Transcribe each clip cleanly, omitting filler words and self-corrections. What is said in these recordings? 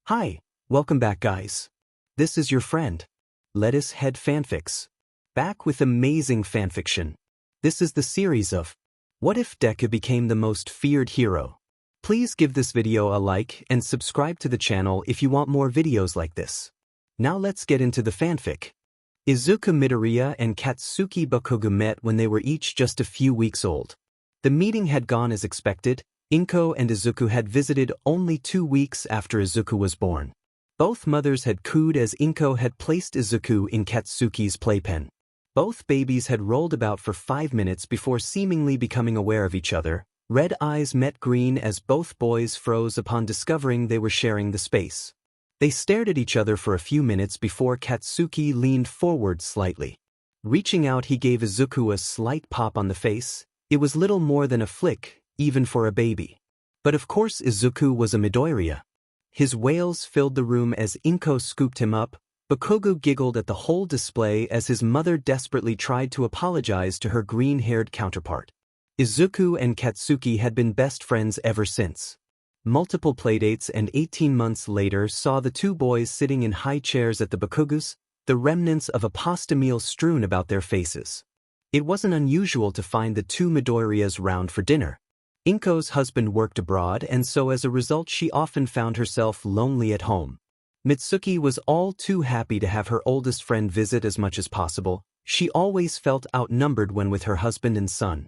Hi, welcome back guys. This is your friend, Lettuce Head Fanfics. Back with amazing fanfiction. This is the series of What If Deku Became the Most Feared Hero? Please give this video a like and subscribe to the channel if you want more videos like this. Now let's get into the fanfic. Izuku Midoriya and Katsuki Bakugou met when they were each just a few weeks old. The meeting had gone as expected. Inko and Izuku had visited only 2 weeks after Izuku was born. Both mothers had cooed as Inko had placed Izuku in Katsuki's playpen. Both babies had rolled about for 5 minutes before seemingly becoming aware of each other. Red eyes met green as both boys froze upon discovering they were sharing the space. They stared at each other for a few minutes before Katsuki leaned forward slightly. Reaching out, he gave Izuku a slight pop on the face. It was little more than a flick, even for a baby. But of course Izuku was a Midoriya. His wails filled the room as Inko scooped him up. Bakugou giggled at the whole display as his mother desperately tried to apologize to her green-haired counterpart. Izuku and Katsuki had been best friends ever since. Multiple playdates and 18 months later saw the two boys sitting in high chairs at the Bakugous, the remnants of a pasta meal strewn about their faces. It wasn't unusual to find the two Midoriyas round for dinner. Inko's husband worked abroad, and so as a result she often found herself lonely at home. Mitsuki was all too happy to have her oldest friend visit as much as possible. She always felt outnumbered when with her husband and son.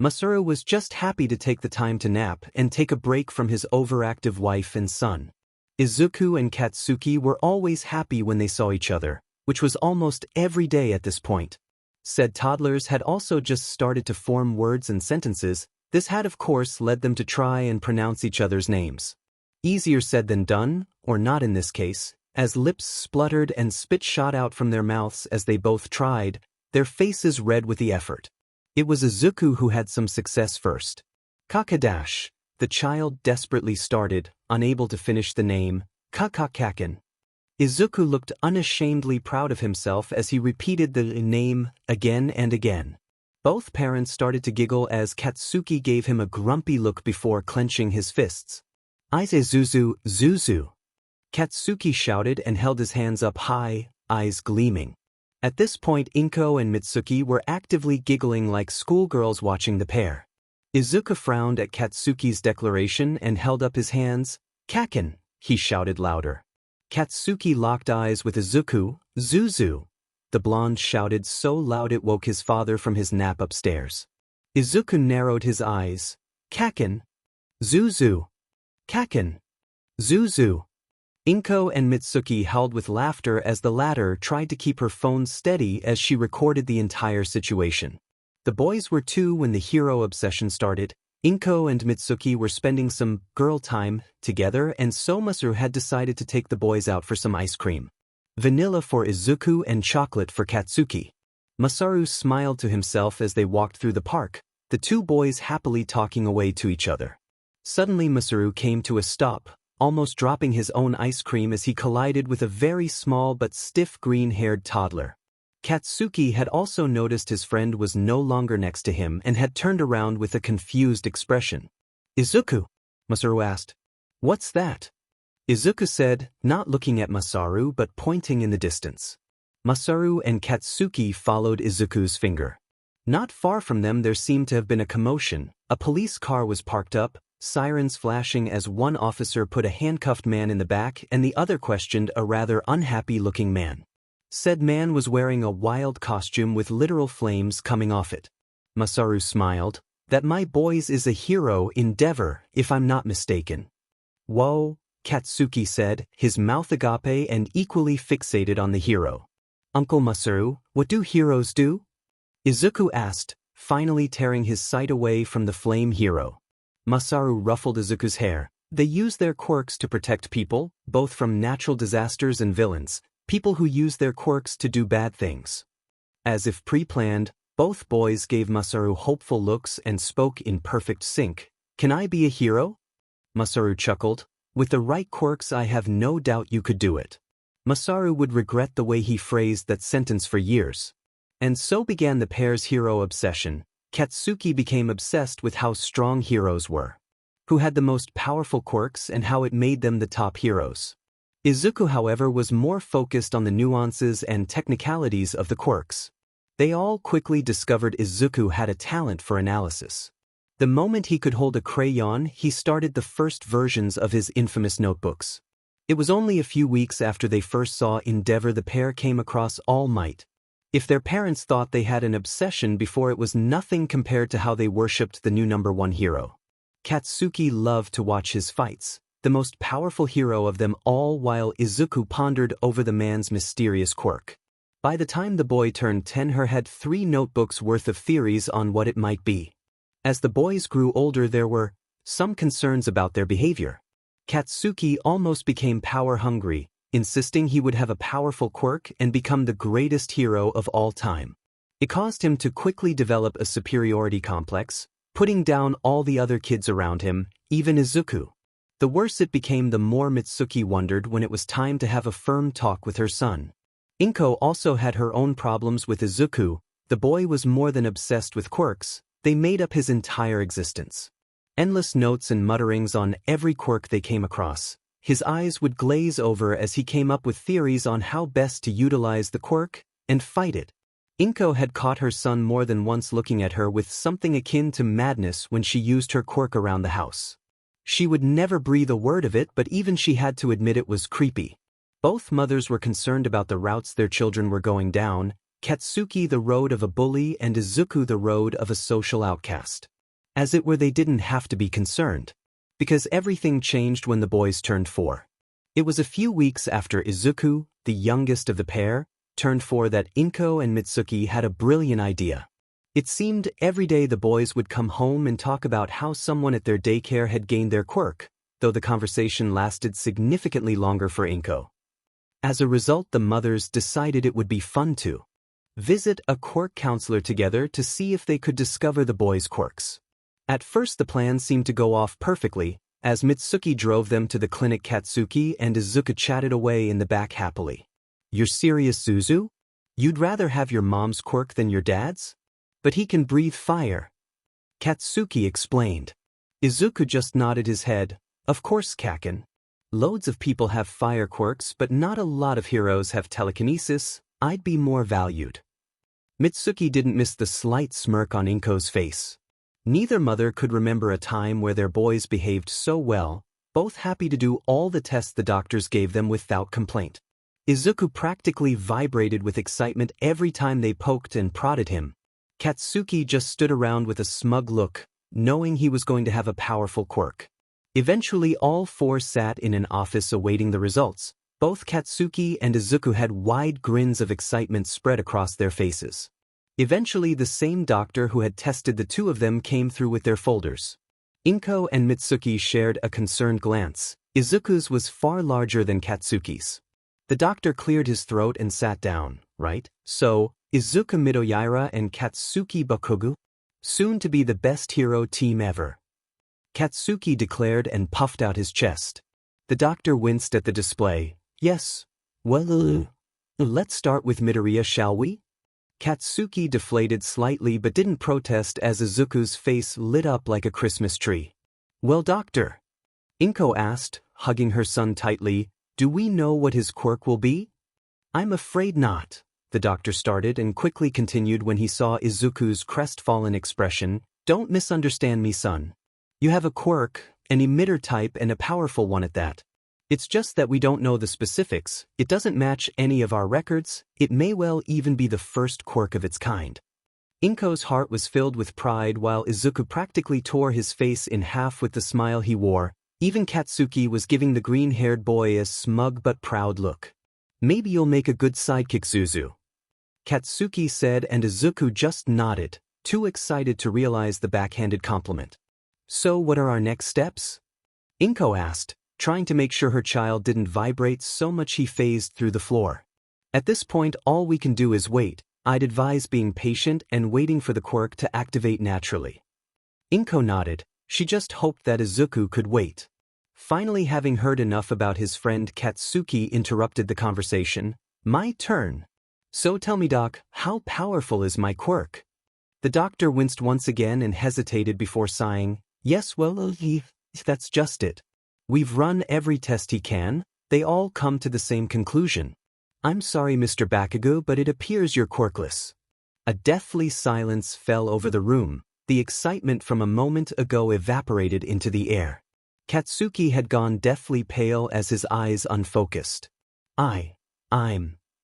Masaru was just happy to take the time to nap and take a break from his overactive wife and son. Izuku and Katsuki were always happy when they saw each other, which was almost every day at this point. Said toddlers had also just started to form words and sentences. This had of course led them to try and pronounce each other's names. Easier said than done, or not in this case, as lips spluttered and spit shot out from their mouths as they both tried, their faces red with the effort. It was Izuku who had some success first. Kakadash, the child desperately started, unable to finish the name, Kakakaken. Izuku looked unashamedly proud of himself as he repeated the name again and again. Both parents started to giggle as Katsuki gave him a grumpy look before clenching his fists. Aize Zuzu, Zuzu. Katsuki shouted and held his hands up high, eyes gleaming. At this point Inko and Mitsuki were actively giggling like schoolgirls watching the pair. Izuku frowned at Katsuki's declaration and held up his hands. Kaken, he shouted louder. Katsuki locked eyes with Izuku. Zuzu. The blonde shouted so loud it woke his father from his nap upstairs. Izuku narrowed his eyes. Kaken. Zuzu. Kaken. Zuzu. Inko and Mitsuki howled with laughter as the latter tried to keep her phone steady as she recorded the entire situation. The boys were 2 when the hero obsession started. Inko and Mitsuki were spending some girl time together, and so Masaru had decided to take the boys out for some ice cream. Vanilla for Izuku and chocolate for Katsuki. Masaru smiled to himself as they walked through the park, the two boys happily talking away to each other. Suddenly Masaru came to a stop, almost dropping his own ice cream as he collided with a very small but stiff green-haired toddler. Katsuki had also noticed his friend was no longer next to him and had turned around with a confused expression. Izuku? Masaru asked. What's that? Izuku said, not looking at Masaru but pointing in the distance. Masaru and Katsuki followed Izuku's finger. Not far from them there seemed to have been a commotion. A police car was parked up, sirens flashing as one officer put a handcuffed man in the back and the other questioned a rather unhappy-looking man. Said man was wearing a wild costume with literal flames coming off it. Masaru smiled. That my boys is a hero endeavor, if I'm not mistaken. Whoa. Katsuki said, his mouth agape and equally fixated on the hero. Uncle Masaru, what do heroes do? Izuku asked, finally tearing his sight away from the flame hero. Masaru ruffled Izuku's hair. They use their quirks to protect people, both from natural disasters and villains, people who use their quirks to do bad things. As if pre-planned, both boys gave Masaru hopeful looks and spoke in perfect sync. Can I be a hero? Masaru chuckled. With the right quirks I have no doubt you could do it. Masaru would regret the way he phrased that sentence for years. And so began the pair's hero obsession. Katsuki became obsessed with how strong heroes were. Who had the most powerful quirks and how it made them the top heroes. Izuku, however, was more focused on the nuances and technicalities of the quirks. They all quickly discovered Izuku had a talent for analysis. The moment he could hold a crayon, he started the first versions of his infamous notebooks. It was only a few weeks after they first saw Endeavor the pair came across All Might. If their parents thought they had an obsession before, it was nothing compared to how they worshipped the new #1 hero. Katsuki loved to watch his fights, the most powerful hero of them all, while Izuku pondered over the man's mysterious quirk. By the time the boy turned 10, her had 3 notebooks worth of theories on what it might be. As the boys grew older, there were some concerns about their behavior. Katsuki almost became power-hungry, insisting he would have a powerful quirk and become the greatest hero of all time. It caused him to quickly develop a superiority complex, putting down all the other kids around him, even Izuku. The worse it became, the more Mitsuki wondered when it was time to have a firm talk with her son. Inko also had her own problems with Izuku. The boy was more than obsessed with quirks, they made up his entire existence. Endless notes and mutterings on every quirk they came across. His eyes would glaze over as he came up with theories on how best to utilize the quirk and fight it. Inko had caught her son more than once looking at her with something akin to madness when she used her quirk around the house. She would never breathe a word of it, but even she had to admit it was creepy. Both mothers were concerned about the routes their children were going down, Katsuki the road of a bully and Izuku the road of a social outcast. As it were, they didn't have to be concerned, because everything changed when the boys turned 4. It was a few weeks after Izuku, the youngest of the pair, turned 4 that Inko and Mitsuki had a brilliant idea. It seemed every day the boys would come home and talk about how someone at their daycare had gained their quirk, though the conversation lasted significantly longer for Inko. As a result, the mothers decided it would be fun to visit a quirk counselor together to see if they could discover the boys' quirks. At first the plan seemed to go off perfectly, as Mitsuki drove them to the clinic. Katsuki and Izuku chatted away in the back happily. "You're serious, Suzu? You'd rather have your mom's quirk than your dad's? But he can breathe fire," Katsuki explained. Izuku just nodded his head. "Of course, Kaken. Loads of people have fire quirks, but not a lot of heroes have telekinesis. I'd be more valued." Mitsuki didn't miss the slight smirk on Inko's face. Neither mother could remember a time where their boys behaved so well, both happy to do all the tests the doctors gave them without complaint. Izuku practically vibrated with excitement every time they poked and prodded him. Katsuki just stood around with a smug look, knowing he was going to have a powerful quirk. Eventually all 4 sat in an office awaiting the results. Both Katsuki and Izuku had wide grins of excitement spread across their faces. Eventually the same doctor who had tested the 2 of them came through with their folders. Inko and Mitsuki shared a concerned glance. Izuku's was far larger than Katsuki's. The doctor cleared his throat and sat down. "Right, so, Izuku Midoriya and Katsuki Bakugou? Soon to be the best hero team ever," Katsuki declared and puffed out his chest. The doctor winced at the display. "Yes, well, let's start with Midoriya, shall we?" Katsuki deflated slightly but didn't protest as Izuku's face lit up like a Christmas tree. "Well, doctor," Inko asked, hugging her son tightly, "do we know what his quirk will be?" "I'm afraid not," the doctor started and quickly continued when he saw Izuku's crestfallen expression. "Don't misunderstand me, son. You have a quirk, an emitter type, and a powerful one at that. It's just that we don't know the specifics. It doesn't match any of our records. It may well even be the first quirk of its kind." Inko's heart was filled with pride while Izuku practically tore his face in half with the smile he wore. Even Katsuki was giving the green-haired boy a smug but proud look. "Maybe you'll make a good sidekick, Suzu," Katsuki said, and Izuku just nodded, too excited to realize the backhanded compliment. "So what are our next steps?" Inko asked, trying to make sure her child didn't vibrate so much he phased through the floor. "At this point, all we can do is wait. I'd advise being patient and waiting for the quirk to activate naturally." Inko nodded. She just hoped that Izuku could wait. Finally, having heard enough about his friend, Katsuki interrupted the conversation. "My turn. So tell me, Doc, how powerful is my quirk?" The doctor winced once again and hesitated before sighing. "Yes, well, that's just it. We've run every test he can, they all come to the same conclusion. I'm sorry, Mr. Bakugou, but it appears you're quirkless. A deathly silence fell over the room. The excitement from a moment ago evaporated into the air. Katsuki had gone deathly pale as his eyes unfocused.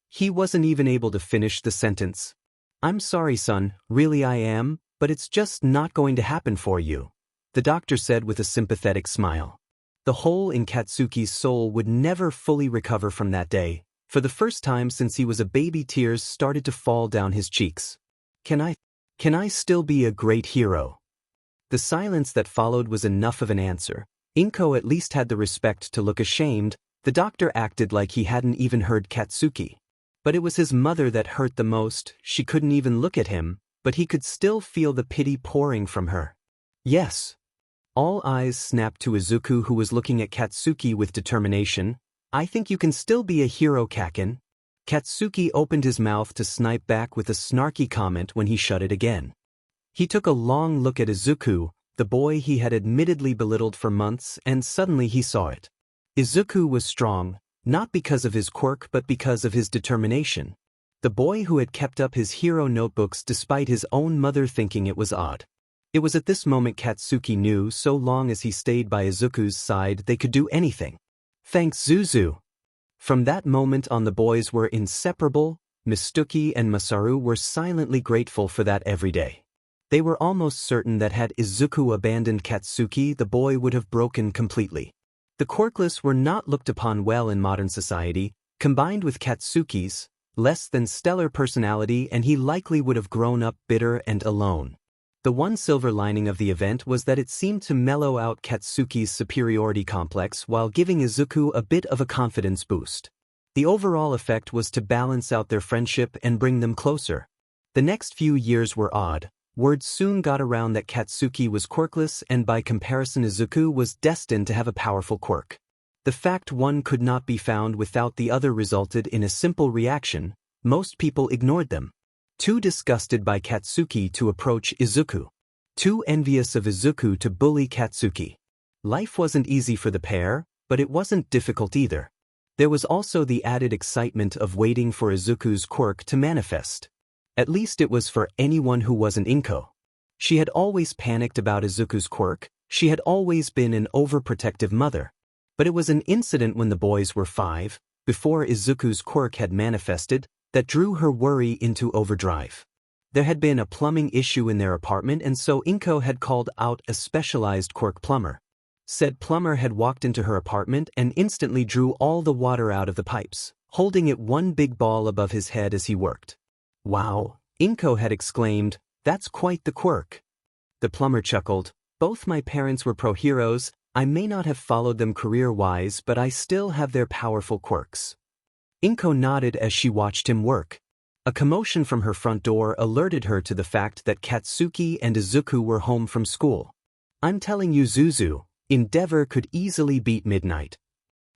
He wasn't even able to finish the sentence. I'm sorry, son, really I am, but it's just not going to happen for you, the doctor said with a sympathetic smile. The hole in Katsuki's soul would never fully recover from that day. For the first time since he was a baby, tears started to fall down his cheeks. Can I still be a great hero? The silence that followed was enough of an answer. Inko at least had the respect to look ashamed. The doctor acted like he hadn't even heard Katsuki. But it was his mother that hurt the most. She couldn't even look at him, but he could still feel the pity pouring from her. Yes. All eyes snapped to Izuku, who was looking at Katsuki with determination. I think you can still be a hero, Kaken. Katsuki opened his mouth to snipe back with a snarky comment when he shut it again. He took a long look at Izuku, the boy he had admittedly belittled for months, and suddenly he saw it. Izuku was strong, not because of his quirk but because of his determination. The boy who had kept up his hero notebooks despite his own mother thinking it was odd. It was at this moment Katsuki knew so long as he stayed by Izuku's side they could do anything. Thanks, Zuzu. From that moment on, the boys were inseparable. Mistuki and Masaru were silently grateful for that every day. They were almost certain that had Izuku abandoned Katsuki, the boy would have broken completely. The quirkless were not looked upon well in modern society. Combined with Katsuki's less than stellar personality, and he likely would have grown up bitter and alone. The one silver lining of the event was that it seemed to mellow out Katsuki's superiority complex while giving Izuku a bit of a confidence boost. The overall effect was to balance out their friendship and bring them closer. The next few years were odd. Word soon got around that Katsuki was quirkless, and by comparison Izuku was destined to have a powerful quirk. The fact one could not be found without the other resulted in a simple reaction: most people ignored them. Too disgusted by Katsuki to approach Izuku. Too envious of Izuku to bully Katsuki. Life wasn't easy for the pair, but it wasn't difficult either. There was also the added excitement of waiting for Izuku's quirk to manifest. At least it was for anyone who wasn't Inko. She had always panicked about Izuku's quirk. She had always been an overprotective mother. But it was an incident when the boys were 5, before Izuku's quirk had manifested, that drew her worry into overdrive. There had been a plumbing issue in their apartment, and so Inko had called out a specialized quirk plumber. Said plumber had walked into her apartment and instantly drew all the water out of the pipes, holding it one big ball above his head as he worked. Wow, Inko had exclaimed, that's quite the quirk. The plumber chuckled, both my parents were pro-heroes. I may not have followed them career-wise, but I still have their powerful quirks. Inko nodded as she watched him work. A commotion from her front door alerted her to the fact that Katsuki and Izuku were home from school. I'm telling you, Zuzu, Endeavor could easily beat Midnight.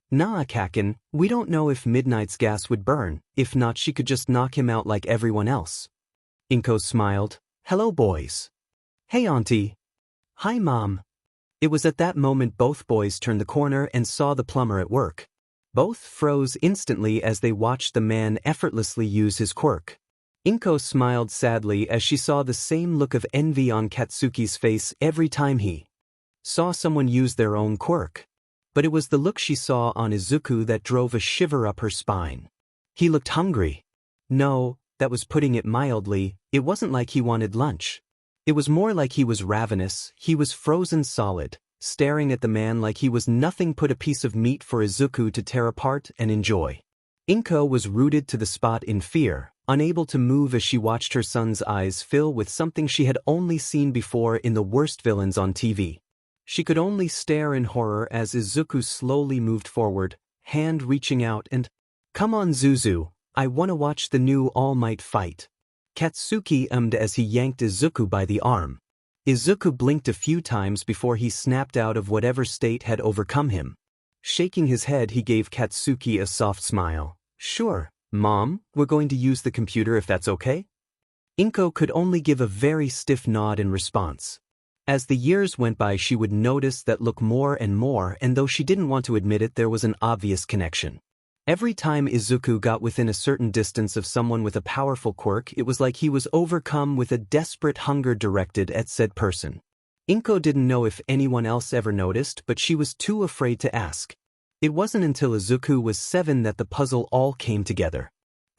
Nah, Kaken, we don't know if Midnight's gas would burn. If not, she could just knock him out like everyone else. Inko smiled. Hello, boys. Hey, Auntie. Hi, Mom. It was at that moment both boys turned the corner and saw the plumber at work. Both froze instantly as they watched the man effortlessly use his quirk. Inko smiled sadly as she saw the same look of envy on Katsuki's face every time he saw someone use their own quirk. But it was the look she saw on Izuku that drove a shiver up her spine. He looked hungry. No, that was putting it mildly. It wasn't like he wanted lunch. It was more like he was ravenous. He was frozen solid, staring at the man like he was nothing but a piece of meat for Izuku to tear apart and enjoy. Inko was rooted to the spot in fear, unable to move as she watched her son's eyes fill with something she had only seen before in the worst villains on TV. She could only stare in horror as Izuku slowly moved forward, hand reaching out and, "Come on, Zuzu, I wanna watch the new All Might fight." Katsuki ummed as he yanked Izuku by the arm. Izuku blinked a few times before he snapped out of whatever state had overcome him. Shaking his head, he gave Katsuki a soft smile. "Sure, Mom, we're going to use the computer if that's okay?" Inko could only give a very stiff nod in response. As the years went by, she would notice that look more and more, and though she didn't want to admit it, there was an obvious connection. Every time Izuku got within a certain distance of someone with a powerful quirk, it was like he was overcome with a desperate hunger directed at said person. Inko didn't know if anyone else ever noticed, but she was too afraid to ask. It wasn't until Izuku was 7 that the puzzle all came together.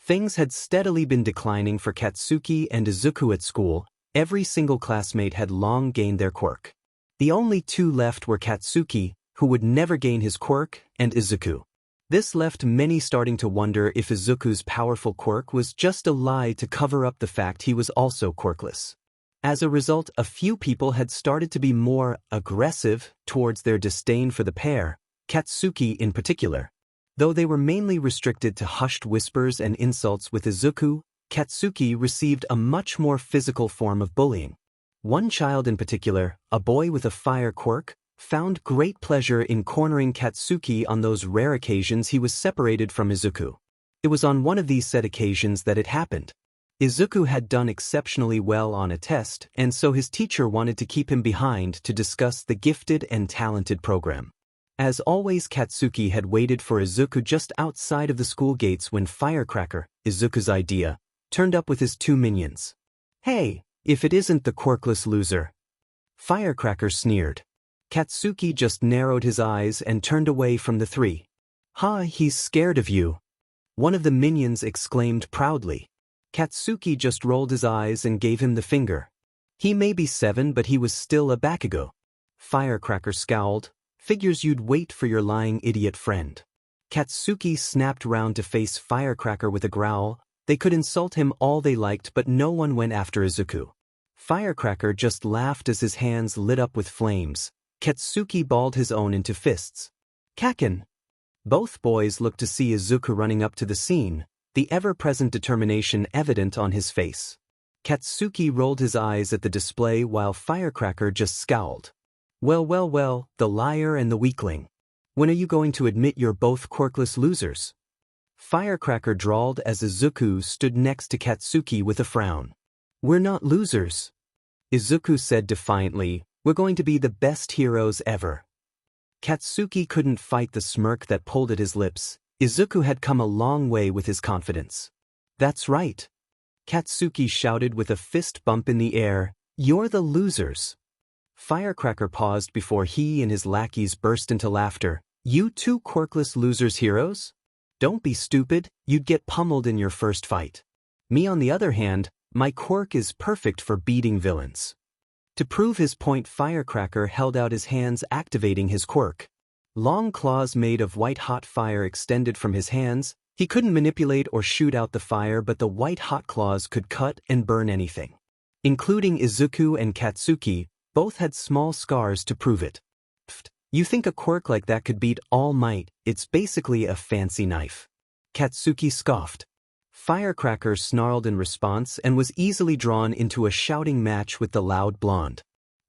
Things had steadily been declining for Katsuki and Izuku at school. Every single classmate had long gained their quirk. The only two left were Katsuki, who would never gain his quirk, and Izuku. This left many starting to wonder if Izuku's powerful quirk was just a lie to cover up the fact he was also quirkless. As a result, a few people had started to be more aggressive towards their disdain for the pair, Katsuki in particular. Though they were mainly restricted to hushed whispers and insults with Izuku, Katsuki received a much more physical form of bullying. One child in particular, a boy with a fire quirk, found great pleasure in cornering Katsuki on those rare occasions he was separated from Izuku. It was on one of these said occasions that it happened. Izuku had done exceptionally well on a test, and so his teacher wanted to keep him behind to discuss the gifted and talented program. As always, Katsuki had waited for Izuku just outside of the school gates when Firecracker, Izuku's idea, turned up with his 2 minions. "Hey, if it isn't the quirkless loser." Firecracker sneered. Katsuki just narrowed his eyes and turned away from the 3. He's scared of you," one of the minions exclaimed proudly. Katsuki just rolled his eyes and gave him the finger. "He may be 7, but he was still a Bakugou." Firecracker scowled. "Figures you'd wait for your lying idiot friend." Katsuki snapped round to face Firecracker with a growl. They could insult him all they liked, but no one went after Izuku. Firecracker just laughed as his hands lit up with flames. Katsuki balled his own into fists. "Kaken!" Both boys looked to see Izuku running up to the scene, the ever-present determination evident on his face. Katsuki rolled his eyes at the display while Firecracker just scowled. Well, the liar and the weakling. When are you going to admit you're both quirkless losers?" Firecracker drawled as Izuku stood next to Katsuki with a frown. "We're not losers," Izuku said defiantly. "We're going to be the best heroes ever." Katsuki couldn't fight the smirk that pulled at his lips. Izuku had come a long way with his confidence. "That's right," Katsuki shouted with a fist bump in the air. "You're the losers." Firecracker paused before he and his lackeys burst into laughter. "You two quirkless losers heroes? Don't be stupid, you'd get pummeled in your first fight. Me on the other hand, my quirk is perfect for beating villains." To prove his point, Firecracker held out his hands, activating his quirk. Long claws made of white-hot fire extended from his hands. He couldn't manipulate or shoot out the fire, but the white-hot claws could cut and burn anything. Including Izuku and Katsuki, both had small scars to prove it. "Pfft, you think a quirk like that could beat All Might? It's basically a fancy knife," Katsuki scoffed. Firecracker snarled in response and was easily drawn into a shouting match with the loud blonde.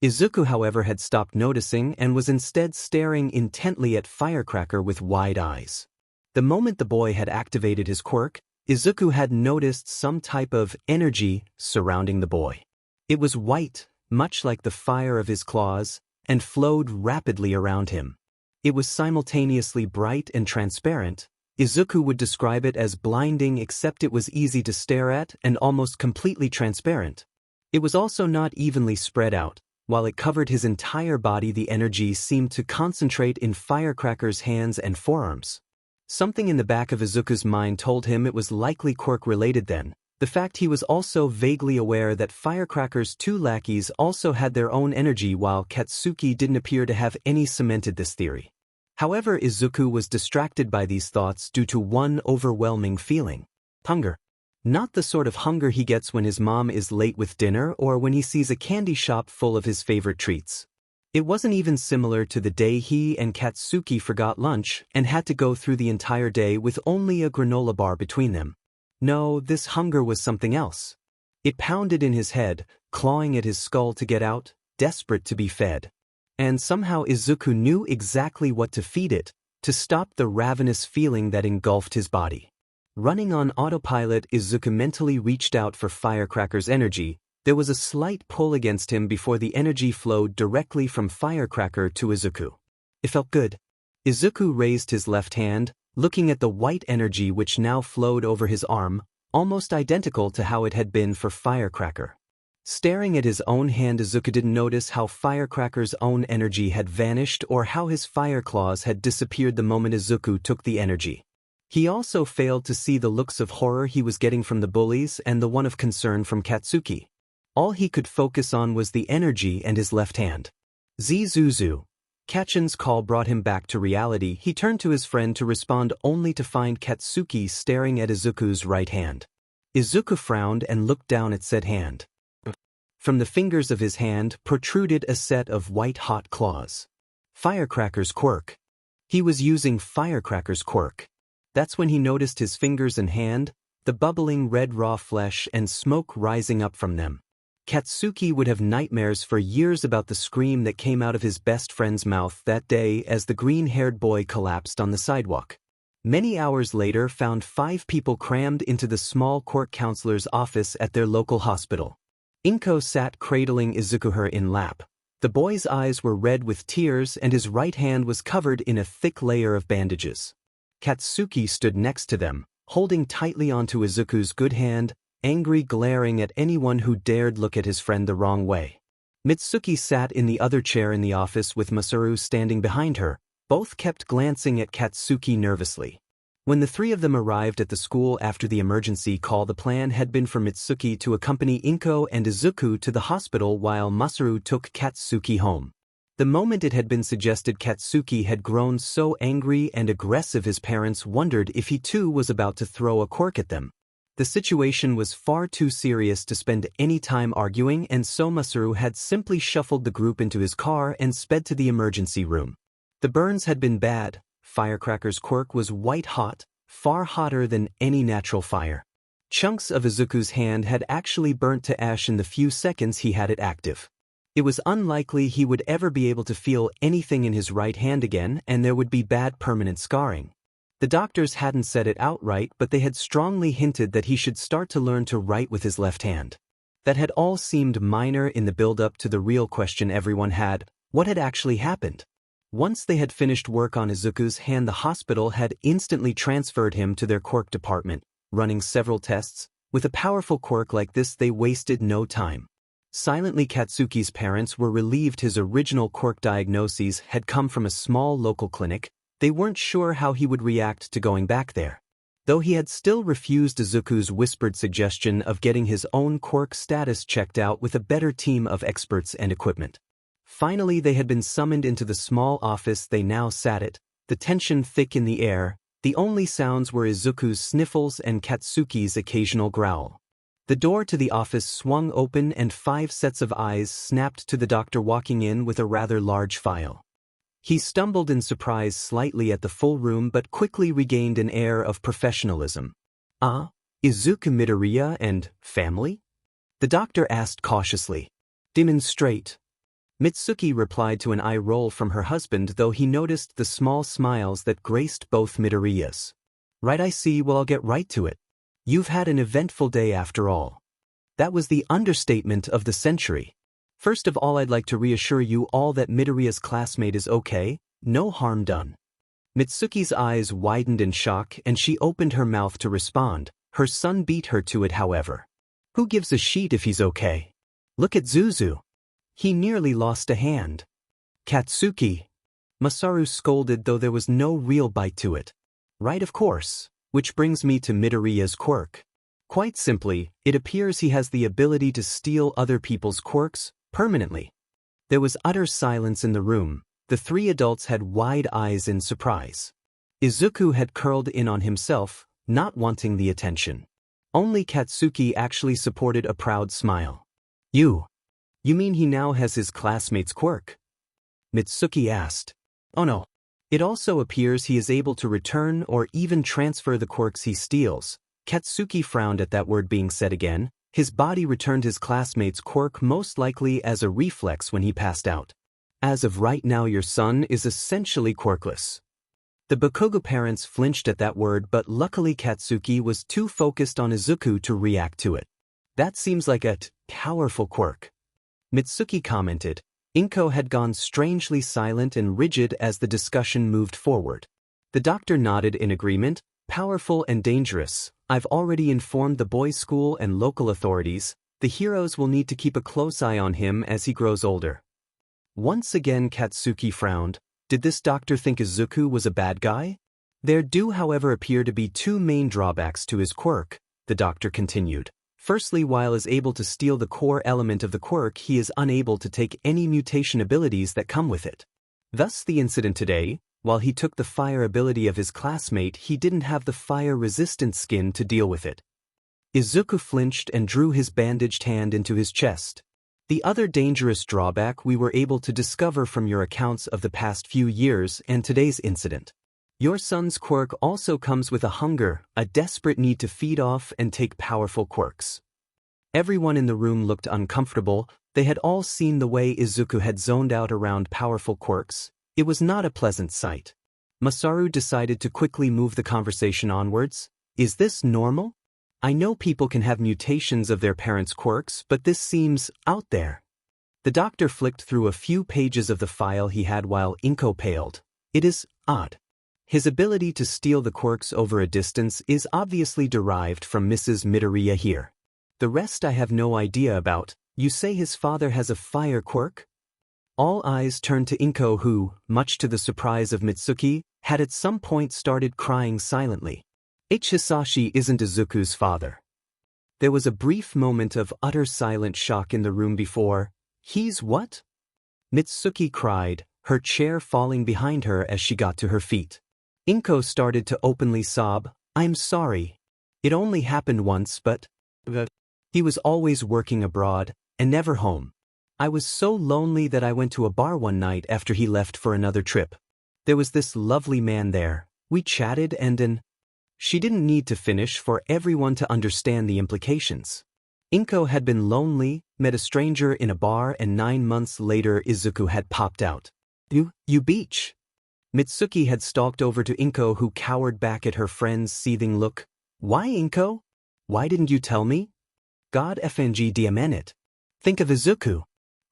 Izuku, however, had stopped noticing and was instead staring intently at Firecracker with wide eyes. The moment the boy had activated his quirk, Izuku had noticed some type of energy surrounding the boy. It was white, much like the fire of his claws, and flowed rapidly around him. It was simultaneously bright and transparent. Izuku would describe it as blinding, except it was easy to stare at and almost completely transparent. It was also not evenly spread out. While it covered his entire body, the energy seemed to concentrate in Firecracker's hands and forearms. Something in the back of Izuku's mind told him it was likely quirk-related then. The fact he was also vaguely aware that Firecracker's 2 lackeys also had their own energy, while Katsuki didn't appear to have any, cemented this theory. However, Izuku was distracted by these thoughts due to one overwhelming feeling: hunger. Not the sort of hunger he gets when his mom is late with dinner or when he sees a candy shop full of his favorite treats. It wasn't even similar to the day he and Katsuki forgot lunch and had to go through the entire day with only a granola bar between them. No, this hunger was something else. It pounded in his head, clawing at his skull to get out, desperate to be fed. And somehow Izuku knew exactly what to feed it, to stop the ravenous feeling that engulfed his body. Running on autopilot, Izuku mentally reached out for Firecracker's energy, There was a slight pull against him before the energy flowed directly from Firecracker to Izuku. It felt good. Izuku raised his left hand, looking at the white energy which now flowed over his arm, almost identical to how it had been for Firecracker. Staring at his own hand, Izuku didn't notice how Firecracker's own energy had vanished or how his fire claws had disappeared the moment Izuku took the energy. He also failed to see the looks of horror he was getting from the bullies and the one of concern from Katsuki. All he could focus on was the energy and his left hand. Zuzu. Kachin's call brought him back to reality. He turned to his friend to respond only to find Katsuki staring at Izuku's right hand. Izuku frowned and looked down at said hand. From the fingers of his hand protruded a set of white-hot claws. Firecracker's quirk. He was using Firecracker's quirk. That's when he noticed his fingers and hand, the bubbling red raw flesh and smoke rising up from them. Katsuki would have nightmares for years about the scream that came out of his best friend's mouth that day as the green-haired boy collapsed on the sidewalk. Many hours later found 5 people crammed into the small court counselor's office at their local hospital. Inko sat cradling Izuku in lap. The boy's eyes were red with tears and his right hand was covered in a thick layer of bandages. Katsuki stood next to them, holding tightly onto Izuku's good hand, angry, glaring at anyone who dared look at his friend the wrong way. Mitsuki sat in the other chair in the office with Masaru standing behind her. Both kept glancing at Katsuki nervously. When the 3 of them arrived at the school after the emergency call, the plan had been for Mitsuki to accompany Inko and Izuku to the hospital while Masaru took Katsuki home. The moment it had been suggested Katsuki had grown so angry and aggressive his parents wondered if he too was about to throw a quirk at them. The situation was far too serious to spend any time arguing, and so Masaru had simply shuffled the group into his car and sped to the emergency room. The burns had been bad. Firecracker's quirk was white-hot, far hotter than any natural fire. Chunks of Izuku's hand had actually burnt to ash in the few seconds he had it active. It was unlikely he would ever be able to feel anything in his right hand again, and there would be bad permanent scarring. The doctors hadn't said it outright, but they had strongly hinted that he should start to learn to write with his left hand. That had all seemed minor in the build-up to the real question everyone had: what had actually happened? Once they had finished work on Izuku's hand, the hospital had instantly transferred him to their quirk department, running several tests. With a powerful quirk like this, they wasted no time. Silently, Katsuki's parents were relieved his original quirk diagnoses had come from a small local clinic. They weren't sure how he would react to going back there. Though he had still refused Izuku's whispered suggestion of getting his own quirk status checked out with a better team of experts and equipment. Finally, they had been summoned into the small office they now sat at, the tension thick in the air. The only sounds were Izuku's sniffles and Katsuki's occasional growl. The door to the office swung open and 5 sets of eyes snapped to the doctor walking in with a rather large file. He stumbled in surprise slightly at the full room but quickly regained an air of professionalism. Izuku Midoriya and family? The doctor asked cautiously. Demonstrate. Mitsuki replied to an eye roll from her husband, though he noticed the small smiles that graced both Midoriyas. Right, I see. Well, I'll get right to it. You've had an eventful day after all. That was the understatement of the century. First of all, I'd like to reassure you all that Midoriya's classmate is okay, no harm done. Mitsuki's eyes widened in shock and she opened her mouth to respond. Her son beat her to it, however. Who gives a shit if he's okay? Look at Zuzu. He nearly lost a hand. Katsuki. Masaru scolded, though there was no real bite to it. Right, of course. Which brings me to Midoriya's quirk. Quite simply, it appears he has the ability to steal other people's quirks permanently. There was utter silence in the room. The 3 adults had wide eyes in surprise. Izuku had curled in on himself, not wanting the attention. Only Katsuki actually supported a proud smile. You mean he now has his classmate's quirk? Mitsuki asked. Oh no. It also appears he is able to return or even transfer the quirks he steals. Katsuki frowned at that word being said again. His body returned his classmate's quirk most likely as a reflex when he passed out. As of right now, your son is essentially quirkless. The Bakugou parents flinched at that word, but luckily Katsuki was too focused on Izuku to react to it. That seems like a powerful quirk. Mitsuki commented. Inko had gone strangely silent and rigid as the discussion moved forward. The doctor nodded in agreement. Powerful and dangerous. I've already informed the boys' school and local authorities. The heroes will need to keep a close eye on him as he grows older. Once again Katsuki frowned. Did this doctor think Izuku was a bad guy? There do however appear to be two main drawbacks to his quirk, the doctor continued. Firstly, while is able to steal the core element of the quirk, he is unable to take any mutation abilities that come with it. Thus the incident today, while he took the fire ability of his classmate, he didn't have the fire-resistant skin to deal with it. Izuku flinched and drew his bandaged hand into his chest. The other dangerous drawback we were able to discover from your accounts of the past few years and today's incident. Your son's quirk also comes with a hunger, a desperate need to feed off and take powerful quirks. Everyone in the room looked uncomfortable. They had all seen the way Izuku had zoned out around powerful quirks. It was not a pleasant sight. Masaru decided to quickly move the conversation onwards. Is this normal? I know people can have mutations of their parents' quirks, but this seems out there. The doctor flicked through a few pages of the file he had while Inko paled. It is odd. His ability to steal the quirks over a distance is obviously derived from Mrs. Midoriya here. The rest I have no idea about. You say his father has a fire quirk? All eyes turned to Inko who, much to the surprise of Mitsuki, had at some point started crying silently. Hisashi isn't Izuku's father. There was a brief moment of utter silent shock in the room before. He's what? Mitsuki cried, her chair falling behind her as she got to her feet. Inko started to openly sob. I'm sorry. It only happened once, but he was always working abroad and never home. I was so lonely that I went to a bar one night after he left for another trip. There was this lovely man there. We chatted and she didn't need to finish for everyone to understand the implications. Inko had been lonely, met a stranger in a bar, and 9 months later Izuku had popped out. You beach. Mitsuki had stalked over to Inko who cowered back at her friend's seething look. Why, Inko? Why didn't you tell me? God fng diamenit. Think of Izuku.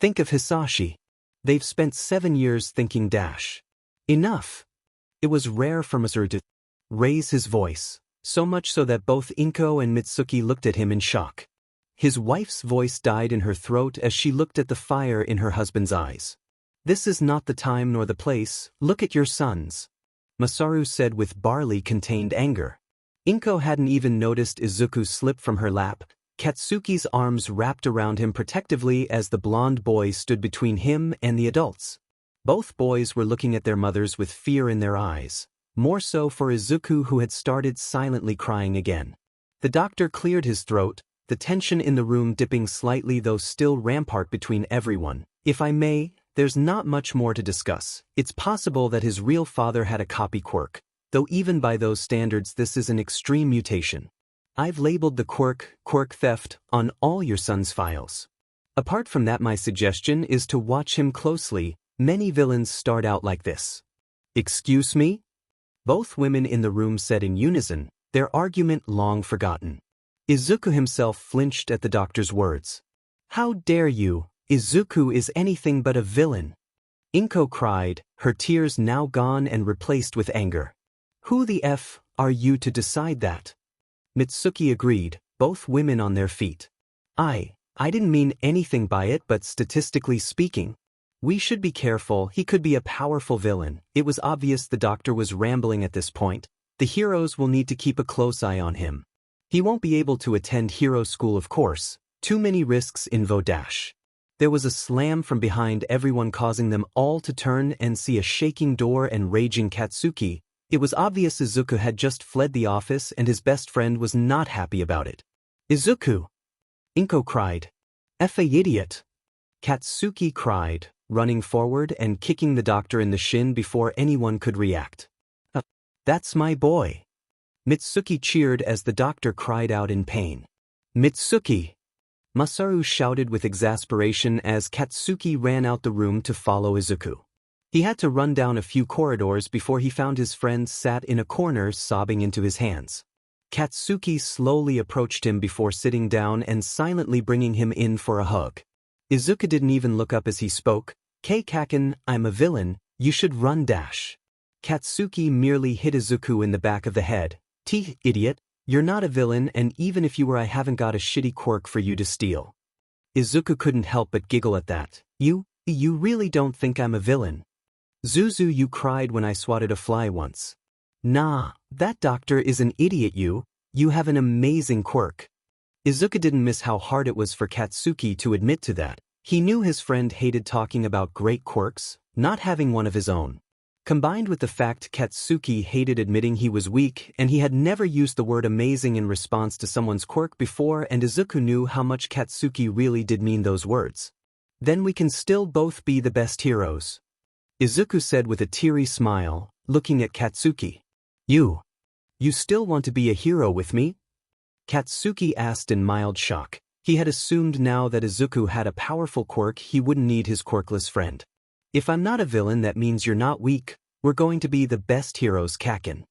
Think of Hisashi. They've spent 7 years thinking dash. Enough. It was rare for Masaru to raise his voice, so much so that both Inko and Mitsuki looked at him in shock. His wife's voice died in her throat as she looked at the fire in her husband's eyes. This is not the time nor the place. Look at your sons, Masaru said with barley-contained anger. Inko hadn't even noticed Izuku slip from her lap. Katsuki's arms wrapped around him protectively as the blonde boy stood between him and the adults. Both boys were looking at their mothers with fear in their eyes, more so for Izuku who had started silently crying again. The doctor cleared his throat, the tension in the room dipping slightly though still rampart between everyone. If I may, there's not much more to discuss. It's possible that his real father had a copy quirk, though even by those standards this is an extreme mutation. I've labeled the quirk theft on all your son's files. Apart from that, my suggestion is to watch him closely. Many villains start out like this. Excuse me? Both women in the room said in unison, their argument long forgotten. Izuku himself flinched at the doctor's words. How dare you? Izuku is anything but a villain. Inko cried, her tears now gone and replaced with anger. Who the F are you to decide that? Mitsuki agreed, both women on their feet. I didn't mean anything by it, but statistically speaking, we should be careful. He could be a powerful villain. It was obvious the doctor was rambling at this point. The heroes will need to keep a close eye on him. He won't be able to attend hero school, of course. Too many risks in Vodash. There was a slam from behind everyone, causing them all to turn and see a shaking door and raging Katsuki. It was obvious Izuku had just fled the office and his best friend was not happy about it. Izuku! Inko cried. F***a idiot! Katsuki cried, running forward and kicking the doctor in the shin before anyone could react. That's my boy! Mitsuki cheered as the doctor cried out in pain. Mitsuki! Masaru shouted with exasperation as Katsuki ran out the room to follow Izuku. He had to run down a few corridors before he found his friend sat in a corner sobbing into his hands. Katsuki slowly approached him before sitting down and silently bringing him in for a hug. Izuku didn't even look up as he spoke. Kaken, I'm a villain, you should run dash. Katsuki merely hit Izuku in the back of the head. Idiot, you're not a villain, and even if you were, I haven't got a shitty quirk for you to steal. Izuku couldn't help but giggle at that. You really don't think I'm a villain? Zuzu, you cried when I swatted a fly once. Nah, that doctor is an idiot. You have an amazing quirk. Izuku didn't miss how hard it was for Katsuki to admit to that. He knew his friend hated talking about great quirks, not having one of his own. Combined with the fact Katsuki hated admitting he was weak, and he had never used the word amazing in response to someone's quirk before, and Izuku knew how much Katsuki really did mean those words. Then we can still both be the best heroes, Izuku said with a teary smile, looking at Katsuki. You still want to be a hero with me? Katsuki asked in mild shock. He had assumed now that Izuku had a powerful quirk he wouldn't need his quirkless friend. If I'm not a villain, that means you're not weak. We're going to be the best heroes, Kaken.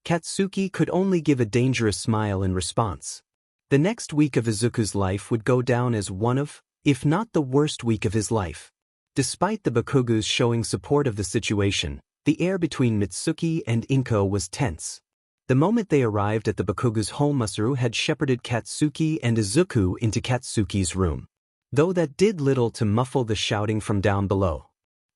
Katsuki could only give a dangerous smile in response. The next week of Izuku's life would go down as one of, if not the worst week of his life. Despite the Bakugous showing support of the situation, the air between Mitsuki and Inko was tense. The moment they arrived at the Bakugou's home, Masaru had shepherded Katsuki and Izuku into Katsuki's room, though that did little to muffle the shouting from down below.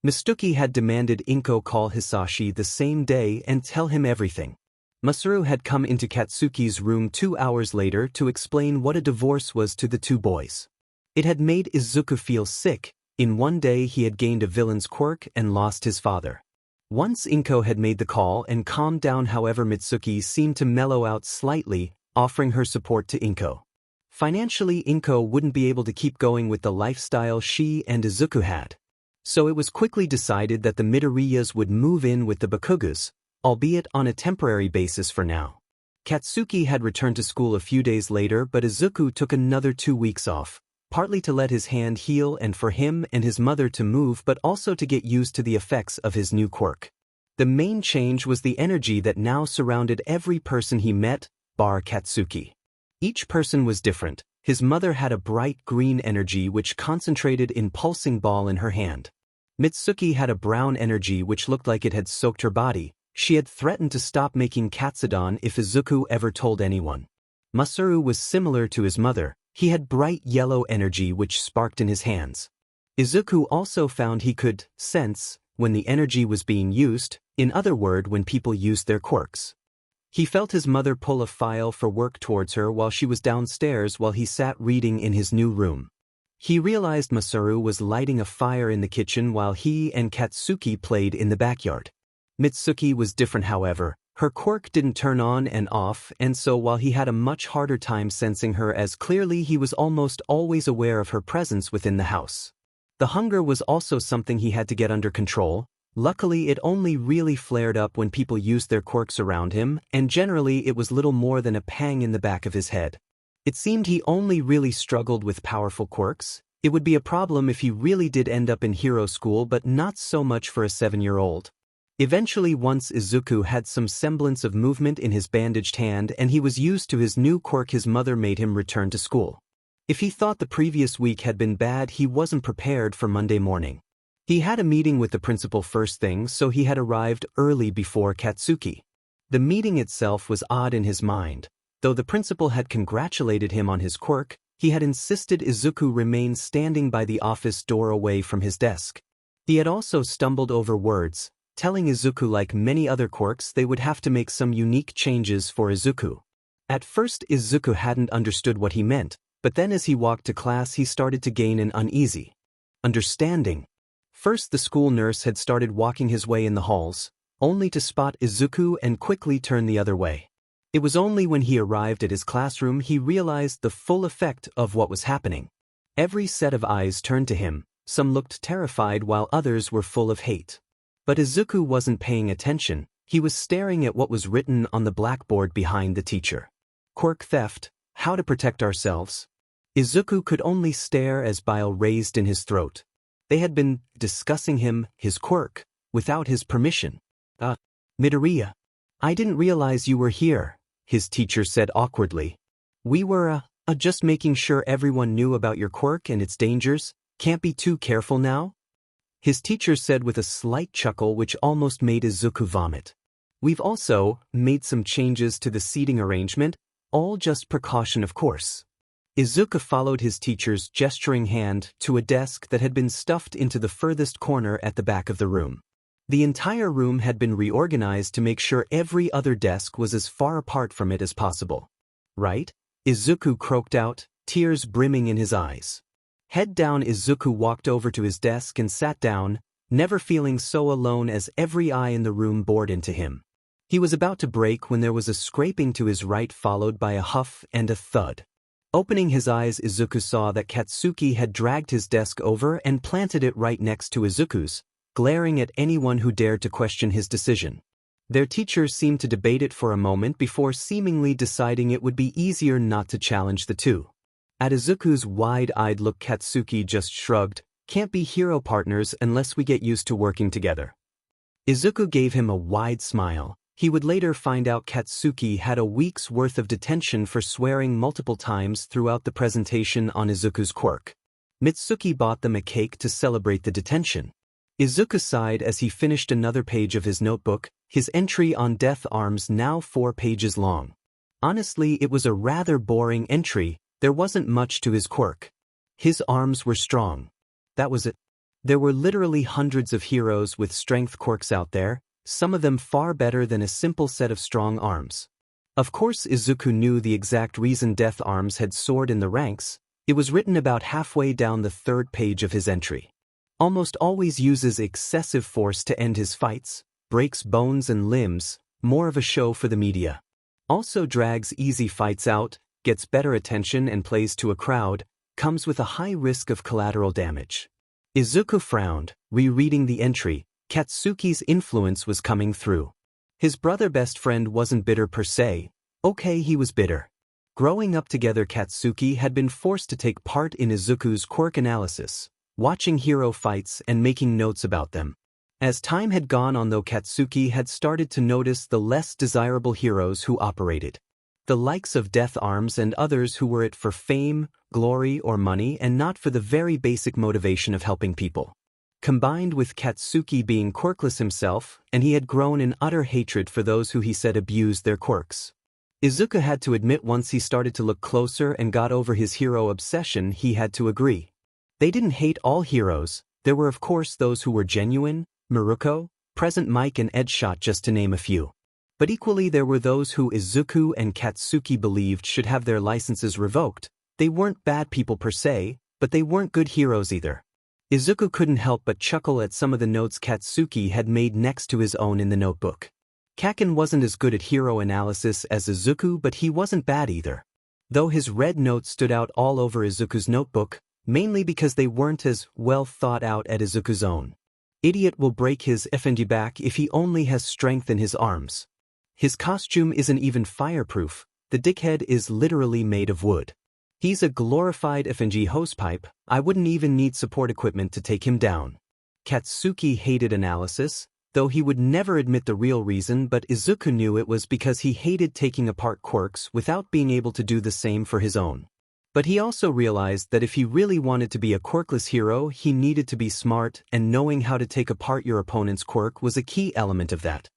Mitsuki had demanded Inko call Hisashi the same day and tell him everything. Masaru had come into Katsuki's room 2 hours later to explain what a divorce was to the two boys. It had made Izuku feel sick. In one day he had gained a villain's quirk and lost his father. Once Inko had made the call and calmed down, however, Mitsuki seemed to mellow out slightly, offering her support to Inko. Financially, Inko wouldn't be able to keep going with the lifestyle she and Izuku had. So it was quickly decided that the Midoriyas would move in with the Bakugous, albeit on a temporary basis for now. Katsuki had returned to school a few days later, but Izuku took another 2 weeks off, partly to let his hand heal and for him and his mother to move, but also to get used to the effects of his new quirk. The main change was the energy that now surrounded every person he met, bar Katsuki. Each person was different. His mother had a bright green energy which concentrated in pulsing ball in her hand. Mitsuki had a brown energy which looked like it had soaked her body. She had threatened to stop making katsudon if Izuku ever told anyone. Masaru was similar to his mother. He had bright yellow energy which sparked in his hands. Izuku also found he could sense when the energy was being used, in other words, when people used their quirks. He felt his mother pull a file for work towards her while she was downstairs while he sat reading in his new room. He realized Masaru was lighting a fire in the kitchen while he and Katsuki played in the backyard. Mitsuki was different, however. Her quirk didn't turn on and off, and so while he had a much harder time sensing her as clearly, he was almost always aware of her presence within the house. The hunger was also something he had to get under control. Luckily, it only really flared up when people used their quirks around him, and generally it was little more than a pang in the back of his head. It seemed he only really struggled with powerful quirks. It would be a problem if he really did end up in hero school, but not so much for a 7-year-old. Eventually, once Izuku had some semblance of movement in his bandaged hand and he was used to his new quirk, his mother made him return to school. If he thought the previous week had been bad, he wasn't prepared for Monday morning. He had a meeting with the principal first thing, so he had arrived early before Katsuki. The meeting itself was odd in his mind. Though the principal had congratulated him on his quirk, he had insisted Izuku remain standing by the office door away from his desk. He had also stumbled over words, telling Izuku like many other quirks they would have to make some unique changes for Izuku. At first Izuku hadn't understood what he meant, but then as he walked to class he started to gain an uneasy understanding. First the school nurse had started walking his way in the halls, only to spot Izuku and quickly turn the other way. It was only when he arrived at his classroom he realized the full effect of what was happening. Every set of eyes turned to him, some looked terrified while others were full of hate. But Izuku wasn't paying attention, he was staring at what was written on the blackboard behind the teacher. Quirk theft, how to protect ourselves. Izuku could only stare as bile raised in his throat. They had been discussing him, his quirk, without his permission. Midoriya. I didn't realize you were here. his teacher said awkwardly. We were, just making sure everyone knew about your quirk and its dangers. Can't be too careful now? His teacher said with a slight chuckle which almost made Izuku vomit. We've also made some changes to the seating arrangement, all just precaution of course. Izuku followed his teacher's gesturing hand to a desk that had been stuffed into the furthest corner at the back of the room. The entire room had been reorganized to make sure every other desk was as far apart from it as possible. Right? Izuku croaked out, tears brimming in his eyes. Head down, Izuku walked over to his desk and sat down, never feeling so alone as every eye in the room bored into him. He was about to break when there was a scraping to his right followed by a huff and a thud. Opening his eyes, Izuku saw that Katsuki had dragged his desk over and planted it right next to Izuku's, glaring at anyone who dared to question his decision. Their teacher seemed to debate it for a moment before seemingly deciding it would be easier not to challenge the two. At Izuku's wide-eyed look, Katsuki just shrugged, "Can't be hero partners unless we get used to working together." Izuku gave him a wide smile. He would later find out Katsuki had a week's worth of detention for swearing multiple times throughout the presentation on Izuku's quirk. Mitsuki bought them a cake to celebrate the detention. Izuku sighed as he finished another page of his notebook, his entry on death arms now 4 pages long. Honestly, it was a rather boring entry. There wasn't much to his quirk. His arms were strong. That was it. There were literally hundreds of heroes with strength quirks out there, some of them far better than a simple set of strong arms. Of course, Izuku knew the exact reason death arms had soared in the ranks. It was written about halfway down the 3rd page of his entry. Almost always uses excessive force to end his fights, breaks bones and limbs, more of a show for the media. Also drags easy fights out, gets better attention and plays to a crowd, comes with a high risk of collateral damage. Izuku frowned, rereading the entry. Katsuki's influence was coming through. His brother best friend wasn't bitter per se. Okay, he was bitter. Growing up together, Katsuki had been forced to take part in Izuku's quirk analysis, watching hero fights and making notes about them. As time had gone on though, Katsuki had started to notice the less desirable heroes who operated. The likes of Death Arms and others who were it for fame, glory or money and not for the very basic motivation of helping people. Combined with Katsuki being quirkless himself, and he had grown in utter hatred for those who he said abused their quirks. Izuku had to admit once he started to look closer and got over his hero obsession, he had to agree. They didn't hate all heroes. There were of course those who were genuine, Miruko, Present Mike and Edshot just to name a few. But equally there were those who Izuku and Katsuki believed should have their licenses revoked. They weren't bad people per se, but they weren't good heroes either. Izuku couldn't help but chuckle at some of the notes Katsuki had made next to his own in the notebook. Kaken wasn't as good at hero analysis as Izuku, but he wasn't bad either. Though his red notes stood out all over Izuku's notebook, mainly because they weren't as well thought out as Izuku's own. Idiot will break his effendi back if he only has strength in his arms. His costume isn't even fireproof, the dickhead is literally made of wood. He's a glorified FNG hosepipe, I wouldn't even need support equipment to take him down. Katsuki hated analysis, though he would never admit the real reason, but Izuku knew it was because he hated taking apart quirks without being able to do the same for his own. But he also realized that if he really wanted to be a quirkless hero, he needed to be smart, and knowing how to take apart your opponent's quirk was a key element of that.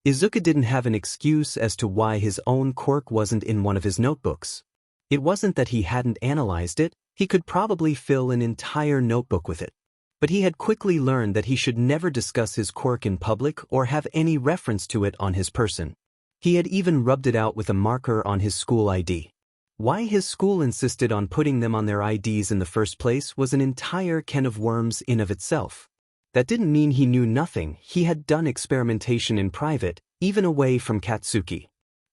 Izuku didn't have an excuse as to why his own quirk wasn't in one of his notebooks. It wasn't that he hadn't analyzed it, he could probably fill an entire notebook with it. But he had quickly learned that he should never discuss his quirk in public or have any reference to it on his person. He had even rubbed it out with a marker on his school ID. Why his school insisted on putting them on their IDs in the first place was an entire can of worms in of itself. That didn't mean he knew nothing. He had done experimentation in private, even away from Katsuki.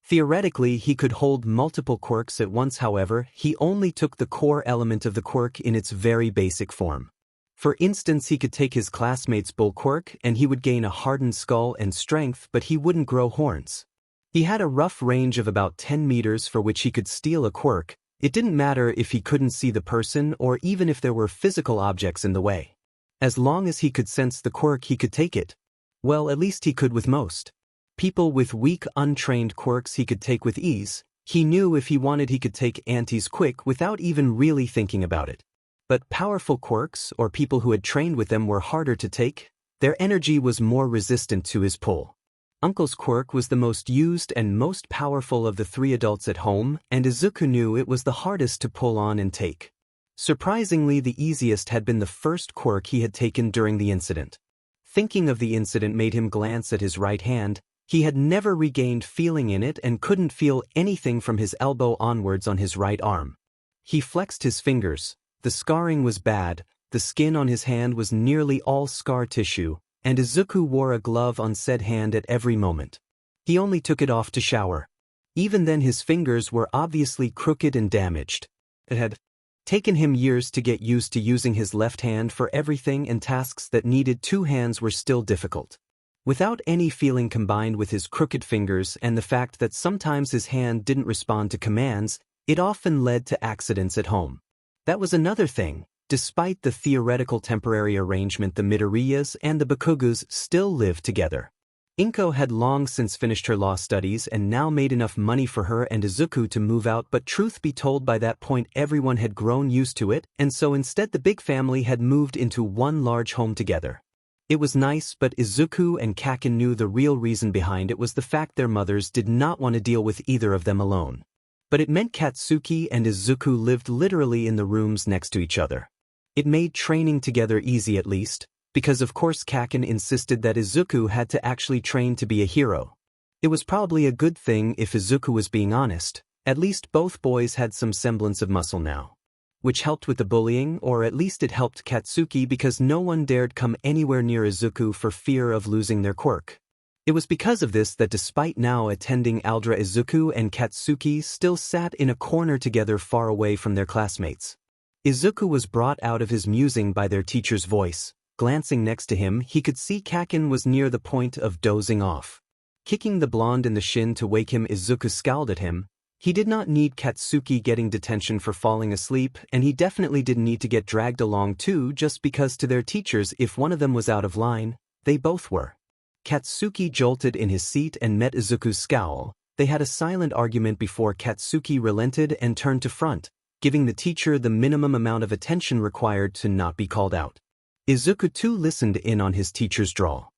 Theoretically, he could hold multiple quirks at once, however, he only took the core element of the quirk in its very basic form. For instance, he could take his classmate's bull quirk and he would gain a hardened skull and strength, but he wouldn't grow horns. He had a rough range of about 10 meters for which he could steal a quirk. It didn't matter if he couldn't see the person or even if there were physical objects in the way. As long as he could sense the quirk, he could take it. Well, at least he could with most. People with weak, untrained quirks he could take with ease. He knew if he wanted he could take antis quick without even really thinking about it. But powerful quirks, or people who had trained with them, were harder to take. Their energy was more resistant to his pull. Uncle's quirk was the most used and most powerful of the three adults at home, and Izuku knew it was the hardest to pull on and take. Surprisingly, the easiest had been the first quirk he had taken during the incident. Thinking of the incident made him glance at his right hand. He had never regained feeling in it and couldn't feel anything from his elbow onwards on his right arm. He flexed his fingers. The scarring was bad, the skin on his hand was nearly all scar tissue, and Izuku wore a glove on said hand at every moment. He only took it off to shower. Even then his fingers were obviously crooked and damaged. It had taken him years to get used to using his left hand for everything, and tasks that needed two hands were still difficult. Without any feeling, combined with his crooked fingers and the fact that sometimes his hand didn't respond to commands, it often led to accidents at home. That was another thing. Despite the theoretical temporary arrangement, the Midoriyas and the Bakugous still lived together. Inko had long since finished her law studies and now made enough money for her and Izuku to move out, but truth be told, by that point everyone had grown used to it, and so instead the big family had moved into one large home together. It was nice, but Izuku and Kaken knew the real reason behind it was the fact their mothers did not want to deal with either of them alone. But it meant Katsuki and Izuku lived literally in the rooms next to each other. It made training together easy, at least, because of course Kaken insisted that Izuku had to actually train to be a hero. It was probably a good thing if Izuku was being honest. At least both boys had some semblance of muscle now. Which helped with the bullying, or at least it helped Katsuki, because no one dared come anywhere near Izuku for fear of losing their quirk. It was because of this that despite now attending Aldra, Izuku and Katsuki still sat in a corner together far away from their classmates. Izuku was brought out of his musing by their teacher's voice. Glancing next to him, he could see Kaken was near the point of dozing off. Kicking the blonde in the shin to wake him, Izuku scowled at him. He did not need Katsuki getting detention for falling asleep, and he definitely didn't need to get dragged along too, just because to their teachers, if one of them was out of line, they both were. Katsuki jolted in his seat and met Izuku's scowl. They had a silent argument before Katsuki relented and turned to front, giving the teacher the minimum amount of attention required to not be called out. Izuku too listened in on his teacher's drawl.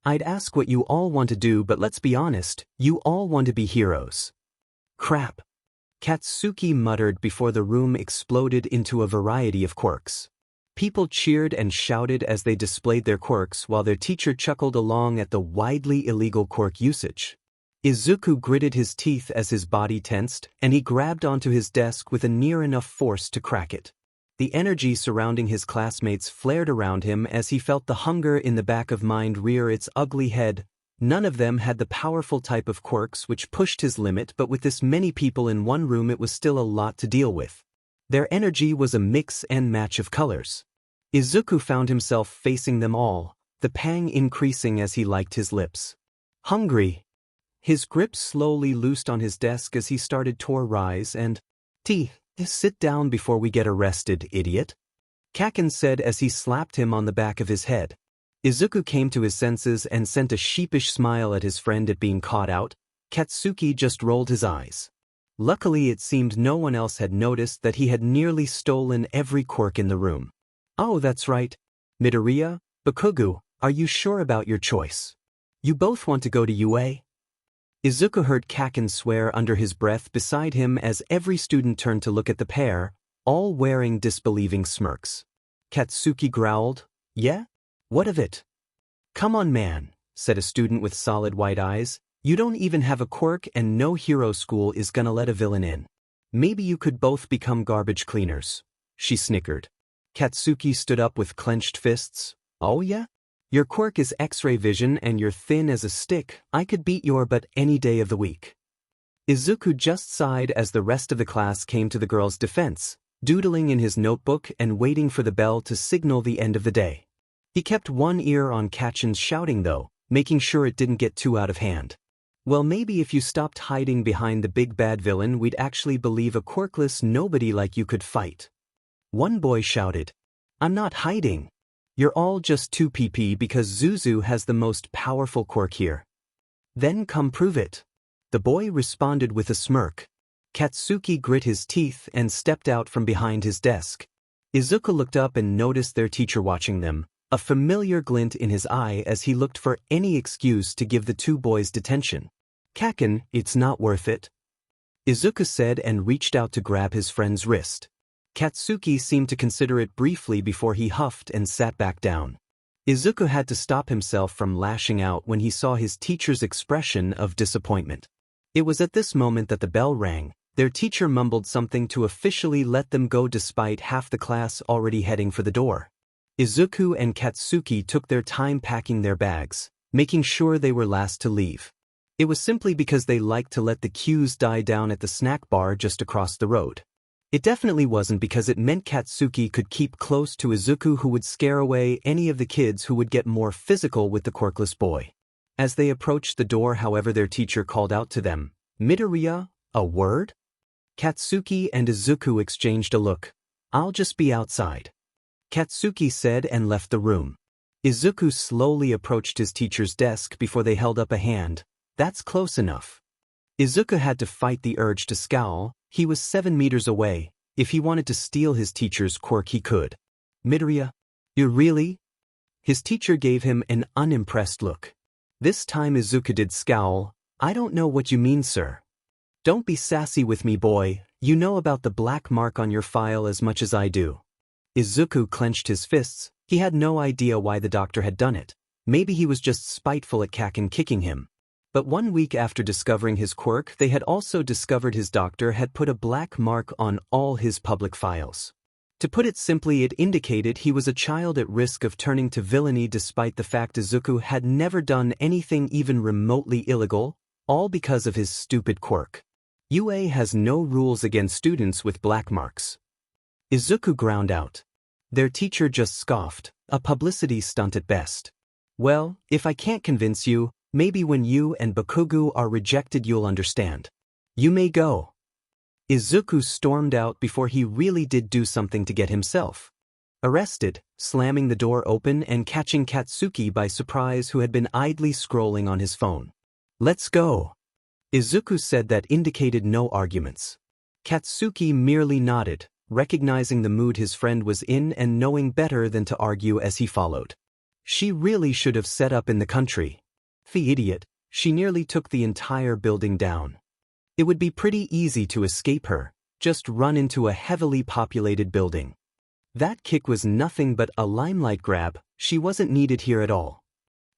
"I'd ask what you all want to do, but let's be honest, you all want to be heroes." "Crap," Katsuki muttered before the room exploded into a variety of quirks. People cheered and shouted as they displayed their quirks, while their teacher chuckled along at the widely illegal quirk usage. Izuku gritted his teeth as his body tensed, and he grabbed onto his desk with a near enough force to crack it. The energy surrounding his classmates flared around him as he felt the hunger in the back of mind rear its ugly head. None of them had the powerful type of quirks which pushed his limit, but with this many people in one room it was still a lot to deal with. Their energy was a mix and match of colors. Izuku found himself facing them all, the pang increasing as he liked his lips. "Hungry." His grip slowly loosed on his desk as he started to rise and, "Sit down before we get arrested, idiot," Kaken said as he slapped him on the back of his head. Izuku came to his senses and sent a sheepish smile at his friend at being caught out. Katsuki just rolled his eyes. Luckily it seemed no one else had noticed that he had nearly stolen every quirk in the room. "Oh, that's right. Midoriya, Bakugou, are you sure about your choice? You both want to go to UA?" Izuku heard Kaken swear under his breath beside him as every student turned to look at the pair, all wearing disbelieving smirks. Katsuki growled, "Yeah? What of it?" "Come on, man," said a student with solid white eyes. "You don't even have a quirk and no hero school is gonna let a villain in. Maybe you could both become garbage cleaners." She snickered. Katsuki stood up with clenched fists. "Oh yeah? Your quirk is X-ray vision and you're thin as a stick. I could beat your butt any day of the week." Izuku just sighed as the rest of the class came to the girl's defense, doodling in his notebook and waiting for the bell to signal the end of the day. He kept one ear on Kaken's shouting though, making sure it didn't get too out of hand. "Well, maybe if you stopped hiding behind the big bad villain, we'd actually believe a quirkless nobody like you could fight." One boy shouted, "I'm not hiding. You're all just too PP because Zuzu has the most powerful quirk here." Then come prove it. The boy responded with a smirk. Katsuki grit his teeth and stepped out from behind his desk. Izuku looked up and noticed their teacher watching them, a familiar glint in his eye as he looked for any excuse to give the two boys detention. "Kaken, it's not worth it," Izuku said and reached out to grab his friend's wrist. Katsuki seemed to consider it briefly before he huffed and sat back down. Izuku had to stop himself from lashing out when he saw his teacher's expression of disappointment. It was at this moment that the bell rang. Their teacher mumbled something to officially let them go despite half the class already heading for the door. Izuku and Katsuki took their time packing their bags, making sure they were last to leave. It was simply because they liked to let the queues die down at the snack bar just across the road. It definitely wasn't because it meant Katsuki could keep close to Izuku, who would scare away any of the kids who would get more physical with the quirkless boy. As they approached the door, however, their teacher called out to them, "Midoriya, a word?" Katsuki and Izuku exchanged a look. "I'll just be outside," Katsuki said and left the room. Izuku slowly approached his teacher's desk before they held up a hand. "That's close enough." Izuku had to fight the urge to scowl. He was 7 meters away. If he wanted to steal his teacher's quirk, he could. "Midoriya, you really?" His teacher gave him an unimpressed look. This time Izuku did scowl. "I don't know what you mean, sir." "Don't be sassy with me, boy. You know about the black mark on your file as much as I do." Izuku clenched his fists. He had no idea why the doctor had done it. Maybe he was just spiteful at Kaken kicking him. But 1 week after discovering his quirk, they had also discovered his doctor had put a black mark on all his public files. To put it simply, it indicated he was a child at risk of turning to villainy, despite the fact Izuku had never done anything even remotely illegal, all because of his stupid quirk. UA has no rules against students with black marks. Izuku ground out. Their teacher just scoffed, a publicity stunt at best. "Well, if I can't convince you, maybe when you and Bakugou are rejected you'll understand. You may go." Izuku stormed out before he really did do something to get himself arrested, slamming the door open and catching Katsuki by surprise, who had been idly scrolling on his phone. "Let's go." Izuku said that indicated no arguments. Katsuki merely nodded, recognizing the mood his friend was in and knowing better than to argue as he followed. She really should have set up in the country. The idiot, she nearly took the entire building down. It would be pretty easy to escape her, just run into a heavily populated building. That kick was nothing but a limelight grab. She wasn't needed here at all.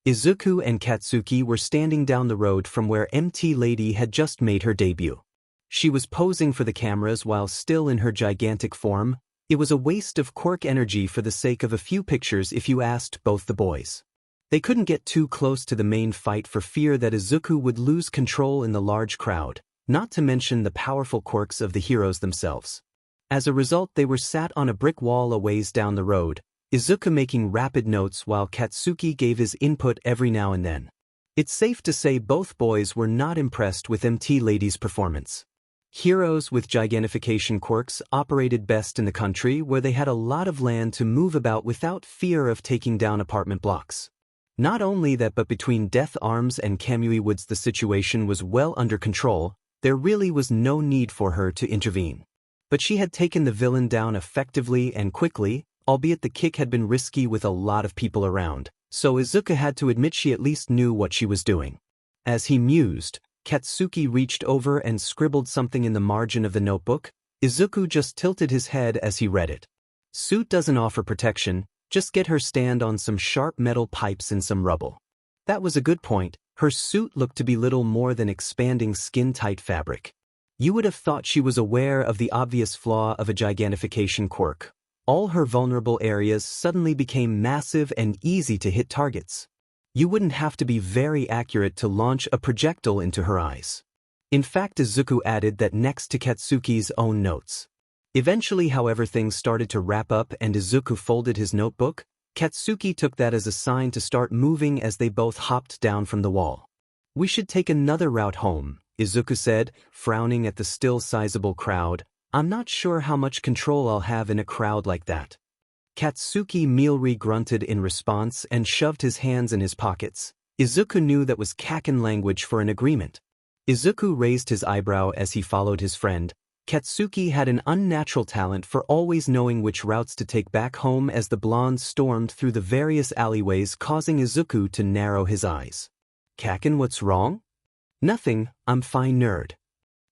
Izuku and Katsuki were standing down the road from where MT Lady had just made her debut. She was posing for the cameras while still in her gigantic form. It was a waste of quirk energy for the sake of a few pictures, if you asked both the boys. They couldn't get too close to the main fight for fear that Izuku would lose control in the large crowd, not to mention the powerful quirks of the heroes themselves. As a result, they were sat on a brick wall a ways down the road, Izuku making rapid notes while Katsuki gave his input every now and then. It's safe to say both boys were not impressed with MT Lady's performance. Heroes with gigantification quirks operated best in the country, where they had a lot of land to move about without fear of taking down apartment blocks. Not only that, but between Death Arms and Kamui Woods the situation was well under control. There really was no need for her to intervene. But she had taken the villain down effectively and quickly, albeit the kick had been risky with a lot of people around, so Izuku had to admit she at least knew what she was doing. As he mused, Katsuki reached over and scribbled something in the margin of the notebook. Izuku just tilted his head as he read it. "Suit doesn't offer protection, just get her stand on some sharp metal pipes in some rubble." That was a good point. Her suit looked to be little more than expanding skin-tight fabric. You would have thought she was aware of the obvious flaw of a gigantification quirk. All her vulnerable areas suddenly became massive and easy to hit targets. You wouldn't have to be very accurate to launch a projectile into her eyes. In fact, Izuku added that next to Katsuki's own notes. Eventually, however, things started to wrap up and Izuku folded his notebook. Katsuki took that as a sign to start moving as they both hopped down from the wall. "We should take another route home," Izuku said, frowning at the still sizable crowd. "I'm not sure how much control I'll have in a crowd like that." Katsuki mealry grunted in response and shoved his hands in his pockets. Izuku knew that was Kaken language for an agreement. Izuku raised his eyebrow as he followed his friend. Katsuki had an unnatural talent for always knowing which routes to take back home as the blonde stormed through the various alleyways, causing Izuku to narrow his eyes. Kaken, what's wrong? Nothing, I'm fine, nerd.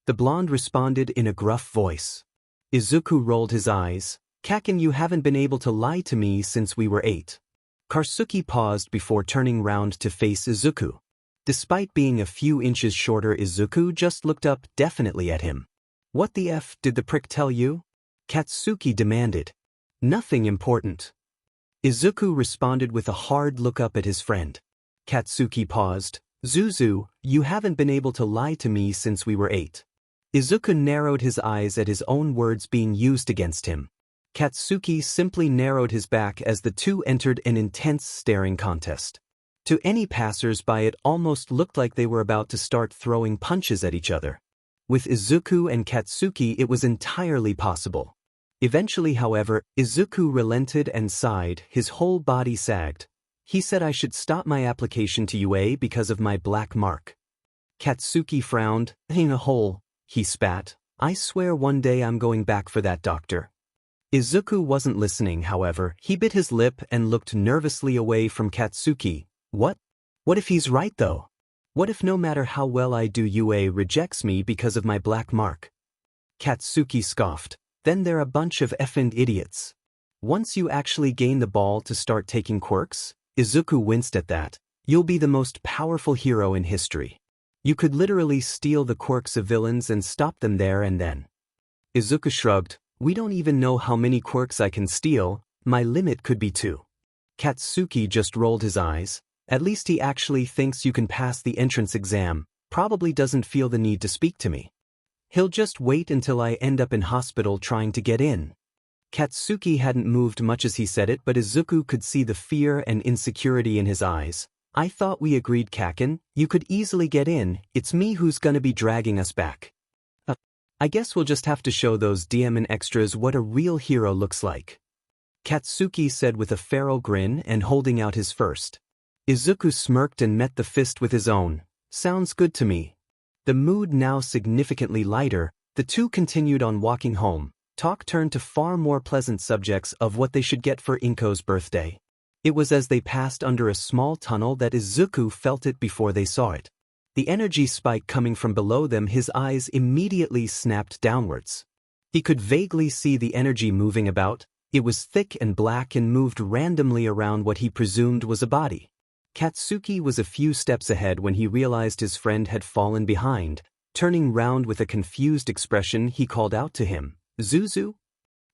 The blonde responded in a gruff voice. Izuku rolled his eyes. Kaken, you haven't been able to lie to me since we were 8. Katsuki paused before turning round to face Izuku. Despite being a few inches shorter, Izuku just looked up definitely at him. What the F did the prick tell you? Katsuki demanded. Nothing important. Izuku responded with a hard look up at his friend. Katsuki paused. Zuzu, you haven't been able to lie to me since we were 8. Izuku narrowed his eyes at his own words being used against him. Katsuki simply narrowed his back as the two entered an intense staring contest. To any passers-by, it almost looked like they were about to start throwing punches at each other. With Izuku and Katsuki, it was entirely possible. Eventually, however, Izuku relented and sighed, his whole body sagged. He said I should stop my application to UA because of my black mark. Katsuki frowned. In a hole, he spat. I swear one day I'm going back for that doctor. Izuku wasn't listening, however. He bit his lip and looked nervously away from Katsuki. What? What if he's right though? What if no matter how well I do UA rejects me because of my black mark? Katsuki scoffed. Then they're a bunch of effing idiots. Once you actually gain the ball to start taking quirks, Izuku winced at that, you'll be the most powerful hero in history. You could literally steal the quirks of villains and stop them there and then. Izuku shrugged. We don't even know how many quirks I can steal, my limit could be 2. Katsuki just rolled his eyes. At least he actually thinks you can pass the entrance exam, probably doesn't feel the need to speak to me. He'll just wait until I end up in hospital trying to get in. Katsuki hadn't moved much as he said it, but Izuku could see the fear and insecurity in his eyes. I thought we agreed, Kaken, you could easily get in, it's me who's gonna be dragging us back. I guess we'll just have to show those DM and extras what a real hero looks like. Katsuki said with a feral grin and holding out his first. Izuku smirked and met the fist with his own. Sounds good to me. The mood now significantly lighter, the two continued on walking home. Talk turned to far more pleasant subjects of what they should get for Inko's birthday. It was as they passed under a small tunnel that Izuku felt it before they saw it. The energy spike coming from below them, his eyes immediately snapped downwards. He could vaguely see the energy moving about. It was thick and black and moved randomly around what he presumed was a body. Katsuki was a few steps ahead when he realized his friend had fallen behind. Turning round with a confused expression, he called out to him, Zuzu?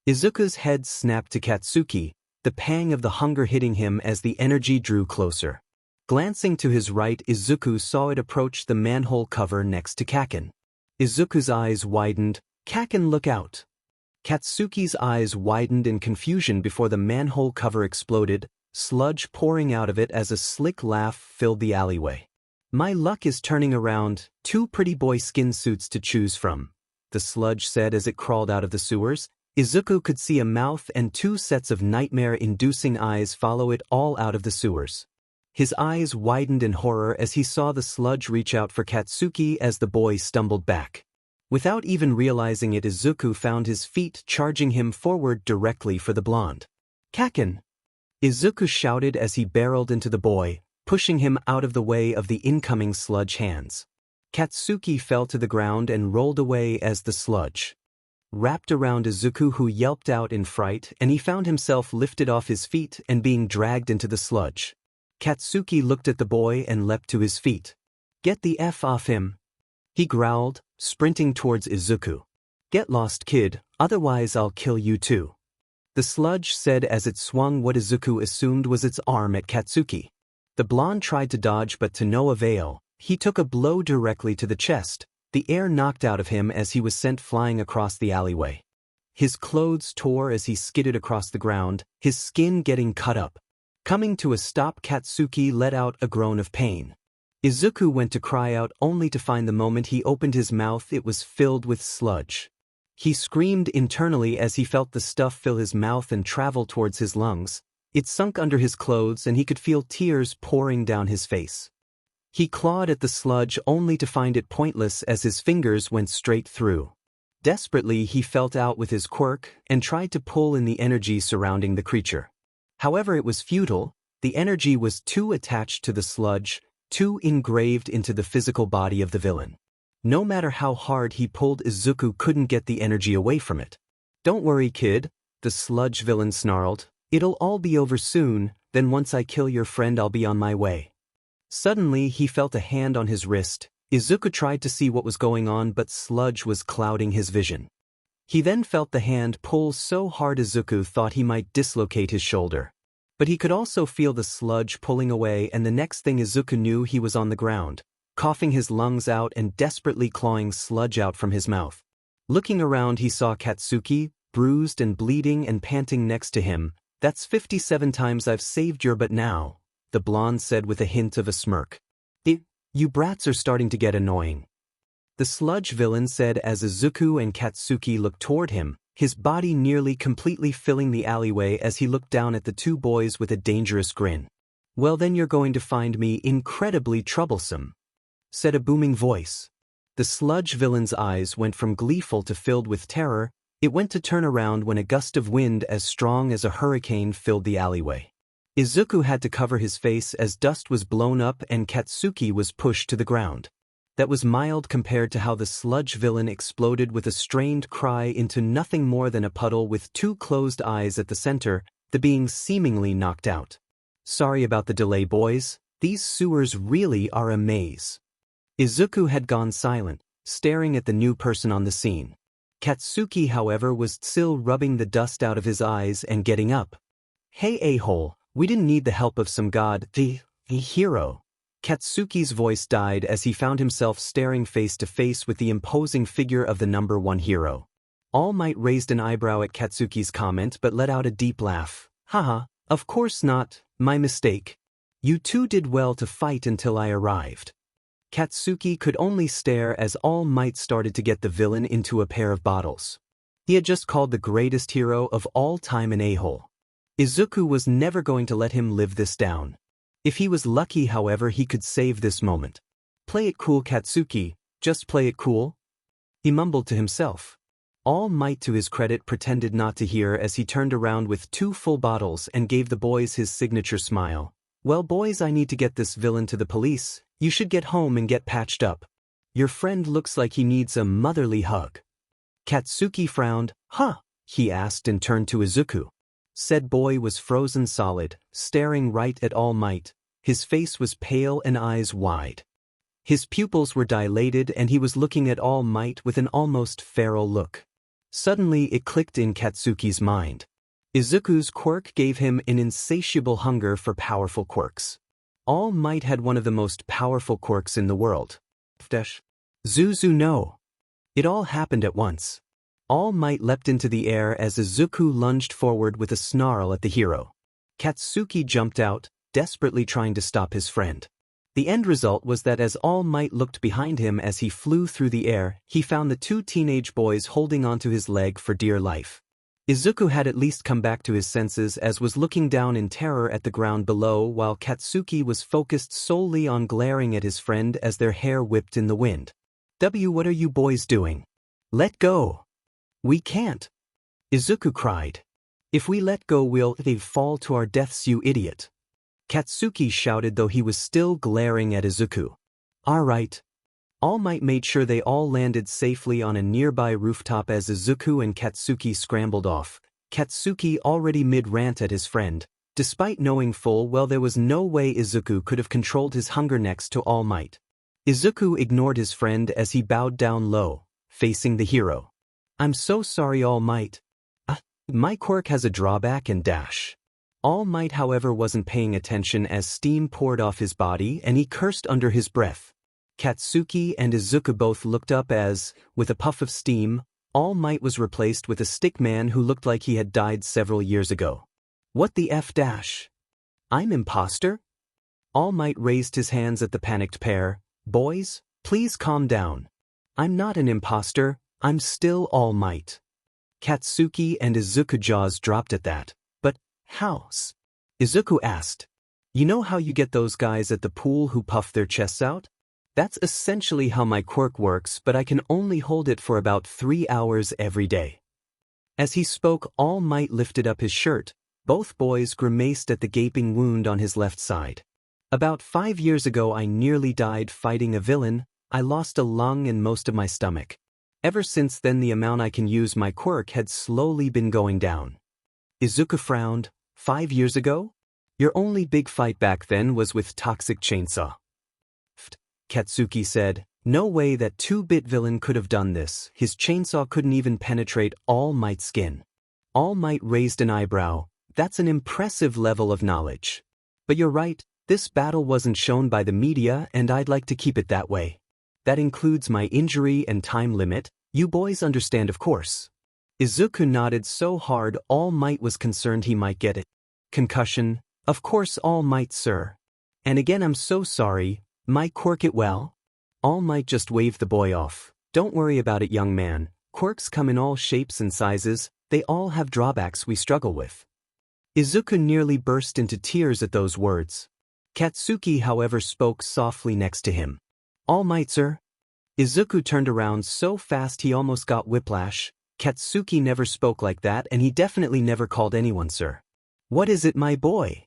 Izuku's head snapped to Katsuki, the pang of the hunger hitting him as the energy drew closer. Glancing to his right, Izuku saw it approach the manhole cover next to Kaken. Izuku's eyes widened. Kaken, look out! Katsuki's eyes widened in confusion before the manhole cover exploded, sludge pouring out of it as a slick laugh filled the alleyway. My luck is turning around, 2 pretty boy skin suits to choose from, the sludge said as it crawled out of the sewers. Izuku could see a mouth and 2 sets of nightmare-inducing eyes follow it all out of the sewers. His eyes widened in horror as he saw the sludge reach out for Katsuki as the boy stumbled back. Without even realizing it, Izuku found his feet charging him forward directly for the blonde. Kaken! Izuku shouted as he barreled into the boy, pushing him out of the way of the incoming sludge hands. Katsuki fell to the ground and rolled away as the sludge wrapped around Izuku, who yelped out in fright, and he found himself lifted off his feet and being dragged into the sludge. Katsuki looked at the boy and leapt to his feet. Get the F off him! He growled, sprinting towards Izuku. Get lost, kid, otherwise I'll kill you too. The sludge said as it swung what Izuku assumed was its arm at Katsuki. The blonde tried to dodge but to no avail. He took a blow directly to the chest, the air knocked out of him as he was sent flying across the alleyway. His clothes tore as he skidded across the ground, his skin getting cut up. Coming to a stop, Katsuki let out a groan of pain. Izuku went to cry out only to find the moment he opened his mouth it was filled with sludge. He screamed internally as he felt the stuff fill his mouth and travel towards his lungs. It sunk under his clothes and he could feel tears pouring down his face. He clawed at the sludge only to find it pointless as his fingers went straight through. Desperately, he felt out with his quirk and tried to pull in the energy surrounding the creature. However, it was futile. The energy was too attached to the sludge, too engraved into the physical body of the villain. No matter how hard he pulled, Izuku couldn't get the energy away from it. "Don't worry, kid," the sludge villain snarled. "It'll all be over soon, then once I kill your friend I'll be on my way." Suddenly, he felt a hand on his wrist. Izuku tried to see what was going on, but sludge was clouding his vision. He then felt the hand pull so hard Izuku thought he might dislocate his shoulder. But he could also feel the sludge pulling away, and the next thing Izuku knew, he was on the ground, coughing his lungs out and desperately clawing sludge out from his mouth. Looking around, he saw Katsuki, bruised and bleeding and panting next to him. "That's 57 times I've saved your butt now," the blonde said with a hint of a smirk. "You brats are starting to get annoying," the sludge villain said as Izuku and Katsuki looked toward him, his body nearly completely filling the alleyway as he looked down at the two boys with a dangerous grin. "Well, then you're going to find me incredibly troublesome," said a booming voice. The sludge villain's eyes went from gleeful to filled with terror. It went to turn around when a gust of wind as strong as a hurricane filled the alleyway. Izuku had to cover his face as dust was blown up and Katsuki was pushed to the ground. That was mild compared to how the sludge villain exploded with a strained cry into nothing more than a puddle with two closed eyes at the center, the being seemingly knocked out. "Sorry about the delay, boys. These sewers really are a maze." Izuku had gone silent, staring at the new person on the scene. Katsuki, however, was still rubbing the dust out of his eyes and getting up. "Hey, a-hole, we didn't need the help of some god, the hero." Katsuki's voice died as he found himself staring face to face with the imposing figure of the number one hero. All Might raised an eyebrow at Katsuki's comment but let out a deep laugh. "Haha, of course not, my mistake. You two did well to fight until I arrived." Katsuki could only stare as All Might started to get the villain into a pair of bottles. He had just called the greatest hero of all time an a-hole. Izuku was never going to let him live this down. If he was lucky, however, he could save this moment. "Play it cool, Katsuki, just play it cool," he mumbled to himself. All Might, to his credit, pretended not to hear as he turned around with two full bottles and gave the boys his signature smile. "Well, boys, I need to get this villain to the police. You should get home and get patched up. Your friend looks like he needs a motherly hug." Katsuki frowned. "Huh?" he asked and turned to Izuku. Said boy was frozen solid, staring right at All Might. His face was pale and eyes wide. His pupils were dilated and he was looking at All Might with an almost feral look. Suddenly it clicked in Katsuki's mind. Izuku's quirk gave him an insatiable hunger for powerful quirks. All Might had one of the most powerful quirks in the world. Zuzu no. It all happened at once. All Might leapt into the air as Izuku lunged forward with a snarl at the hero. Katsuki jumped out, desperately trying to stop his friend. The end result was that as All Might looked behind him as he flew through the air, he found the two teenage boys holding onto his leg for dear life. Izuku had at least come back to his senses as was looking down in terror at the ground below, while Katsuki was focused solely on glaring at his friend as their hair whipped in the wind. What are you boys doing? Let go. We can't. Izuku cried. If we let go, we'll fall to our deaths, you idiot. Katsuki shouted, though he was still glaring at Izuku. All right. All Might made sure they all landed safely on a nearby rooftop as Izuku and Katsuki scrambled off. Katsuki already mid-rant at his friend, despite knowing full well there was no way Izuku could have controlled his hunger next to All Might. Izuku ignored his friend as he bowed down low, facing the hero. I'm so sorry, All Might. My quirk has a drawback and dash. All Might, however, wasn't paying attention as steam poured off his body and he cursed under his breath. Katsuki and Izuku both looked up as, with a puff of steam, All Might was replaced with a stick man who looked like he had died several years ago. What the F dash? I'm imposter? All Might raised his hands at the panicked pair. Boys, please calm down. I'm not an imposter, I'm still All Might. Katsuki and Izuku jaws dropped at that. But, how's? Izuku asked. You know how you get those guys at the pool who puff their chests out? That's essentially how my quirk works, but I can only hold it for about 3 hours every day. As he spoke, All Might lifted up his shirt. Both boys grimaced at the gaping wound on his left side. About 5 years ago I nearly died fighting a villain. I lost a lung and most of my stomach. Ever since then the amount I can use my quirk had slowly been going down. Izuku frowned. 5 years ago? Your only big fight back then was with Toxic Chainsaw. Katsuki said, no way that 2-bit villain could have done this. His chainsaw couldn't even penetrate All Might's skin. All Might raised an eyebrow. That's an impressive level of knowledge. But you're right, this battle wasn't shown by the media and I'd like to keep it that way. That includes my injury and time limit. You boys understand, of course. Izuku nodded so hard All Might was concerned he might get it. Concussion? Of course, All Might, sir. And again, I'm so sorry. My quirk it well? All Might just waved the boy off. Don't worry about it, young man. Quirks come in all shapes and sizes. They all have drawbacks we struggle with. Izuku nearly burst into tears at those words. Katsuki, however, spoke softly next to him. All Might, sir? Izuku turned around so fast he almost got whiplash. Katsuki never spoke like that, and he definitely never called anyone sir. What is it, my boy?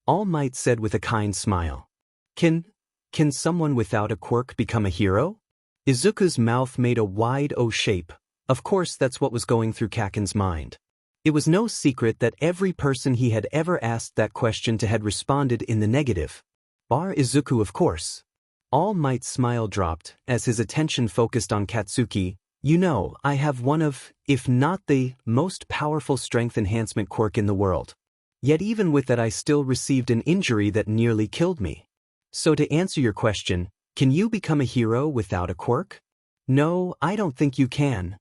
All Might said with a kind smile. Can someone without a quirk become a hero? Izuku's mouth made a wide O shape. Of course that's what was going through Kaken's mind. It was no secret that every person he had ever asked that question to had responded in the negative. Bar Izuku, of course. All Might's smile dropped as his attention focused on Katsuki. You know, I have one of, if not the, most powerful strength enhancement quirk in the world. Yet even with that I still received an injury that nearly killed me. So to answer your question, can you become a hero without a quirk? No, I don't think you can.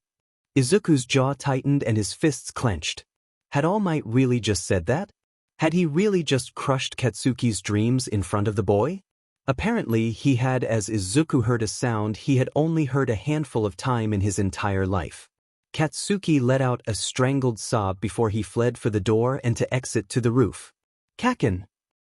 Izuku's jaw tightened and his fists clenched. Had All Might really just said that? Had he really just crushed Katsuki's dreams in front of the boy? Apparently he had, as Izuku heard a sound he had only heard a handful of time in his entire life. Katsuki let out a strangled sob before he fled for the door and to exit to the roof. Kaken!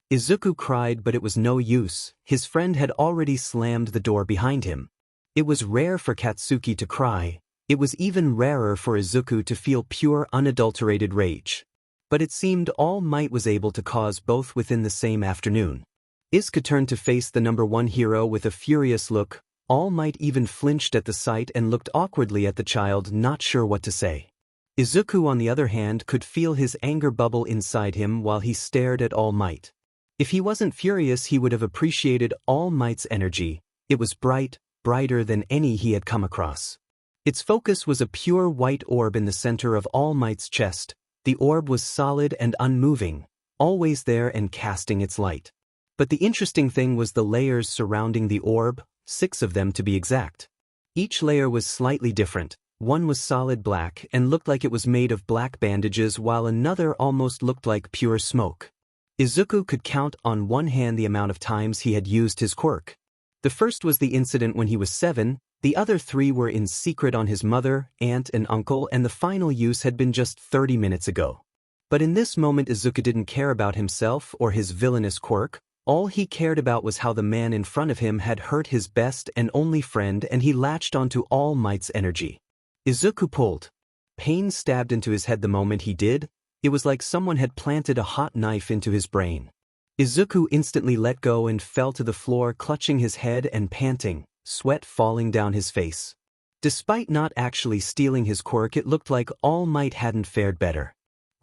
Izuku cried, but it was no use. His friend had already slammed the door behind him. It was rare for Katsuki to cry. It was even rarer for Izuku to feel pure, unadulterated rage. But it seemed All Might was able to cause both within the same afternoon. Izuku turned to face the #1 hero with a furious look. All Might even flinched at the sight and looked awkwardly at the child, not sure what to say. Izuku, on the other hand, could feel his anger bubble inside him while he stared at All Might. If he wasn't furious, he would have appreciated All Might's energy. It was bright, brighter than any he had come across. Its focus was a pure white orb in the center of All Might's chest. The orb was solid and unmoving, always there and casting its light. But the interesting thing was the layers surrounding the orb, 6 of them to be exact. Each layer was slightly different. One was solid black and looked like it was made of black bandages, while another almost looked like pure smoke. Izuku could count on one hand the amount of times he had used his quirk. The first was the incident when he was 7, the other 3 were in secret on his mother, aunt and uncle, and the final use had been just 30 minutes ago. But in this moment Izuku didn't care about himself or his villainous quirk. All he cared about was how the man in front of him had hurt his best and only friend, and he latched onto All Might's energy. Izuku pulled. Pain stabbed into his head the moment he did. It was like someone had planted a hot knife into his brain. Izuku instantly let go and fell to the floor, clutching his head and panting, sweat falling down his face. Despite not actually stealing his quirk, it looked like All Might hadn't fared better.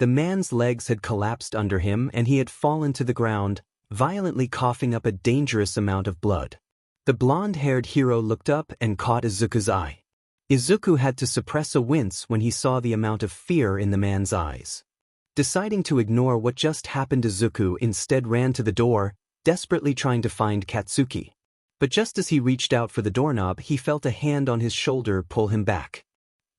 The man's legs had collapsed under him and he had fallen to the ground, violently coughing up a dangerous amount of blood. The blonde-haired hero looked up and caught Izuku's eye. Izuku had to suppress a wince when he saw the amount of fear in the man's eyes. Deciding to ignore what just happened, Izuku instead ran to the door, desperately trying to find Katsuki. But just as he reached out for the doorknob, he felt a hand on his shoulder pull him back.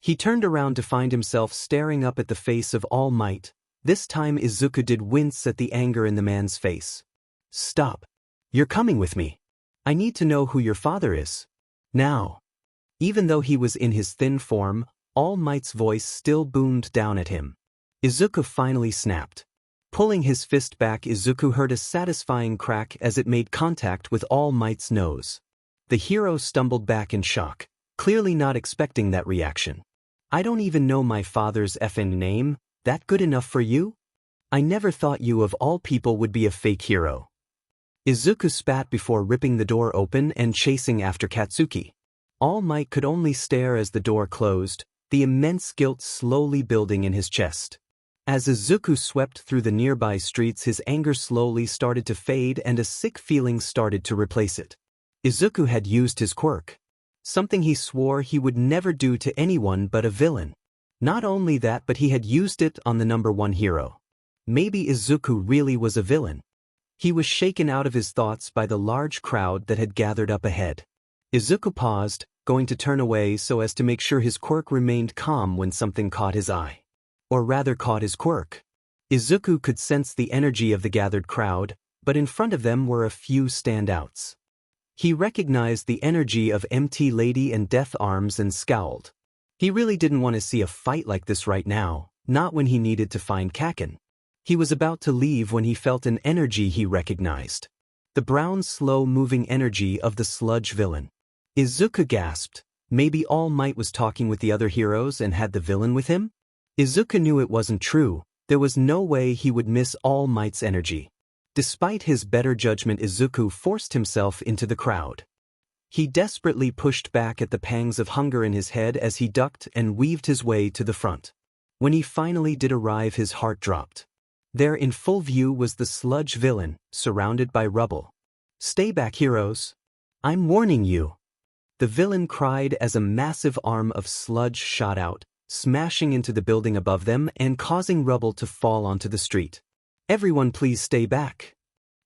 He turned around to find himself staring up at the face of All Might. This time Izuku did wince at the anger in the man's face. Stop. You're coming with me. I need to know who your father is. Now. Even though he was in his thin form, All Might's voice still boomed down at him. Izuku finally snapped. Pulling his fist back, Izuku heard a satisfying crack as it made contact with All Might's nose. The hero stumbled back in shock, clearly not expecting that reaction. I don't even know my father's effing name, that good enough for you? I never thought you of all people would be a fake hero. Izuku spat before ripping the door open and chasing after Katsuki. All Might could only stare as the door closed, the immense guilt slowly building in his chest. As Izuku swept through the nearby streets, his anger slowly started to fade and a sick feeling started to replace it. Izuku had used his quirk. Something he swore he would never do to anyone but a villain. Not only that, but he had used it on the #1 hero. Maybe Izuku really was a villain. He was shaken out of his thoughts by the large crowd that had gathered up ahead. Izuku paused, going to turn away so as to make sure his quirk remained calm when something caught his eye. Or rather caught his quirk. Izuku could sense the energy of the gathered crowd, but in front of them were a few standouts. He recognized the energy of MT Lady and Death Arms and scowled. He really didn't want to see a fight like this right now, not when he needed to find Kaken. He was about to leave when he felt an energy he recognized. The brown, slow-moving energy of the sludge villain. Izuku gasped. Maybe All Might was talking with the other heroes and had the villain with him? Izuku knew it wasn't true. There was no way he would miss All Might's energy. Despite his better judgment, Izuku forced himself into the crowd. He desperately pushed back at the pangs of hunger in his head as he ducked and weaved his way to the front. When he finally did arrive, his heart dropped. There in full view was the sludge villain, surrounded by rubble. "Stay back, heroes. I'm warning you." The villain cried as a massive arm of sludge shot out, smashing into the building above them and causing rubble to fall onto the street. "Everyone please stay back."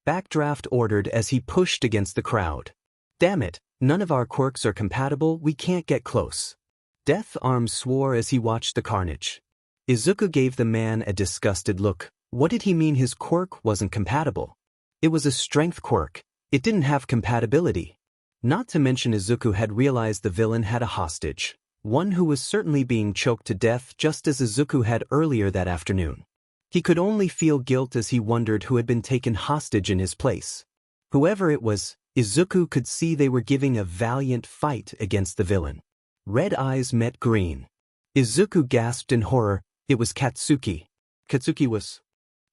Backdraft ordered as he pushed against the crowd. "Damn it, none of our quirks are compatible, we can't get close." Death Arms swore as he watched the carnage. Izuku gave the man a disgusted look. What did he mean his quirk wasn't compatible? It was a strength quirk. It didn't have compatibility. Not to mention Izuku had realized the villain had a hostage. One who was certainly being choked to death just as Izuku had earlier that afternoon. He could only feel guilt as he wondered who had been taken hostage in his place. Whoever it was, Izuku could see they were giving a valiant fight against the villain. Red eyes met green. Izuku gasped in horror. It was Katsuki. Katsuki was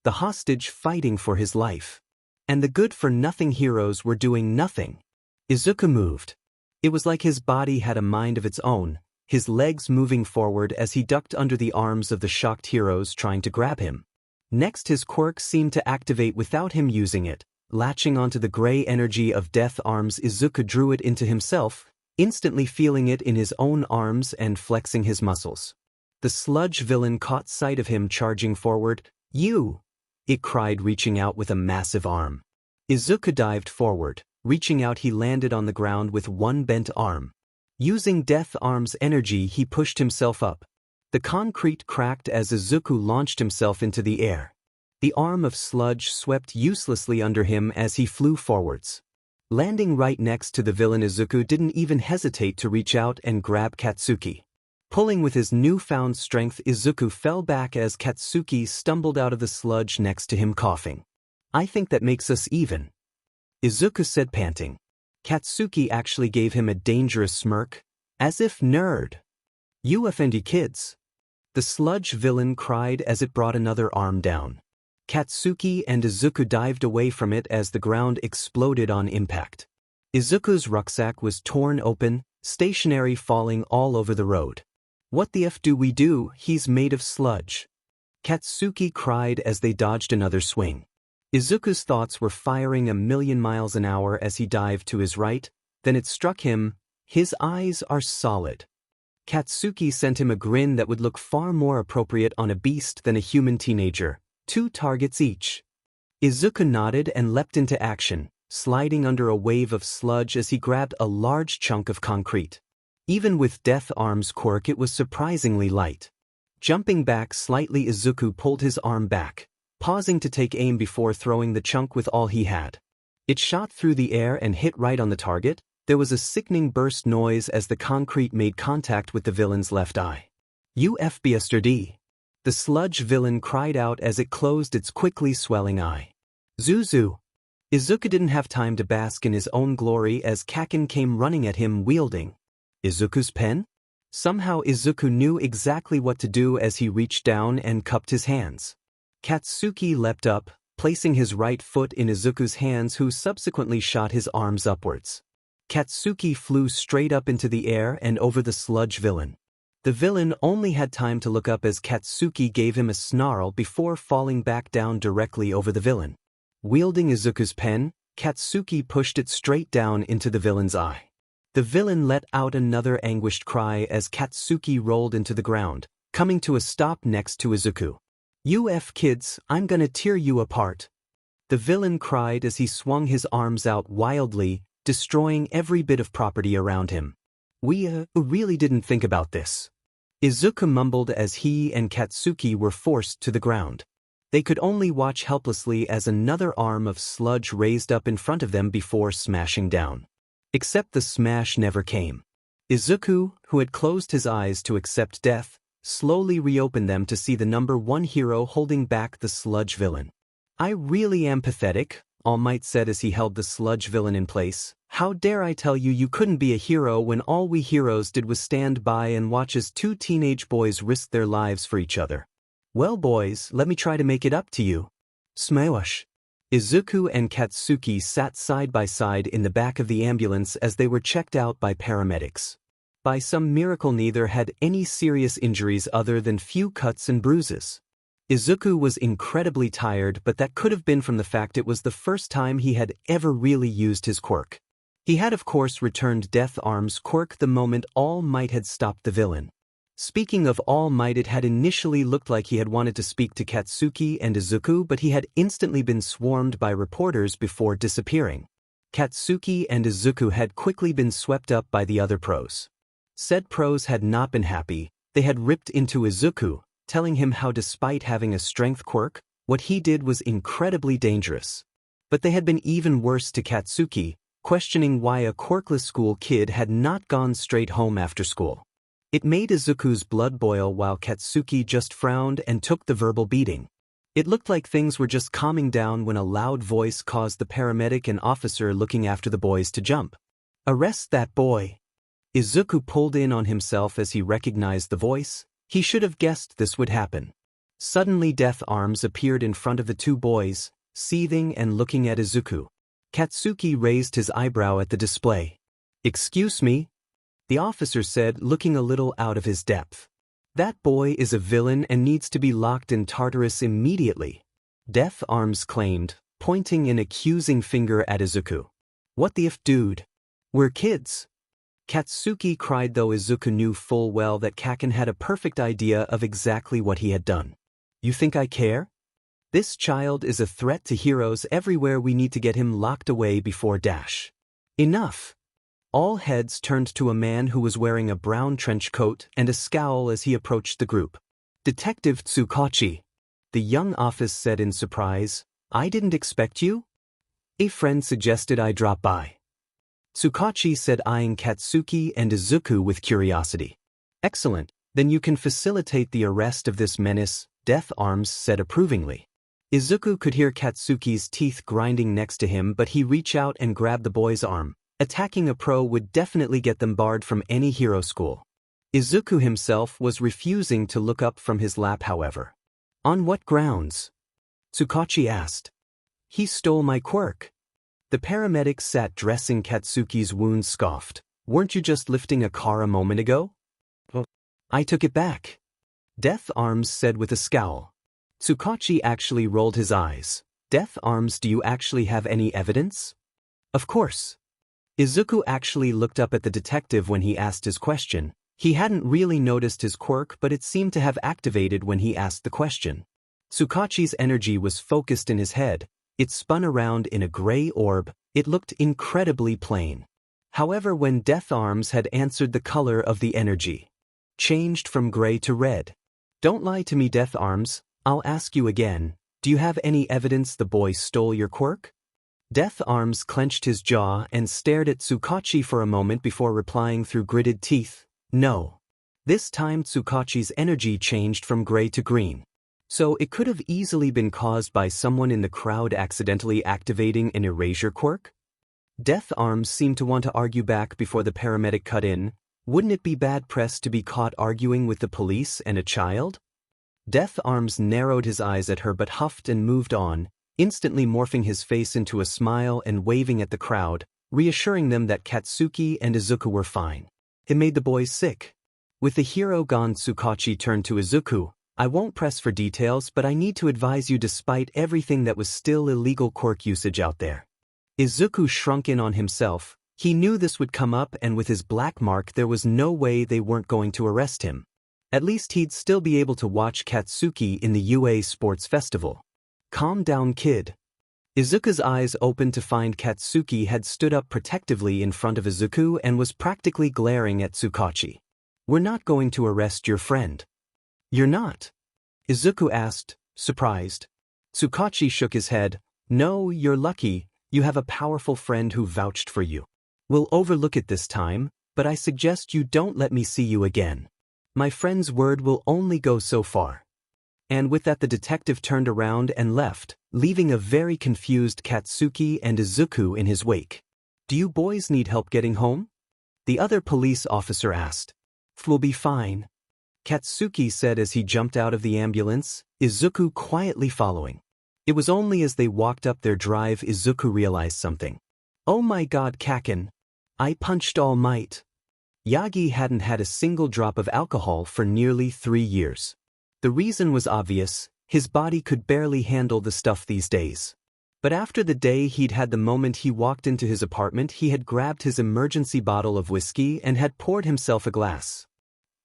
the hostage fighting for his life. And the good-for-nothing heroes were doing nothing. Izuku moved. It was like his body had a mind of its own, his legs moving forward as he ducked under the arms of the shocked heroes trying to grab him. Next, his quirk seemed to activate without him using it. Latching onto the gray energy of Death Arms, Izuku drew it into himself, instantly feeling it in his own arms and flexing his muscles. The sludge villain caught sight of him charging forward. "You!" it cried, reaching out with a massive arm. Izuku dived forward. Reaching out, he landed on the ground with one bent arm. Using Death Arms' energy, he pushed himself up. The concrete cracked as Izuku launched himself into the air. The arm of sludge swept uselessly under him as he flew forwards. Landing right next to the villain, Izuku didn't even hesitate to reach out and grab Katsuki. Pulling with his newfound strength, Izuku fell back as Katsuki stumbled out of the sludge next to him, coughing. "I think that makes us even," Izuku said, panting. Katsuki actually gave him a dangerous smirk, as if, "Nerd. You offended kids." The sludge villain cried as it brought another arm down. Katsuki and Izuku dived away from it as the ground exploded on impact. Izuku's rucksack was torn open, stationery falling all over the road. "What the F do we do? He's made of sludge." Katsuki cried as they dodged another swing. Izuku's thoughts were firing a million miles an hour as he dived to his right, then it struck him. His eyes are solid. Katsuki sent him a grin that would look far more appropriate on a beast than a human teenager. 2 targets each. Izuku nodded and leapt into action, sliding under a wave of sludge as he grabbed a large chunk of concrete. Even with Death Arms' quirk, it was surprisingly light. Jumping back slightly, Izuku pulled his arm back, pausing to take aim before throwing the chunk with all he had. It shot through the air and hit right on the target. There was a sickening burst noise as the concrete made contact with the villain's left eye. "UFBSTD." The sludge villain cried out as it closed its quickly swelling eye. Zuzu! Izuku didn't have time to bask in his own glory as Kaken came running at him wielding Izuku's pen? Somehow Izuku knew exactly what to do as he reached down and cupped his hands. Katsuki leapt up, placing his right foot in Izuku's hands, who subsequently shot his arms upwards. Katsuki flew straight up into the air and over the sludge villain. The villain only had time to look up as Katsuki gave him a snarl before falling back down directly over the villain. Wielding Izuku's pen, Katsuki pushed it straight down into the villain's eye. The villain let out another anguished cry as Katsuki rolled into the ground, coming to a stop next to Izuku. "You kids, I'm gonna tear you apart." The villain cried as he swung his arms out wildly, destroying every bit of property around him. "We really didn't think about this," Izuku mumbled as he and Katsuki were forced to the ground. They could only watch helplessly as another arm of sludge raised up in front of them before smashing down. Except the smash never came. Izuku, who had closed his eyes to accept death, slowly reopened them to see the number one hero holding back the sludge villain. "I really am pathetic," All Might said as he held the sludge villain in place. "How dare I tell you you couldn't be a hero when all we heroes did was stand by and watch as two teenage boys risked their lives for each other. Well boys, let me try to make it up to you." Smash. Izuku and Katsuki sat side by side in the back of the ambulance as they were checked out by paramedics. By some miracle neither had any serious injuries other than few cuts and bruises. Izuku was incredibly tired, but that could have been from the fact it was the first time he had ever really used his quirk. He had of course returned Death Arm's quirk the moment All Might had stopped the villain. Speaking of All Might, it had initially looked like he had wanted to speak to Katsuki and Izuku, but he had instantly been swarmed by reporters before disappearing. Katsuki and Izuku had quickly been swept up by the other pros. Said pros had not been happy. They had ripped into Izuku, telling him how despite having a strength quirk, what he did was incredibly dangerous. But they had been even worse to Katsuki, questioning why a quirkless school kid had not gone straight home after school. It made Izuku's blood boil while Katsuki just frowned and took the verbal beating. It looked like things were just calming down when a loud voice caused the paramedic and officer looking after the boys to jump. "Arrest that boy." Izuku pulled in on himself as he recognized the voice. He should have guessed this would happen. Suddenly Death Arms appeared in front of the two boys, seething and looking at Izuku. Katsuki raised his eyebrow at the display. "Excuse me?" the officer said, looking a little out of his depth. "That boy is a villain and needs to be locked in Tartarus immediately," Death Arms claimed, pointing an accusing finger at Izuku. "What the dude? We're kids." Katsuki cried, though Izuku knew full well that Kaken had a perfect idea of exactly what he had done. "You think I care? This child is a threat to heroes everywhere. We need to get him locked away before dash." "Enough." All heads turned to a man who was wearing a brown trench coat and a scowl as he approached the group. "Detective Tsukachi," the young officer said in surprise. "I didn't expect you." "A friend suggested I drop by," Tsukachi said, eyeing Katsuki and Izuku with curiosity. "Excellent, then you can facilitate the arrest of this menace," Death Arms said approvingly. Izuku could hear Katsuki's teeth grinding next to him, but he reached out and grabbed the boy's arm. Attacking a pro would definitely get them barred from any hero school. Izuku himself was refusing to look up from his lap, however. "On what grounds?" Tsukachi asked. "He stole my quirk." The paramedic sat dressing Katsuki's wound scoffed. "Weren't you just lifting a car a moment ago?" "I took it back," Death Arms said with a scowl. Tsukachi actually rolled his eyes. "Death Arms, do you actually have any evidence?" "Of course." Izuku actually looked up at the detective when he asked his question. He hadn't really noticed his quirk, but it seemed to have activated when he asked the question. Tsukachi's energy was focused in his head. It spun around in a gray orb. It looked incredibly plain. However, when Death Arms had answered, the color of the energy changed from gray to red. "Don't lie to me, Death Arms. I'll ask you again. Do you have any evidence the boy stole your quirk?" Death Arms clenched his jaw and stared at Tsukachi for a moment before replying through gritted teeth, "No." This time Tsukachi's energy changed from gray to green. So it could have easily been caused by someone in the crowd accidentally activating an erasure quirk? Death Arms seemed to want to argue back before the paramedic cut in. Wouldn't it be bad press to be caught arguing with the police and a child? Death Arms narrowed his eyes at her but huffed and moved on, instantly morphing his face into a smile and waving at the crowd, reassuring them that Katsuki and Izuku were fine. It made the boys sick. With the hero gone, Tsukachi turned to Izuku. I won't press for details, but I need to advise you despite everything that was still illegal quirk usage out there. Izuku shrunk in on himself. He knew this would come up, and with his black mark there was no way they weren't going to arrest him. At least he'd still be able to watch Katsuki in the UA Sports Festival. Calm down, kid. Izuku's eyes opened to find Katsuki had stood up protectively in front of Izuku and was practically glaring at Tsukachi. We're not going to arrest your friend. You're not? Izuku asked, surprised. Tsukachi shook his head. No, you're lucky. You have a powerful friend who vouched for you. We'll overlook it this time, but I suggest you don't let me see you again. My friend's word will only go so far. And with that the detective turned around and left, leaving a very confused Katsuki and Izuku in his wake. Do you boys need help getting home? The other police officer asked. We'll be fine, Katsuki said as he jumped out of the ambulance, Izuku quietly following. It was only as they walked up their drive Izuku realized something. Oh my god, Kaken. I punched All Might. Yagi hadn't had a single drop of alcohol for nearly 3 years. The reason was obvious, his body could barely handle the stuff these days. But after the day he'd had the moment he walked into his apartment, he had grabbed his emergency bottle of whiskey and had poured himself a glass.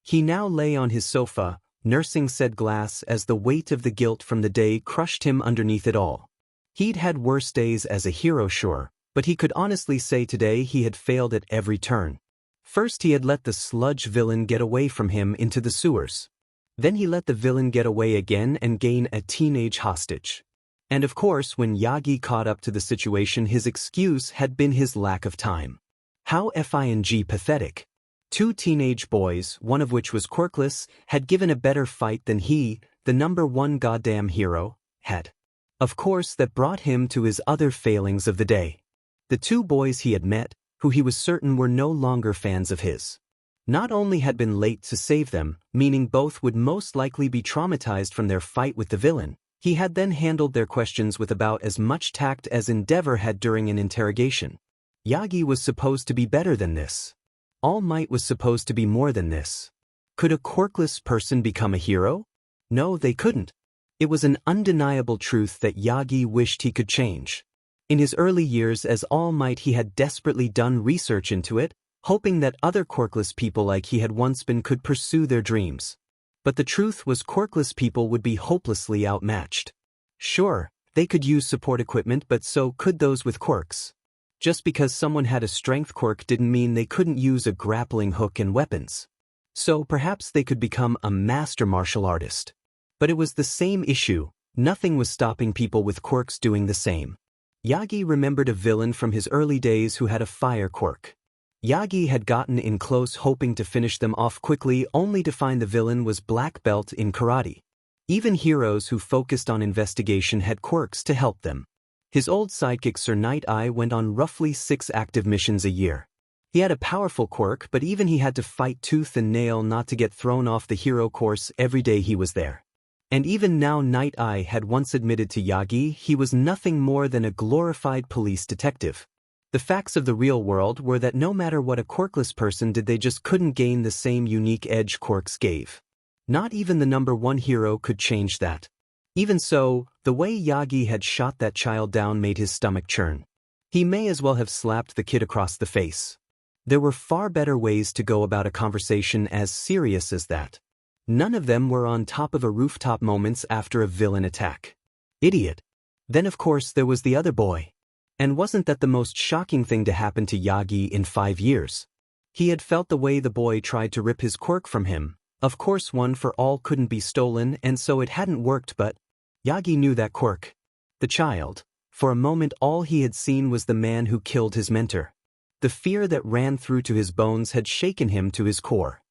He now lay on his sofa, nursing said glass as the weight of the guilt from the day crushed him underneath it all. He'd had worse days as a hero, sure, but he could honestly say today he had failed at every turn. First he had let the sludge villain get away from him into the sewers. Then he let the villain get away again and gain a teenage hostage. And of course when Yagi caught up to the situation his excuse had been his lack of time. How FING pathetic. 2 teenage boys, one of which was quirkless, had given a better fight than he, the #1 goddamn hero, had. Of course that brought him to his other failings of the day. The 2 boys he had met, who he was certain were no longer fans of his. Not only had been late to save them, meaning both would most likely be traumatized from their fight with the villain, he had then handled their questions with about as much tact as Endeavor had during an interrogation. Yagi was supposed to be better than this. All Might was supposed to be more than this. Could a quirkless person become a hero? No, they couldn't. It was an undeniable truth that Yagi wished he could change. In his early years as All Might he had desperately done research into it, hoping that other quirkless people like he had once been could pursue their dreams. But the truth was quirkless people would be hopelessly outmatched. Sure, they could use support equipment, but so could those with quirks. Just because someone had a strength quirk didn't mean they couldn't use a grappling hook and weapons. So perhaps they could become a master martial artist. But it was the same issue, nothing was stopping people with quirks doing the same. Yagi remembered a villain from his early days who had a fire quirk. Yagi had gotten in close hoping to finish them off quickly only to find the villain was black belt in karate. Even heroes who focused on investigation had quirks to help them. His old sidekick Sir Night Eye went on roughly 6 active missions a year. He had a powerful quirk, but even he had to fight tooth and nail not to get thrown off the hero course every day he was there. And even now Night Eye had once admitted to Yagi he was nothing more than a glorified police detective. The facts of the real world were that no matter what a quirkless person did they just couldn't gain the same unique edge quirks gave. Not even the #1 hero could change that. Even so, the way Yagi had shot that child down made his stomach churn. He may as well have slapped the kid across the face. There were far better ways to go about a conversation as serious as that. None of them were on top of a rooftop moments after a villain attack. Idiot. Then of course there was the other boy. And wasn't that the most shocking thing to happen to Yagi in 5 years? He had felt the way the boy tried to rip his quirk from him. Of course one for all couldn't be stolen and so it hadn't worked, but Yagi knew that quirk. The child. For a moment all he had seen was the man who killed his mentor. The fear that ran through to his bones had shaken him to his core.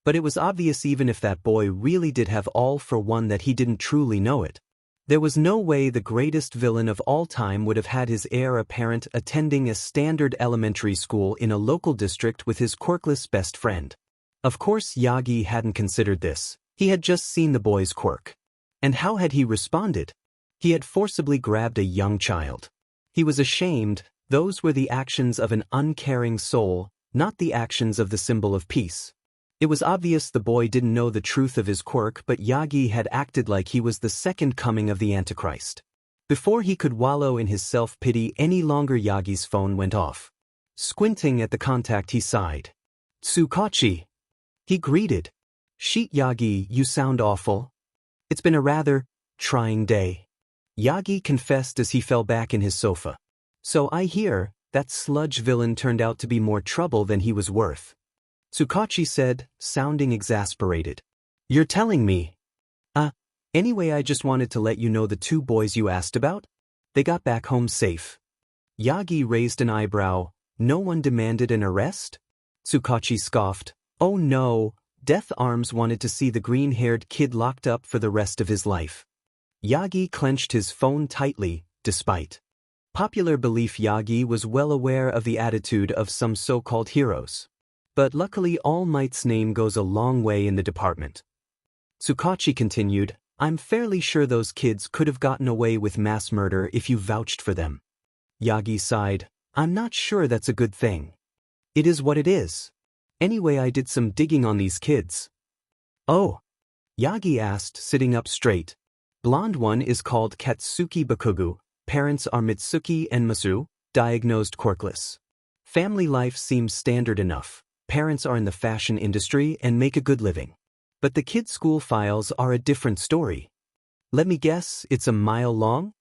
But it was obvious even if that boy really did have all for one that he didn't truly know it. There was no way the greatest villain of all time would have had his heir apparent attending a standard elementary school in a local district with his quirkless best friend. Of course Yagi hadn't considered this. He had just seen the boy's quirk. And how had he responded? He had forcibly grabbed a young child. He was ashamed. Those were the actions of an uncaring soul, not the actions of the symbol of peace. It was obvious the boy didn't know the truth of his quirk, but Yagi had acted like he was the second coming of the Antichrist. Before he could wallow in his self-pity any longer, Yagi's phone went off. Squinting at the contact, he sighed. "Tsukachi." He greeted. "Sheet Yagi, you sound awful. It's been a rather trying day." Yagi confessed as he fell back in his sofa. "So I hear that sludge villain turned out to be more trouble than he was worth," Tsukachi said, sounding exasperated. "You're telling me?" Anyway, I just wanted to let you know the two boys you asked about? They got back home safe." Yagi raised an eyebrow. "No one demanded an arrest?" Tsukachi scoffed. "Oh no, Death Arms wanted to see the green-haired kid locked up for the rest of his life." Yagi clenched his phone tightly. Despite popular belief, Yagi was well aware of the attitude of some so-called heroes. But luckily All Might's name goes a long way in the department. Tsukachi continued, "I'm fairly sure those kids could have gotten away with mass murder if you vouched for them." Yagi sighed. "I'm not sure that's a good thing." "It is what it is. Anyway, I did some digging on these kids." "Oh?" Yagi asked, sitting up straight. "Blonde one is called Katsuki Bakugou. Parents are Mitsuki and Masu, diagnosed quirkless. Family life seems standard enough. Parents are in the fashion industry and make a good living. But the kids' school files are a different story. Let me guess, it's a mile long?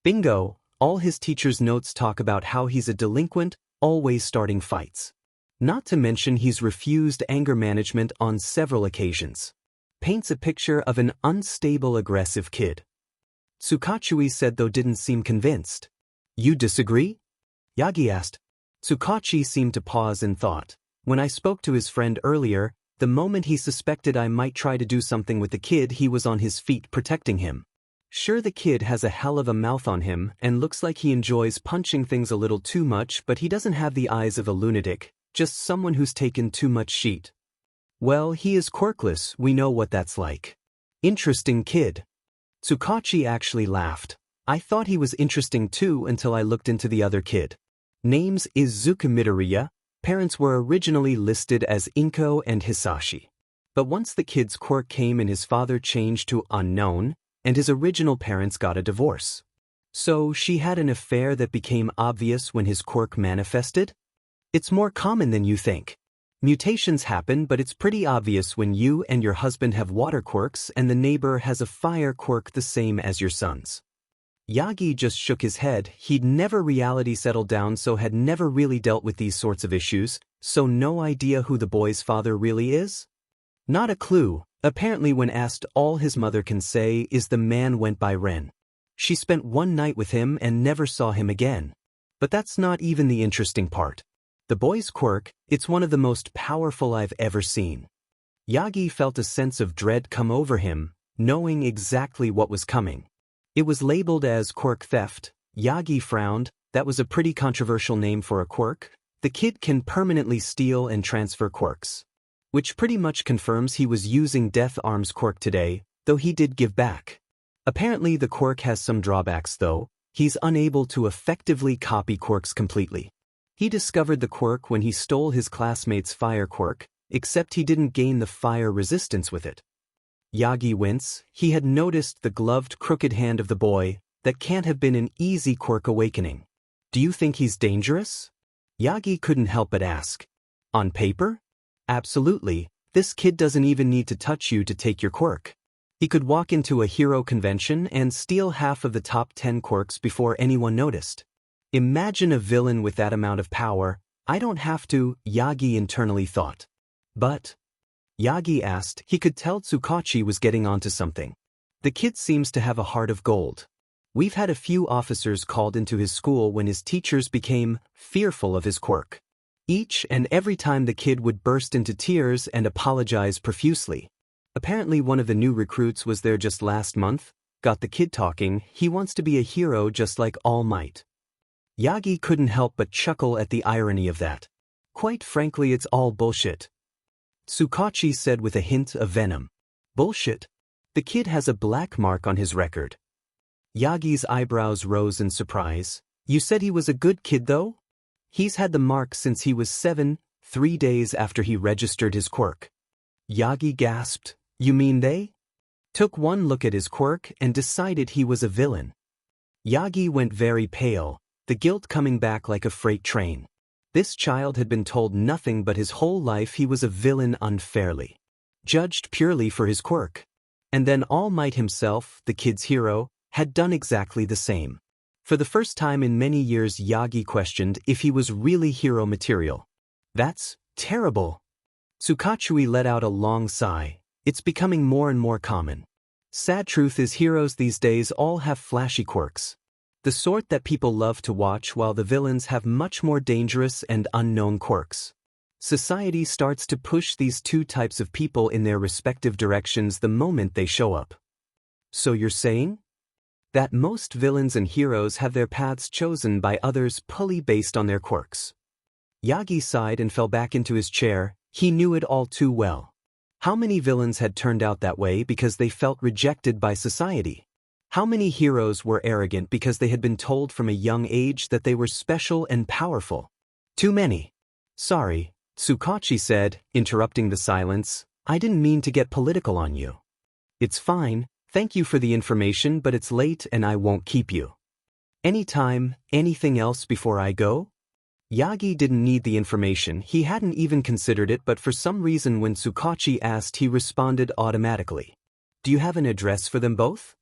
Bingo, all his teacher's notes talk about how he's a delinquent, always starting fights. Not to mention he's refused anger management on several occasions. Paints a picture of an unstable, aggressive kid." Tsukachi said, though didn't seem convinced. "You disagree?" Yagi asked. Tsukachi seemed to pause in thought. "When I spoke to his friend earlier, the moment he suspected I might try to do something with the kid, he was on his feet protecting him. Sure, the kid has a hell of a mouth on him and looks like he enjoys punching things a little too much, but he doesn't have the eyes of a lunatic, just someone who's taken too much shit. Well, he is quirkless, we know what that's like. Interesting kid." Tsukachi actually laughed. "I thought he was interesting too until I looked into the other kid. Name's Izuku Midoriya. Parents were originally listed as Inko and Hisashi. But once the kid's quirk came in, his father changed to unknown, and his original parents got a divorce. So she had an affair that became obvious when his quirk manifested? It's more common than you think. Mutations happen, but it's pretty obvious when you and your husband have water quirks and the neighbor has a fire quirk the same as your son's." Yagi just shook his head. He'd never reality settled down, so had never really dealt with these sorts of issues, so no idea who the boy's father really is? Not a clue. Apparently when asked, all his mother can say is the man went by Ren. She spent one night with him and never saw him again. But that's not even the interesting part. The boy's quirk, it's one of the most powerful I've ever seen. Yagi felt a sense of dread come over him, knowing exactly what was coming. It was labeled as quirk theft. Yagi frowned. That was a pretty controversial name for a quirk. The kid can permanently steal and transfer quirks. Which pretty much confirms he was using Death Arm's quirk today, though he did give back. Apparently the quirk has some drawbacks though. He's unable to effectively copy quirks completely. He discovered the quirk when he stole his classmate's fire quirk, except he didn't gain the fire resistance with it. Yagi winced. He had noticed the gloved, crooked hand of the boy. That can't have been an easy quirk awakening. "Do you think he's dangerous?" Yagi couldn't help but ask. "On paper? Absolutely. This kid doesn't even need to touch you to take your quirk. He could walk into a hero convention and steal half of the top 10 quirks before anyone noticed. Imagine a villain with that amount of power. I don't have to," Yagi internally thought. "But?" Yagi asked. He could tell Tsukachi was getting onto something. "The kid seems to have a heart of gold. We've had a few officers called into his school when his teachers became fearful of his quirk. Each and every time the kid would burst into tears and apologize profusely. Apparently one of the new recruits was there just last month, got the kid talking. He wants to be a hero just like All Might. Yagi couldn't help but chuckle at the irony of that. Quite frankly, it's all bullshit. Tsukachi said with a hint of venom. Bullshit? The kid has a black mark on his record. Yagi's eyebrows rose in surprise. You said he was a good kid though? He's had the mark since he was 7, 3 days after he registered his quirk. Yagi gasped. You mean they took one look at his quirk and decided he was a villain? Yagi went very pale, the guilt coming back like a freight train. This child had been told nothing but his whole life he was a villain unfairly. Judged purely for his quirk. And then All Might himself, the kid's hero, had done exactly the same. For the first time in many years, Yagi questioned if he was really hero material. That's terrible. Tsukachi let out a long sigh. It's becoming more and more common. Sad truth is heroes these days all have flashy quirks. The sort that people love to watch, while the villains have much more dangerous and unknown quirks. Society starts to push these two types of people in their respective directions the moment they show up. So you're saying that most villains and heroes have their paths chosen by others purely based on their quirks? Yagi sighed and fell back into his chair. He knew it all too well. How many villains had turned out that way because they felt rejected by society? How many heroes were arrogant because they had been told from a young age that they were special and powerful? Too many. Sorry, Tsukachi said, interrupting the silence. I didn't mean to get political on you. It's fine, thank you for the information, but it's late and I won't keep you. Anytime, anything else before I go? Yagi didn't need the information, he hadn't even considered it, but for some reason when Tsukachi asked he responded automatically. Do you have an address for them both?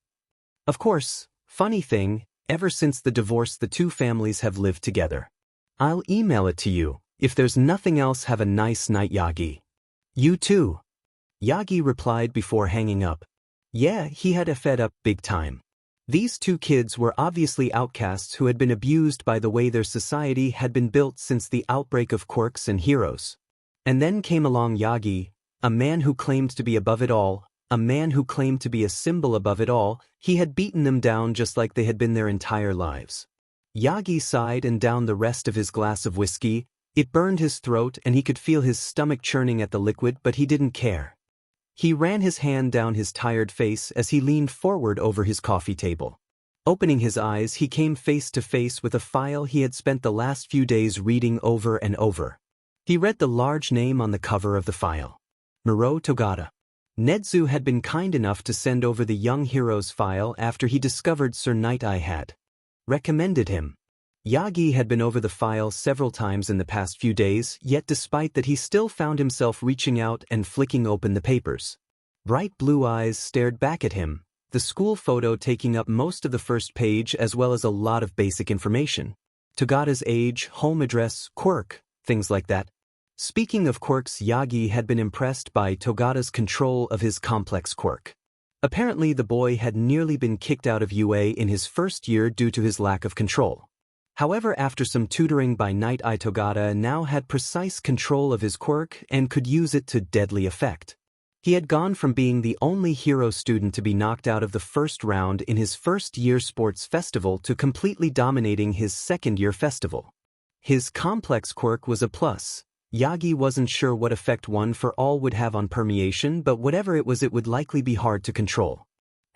Of course, funny thing, ever since the divorce the two families have lived together. I'll email it to you. If there's nothing else, have a nice night, Yagi. You too. Yagi replied before hanging up. Yeah, he had a fed up big time. These two kids were obviously outcasts who had been abused by the way their society had been built since the outbreak of quirks and heroes. And then came along Yagi, a man who claimed to be above it all, a man who claimed to be a symbol above it all. He had beaten them down just like they had been their entire lives. Yagi sighed and downed the rest of his glass of whiskey. It burned his throat and he could feel his stomach churning at the liquid, but he didn't care. He ran his hand down his tired face as he leaned forward over his coffee table. Opening his eyes, he came face to face with a file he had spent the last few days reading over and over. He read the large name on the cover of the file. Miro Togata. Nedzu had been kind enough to send over the young hero's file after he discovered Sir Night Eye had recommended him. Yagi had been over the file several times in the past few days, yet despite that he still found himself reaching out and flicking open the papers. Bright blue eyes stared back at him, the school photo taking up most of the first page as well as a lot of basic information. Togata's age, home address, quirk, things like that. Speaking of quirks, Yagi had been impressed by Togata's control of his complex quirk. Apparently the boy had nearly been kicked out of UA in his first year due to his lack of control. However, after some tutoring by Night Eye, Togata now had precise control of his quirk and could use it to deadly effect. He had gone from being the only hero student to be knocked out of the first round in his first-year sports festival to completely dominating his second-year festival. His complex quirk was a plus. Yagi wasn't sure what effect One for All would have on permeation, but whatever it was, it would likely be hard to control.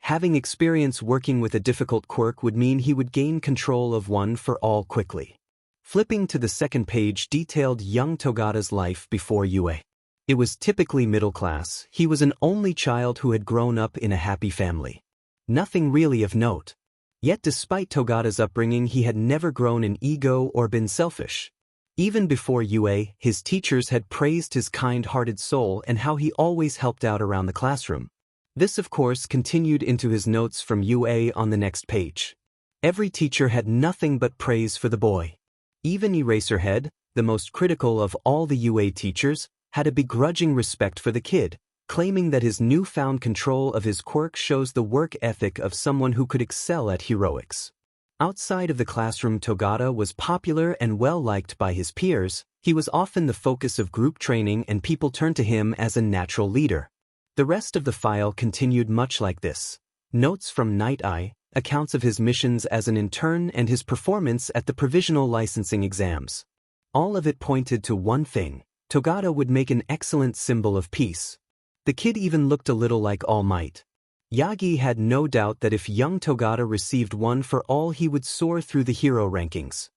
Having experience working with a difficult quirk would mean he would gain control of One for All quickly. Flipping to the second page detailed young Togata's life before UA. It was typically middle class. He was an only child who had grown up in a happy family. Nothing really of note. Yet despite Togata's upbringing, he had never grown an ego or been selfish. Even before UA, his teachers had praised his kind-hearted soul and how he always helped out around the classroom. This of course continued into his notes from UA on the next page. Every teacher had nothing but praise for the boy. Even Eraserhead, the most critical of all the UA teachers, had a begrudging respect for the kid, claiming that his newfound control of his quirk shows the work ethic of someone who could excel at heroics. Outside of the classroom, Togata was popular and well-liked by his peers. He was often the focus of group training and people turned to him as a natural leader. The rest of the file continued much like this. Notes from Night Eye, accounts of his missions as an intern and his performance at the provisional licensing exams. All of it pointed to one thing: Togata would make an excellent symbol of peace. The kid even looked a little like All Might. Yagi had no doubt that if young Togata received one for all, he would soar through the hero rankings.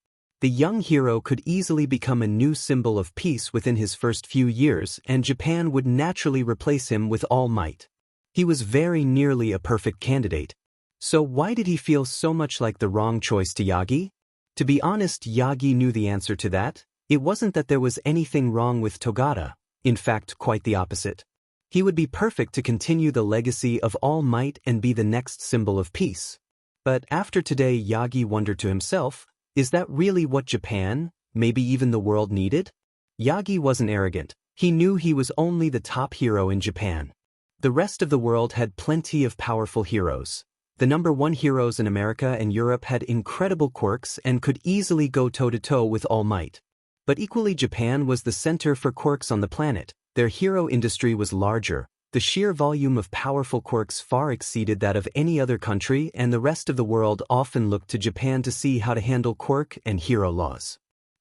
The young hero could easily become a new symbol of peace within his first few years, and Japan would naturally replace him with All Might. He was very nearly a perfect candidate. So why did he feel so much like the wrong choice to Yagi? To be honest, Yagi knew the answer to that. It wasn't that there was anything wrong with Togata, in fact quite the opposite. He would be perfect to continue the legacy of All Might and be the next symbol of peace. But after today, Yagi wondered to himself, is that really what Japan, maybe even the world, needed? Yagi wasn't arrogant. He knew he was only the top hero in Japan. The rest of the world had plenty of powerful heroes. The #1 heroes in America and Europe had incredible quirks and could easily go toe-to-toe with All Might. But equally, Japan was the center for quirks on the planet. Their hero industry was larger. The sheer volume of powerful quirks far exceeded that of any other country, and the rest of the world often looked to Japan to see how to handle quirk and hero laws.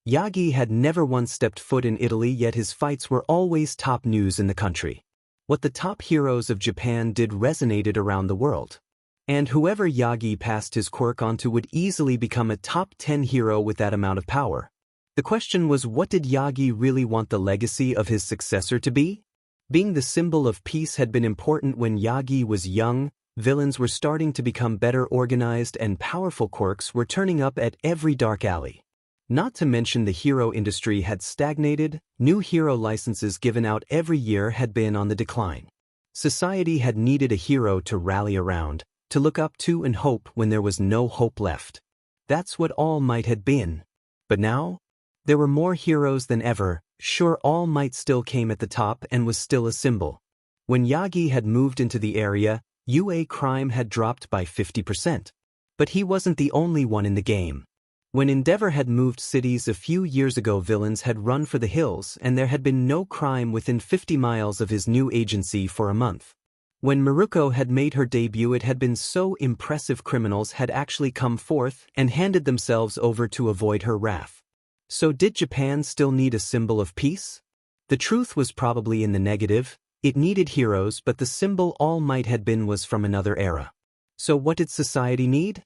Yagi had never once stepped foot in Italy, yet his fights were always top news in the country. What the top heroes of Japan did resonated around the world. And whoever Yagi passed his quirk onto would easily become a top 10 hero with that amount of power. The question was, what did Yagi really want the legacy of his successor to be? Being the symbol of peace had been important when Yagi was young. Villains were starting to become better organized and powerful quirks were turning up at every dark alley. Not to mention the hero industry had stagnated. New hero licenses given out every year had been on the decline. Society had needed a hero to rally around, to look up to and hope when there was no hope left. That's what All Might had been. But now? There were more heroes than ever. Sure, All Might still came at the top and was still a symbol. When Yagi had moved into the area, UA crime had dropped by 50%. But he wasn't the only one in the game. When Endeavor had moved cities a few years ago, villains had run for the hills and there had been no crime within 50 miles of his new agency for a month. When Miruko had made her debut, it had been so impressive criminals had actually come forth and handed themselves over to avoid her wrath. So did Japan still need a symbol of peace? The truth was probably in the negative. It needed heroes, but the symbol All Might had been was from another era. So what did society need?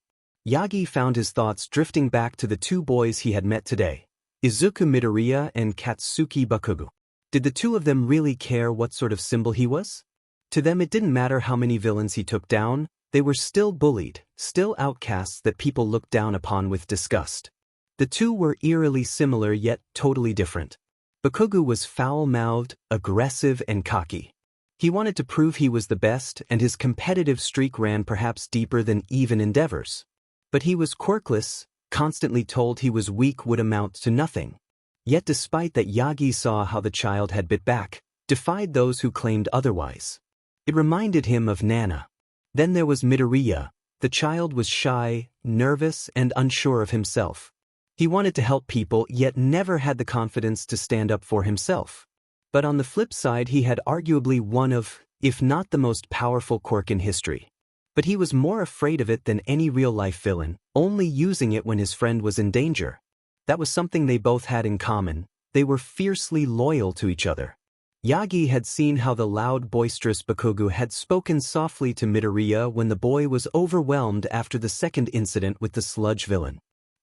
Yagi found his thoughts drifting back to the two boys he had met today, Izuku Midoriya and Katsuki Bakugou. Did the two of them really care what sort of symbol he was? To them it didn't matter how many villains he took down, they were still bullied, still outcasts that people looked down upon with disgust. The two were eerily similar yet totally different. Bakugou was foul-mouthed, aggressive, and cocky. He wanted to prove he was the best, and his competitive streak ran perhaps deeper than even Endeavor's. But he was quirkless, constantly told he was weak would amount to nothing. Yet despite that, Yagi saw how the child had bit back, defied those who claimed otherwise. It reminded him of Nana. Then there was Midoriya. The child was shy, nervous, and unsure of himself. He wanted to help people, yet never had the confidence to stand up for himself. But on the flip side, he had arguably one of, if not the most powerful quirk in history. But he was more afraid of it than any real-life villain, only using it when his friend was in danger. That was something they both had in common. They were fiercely loyal to each other. Yagi had seen how the loud, boisterous Bakugou had spoken softly to Midoriya when the boy was overwhelmed after the second incident with the sludge villain.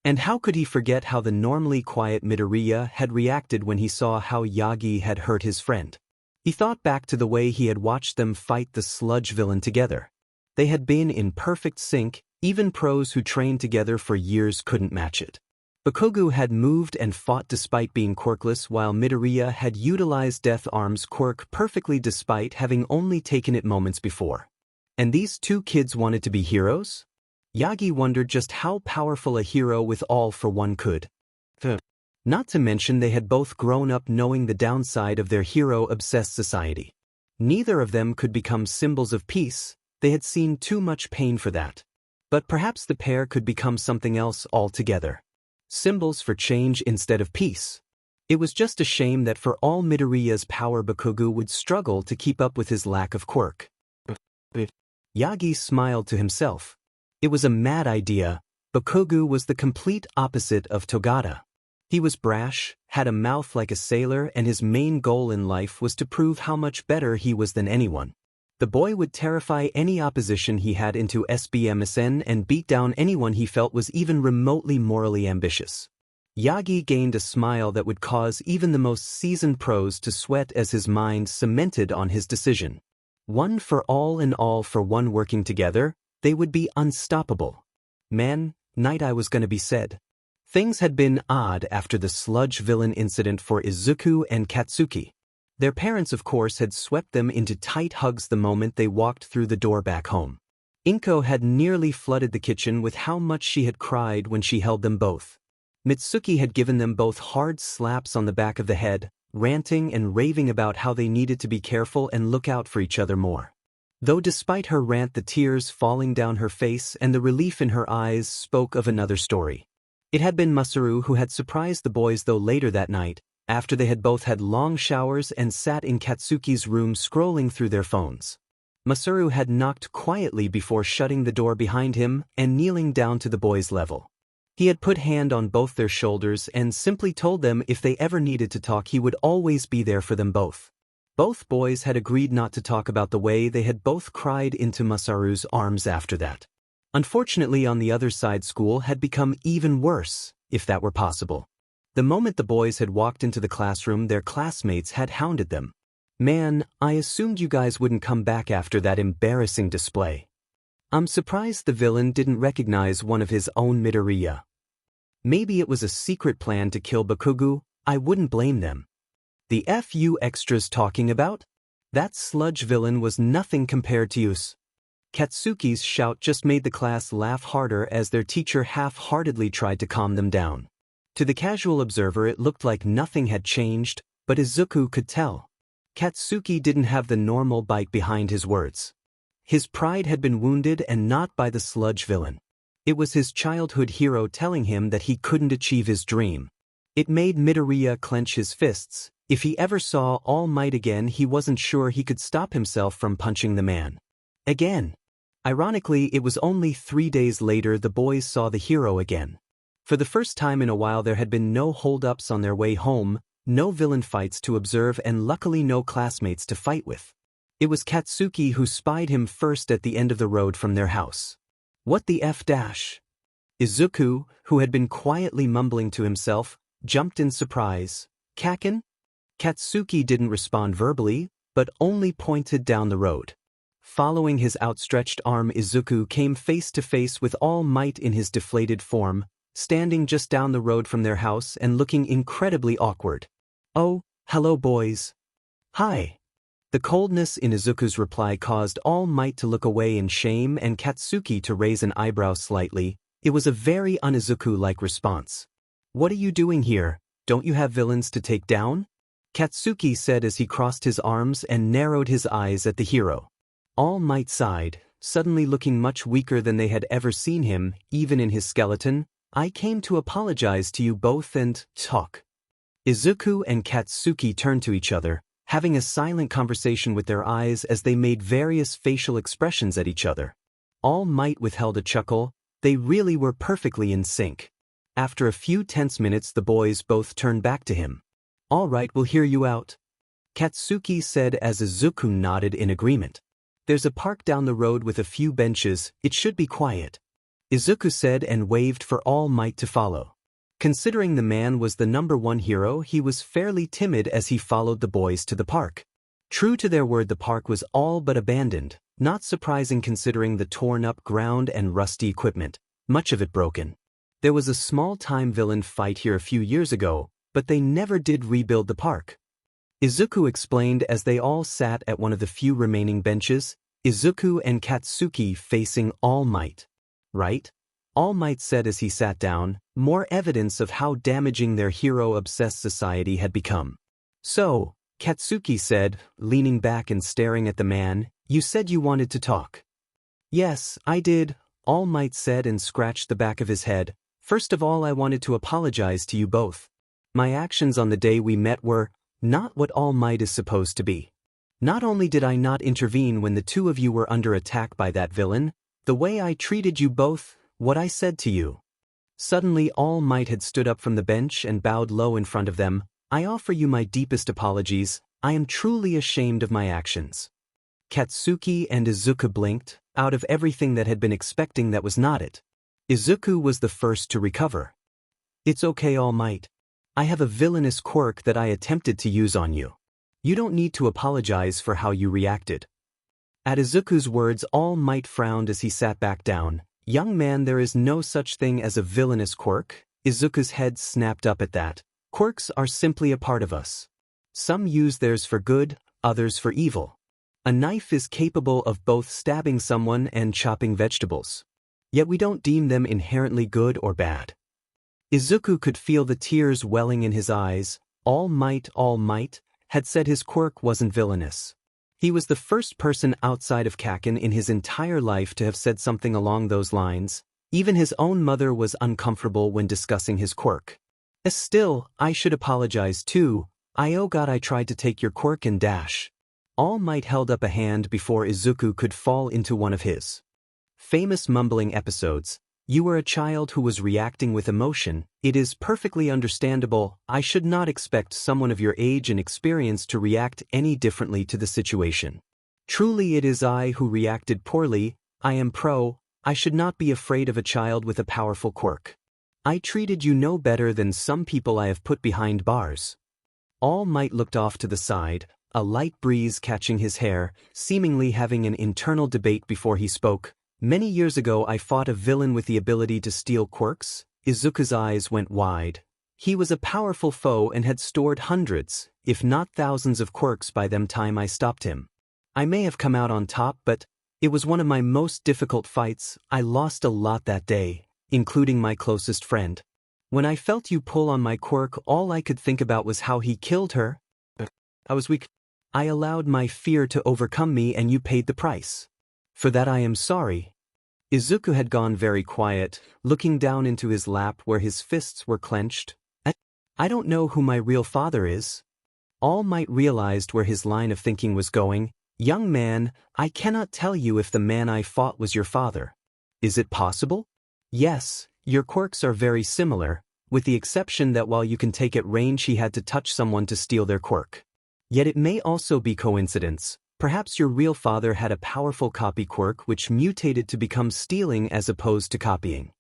And how could he forget how the normally quiet Midoriya had reacted when he saw how Yagi had hurt his friend? He thought back to the way he had watched them fight the sludge villain together. They had been in perfect sync, even pros who trained together for years couldn't match it. Bakugou had moved and fought despite being quirkless, while Midoriya had utilized Death Arm's quirk perfectly despite having only taken it moments before. And these two kids wanted to be heroes? Yagi wondered just how powerful a hero with all for one could. Not to mention they had both grown up knowing the downside of their hero-obsessed society. Neither of them could become symbols of peace. They had seen too much pain for that. But perhaps the pair could become something else altogether. Symbols for change instead of peace. It was just a shame that for all Midoriya's power Bakugou would struggle to keep up with his lack of quirk. Yagi smiled to himself. It was a mad idea. Bakugou was the complete opposite of Togata. He was brash, had a mouth like a sailor, and his main goal in life was to prove how much better he was than anyone. The boy would terrify any opposition he had into SBMSN and beat down anyone he felt was even remotely morally ambitious. Yagi gained a smile that would cause even the most seasoned pros to sweat as his mind cemented on his decision. One for all and all for one working together, they would be unstoppable. Man, night I was gonna be said. Things had been odd after the sludge villain incident for Izuku and Katsuki. Their parents of course had swept them into tight hugs the moment they walked through the door back home. Inko had nearly flooded the kitchen with how much she had cried when she held them both. Mitsuki had given them both hard slaps on the back of the head, ranting and raving about how they needed to be careful and look out for each other more. Though despite her rant the tears falling down her face and the relief in her eyes spoke of another story. It had been Masaru who had surprised the boys though later that night, after they had both had long showers and sat in Katsuki's room scrolling through their phones. Masaru had knocked quietly before shutting the door behind him and kneeling down to the boys' level. He had put hand on both their shoulders and simply told them if they ever needed to talk he would always be there for them both. Both boys had agreed not to talk about the way they had both cried into Masaru's arms after that. Unfortunately, on the other side, school had become even worse, if that were possible. The moment the boys had walked into the classroom, their classmates had hounded them. Man, I assumed you guys wouldn't come back after that embarrassing display. I'm surprised the villain didn't recognize one of his own Midoriya. Maybe it was a secret plan to kill Bakugou, I wouldn't blame them. The FU extras talking about? That sludge villain was nothing compared to use. Katsuki's shout just made the class laugh harder as their teacher half-heartedly tried to calm them down. To the casual observer it looked like nothing had changed, but Izuku could tell. Katsuki didn't have the normal bite behind his words. His pride had been wounded and not by the sludge villain. It was his childhood hero telling him that he couldn't achieve his dream. It made Midoriya clench his fists. If he ever saw All Might again he wasn't sure he could stop himself from punching the man. Again. Ironically, it was only 3 days later the boys saw the hero again. For the first time in a while there had been no hold-ups on their way home, no villain fights to observe and luckily no classmates to fight with. It was Katsuki who spied him first at the end of the road from their house. What the F dash? Izuku, who had been quietly mumbling to himself, jumped in surprise. Kaken? Katsuki didn't respond verbally, but only pointed down the road. Following his outstretched arm, Izuku came face to face with All Might in his deflated form, standing just down the road from their house and looking incredibly awkward. Oh, hello boys. Hi. The coldness in Izuku's reply caused All Might to look away in shame and Katsuki to raise an eyebrow slightly. It was a very un-Izuku-like response. What are you doing here? Don't you have villains to take down? Katsuki said as he crossed his arms and narrowed his eyes at the hero. All Might sighed, suddenly looking much weaker than they had ever seen him, even in his skeleton. I came to apologize to you both and talk. Izuku and Katsuki turned to each other, having a silent conversation with their eyes as they made various facial expressions at each other. All Might withheld a chuckle. They really were perfectly in sync. After a few tense minutes the boys both turned back to him. All right, we'll hear you out. Katsuki said as Izuku nodded in agreement. There's a park down the road with a few benches, it should be quiet. Izuku said and waved for All Might to follow. Considering the man was the #1 hero, he was fairly timid as he followed the boys to the park. True to their word, the park was all but abandoned, not surprising considering the torn-up ground and rusty equipment, much of it broken. There was a small-time villain fight here a few years ago, but they never did rebuild the park. Izuku explained as they all sat at one of the few remaining benches, Izuku and Katsuki facing All Might. Right? All Might said as he sat down, more evidence of how damaging their hero-obsessed society had become. So, Katsuki said, leaning back and staring at the man, you said you wanted to talk. Yes, I did, All Might said and scratched the back of his head. First of all I wanted to apologize to you both. My actions on the day we met were not what All Might is supposed to be. Not only did I not intervene when the two of you were under attack by that villain, the way I treated you both, what I said to you. Suddenly All Might had stood up from the bench and bowed low in front of them. I offer you my deepest apologies. I am truly ashamed of my actions. Katsuki and Izuku blinked. Out of everything that had been expecting, that was not it. Izuku was the first to recover. It's okay, All Might. I have a villainous quirk that I attempted to use on you. You don't need to apologize for how you reacted. At Izuku's words, All Might frowned as he sat back down. Young man, there is no such thing as a villainous quirk. Izuku's head snapped up at that. Quirks are simply a part of us. Some use theirs for good, others for evil. A knife is capable of both stabbing someone and chopping vegetables. Yet we don't deem them inherently good or bad. Izuku could feel the tears welling in his eyes. All Might had said his quirk wasn't villainous. He was the first person outside of Kaken in his entire life to have said something along those lines. Even his own mother was uncomfortable when discussing his quirk. Still, I should apologize too. Oh God, I tried to take your quirk and dash. All Might held up a hand before Izuku could fall into one of his famous mumbling episodes. You were a child who was reacting with emotion. It is perfectly understandable. I should not expect someone of your age and experience to react any differently to the situation. Truly, it is I who reacted poorly. I am pro. I should not be afraid of a child with a powerful quirk. I treated you no better than some people I have put behind bars. All Might looked off to the side, a light breeze catching his hair, seemingly having an internal debate before he spoke. Many years ago I fought a villain with the ability to steal quirks. Izuku's eyes went wide. He was a powerful foe and had stored hundreds, if not thousands of quirks by the time I stopped him. I may have come out on top, but it was one of my most difficult fights. I lost a lot that day, including my closest friend. When I felt you pull on my quirk, all I could think about was how he killed her. I was weak. I allowed my fear to overcome me and you paid the price. For that I am sorry. Izuku had gone very quiet, looking down into his lap where his fists were clenched. I don't know who my real father is. All Might realized where his line of thinking was going. Young man, I cannot tell you if the man I fought was your father. Is it possible? Yes, your quirks are very similar, with the exception that while you can take at range, he had to touch someone to steal their quirk. Yet it may also be coincidence. Perhaps your real father had a powerful copy quirk which mutated to become stealing as opposed to copying.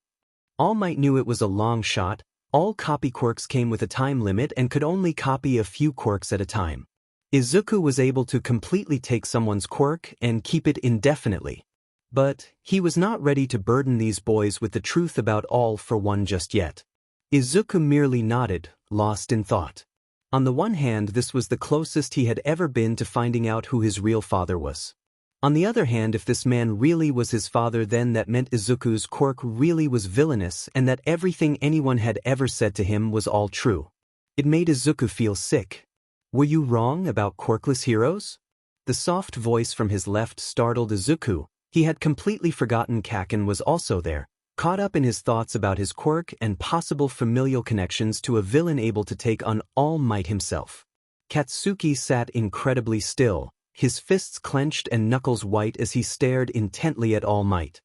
All Might knew it was a long shot. All copy quirks came with a time limit and could only copy a few quirks at a time. Izuku was able to completely take someone's quirk and keep it indefinitely. But he was not ready to burden these boys with the truth about All for One just yet. Izuku merely nodded, lost in thought. On the one hand, this was the closest he had ever been to finding out who his real father was. On the other hand, if this man really was his father, then that meant Izuku's quirk really was villainous and that everything anyone had ever said to him was all true. It made Izuku feel sick. Were you wrong about quirkless heroes? The soft voice from his left startled Izuku. He had completely forgotten Kaken was also there, caught up in his thoughts about his quirk and possible familial connections to a villain able to take on All Might himself. Katsuki sat incredibly still, his fists clenched and knuckles white as he stared intently at All Might.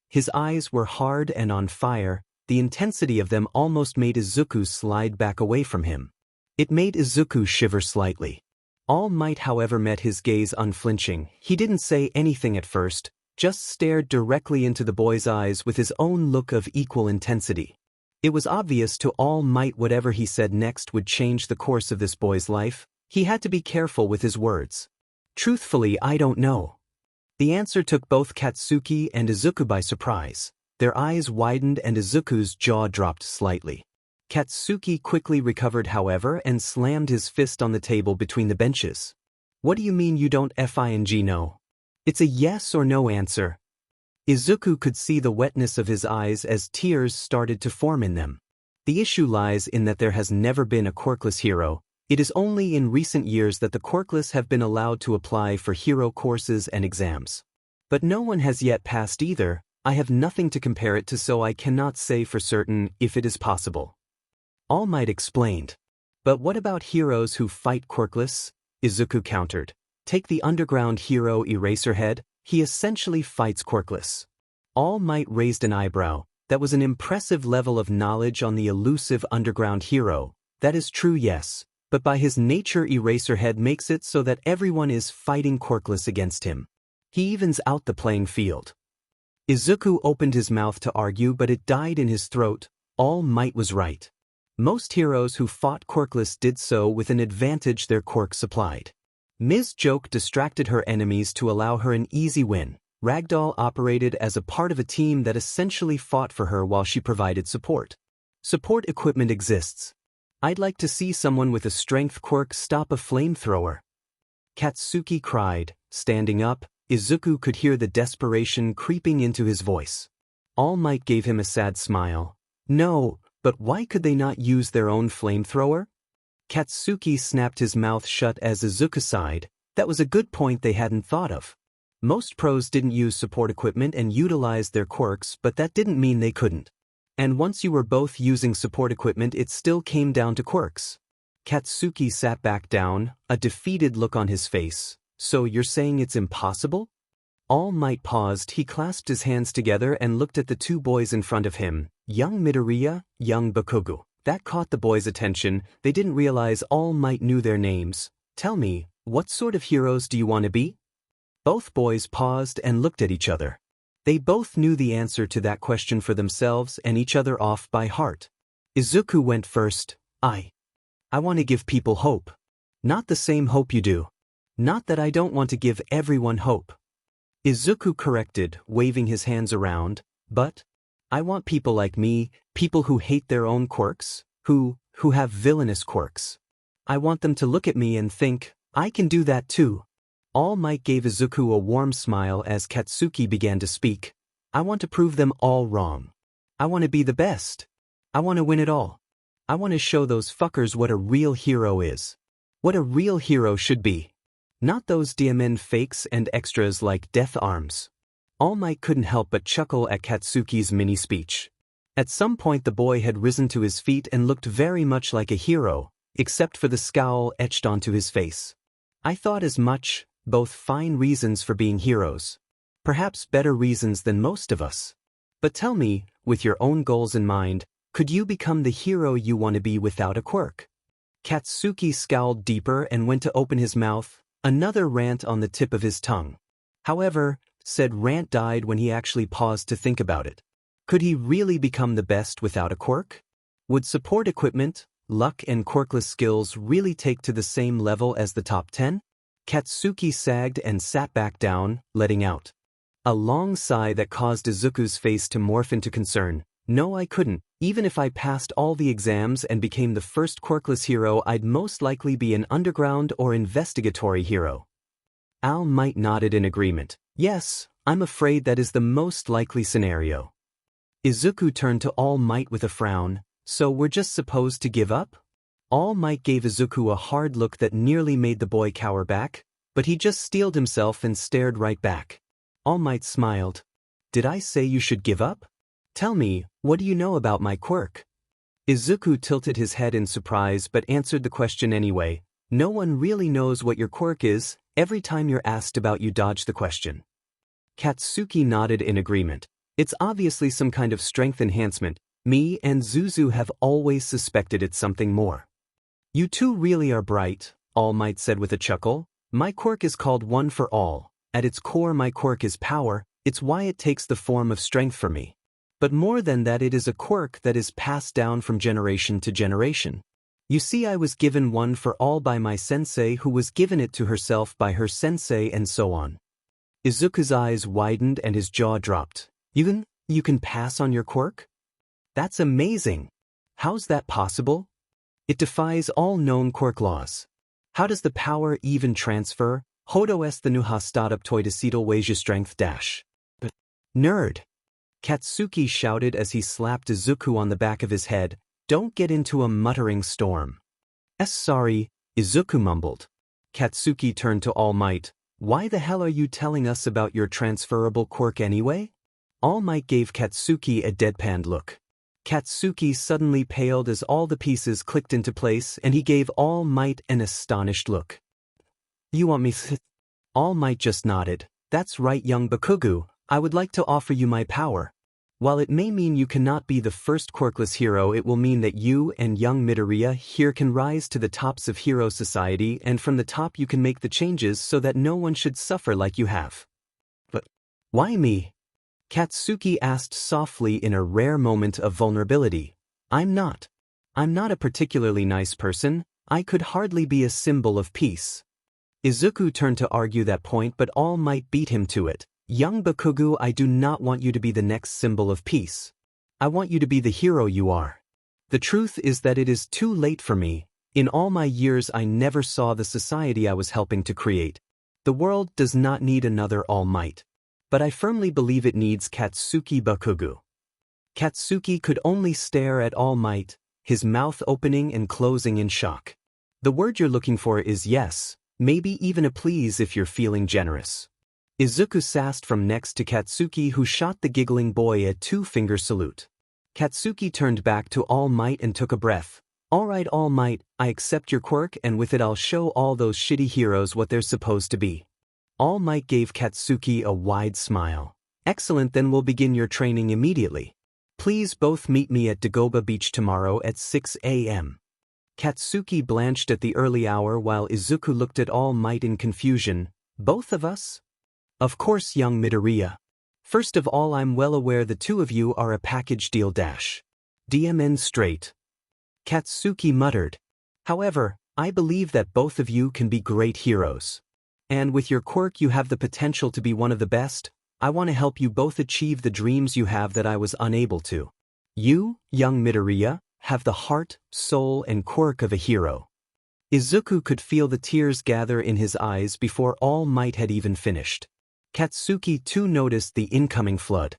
His eyes were hard and on fire. The intensity of them almost made Izuku slide back away from him. It made Izuku shiver slightly. All Might, however, met his gaze unflinching. He didn't say anything at first, just stared directly into the boy's eyes with his own look of equal intensity. It was obvious to All Might whatever he said next would change the course of this boy's life. He had to be careful with his words. Truthfully, I don't know. The answer took both Katsuki and Izuku by surprise. Their eyes widened and Izuku's jaw dropped slightly. Katsuki quickly recovered, however, and slammed his fist on the table between the benches. What do you mean you don't FING know? It's a yes or no answer. Izuku could see the wetness of his eyes as tears started to form in them. The issue lies in that there has never been a quirkless hero. It is only in recent years that the quirkless have been allowed to apply for hero courses and exams. But no one has yet passed either. I have nothing to compare it to, so I cannot say for certain if it is possible. All Might explained. But what about heroes who fight quirkless? Izuku countered. Take the underground hero Eraserhead, he essentially fights quirkless. All Might raised an eyebrow. That was an impressive level of knowledge on the elusive underground hero. That is true, yes, but by his nature Eraserhead makes it so that everyone is fighting quirkless against him. He evens out the playing field. Izuku opened his mouth to argue, but it died in his throat. All Might was right. Most heroes who fought quirkless did so with an advantage their quirk supplied. Ms. Joke distracted her enemies to allow her an easy win. Ragdoll operated as a part of a team that essentially fought for her while she provided support. Support equipment exists. I'd like to see someone with a strength quirk stop a flamethrower. Katsuki cried, standing up. Izuku could hear the desperation creeping into his voice. All Might gave him a sad smile. No, but why could they not use their own flamethrower? Katsuki snapped his mouth shut as Izuku sighed. That was a good point they hadn't thought of. Most pros didn't use support equipment and utilized their quirks, but that didn't mean they couldn't. And once you were both using support equipment, it still came down to quirks. Katsuki sat back down, a defeated look on his face. So you're saying it's impossible? All Might paused. He clasped his hands together and looked at the two boys in front of him, young Midoriya, young Bakugou. That caught the boys' attention. They didn't realize All Might knew their names. Tell me, what sort of heroes do you want to be? Both boys paused and looked at each other. They both knew the answer to that question for themselves and each other off by heart. Izuku went first. I want to give people hope. Not the same hope you do. Not that I don't want to give everyone hope. Izuku corrected, waving his hands around, but I want people like me, people who hate their own quirks, who have villainous quirks. I want them to look at me and think, I can do that too. All Might gave Izuku a warm smile as Katsuki began to speak. I want to prove them all wrong. I want to be the best. I want to win it all. I want to show those fuckers what a real hero is. What a real hero should be. Not those diamond fakes and extras like Death Arms. All Might couldn't help but chuckle at Katsuki's mini-speech. At some point the boy had risen to his feet and looked very much like a hero, except for the scowl etched onto his face. I thought as much. Both fine reasons for being heroes. Perhaps better reasons than most of us. But tell me, with your own goals in mind, could you become the hero you want to be without a quirk? Katsuki scowled deeper and went to open his mouth, another rant on the tip of his tongue. However, said rant died when he actually paused to think about it. Could he really become the best without a quirk? Would support equipment, luck and quirkless skills really take to the same level as the top 10? Katsuki sagged and sat back down, letting out a long sigh that caused Izuku's face to morph into concern. No, I couldn't. Even if I passed all the exams and became the first quirkless hero, I'd most likely be an underground or investigatory hero. All Might nodded in agreement. Yes, I'm afraid that is the most likely scenario. Izuku turned to All Might with a frown. So we're just supposed to give up? All Might gave Izuku a hard look that nearly made the boy cower back, but he just steeled himself and stared right back. All Might smiled. Did I say you should give up? Tell me, what do you know about my quirk? Izuku tilted his head in surprise but answered the question anyway. No one really knows what your quirk is. Every time you're asked about you dodge the question. Katsuki nodded in agreement. It's obviously some kind of strength enhancement. Me and Zuzu have always suspected it's something more. You two really are bright, All Might said with a chuckle. My quirk is called One for All. At its core my quirk is power. It's why it takes the form of strength for me. But more than that, it is a quirk that is passed down from generation to generation. You see, I was given One for All by my sensei, who was given it to herself by her sensei, and so on. Izuku's eyes widened and his jaw dropped. You can pass on your quirk? That's amazing. How's that possible? It defies all known quirk laws. How does the power even transfer? Hodo es the nuha stadup toidecidal weja strength dash. Nerd! Katsuki shouted as he slapped Izuku on the back of his head. Don't get into a muttering storm. Sorry, Izuku mumbled. Katsuki turned to All Might. Why the hell are you telling us about your transferable quirk anyway? All Might gave Katsuki a deadpanned look. Katsuki suddenly paled as all the pieces clicked into place and he gave All Might an astonished look. You want me to? All Might just nodded. That's right, young Bakugou, I would like to offer you my power. While it may mean you cannot be the first quirkless hero, it will mean that you and young Midoriya here can rise to the tops of hero society, and from the top you can make the changes so that no one should suffer like you have. But why me? Katsuki asked softly in a rare moment of vulnerability. I'm not a particularly nice person. I could hardly be a symbol of peace. Izuku turned to argue that point, but All Might beat him to it. Young Bakugou, I do not want you to be the next symbol of peace. I want you to be the hero you are. The truth is that it is too late for me. In all my years I never saw the society I was helping to create. The world does not need another All Might. But I firmly believe it needs Katsuki Bakugou. Katsuki could only stare at All Might, his mouth opening and closing in shock. The word you're looking for is yes, maybe even a please if you're feeling generous. Izuku sassed from next to Katsuki, who shot the giggling boy a two-finger salute. Katsuki turned back to All Might and took a breath. All right, All Might, I accept your quirk, and with it I'll show all those shitty heroes what they're supposed to be. All Might gave Katsuki a wide smile. Excellent, then we'll begin your training immediately. Please both meet me at Dagoba Beach tomorrow at 6 a.m. Katsuki blanched at the early hour while Izuku looked at All Might in confusion. Both of us? Of course, young Midoriya. First of all, I'm well aware the two of you are a package deal dash. DMN straight. Katsuki muttered. However, I believe that both of you can be great heroes. And with your quirk you have the potential to be one of the best. I want to help you both achieve the dreams you have that I was unable to. You, young Midoriya, have the heart, soul, and quirk of a hero. Izuku could feel the tears gather in his eyes before All Might had even finished. Katsuki too noticed the incoming flood.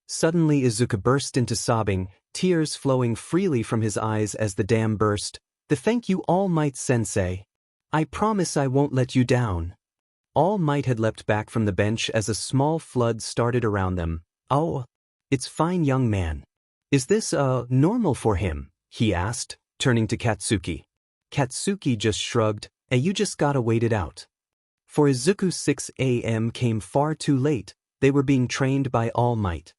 Suddenly Izuku burst into sobbing, tears flowing freely from his eyes as the dam burst. Thank you, All Might sensei. I promise I won't let you down. All Might had leapt back from the bench as a small flood started around them. Oh, it's fine, young man. Is this, normal for him? He asked, turning to Katsuki. Katsuki just shrugged. You just gotta wait it out. For Izuku, 6 a.m. came far too late. They were being trained by All Might.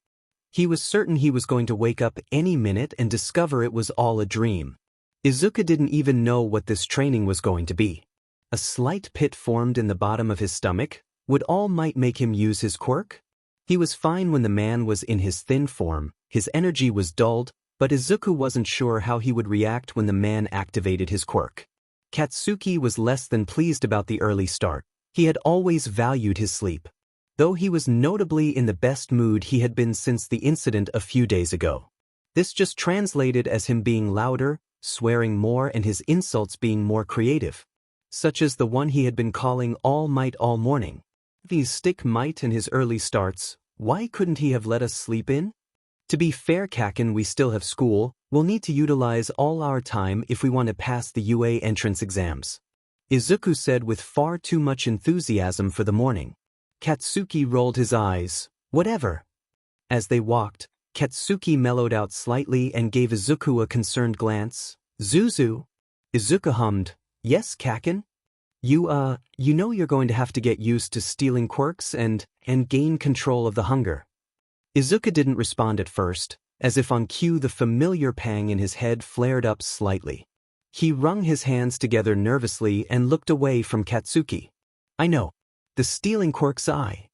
He was certain he was going to wake up any minute and discover it was all a dream. Izuku didn't even know what this training was going to be. A slight pit formed in the bottom of his stomach. Would All Might make him use his quirk? He was fine when the man was in his thin form, his energy was dulled, but Izuku wasn't sure how he would react when the man activated his quirk. Katsuki was less than pleased about the early start. He had always valued his sleep. Though he was notably in the best mood he had been since the incident a few days ago. This just translated as him being louder, swearing more, and his insults being more creative. Such as the one he had been calling All Might all morning. These stick might and his early starts, why couldn't he have let us sleep in? To be fair, Kaken, we still have school. We'll need to utilize all our time if we want to pass the UA entrance exams. Izuku said with far too much enthusiasm for the morning. Katsuki rolled his eyes. Whatever. As they walked, Katsuki mellowed out slightly and gave Izuku a concerned glance. Zuzu? Izuku hummed. Yes, Kaken? You know you're going to have to get used to stealing quirks and gain control of the hunger. Izuku didn't respond at first. As if on cue, the familiar pang in his head flared up slightly. He wrung his hands together nervously and looked away from Katsuki. I know. The stealing quirks, I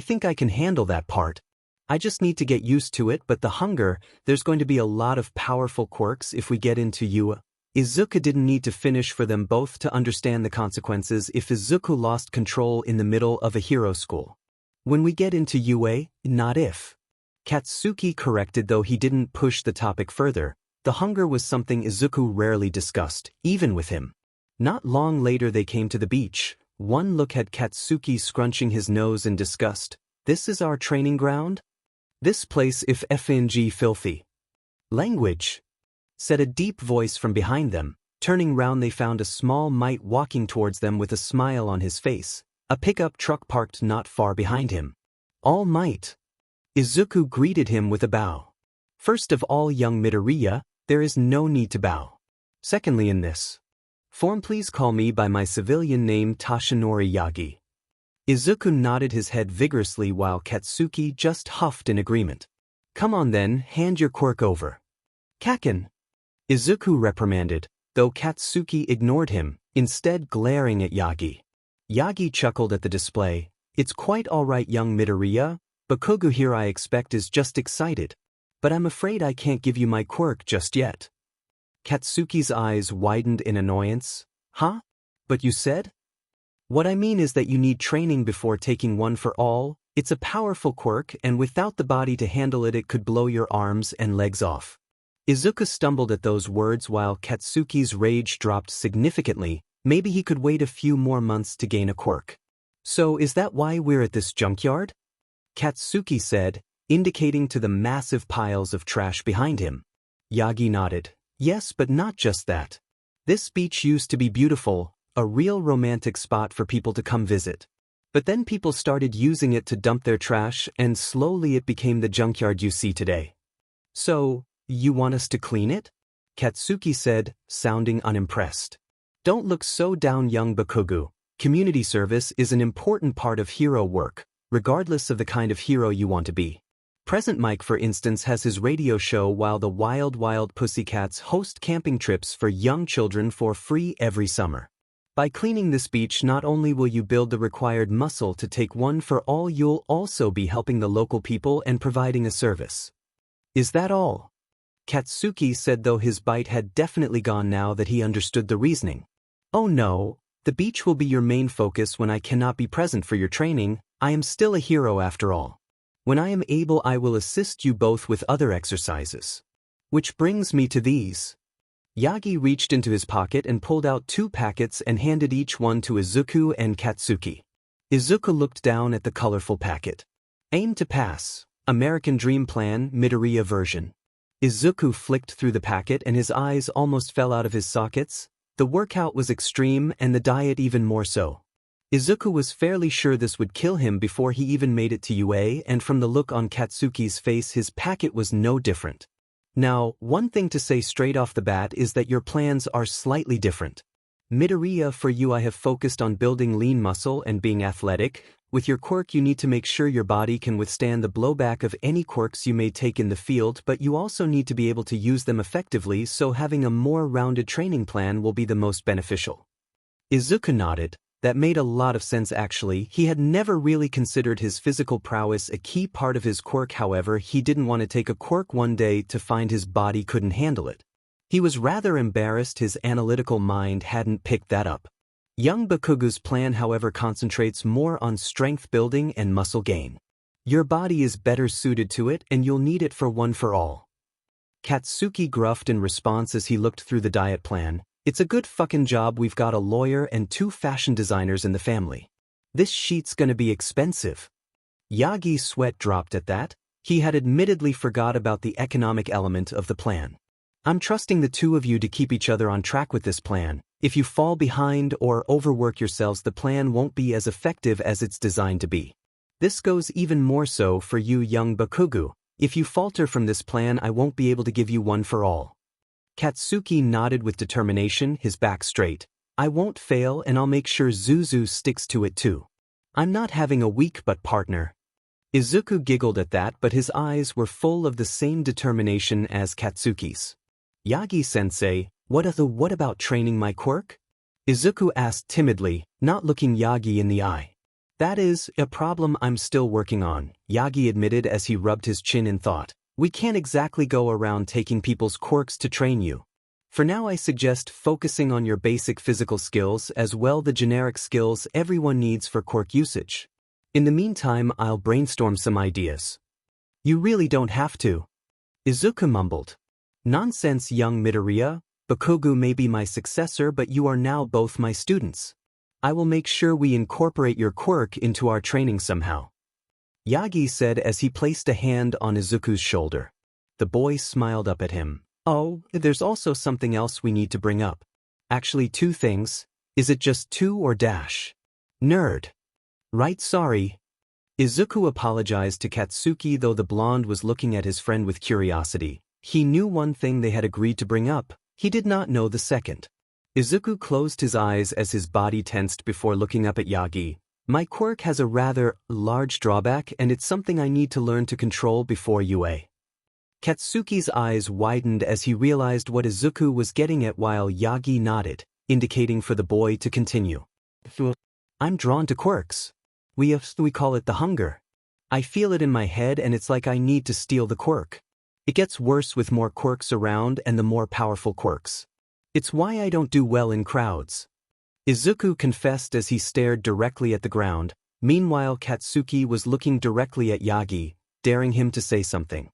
think I can handle that part. I just need to get used to it, but the hunger, there's going to be a lot of powerful quirks if we get into UA. Izuku didn't need to finish for them both to understand the consequences if Izuku lost control in the middle of a hero school. When we get into UA, not if. Katsuki corrected, though he didn't push the topic further. The hunger was something Izuku rarely discussed, even with him. Not long later they came to the beach. One look had Katsuki scrunching his nose in disgust. This is our training ground? This place if FNG filthy. Language, said a deep voice from behind them. Turning round they found a small mite walking towards them with a smile on his face. A pickup truck parked not far behind him. All Might. Izuku greeted him with a bow. First of all, young Midoriya, there is no need to bow. Secondly, in this form, please call me by my civilian name Tashinori Yagi. Izuku nodded his head vigorously while Katsuki just huffed in agreement. Come on then, hand your quirk over. Kaken. Izuku reprimanded, though Katsuki ignored him, instead glaring at Yagi. Yagi chuckled at the display. It's quite alright, young Midoriya. Bakugou here I expect is just excited. But I'm afraid I can't give you my quirk just yet. Katsuki's eyes widened in annoyance. Huh? But you said? What I mean is that you need training before taking one for all. It's a powerful quirk, and without the body to handle it, it could blow your arms and legs off. Izuku stumbled at those words while Katsuki's rage dropped significantly. Maybe he could wait a few more months to gain a quirk. So is that why we're at this junkyard? Katsuki said, indicating to the massive piles of trash behind him. Yagi nodded. Yes, but not just that. This beach used to be beautiful, a real romantic spot for people to come visit. But then people started using it to dump their trash, and slowly it became the junkyard you see today. So, you want us to clean it? Katsuki said, sounding unimpressed. Don't look so down, young Bakugou. Community service is an important part of hero work, regardless of the kind of hero you want to be. Present Mike, for instance, has his radio show while the Wild Pussycats host camping trips for young children for free every summer. By cleaning this beach, not only will you build the required muscle to take one for all, you'll also be helping the local people and providing a service. Is that all? Katsuki said, though his bite had definitely gone now that he understood the reasoning. Oh no, the beach will be your main focus when I cannot be present for your training. I am still a hero after all. When I am able, I will assist you both with other exercises. Which brings me to these. Yagi reached into his pocket and pulled out 2 packets and handed each one to Izuku and Katsuki. Izuku looked down at the colorful packet. Aim to pass. American Dream Plan, Midoriya version. Izuku flicked through the packet and his eyes almost fell out of his sockets. The workout was extreme and the diet even more so. Izuku was fairly sure this would kill him before he even made it to UA, and from the look on Katsuki's face, his packet was no different. Now, one thing to say straight off the bat is that your plans are slightly different. Midoriya, for you I have focused on building lean muscle and being athletic. With your quirk you need to make sure your body can withstand the blowback of any quirks you may take in the field, but you also need to be able to use them effectively, so having a more rounded training plan will be the most beneficial. Izuku nodded. That made a lot of sense actually. He had never really considered his physical prowess a key part of his quirk, however, he didn't want to take a quirk one day to find his body couldn't handle it. He was rather embarrassed his analytical mind hadn't picked that up. Young Bakugou's plan, however, concentrates more on strength building and muscle gain. Your body is better suited to it and you'll need it for one for all. Katsuki gruffed in response as he looked through the diet plan. It's a good fucking job we've got a lawyer and 2 fashion designers in the family. This sheet's gonna be expensive. Yagi's sweat dropped at that. He had admittedly forgot about the economic element of the plan. I'm trusting the 2 of you to keep each other on track with this plan. If you fall behind or overwork yourselves, the plan won't be as effective as it's designed to be. This goes even more so for you, young Bakugou. If you falter from this plan, I won't be able to give you one for all. Katsuki nodded with determination, his back straight. I won't fail, and I'll make sure Zuzu sticks to it too. I'm not having a weak butt partner. Izuku giggled at that, but his eyes were full of the same determination as Katsuki's. Yagi-sensei, what about training my quirk? Izuku asked timidly, not looking Yagi in the eye. That is a problem I'm still working on, Yagi admitted as he rubbed his chin in thought. We can't exactly go around taking people's quirks to train you. For now I suggest focusing on your basic physical skills as well the generic skills everyone needs for quirk usage. In the meantime, I'll brainstorm some ideas. You really don't have to. Izuku mumbled. Nonsense, young Midoriya. Bakugou may be my successor, but you are now both my students. I will make sure we incorporate your quirk into our training somehow. Yagi said as he placed a hand on Izuku's shoulder. The boy smiled up at him. Oh, there's also something else we need to bring up. Actually 2 things. Is it just 2 or dash? Nerd. Right, sorry. Izuku apologized to Katsuki, though the blonde was looking at his friend with curiosity. He knew one thing they had agreed to bring up, he did not know the second. Izuku closed his eyes as his body tensed before looking up at Yagi. My quirk has a rather large drawback, and it's something I need to learn to control before UA. Katsuki's eyes widened as he realized what Izuku was getting at, while Yagi nodded, indicating for the boy to continue. I'm drawn to quirks. We call it the hunger. I feel it in my head, and it's like I need to steal the quirk. It gets worse with more quirks around and the more powerful quirks. It's why I don't do well in crowds. Izuku confessed as he stared directly at the ground. Meanwhile, Katsuki was looking directly at Yagi, daring him to say something.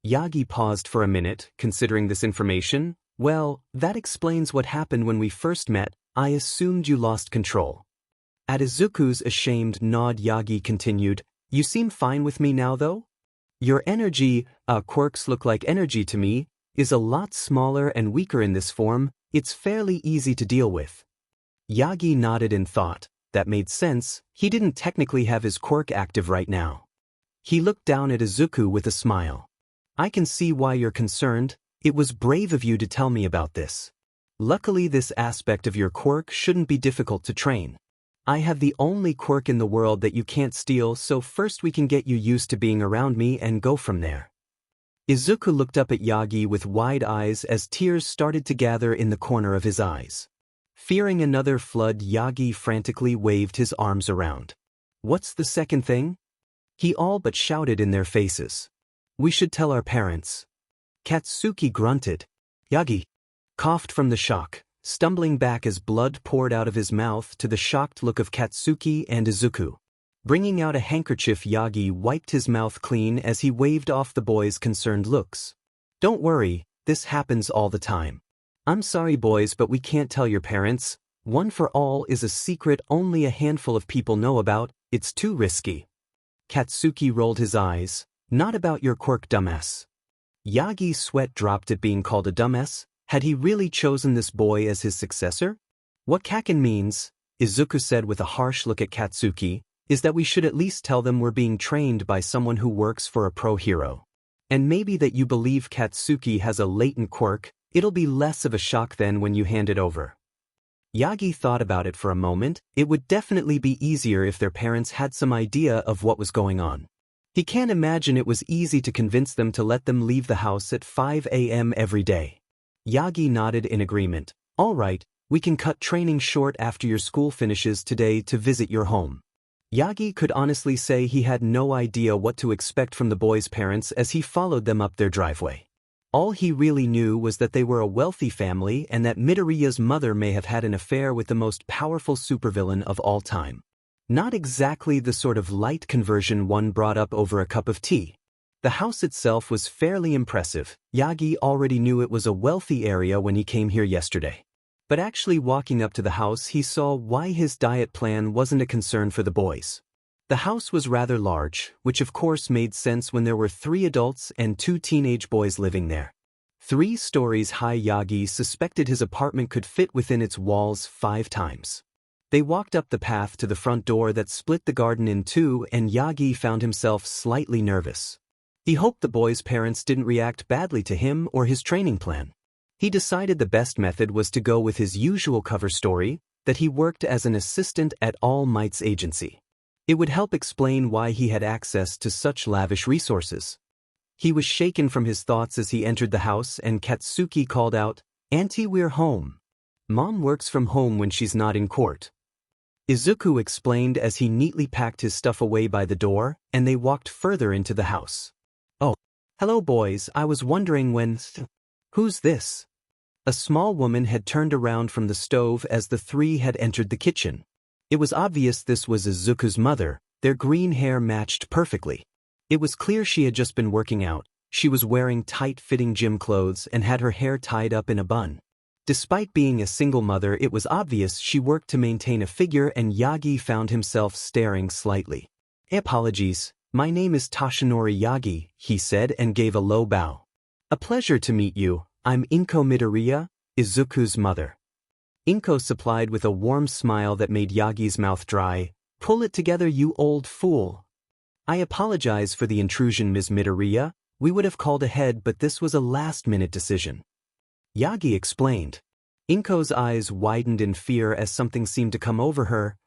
Yagi paused for a minute, considering this information. Well, that explains what happened when we first met. I assumed you lost control. At Izuku's ashamed nod, Yagi continued, You seem fine with me now, though? Your energy, quirks look like energy to me, is a lot smaller and weaker in this form. It's fairly easy to deal with. Yagi nodded in thought. That made sense. He didn't technically have his quirk active right now. He looked down at Izuku with a smile. I can see why you're concerned. It was brave of you to tell me about this. Luckily, this aspect of your quirk shouldn't be difficult to train. I have the only quirk in the world that you can't steal, so first we can get you used to being around me and go from there. Izuku looked up at Yagi with wide eyes as tears started to gather in the corner of his eyes. Fearing another flood, Yagi frantically waved his arms around. What's the second thing? He all but shouted in their faces. We should tell our parents. Katsuki grunted. Yagi coughed from the shock, stumbling back as blood poured out of his mouth to the shocked look of Katsuki and Izuku. Bringing out a handkerchief, Yagi wiped his mouth clean as he waved off the boys' concerned looks. Don't worry, this happens all the time. I'm sorry boys, but we can't tell your parents. One for All is a secret only a handful of people know about. It's too risky. Katsuki rolled his eyes. Not about your quirk, dumbass. Yagi's sweat dropped at being called a dumbass. Had he really chosen this boy as his successor? What Kaken means, Izuku said with a harsh look at Katsuki, is that we should at least tell them we're being trained by someone who works for a pro hero. And maybe that you believe Katsuki has a latent quirk. It'll be less of a shock then when you hand it over. Yagi thought about it for a moment. It would definitely be easier if their parents had some idea of what was going on. He can't imagine it was easy to convince them to let them leave the house at 5 a.m. every day. Yagi nodded in agreement. All right, we can cut training short after your school finishes today to visit your home. Yagi could honestly say he had no idea what to expect from the boys' parents as he followed them up their driveway. All he really knew was that they were a wealthy family and that Midoriya's mother may have had an affair with the most powerful supervillain of all time. Not exactly the sort of light conversion one brought up over a cup of tea. The house itself was fairly impressive. Yagi already knew it was a wealthy area when he came here yesterday. But actually walking up to the house, he saw why his diet plan wasn't a concern for the boys. The house was rather large, which of course made sense when there were 3 adults and 2 teenage boys living there. 3 stories high, Yagi suspected his apartment could fit within its walls 5 times. They walked up the path to the front door that split the garden in 2, and Yagi found himself slightly nervous. He hoped the boys' parents didn't react badly to him or his training plan. He decided the best method was to go with his usual cover story, that he worked as an assistant at All Might's agency. It would help explain why he had access to such lavish resources. He was shaken from his thoughts as he entered the house, and Katsuki called out, "Auntie, we're home. Mom works from home when she's not in court." Izuku explained as he neatly packed his stuff away by the door, and they walked further into the house. "Oh, hello boys, I was wondering when... Who's this?" A small woman had turned around from the stove as the 3 had entered the kitchen. It was obvious this was Izuku's mother. Their green hair matched perfectly. It was clear she had just been working out. She was wearing tight-fitting gym clothes and had her hair tied up in a bun. Despite being a single mother, it was obvious she worked to maintain a figure, and Yagi found himself staring slightly. "Apologies, my name is Toshinori Yagi," he said and gave a low bow. "A pleasure to meet you. I'm Inko Midoriya, Izuku's mother." Inko supplied with a warm smile that made Yagi's mouth dry. "Pull it together, you old fool." I apologize for the intrusion, Ms. Midoriya. We would have called ahead, but this was a last-minute decision. Yagi explained. Inko's eyes widened in fear as something seemed to come over her.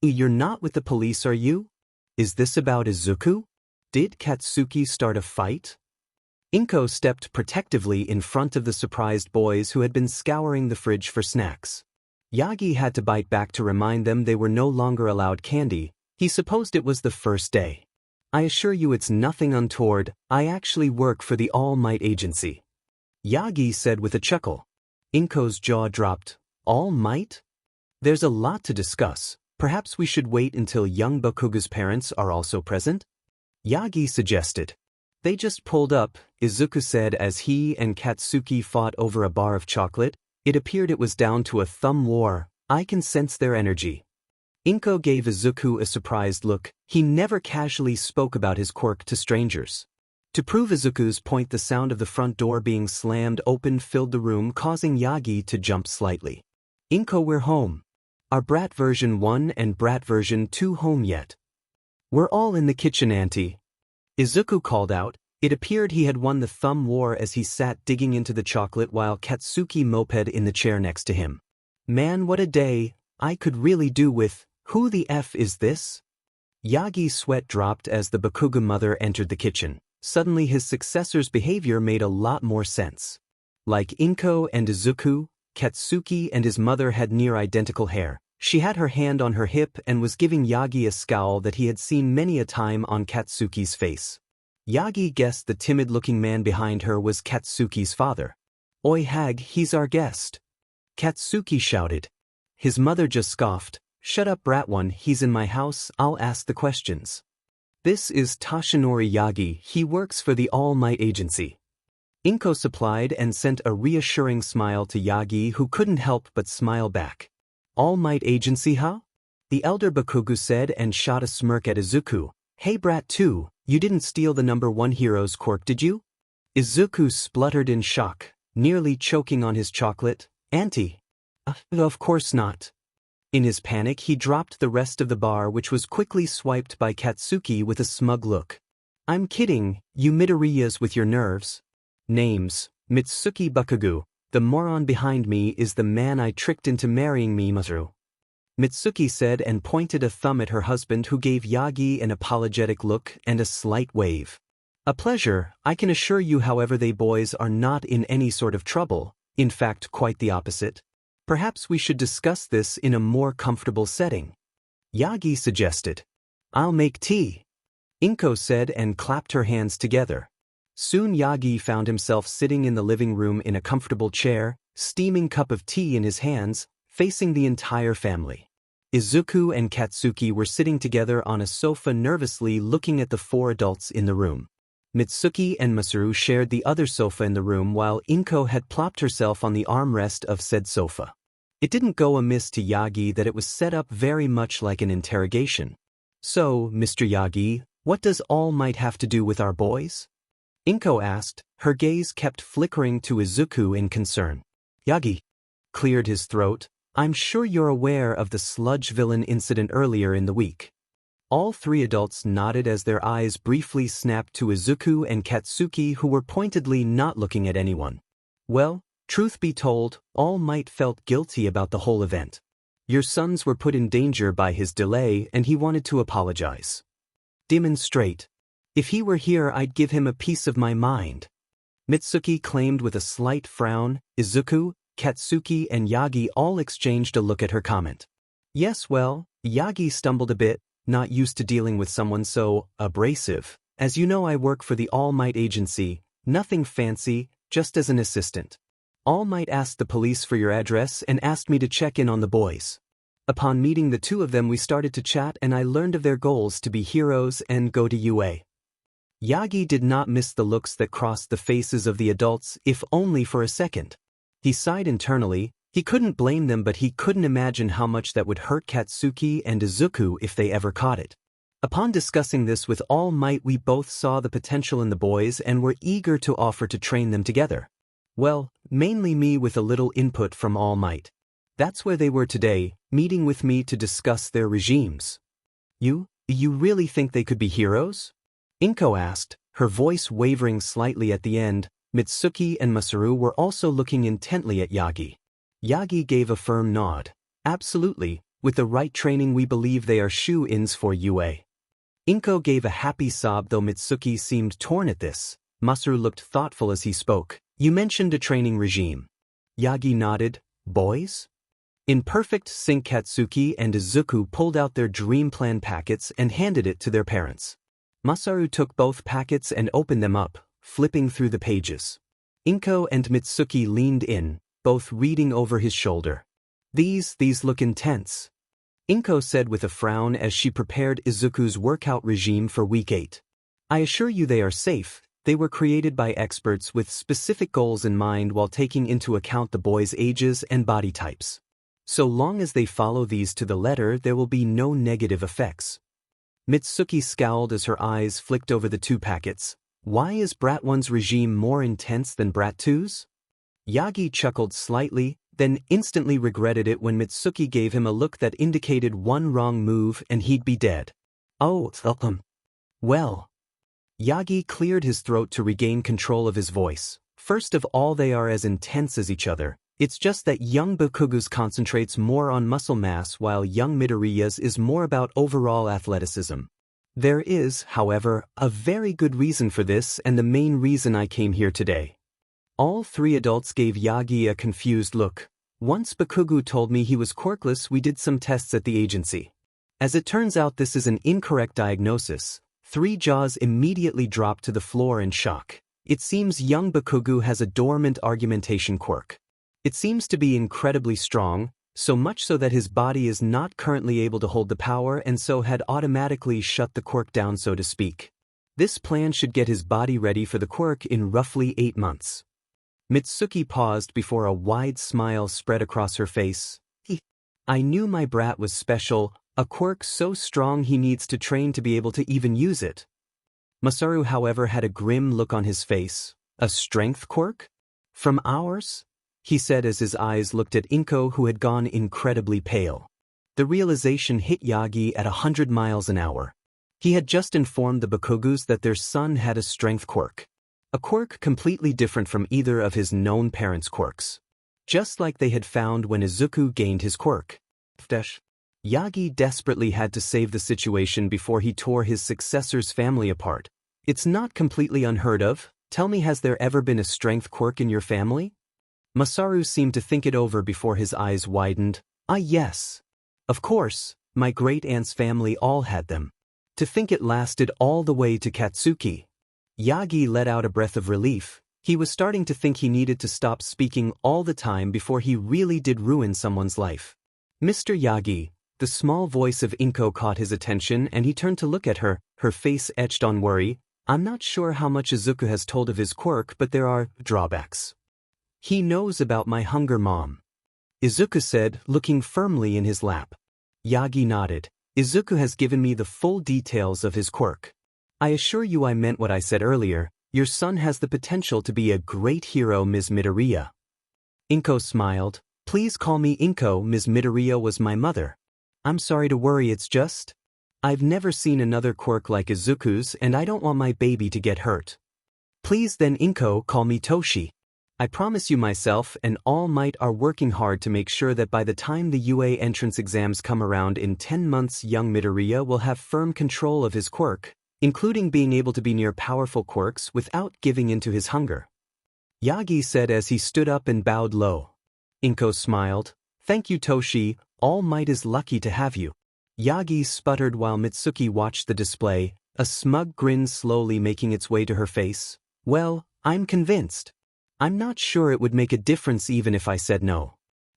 You're not with the police, are you? Is this about Izuku? Did Katsuki start a fight? Inko stepped protectively in front of the surprised boys who had been scouring the fridge for snacks. Yagi had to bite back to remind them they were no longer allowed candy. He supposed it was the first day. I assure you it's nothing untoward. I actually work for the All Might Agency. Yagi said with a chuckle. Inko's jaw dropped. All Might? There's a lot to discuss. Perhaps we should wait until young Bakugou's parents are also present? Yagi suggested. They just pulled up, Izuku said as he and Katsuki fought over a bar of chocolate. It appeared it was down to a thumb war. I can sense their energy. Inko gave Izuku a surprised look. He never casually spoke about his quirk to strangers. To prove Izuku's point, the sound of the front door being slammed open filled the room, causing Yagi to jump slightly. Inko, we're home. Are Brat version 1 and Brat version 2 home yet? We're all in the kitchen, Auntie. Izuku called out. It appeared he had won the thumb war as he sat digging into the chocolate while Katsuki moped in the chair next to him. Man, what a day. I could really do with, who the F is this? Yagi's sweat dropped as the Bakugou mother entered the kitchen. Suddenly his successor's behavior made a lot more sense. Like Inko and Izuku, Katsuki and his mother had near-identical hair. She had her hand on her hip and was giving Yagi a scowl that he had seen many a time on Katsuki's face. Yagi guessed the timid-looking man behind her was Katsuki's father. Oi hag, he's our guest. Katsuki shouted. His mother just scoffed. Shut up, brat one, he's in my house, I'll ask the questions. This is Toshinori Yagi, he works for the All Might Agency. Inko supplied and sent a reassuring smile to Yagi, who couldn't help but smile back. All Might Agency, huh? The elder Bakugou said and shot a smirk at Izuku. Hey brat 2, you didn't steal the #1 hero's quirk, did you? Izuku spluttered in shock, nearly choking on his chocolate. Auntie. Of course not. In his panic he dropped the rest of the bar, which was quickly swiped by Katsuki with a smug look. I'm kidding, you Midoriyas with your nerves. Names, Mitsuki Bakugou. The moron behind me is the man I tricked into marrying me, Masaru. Mitsuki said and pointed a thumb at her husband, who gave Yagi an apologetic look and a slight wave. A pleasure, I can assure you, however, they boys are not in any sort of trouble, in fact quite the opposite. Perhaps we should discuss this in a more comfortable setting. Yagi suggested. I'll make tea. Inko said and clapped her hands together. Soon Yagi found himself sitting in the living room in a comfortable chair, steaming cup of tea in his hands, facing the entire family. Izuku and Katsuki were sitting together on a sofa, nervously looking at the 4 adults in the room. Mitsuki and Masaru shared the other sofa in the room, while Inko had plopped herself on the armrest of said sofa. It didn't go amiss to Yagi that it was set up very much like an interrogation. So, Mr. Yagi, what does All Might have to do with our boys? Inko asked, her gaze kept flickering to Izuku in concern. Yagi cleared his throat. I'm sure you're aware of the sludge villain incident earlier in the week. All 3 adults nodded as their eyes briefly snapped to Izuku and Katsuki, who were pointedly not looking at anyone. Well, truth be told, All Might felt guilty about the whole event. Your sons were put in danger by his delay and he wanted to apologize. Demonstrate. If he were here, I'd give him a piece of my mind. Mitsuki claimed with a slight frown. Izuku, Katsuki and Yagi all exchanged a look at her comment. Yes, well, Yagi stumbled a bit, not used to dealing with someone so abrasive. As you know, I work for the All Might Agency, nothing fancy, just as an assistant. All Might asked the police for your address and asked me to check in on the boys. Upon meeting the 2 of them, we started to chat and I learned of their goals to be heroes and go to UA. Yagi did not miss the looks that crossed the faces of the adults, if only for a second. He sighed internally. He couldn't blame them, but he couldn't imagine how much that would hurt Katsuki and Izuku if they ever caught it. Upon discussing this with All Might, we both saw the potential in the boys and were eager to offer to train them together. Well, mainly me, with a little input from All Might. That's where they were today, meeting with me to discuss their regimes. You? You really think they could be heroes? Inko asked, her voice wavering slightly at the end. Mitsuki and Masaru were also looking intently at Yagi. Yagi gave a firm nod. Absolutely, with the right training we believe they are shoe-ins for UA. Inko gave a happy sob though Mitsuki seemed torn at this. Masaru looked thoughtful as he spoke. You mentioned a training regime. Yagi nodded. Boys? In perfect sync, Katsuki and Izuku pulled out their dream plan packets and handed it to their parents. Masaru took both packets and opened them up, flipping through the pages. Inko and Mitsuki leaned in, both reading over his shoulder. These look intense. Inko said with a frown as she prepared Izuku's workout regime for week 8. I assure you they are safe. They were created by experts with specific goals in mind while taking into account the boys' ages and body types. So long as they follow these to the letter, there will be no negative effects. Mitsuki scowled as her eyes flicked over the 2 packets. Why is Brat 1's regime more intense than Brat 2's? Yagi chuckled slightly, then instantly regretted it when Mitsuki gave him a look that indicated one wrong move and he'd be dead. Oh, well. Yagi cleared his throat to regain control of his voice. First of all, they are as intense as each other. It's just that young Bakugou's concentrates more on muscle mass while young Midoriya's is more about overall athleticism. There is, however, a very good reason for this and the main reason I came here today. All 3 adults gave Yagi a confused look. Once Bakugou told me he was quirkless, we did some tests at the agency. As it turns out, this is an incorrect diagnosis. 3 jaws immediately dropped to the floor in shock. It seems young Bakugou has a dormant argumentation quirk. It seems to be incredibly strong, so much so that his body is not currently able to hold the power and so had automatically shut the quirk down, so to speak. This plan should get his body ready for the quirk in roughly 8 months. Mitsuki paused before a wide smile spread across her face. I knew my brat was special, a quirk so strong he needs to train to be able to even use it. Masaru, however, had a grim look on his face. A strength quirk? From ours? He said as his eyes looked at Inko, who had gone incredibly pale. The realization hit Yagi at 100 miles an hour. He had just informed the Bakugous that their son had a strength quirk. A quirk completely different from either of his known parents' quirks. Just like they had found when Izuku gained his quirk. Yagi desperately had to save the situation before he tore his successor's family apart. It's not completely unheard of. Tell me, has there ever been a strength quirk in your family? Masaru seemed to think it over before his eyes widened. Yes. Of course, my great-aunt's family all had them. To think it lasted all the way to Katsuki. Yagi let out a breath of relief. He was starting to think he needed to stop speaking all the time before he really did ruin someone's life. Mr. Yagi, the small voice of Inko caught his attention and he turned to look at her, her face etched on worry. I'm not sure how much Izuku has told of his quirk, but there are drawbacks. He knows about my hunger, Mom. Izuku said, looking firmly in his lap. Yagi nodded. Izuku has given me the full details of his quirk. I assure you I meant what I said earlier. Your son has the potential to be a great hero, Ms. Midoriya. Inko smiled. Please call me Inko. Ms. Midoriya was my mother. I'm sorry to worry, it's just I've never seen another quirk like Izuku's and I don't want my baby to get hurt. Please then, Inko, call me Toshi. I promise you myself and All Might are working hard to make sure that by the time the UA entrance exams come around in 10 months, young Midoriya will have firm control of his quirk, including being able to be near powerful quirks without giving in to his hunger. Yagi said as he stood up and bowed low. Inko smiled. Thank you, Toshi. All Might is lucky to have you. Yagi sputtered while Mitsuki watched the display, a smug grin slowly making its way to her face. Well, I'm convinced. I'm not sure it would make a difference even if I said no.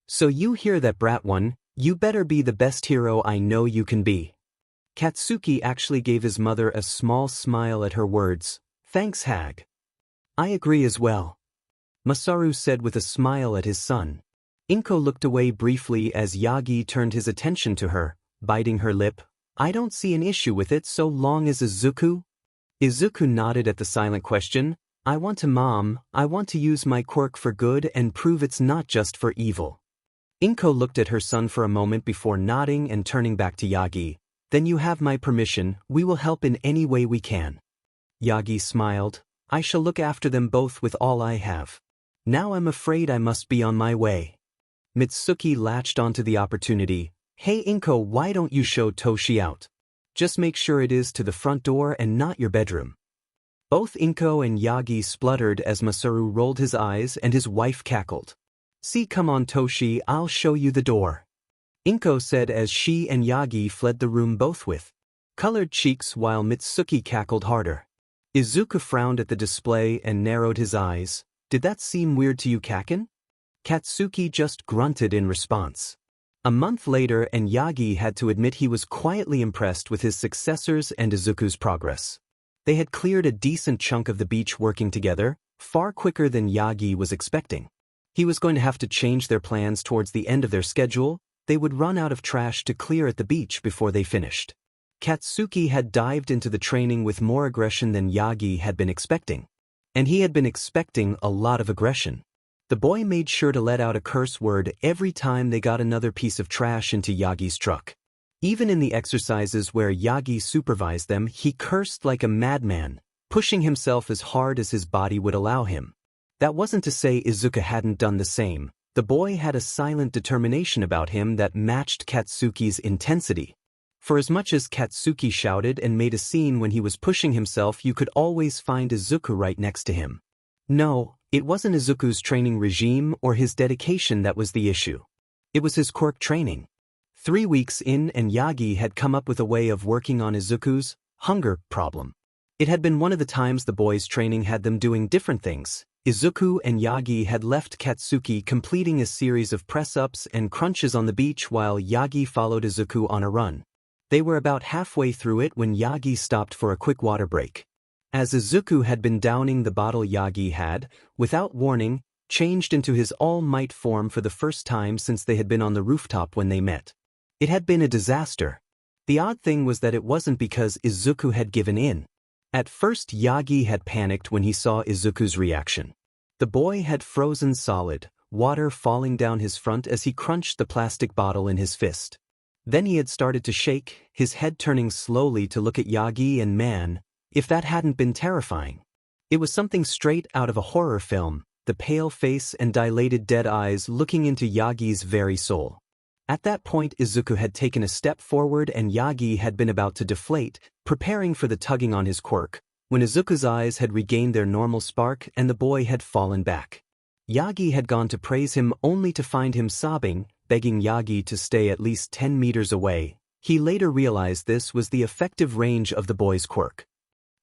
So you hear that, Brat 1, you better be the best hero I know you can be. Katsuki actually gave his mother a small smile at her words. Thanks, Hag. I agree as well. Masaru said with a smile at his son. Inko looked away briefly as Yagi turned his attention to her, biting her lip. I don't see an issue with it so long as Izuku. Izuku nodded at the silent question. I want to, Mom. I want to use my quirk for good and prove it's not just for evil. Inko looked at her son for a moment before nodding and turning back to Yagi. Then you have my permission, we will help in any way we can. Yagi smiled. I shall look after them both with all I have. Now I'm afraid I must be on my way. Mitsuki latched onto the opportunity. Hey Inko, why don't you show Toshi out? Just make sure it is to the front door and not your bedroom. Both Inko and Yagi spluttered as Masaru rolled his eyes and his wife cackled. See, come on Toshi, I'll show you the door. Inko said as she and Yagi fled the room both with colored cheeks while Mitsuki cackled harder. Izuku frowned at the display and narrowed his eyes. Did that seem weird to you, Kaken? Katsuki just grunted in response. A month later and Yagi had to admit he was quietly impressed with his successors and Izuku's progress. They had cleared a decent chunk of the beach working together, far quicker than Yagi was expecting. He was going to have to change their plans towards the end of their schedule. They would run out of trash to clear at the beach before they finished. Katsuki had dived into the training with more aggression than Yagi had been expecting. And he had been expecting a lot of aggression. The boy made sure to let out a curse word every time they got another piece of trash into Yagi's truck. Even in the exercises where Yagi supervised them, he cursed like a madman, pushing himself as hard as his body would allow him. That wasn't to say Izuku hadn't done the same. The boy had a silent determination about him that matched Katsuki's intensity. For as much as Katsuki shouted and made a scene when he was pushing himself, you could always find Izuku right next to him. No, it wasn't Izuku's training regime or his dedication that was the issue. It was his quirk training. 3 weeks in and Yagi had come up with a way of working on Izuku's hunger problem. It had been one of the times the boys' training had them doing different things. Izuku and Yagi had left Katsuki completing a series of press-ups and crunches on the beach while Yagi followed Izuku on a run. They were about halfway through it when Yagi stopped for a quick water break. As Izuku had been downing the bottle, Yagi had, without warning, changed into his all-might form for the first time since they had been on the rooftop when they met. It had been a disaster. The odd thing was that it wasn't because Izuku had given in. At first Yagi had panicked when he saw Izuku's reaction. The boy had frozen solid, water falling down his front as he crunched the plastic bottle in his fist. Then he had started to shake, his head turning slowly to look at Yagi, and man, if that hadn't been terrifying. It was something straight out of a horror film, the pale face and dilated dead eyes looking into Yagi's very soul. At that point Izuku had taken a step forward and Yagi had been about to deflate, preparing for the tugging on his quirk, when Izuku's eyes had regained their normal spark and the boy had fallen back. Yagi had gone to praise him only to find him sobbing, begging Yagi to stay at least 10 meters away. He later realized this was the effective range of the boy's quirk.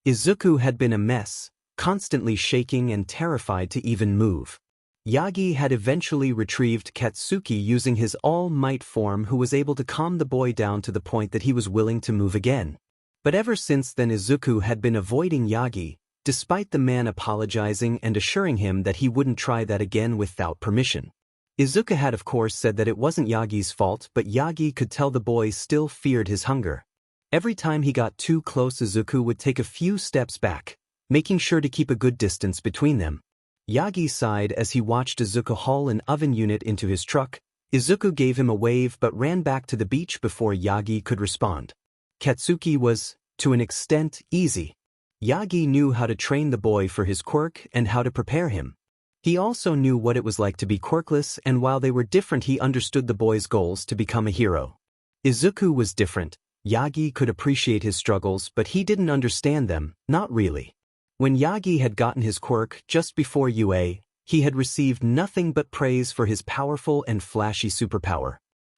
Izuku had been a mess, constantly shaking and terrified to even move. Yagi had eventually retrieved Katsuki using his all-might form, who was able to calm the boy down to the point that he was willing to move again. But ever since then Izuku had been avoiding Yagi, despite the man apologizing and assuring him that he wouldn't try that again without permission. Izuku had of course said that it wasn't Yagi's fault, but Yagi could tell the boy still feared his hunger. Every time he got too close Izuku would take a few steps back, making sure to keep a good distance between them. Yagi sighed as he watched Izuku haul an oven unit into his truck. Izuku gave him a wave but ran back to the beach before Yagi could respond. Katsuki was, to an extent, easy. Yagi knew how to train the boy for his quirk and how to prepare him. He also knew what it was like to be quirkless, and while they were different he understood the boy's goals to become a hero. Izuku was different. Yagi could appreciate his struggles but he didn't understand them, not really. When Yagi had gotten his quirk just before UA, he had received nothing but praise for his powerful and flashy superpower.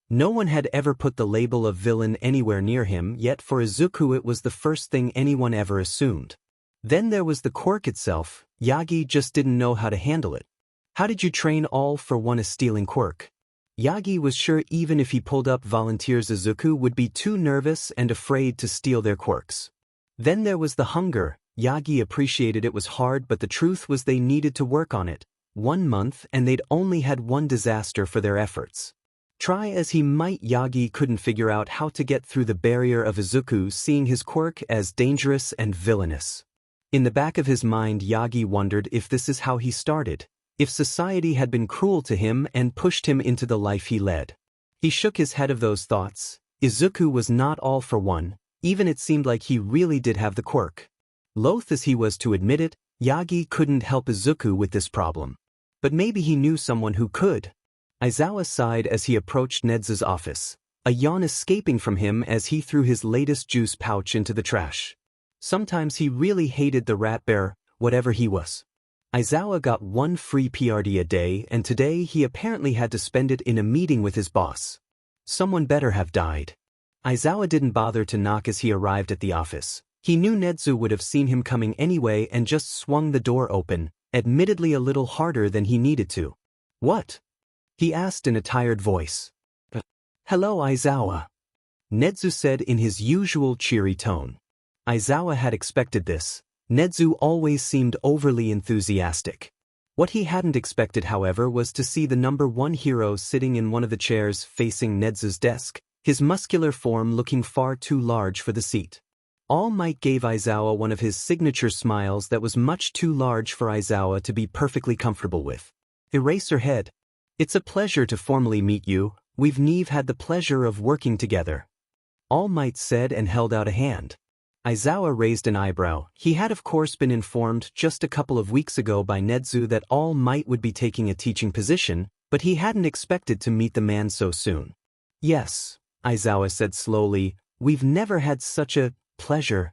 No one had ever put the label of villain anywhere near him, yet for Izuku it was the first thing anyone ever assumed. Then there was the quirk itself. Yagi just didn't know how to handle it. How did you train all for one a stealing quirk? Yagi was sure even if he pulled up volunteers Izuku would be too nervous and afraid to steal their quirks. Then there was the hunger. Yagi appreciated it was hard, but the truth was they needed to work on it. 1 month and they'd only had one disaster for their efforts. Try as he might, Yagi couldn't figure out how to get through the barrier of Izuku seeing his quirk as dangerous and villainous. In the back of his mind Yagi wondered if this is how he started, if society had been cruel to him and pushed him into the life he led. He shook his head of those thoughts. Izuku was not all for one, even it seemed like he really did have the quirk. Loath as he was to admit it, Yagi couldn't help Izuku with this problem. But maybe he knew someone who could. Aizawa sighed as he approached Nedzu's office, a yawn escaping from him as he threw his latest juice pouch into the trash. Sometimes he really hated the rat bear, whatever he was. Aizawa got one free PRD a day, and today he apparently had to spend it in a meeting with his boss. Someone better have died. Aizawa didn't bother to knock as he arrived at the office. He knew Nedzu would have seen him coming anyway and just swung the door open, admittedly a little harder than he needed to. "What?" he asked in a tired voice. "Hello, Aizawa," Nedzu said in his usual cheery tone. Aizawa had expected this. Nedzu always seemed overly enthusiastic. What he hadn't expected, however, was to see the #1 hero sitting in one of the chairs facing Nedzu's desk, his muscular form looking far too large for the seat. All Might gave Aizawa one of his signature smiles that was much too large for Aizawa to be perfectly comfortable with. Eraserhead. "It's a pleasure to formally meet you. We've never had the pleasure of working together," All Might said and held out a hand. Aizawa raised an eyebrow. He had of course been informed just a couple of weeks ago by Nedzu that All Might would be taking a teaching position, but he hadn't expected to meet the man so soon. "Yes," Aizawa said slowly, "we've never had such a pleasure."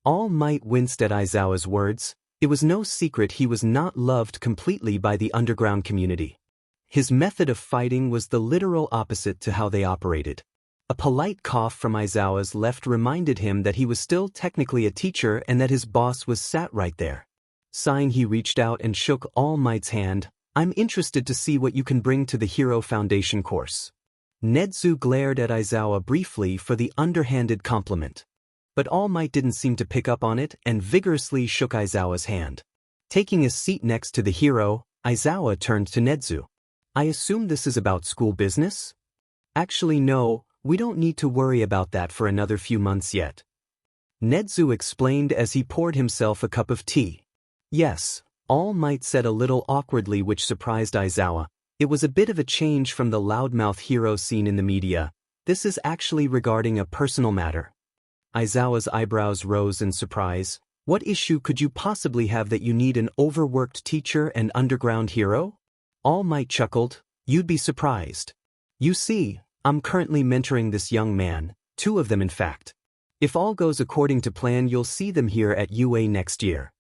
All Might winced at Aizawa's words. It was no secret he was not loved completely by the underground community. His method of fighting was the literal opposite to how they operated. A polite cough from Aizawa's left reminded him that he was still technically a teacher and that his boss was sat right there. Sighing, he reached out and shook All Might's hand. "I'm interested to see what you can bring to the Hero Foundation course." Nedzu glared at Aizawa briefly for the underhanded compliment. But All Might didn't seem to pick up on it and vigorously shook Aizawa's hand. Taking a seat next to the hero, Aizawa turned to Nedzu. "I assume this is about school business?" "Actually no, we don't need to worry about that for another few months yet," Nedzu explained as he poured himself a cup of tea. "Yes," All Might said a little awkwardly, which surprised Aizawa. It was a bit of a change from the loudmouth hero seen in the media. "This is actually regarding a personal matter." Aizawa's eyebrows rose in surprise. "What issue could you possibly have that you need an overworked teacher and underground hero?" All Might chuckled. "You'd be surprised. You see, I'm currently mentoring this young man, 2 of them in fact. If all goes according to plan, you'll see them here at UA next year."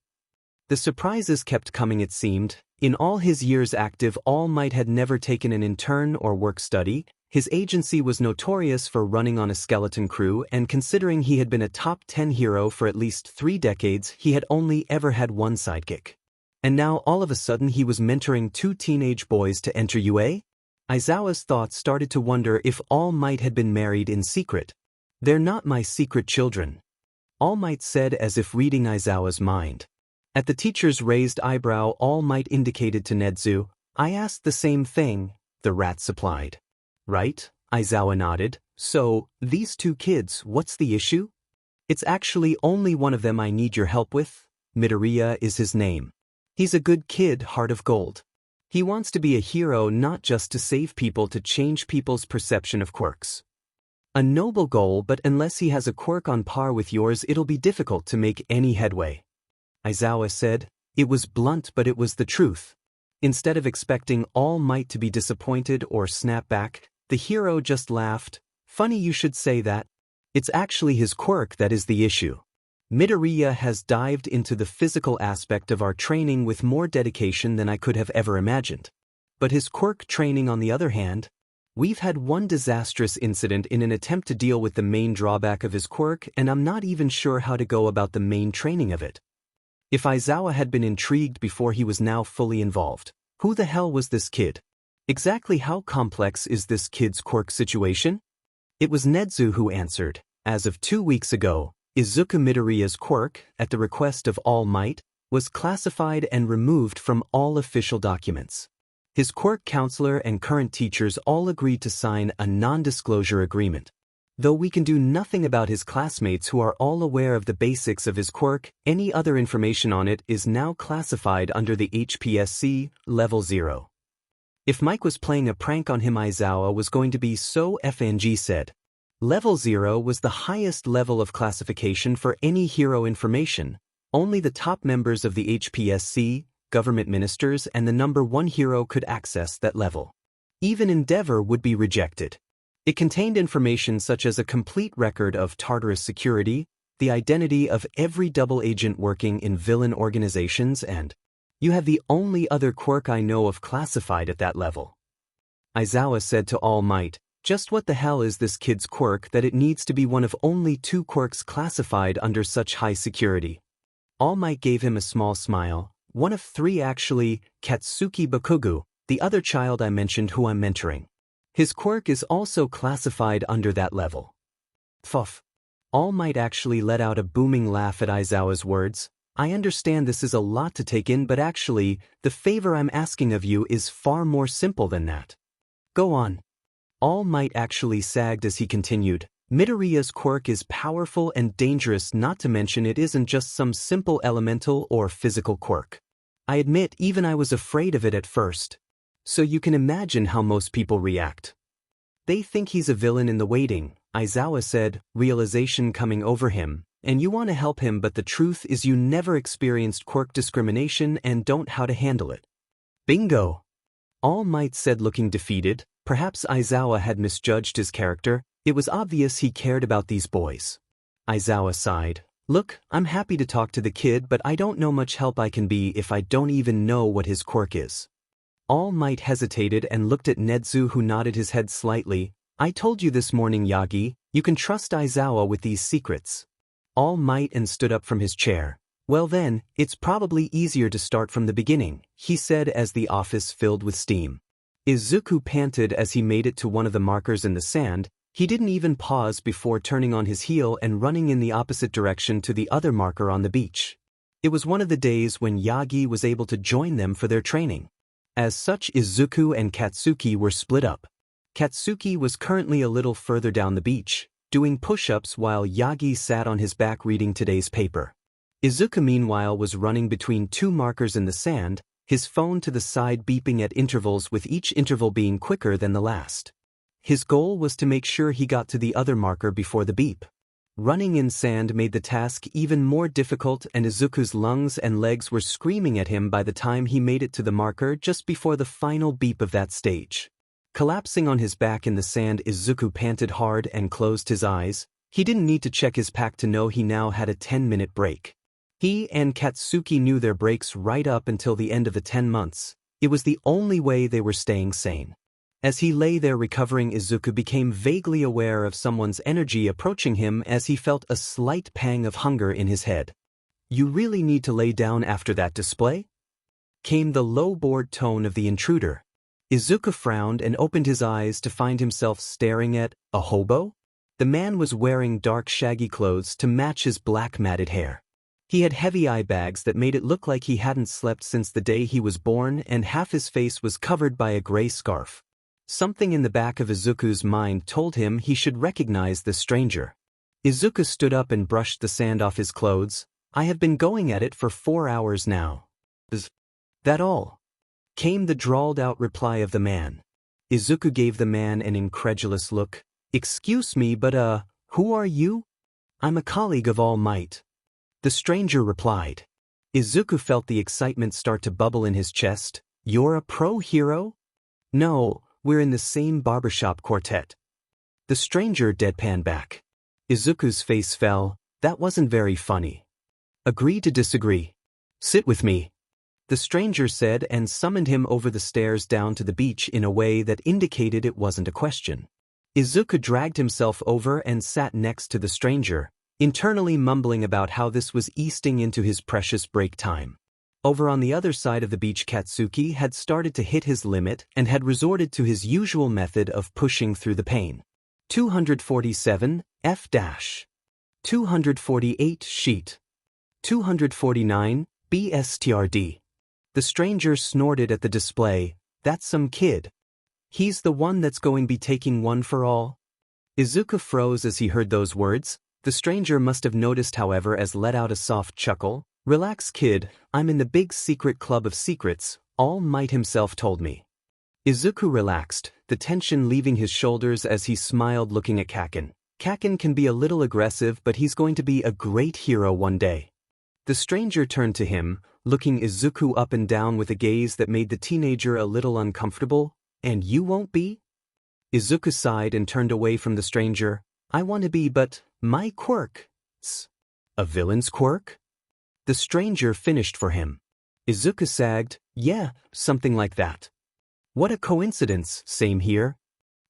The surprises kept coming, it seemed. In all his years active, All Might had never taken an intern or work study. His agency was notorious for running on a skeleton crew, and considering he had been a top 10 hero for at least 3 decades, he had only ever had one sidekick. And now all of a sudden he was mentoring 2 teenage boys to enter UA? Aizawa's thoughts started to wonder if All Might had been married in secret. "They're not my secret children," All Might said as if reading Aizawa's mind. At the teacher's raised eyebrow, All Might indicated to Nedzu. "I asked the same thing," the rat supplied. "Right," Aizawa nodded. "So, these 2 kids, what's the issue?" "It's actually only one of them I need your help with. Midoriya is his name. He's a good kid, heart of gold. He wants to be a hero, not just to save people, to change people's perception of quirks. A noble goal, but unless he has a quirk on par with yours, it'll be difficult to make any headway," Aizawa said. It was blunt, but it was the truth. Instead of expecting All Might to be disappointed or snap back, the hero just laughed. "Funny you should say that. It's actually his quirk that is the issue. Midoriya has dived into the physical aspect of our training with more dedication than I could have ever imagined. But his quirk training, on the other hand, we've had one disastrous incident in an attempt to deal with the main drawback of his quirk, and I'm not even sure how to go about the main training of it." If Aizawa had been intrigued before, he was now fully involved. Who the hell was this kid? Exactly how complex is this kid's quirk situation? It was Nedzu who answered. As of 2 weeks ago, Izuku Midoriya's quirk, at the request of All Might, was classified and removed from all official documents. His quirk counselor and current teachers all agreed to sign a non-disclosure agreement. Though we can do nothing about his classmates who are all aware of the basics of his quirk, any other information on it is now classified under the HPSC Level 0. If Mike was playing a prank on him, Aizawa was going to be so FNG said. Level 0 was the highest level of classification for any hero information. Only the top members of the HPSC, government ministers, and the number 1 hero could access that level. Even Endeavor would be rejected. It contained information such as a complete record of Tartarus security, the identity of every double agent working in villain organizations, and you have the only other quirk I know of classified at that level. Aizawa said to All Might, just what the hell is this kid's quirk that it needs to be one of only 2 quirks classified under such high security? All Might gave him a small smile. One of 3 actually, Katsuki Bakugou, the other child I mentioned who I'm mentoring. His quirk is also classified under that level. Fuff. All Might actually let out a booming laugh at Aizawa's words. I understand this is a lot to take in, but actually, the favor I'm asking of you is far more simple than that. Go on. All Might actually sagged as he continued. Midoriya's quirk is powerful and dangerous, not to mention it isn't just some simple elemental or physical quirk. I admit even I was afraid of it at first. So you can imagine how most people react. They think he's a villain in the waiting, Aizawa said, realization coming over him, and you want to help him, but the truth is you never experienced quirk discrimination and don't how to handle it. Bingo! All Might said, looking defeated. Perhaps Aizawa had misjudged his character. It was obvious he cared about these boys. Aizawa sighed. Look, I'm happy to talk to the kid, but I don't know much help I can be if I don't even know what his quirk is. All Might hesitated and looked at Netsu, who nodded his head slightly. I told you this morning, Yagi, you can trust Aizawa with these secrets. All Might and stood up from his chair. Well then, it's probably easier to start from the beginning, he said as the office filled with steam. Izuku panted as he made it to one of the markers in the sand. He didn't even pause before turning on his heel and running in the opposite direction to the other marker on the beach. It was one of the days when Yagi was able to join them for their training. As such, Izuku and Katsuki were split up. Katsuki was currently a little further down the beach, doing push-ups while Yagi sat on his back reading today's paper. Izuku meanwhile was running between 2 markers in the sand, his phone to the side beeping at intervals, with each interval being quicker than the last. His goal was to make sure he got to the other marker before the beep. Running in sand made the task even more difficult, and Izuku's lungs and legs were screaming at him by the time he made it to the marker just before the final beep of that stage. Collapsing on his back in the sand, Izuku panted hard and closed his eyes. He didn't need to check his pack to know he now had a 10-minute break. He and Katsuki knew their breaks right up until the end of the 10 months. It was the only way they were staying sane. As he lay there recovering, Izuku became vaguely aware of someone's energy approaching him as he felt a slight pang of hunger in his head. You really need to lay down after that display? Came the low, bored tone of the intruder. Izuku frowned and opened his eyes to find himself staring at a hobo? The man was wearing dark, shaggy clothes to match his black, matted hair. He had heavy eye bags that made it look like he hadn't slept since the day he was born, and half his face was covered by a gray scarf. Something in the back of Izuku's mind told him he should recognize the stranger. Izuku stood up and brushed the sand off his clothes. I have been going at it for 4 hours now. Is that all? Came the drawled-out reply of the man. Izuku gave the man an incredulous look. Excuse me, but who are you? I'm a colleague of All Might. The stranger replied. Izuku felt the excitement start to bubble in his chest. You're a pro hero? No, we're in the same barbershop quartet. The stranger deadpanned back. Izuku's face fell. That wasn't very funny. Agree to disagree. Sit with me. The stranger said and summoned him over the stairs down to the beach in a way that indicated it wasn't a question. Izuku dragged himself over and sat next to the stranger, internally mumbling about how this was easting into his precious break time. Over on the other side of the beach, Katsuki had started to hit his limit and had resorted to his usual method of pushing through the pain. 247, F-. 248, sheet. 249, BSTRD. The stranger snorted at the display. That's some kid. He's the one that's going to be taking one for all? Izuku froze as he heard those words. The stranger must have noticed, however, as let out a soft chuckle. Relax, kid, I'm in the big secret club of secrets, All Might himself told me. Izuku relaxed, the tension leaving his shoulders as he smiled looking at Kaken. Kaken can be a little aggressive, but he's going to be a great hero one day. The stranger turned to him, looking Izuku up and down with a gaze that made the teenager a little uncomfortable. And you won't be? Izuku sighed and turned away from the stranger. I want to be, but my quirks. A villain's quirk? The stranger finished for him. Izuku sagged. Yeah, something like that. What a coincidence, same here.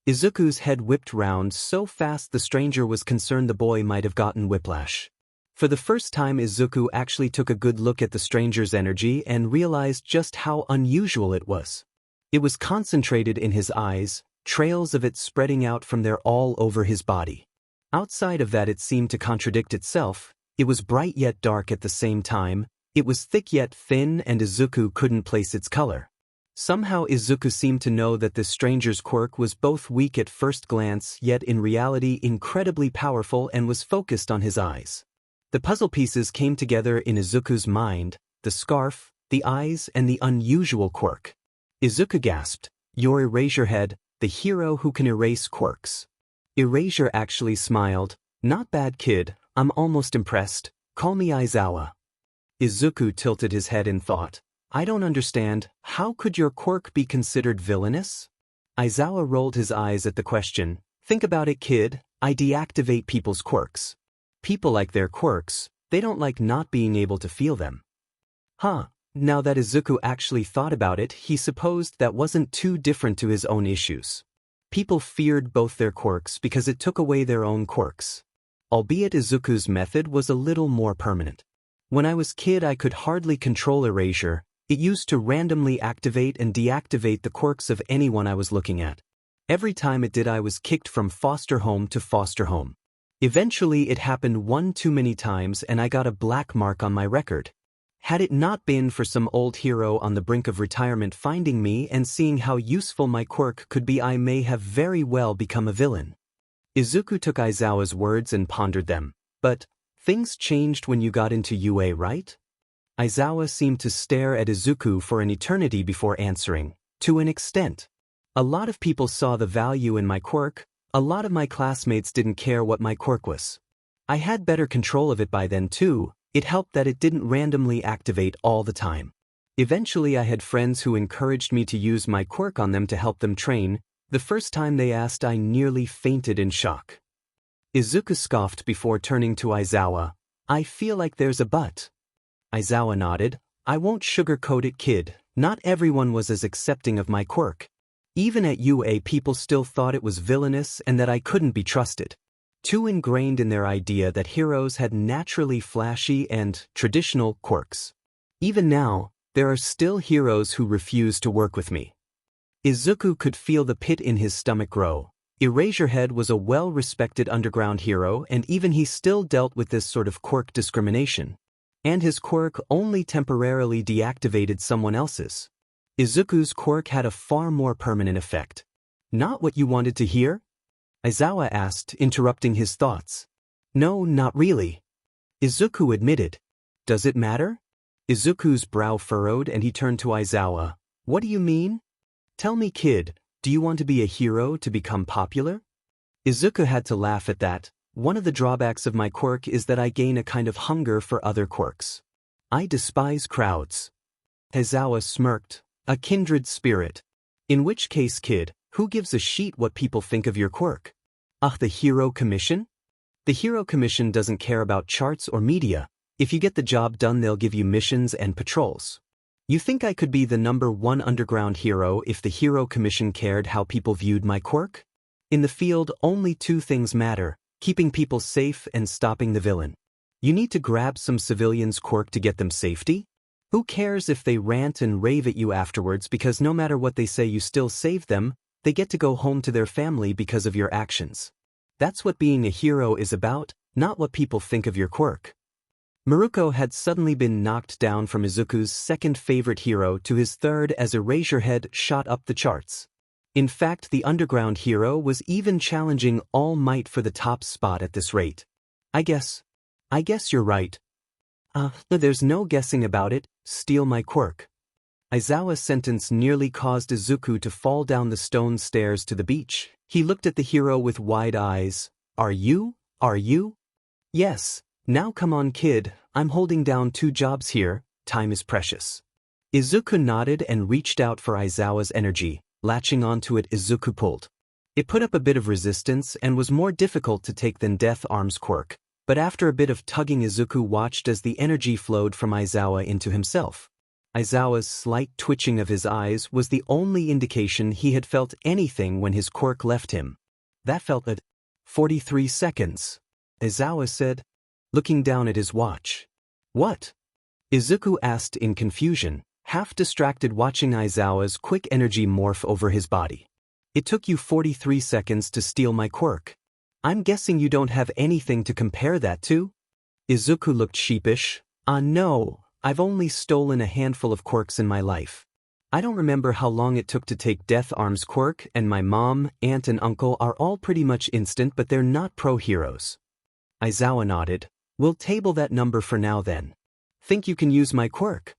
Izuku's head whipped round so fast the stranger was concerned the boy might have gotten whiplash. For the first time Izuku actually took a good look at the stranger's energy and realized just how unusual it was. It was concentrated in his eyes, trails of it spreading out from there all over his body. Outside of that it seemed to contradict itself. It was bright yet dark at the same time, it was thick yet thin, and Izuku couldn't place its color. Somehow Izuku seemed to know that this stranger's quirk was both weak at first glance yet in reality incredibly powerful and was focused on his eyes. The puzzle pieces came together in Izuku's mind, the scarf, the eyes, and the unusual quirk. Izuku gasped, "You're Eraserhead, the hero who can erase quirks." Erasure actually smiled, "Not bad kid, I'm almost impressed, call me Aizawa." Izuku tilted his head in thought. I don't understand, how could your quirk be considered villainous? Aizawa rolled his eyes at the question. Think about it kid, I deactivate people's quirks. People like their quirks, they don't like not being able to feel them. Now that Izuku actually thought about it, he supposed that wasn't too different to his own issues. People feared both their quirks because it took away their own quirks. Albeit Izuku's method was a little more permanent. When I was kid I could hardly control erasure. It used to randomly activate and deactivate the quirks of anyone I was looking at. Every time it did I was kicked from foster home to foster home. Eventually it happened one too many times and I got a black mark on my record. Had it not been for some old hero on the brink of retirement finding me and seeing how useful my quirk could be, I may have very well become a villain. Izuku took Aizawa's words and pondered them. But things changed when you got into UA, right? Aizawa seemed to stare at Izuku for an eternity before answering. To an extent. A lot of people saw the value in my quirk. A lot of my classmates didn't care what my quirk was. I had better control of it by then too. It helped that it didn't randomly activate all the time. Eventually I had friends who encouraged me to use my quirk on them to help them train. The first time they asked I nearly fainted in shock. Izuku scoffed before turning to Aizawa. I feel like there's a but. Aizawa nodded. I won't sugarcoat it kid, not everyone was as accepting of my quirk. Even at UA people still thought it was villainous and that I couldn't be trusted. Too ingrained in their idea that heroes had naturally flashy and traditional quirks. Even now, there are still heroes who refuse to work with me. Izuku could feel the pit in his stomach grow. Eraserhead was a well-respected underground hero and even he still dealt with this sort of quirk discrimination. And his quirk only temporarily deactivated someone else's. Izuku's quirk had a far more permanent effect. Not what you wanted to hear? Aizawa asked, interrupting his thoughts. No, not really. Izuku admitted. Does it matter? Izuku's brow furrowed and he turned to Aizawa. What do you mean? Tell me kid, do you want to be a hero to become popular? Izuku had to laugh at that. One of the drawbacks of my quirk is that I gain a kind of hunger for other quirks. I despise crowds. Aizawa smirked. A kindred spirit. In which case kid, who gives a sheet what people think of your quirk? The Hero Commission? The Hero Commission doesn't care about charts or media. If you get the job done they'll give you missions and patrols. You think I could be the #1 underground hero if the Hero Commission cared how people viewed my quirk? In the field only two things matter. Keeping people safe and stopping the villain. You need to grab some civilians' quirk to get them safety? Who cares if they rant and rave at you afterwards because no matter what they say you still save them, they get to go home to their family because of your actions. That's what being a hero is about, not what people think of your quirk. Maruko had suddenly been knocked down from Izuku's second favorite hero to his third as Eraserhead shot up the charts. In fact, the underground hero was even challenging All Might for the top spot at this rate. I guess you're right. There's no guessing about it, steal my quirk. Aizawa's sentence nearly caused Izuku to fall down the stone stairs to the beach. He looked at the hero with wide eyes. Are you? Are you? Yes. Now come on kid, I'm holding down 2 jobs here, time is precious. Izuku nodded and reached out for Aizawa's energy, latching onto it Izuku pulled. It put up a bit of resistance and was more difficult to take than Death Arm's quirk, but after a bit of tugging Izuku watched as the energy flowed from Aizawa into himself. Aizawa's slight twitching of his eyes was the only indication he had felt anything when his quirk left him. That felt at 43 seconds, Aizawa said, looking down at his watch. What? Izuku asked in confusion, half distracted watching Aizawa's quick energy morph over his body. It took you 43 seconds to steal my quirk. I'm guessing you don't have anything to compare that to? Izuku looked sheepish. No, I've only stolen a handful of quirks in my life. I don't remember how long it took to take Death Arm's quirk, and my mom, aunt and uncle are all pretty much instant but they're not pro-heroes. Aizawa nodded. We'll table that number for now then. Think you can use my quirk?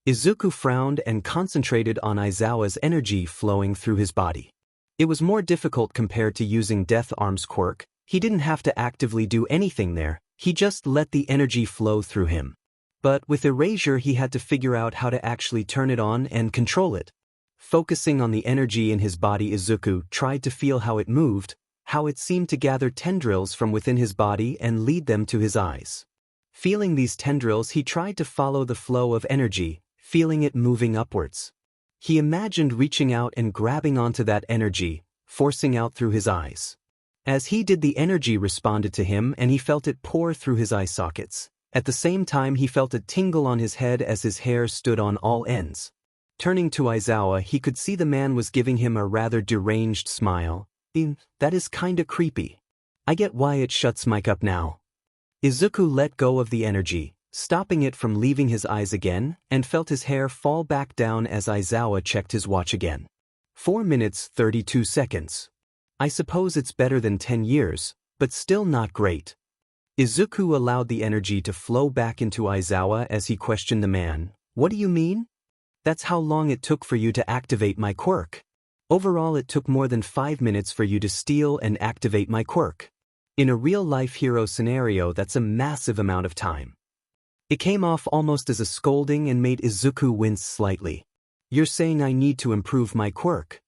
Izuku frowned and concentrated on Aizawa's energy flowing through his body. It was more difficult compared to using Death Arm's quirk. He didn't have to actively do anything there, he just let the energy flow through him. But with erasure he had to figure out how to actually turn it on and control it. Focusing on the energy in his body, Izuku tried to feel how it moved, how it seemed to gather tendrils from within his body and lead them to his eyes. Feeling these tendrils, he tried to follow the flow of energy, feeling it moving upwards. He imagined reaching out and grabbing onto that energy, forcing out through his eyes. As he did, the energy responded to him and he felt it pour through his eye sockets. At the same time he felt a tingle on his head as his hair stood on all ends. Turning to Aizawa, he could see the man was giving him a rather deranged smile. That is kinda creepy. I get why it shuts Mike up now. Izuku let go of the energy, stopping it from leaving his eyes again, and felt his hair fall back down as Aizawa checked his watch again. 4 minutes 32 seconds. I suppose it's better than 10 years, but still not great. Izuku allowed the energy to flow back into Aizawa as he questioned the man. What do you mean? That's how long it took for you to activate my quirk. Overall it took more than 5 minutes for you to steal and activate my quirk. In a real-life hero scenario that's a massive amount of time. It came off almost as a scolding and made Izuku wince slightly. You're saying I need to improve my quirk?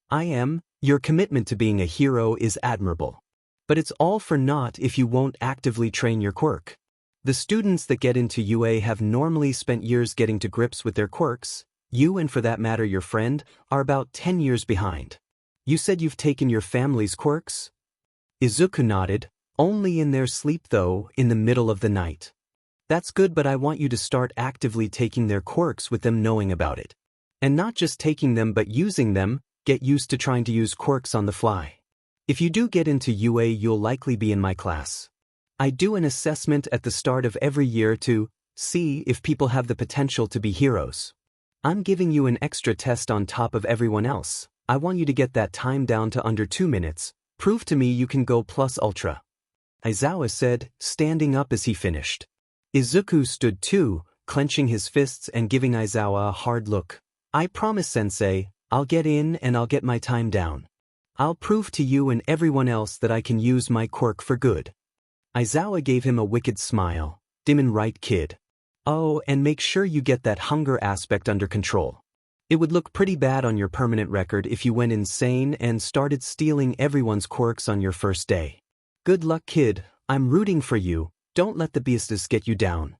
I am. Your commitment to being a hero is admirable. But it's all for naught if you won't actively train your quirk. The students that get into UA have normally spent years getting to grips with their quirks. You, and for that matter your friend, are about 10 years behind. You said you've taken your family's quirks? Izuku nodded. Only in their sleep though, in the middle of the night. That's good, but I want you to start actively taking their quirks with them knowing about it. And not just taking them but using them. Get used to trying to use quirks on the fly. If you do get into UA, you'll likely be in my class. I do an assessment at the start of every year to see if people have the potential to be heroes. I'm giving you an extra test on top of everyone else. I want you to get that time down to under 2 minutes. Prove to me you can go plus ultra. Aizawa said, standing up as he finished. Izuku stood too, clenching his fists and giving Aizawa a hard look. I promise, sensei, I'll get in and I'll get my time down. I'll prove to you and everyone else that I can use my quirk for good. Aizawa gave him a wicked smile. Dimon right, kid. Oh, and make sure you get that hunger aspect under control. It would look pretty bad on your permanent record if you went insane and started stealing everyone's quirks on your first day. Good luck, kid. I'm rooting for you. Don't let the beasties get you down.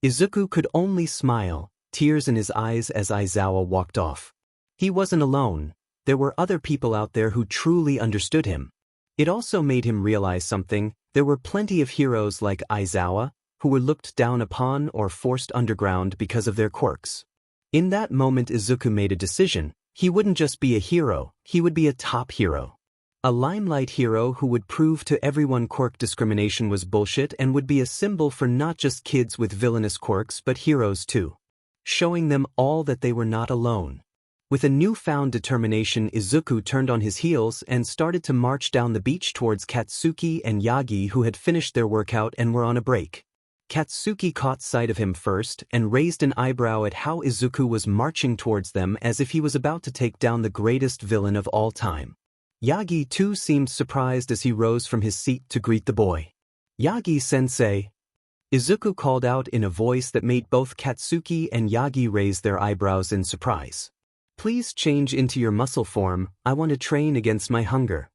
Izuku could only smile, tears in his eyes as Aizawa walked off. He wasn't alone. There were other people out there who truly understood him. It also made him realize something. There were plenty of heroes like Aizawa who were looked down upon or forced underground because of their quirks. In that moment Izuku made a decision. He wouldn't just be a hero, he would be a top hero. A limelight hero who would prove to everyone quirk discrimination was bullshit and would be a symbol for not just kids with villainous quirks but heroes too. Showing them all that they were not alone. With a newfound determination, Izuku turned on his heels and started to march down the beach towards Katsuki and Yagi, who had finished their workout and were on a break. Katsuki caught sight of him first and raised an eyebrow at how Izuku was marching towards them as if he was about to take down the greatest villain of all time. Yagi too seemed surprised as he rose from his seat to greet the boy. Yagi-sensei, Izuku called out in a voice that made both Katsuki and Yagi raise their eyebrows in surprise. Please change into your muscle form, I want to train against my hunger.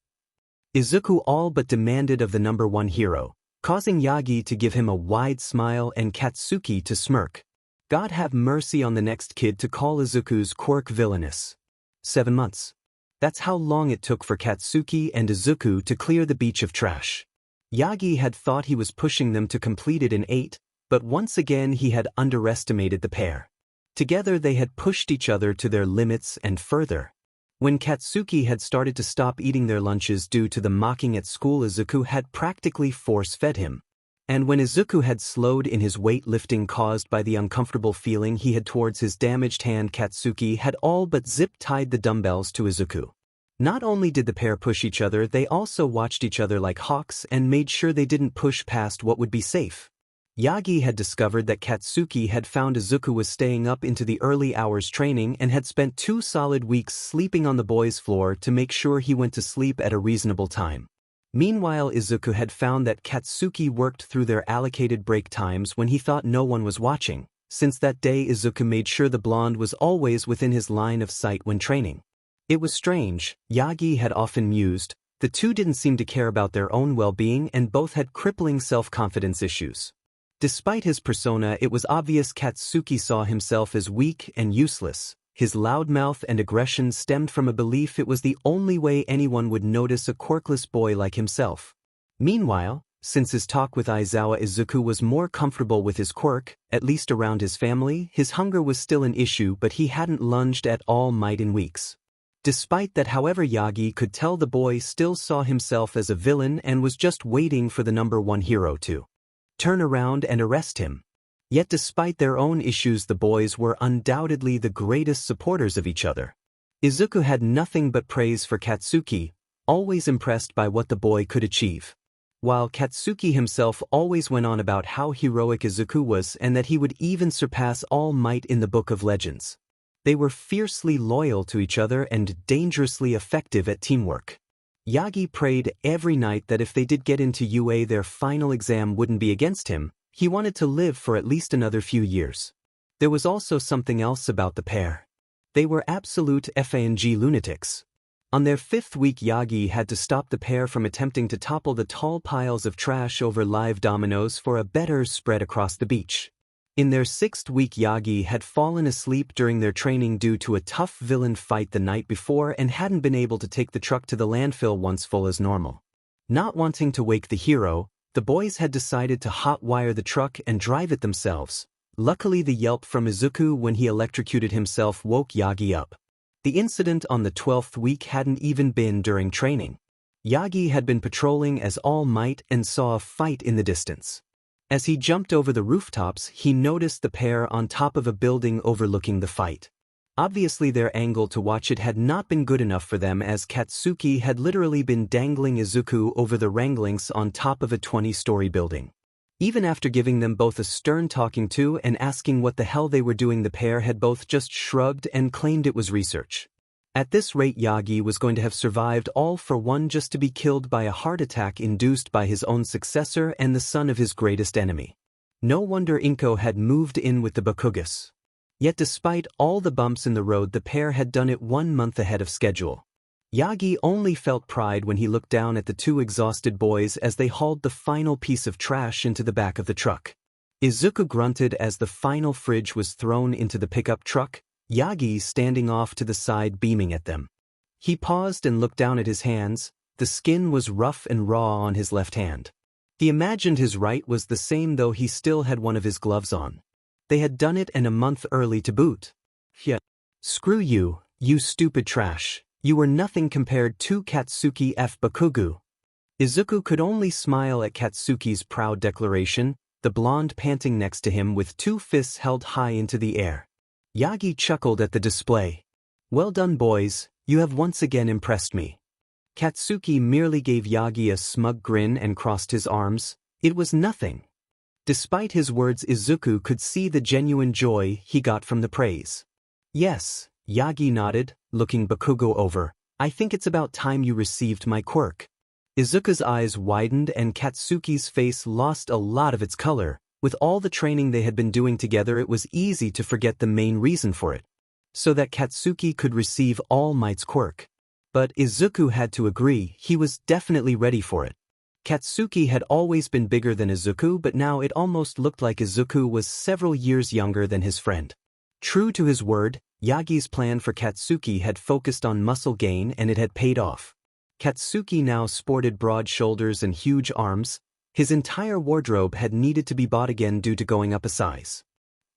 Izuku all but demanded of the number one hero, causing Yagi to give him a wide smile and Katsuki to smirk. God have mercy on the next kid to call Izuku's quirk villainous. 7 months. That's how long it took for Katsuki and Izuku to clear the beach of trash. Yagi had thought he was pushing them to complete it in 8, but once again he had underestimated the pair. Together they had pushed each other to their limits and further. When Katsuki had started to stop eating their lunches due to the mocking at school, Izuku had practically force-fed him. And when Izuku had slowed in his weightlifting caused by the uncomfortable feeling he had towards his damaged hand, Katsuki had all but zip-tied the dumbbells to Izuku. Not only did the pair push each other, they also watched each other like hawks and made sure they didn't push past what would be safe. Yagi had discovered that Katsuki had found Izuku was staying up into the early hours training and had spent 2 solid weeks sleeping on the boys' floor to make sure he went to sleep at a reasonable time. Meanwhile, Izuku had found that Katsuki worked through their allocated break times when he thought no one was watching. Since that day, Izuku made sure the blonde was always within his line of sight when training. It was strange, Yagi had often mused, the two didn't seem to care about their own well-being and both had crippling self-confidence issues. Despite his persona, it was obvious Katsuki saw himself as weak and useless. His loudmouth and aggression stemmed from a belief it was the only way anyone would notice a quirkless boy like himself. Meanwhile, since his talk with Aizawa, Izuku was more comfortable with his quirk, at least around his family. His hunger was still an issue, but he hadn't lunged at all might in weeks. Despite that, however, Yagi could tell the boy still saw himself as a villain and was just waiting for the number one hero to turn around and arrest him. Yet despite their own issues, the boys were undoubtedly the greatest supporters of each other. Izuku had nothing but praise for Katsuki, always impressed by what the boy could achieve. While Katsuki himself always went on about how heroic Izuku was and that he would even surpass All Might in the Book of Legends. They were fiercely loyal to each other and dangerously effective at teamwork. Yagi prayed every night that if they did get into UA, their final exam wouldn't be against him. He wanted to live for at least another few years. There was also something else about the pair. They were absolute FANG lunatics. On their 5th week, Yagi had to stop the pair from attempting to topple the tall piles of trash over live dominoes for a better spread across the beach. In their 6th week, Yagi had fallen asleep during their training due to a tough villain fight the night before and hadn't been able to take the truck to the landfill once full as normal. Not wanting to wake the hero, the boys had decided to hot-wire the truck and drive it themselves. Luckily, the yelp from Izuku when he electrocuted himself woke Yagi up. The incident on the 12th week hadn't even been during training. Yagi had been patrolling as All Might and saw a fight in the distance. As he jumped over the rooftops, he noticed the pair on top of a building overlooking the fight. Obviously, their angle to watch it had not been good enough for them, as Katsuki had literally been dangling Izuku over the railings on top of a 20-story building. Even after giving them both a stern talking to and asking what the hell they were doing, the pair had both just shrugged and claimed it was research. At this rate, Yagi was going to have survived all for one just to be killed by a heart attack induced by his own successor and the son of his greatest enemy. No wonder Inko had moved in with the Bakugous. Yet despite all the bumps in the road, the pair had done it 1 month ahead of schedule. Yagi only felt pride when he looked down at the 2 exhausted boys as they hauled the final piece of trash into the back of the truck. Izuku grunted as the final fridge was thrown into the pickup truck, Yagi standing off to the side beaming at them. He paused and looked down at his hands. The skin was rough and raw on his left hand. He imagined his right was the same, though he still had one of his gloves on. They had done it, and a month early to boot. Yeah. Screw you, you stupid trash. You were nothing compared to Katsuki f Bakugou. Izuku could only smile at Katsuki's proud declaration, the blonde panting next to him with 2 fists held high into the air. Yagi chuckled at the display. Well done, boys, you have once again impressed me. Katsuki merely gave Yagi a smug grin and crossed his arms. It was nothing. Despite his words, Izuku could see the genuine joy he got from the praise. Yes, Yagi nodded, looking Bakugou over. I think it's about time you received my quirk. Izuku's eyes widened and Katsuki's face lost a lot of its color. With all the training they had been doing together, it was easy to forget the main reason for it. So that Katsuki could receive All Might's quirk. But Izuku had to agree, he was definitely ready for it. Katsuki had always been bigger than Izuku, but now it almost looked like Izuku was several years younger than his friend. True to his word, Yagi's plan for Katsuki had focused on muscle gain and it had paid off. Katsuki now sported broad shoulders and huge arms. His entire wardrobe had needed to be bought again due to going up a size.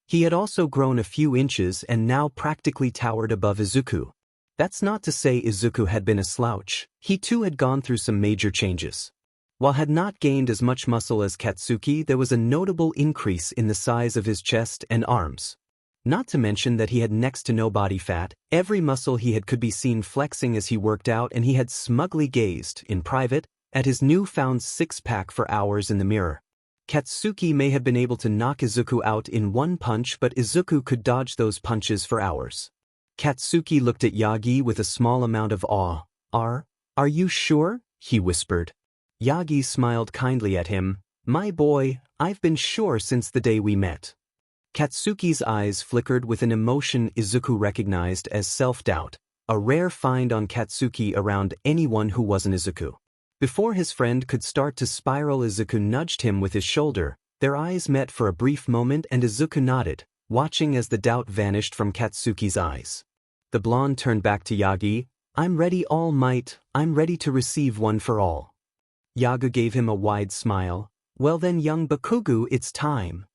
He had also grown a few inches and now practically towered above Izuku. That's not to say Izuku had been a slouch. He too had gone through some major changes. While had not gained as much muscle as Katsuki, there was a notable increase in the size of his chest and arms. Not to mention that he had next to no body fat. Every muscle he had could be seen flexing as he worked out, and he had smugly gazed, in private, at his newfound six-pack for hours in the mirror. Katsuki may have been able to knock Izuku out in one punch, but Izuku could dodge those punches for hours. Katsuki looked at Yagi with a small amount of awe. Are you sure? He whispered. Yagi smiled kindly at him. My boy, I've been sure since the day we met. Katsuki's eyes flickered with an emotion Izuku recognized as self-doubt, a rare find on Katsuki around anyone who wasn't Izuku. Before his friend could start to spiral, Izuku nudged him with his shoulder. Their eyes met for a brief moment and Izuku nodded, watching as the doubt vanished from Katsuki's eyes. The blonde turned back to Yagi. I'm ready, All Might, I'm ready to receive one for all. Yagi gave him a wide smile. Well then, young Bakugou, it's time.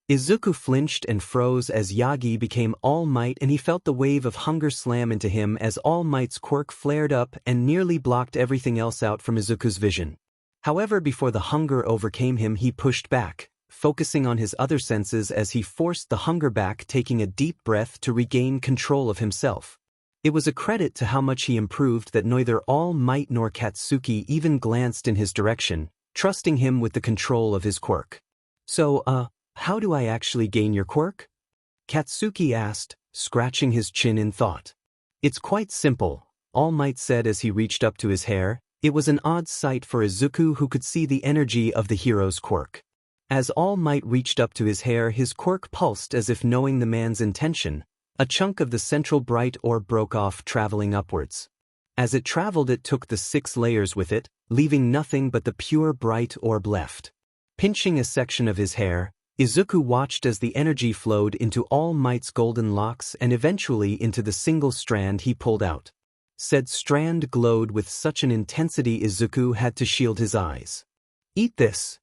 Izuku flinched and froze as Yagi became All Might, and he felt the wave of hunger slam into him as All Might's quirk flared up and nearly blocked everything else out from Izuku's vision. However, before the hunger overcame him, he pushed back, focusing on his other senses as he forced the hunger back, taking a deep breath to regain control of himself. It was a credit to how much he improved that neither All Might nor Katsuki even glanced in his direction, trusting him with the control of his quirk. So, how do I actually gain your quirk? Katsuki asked, scratching his chin in thought. It's quite simple, All Might said as he reached up to his hair. It was an odd sight for Izuku, who could see the energy of the hero's quirk. As All Might reached up to his hair, his quirk pulsed as if knowing the man's intention. A chunk of the central bright orb broke off, traveling upwards. As it traveled, it took the 6 layers with it, leaving nothing but the pure bright orb left. Pinching a section of his hair, Izuku watched as the energy flowed into All Might's golden locks and eventually into the single strand he pulled out. Said strand glowed with such an intensity Izuku had to shield his eyes. Eat this,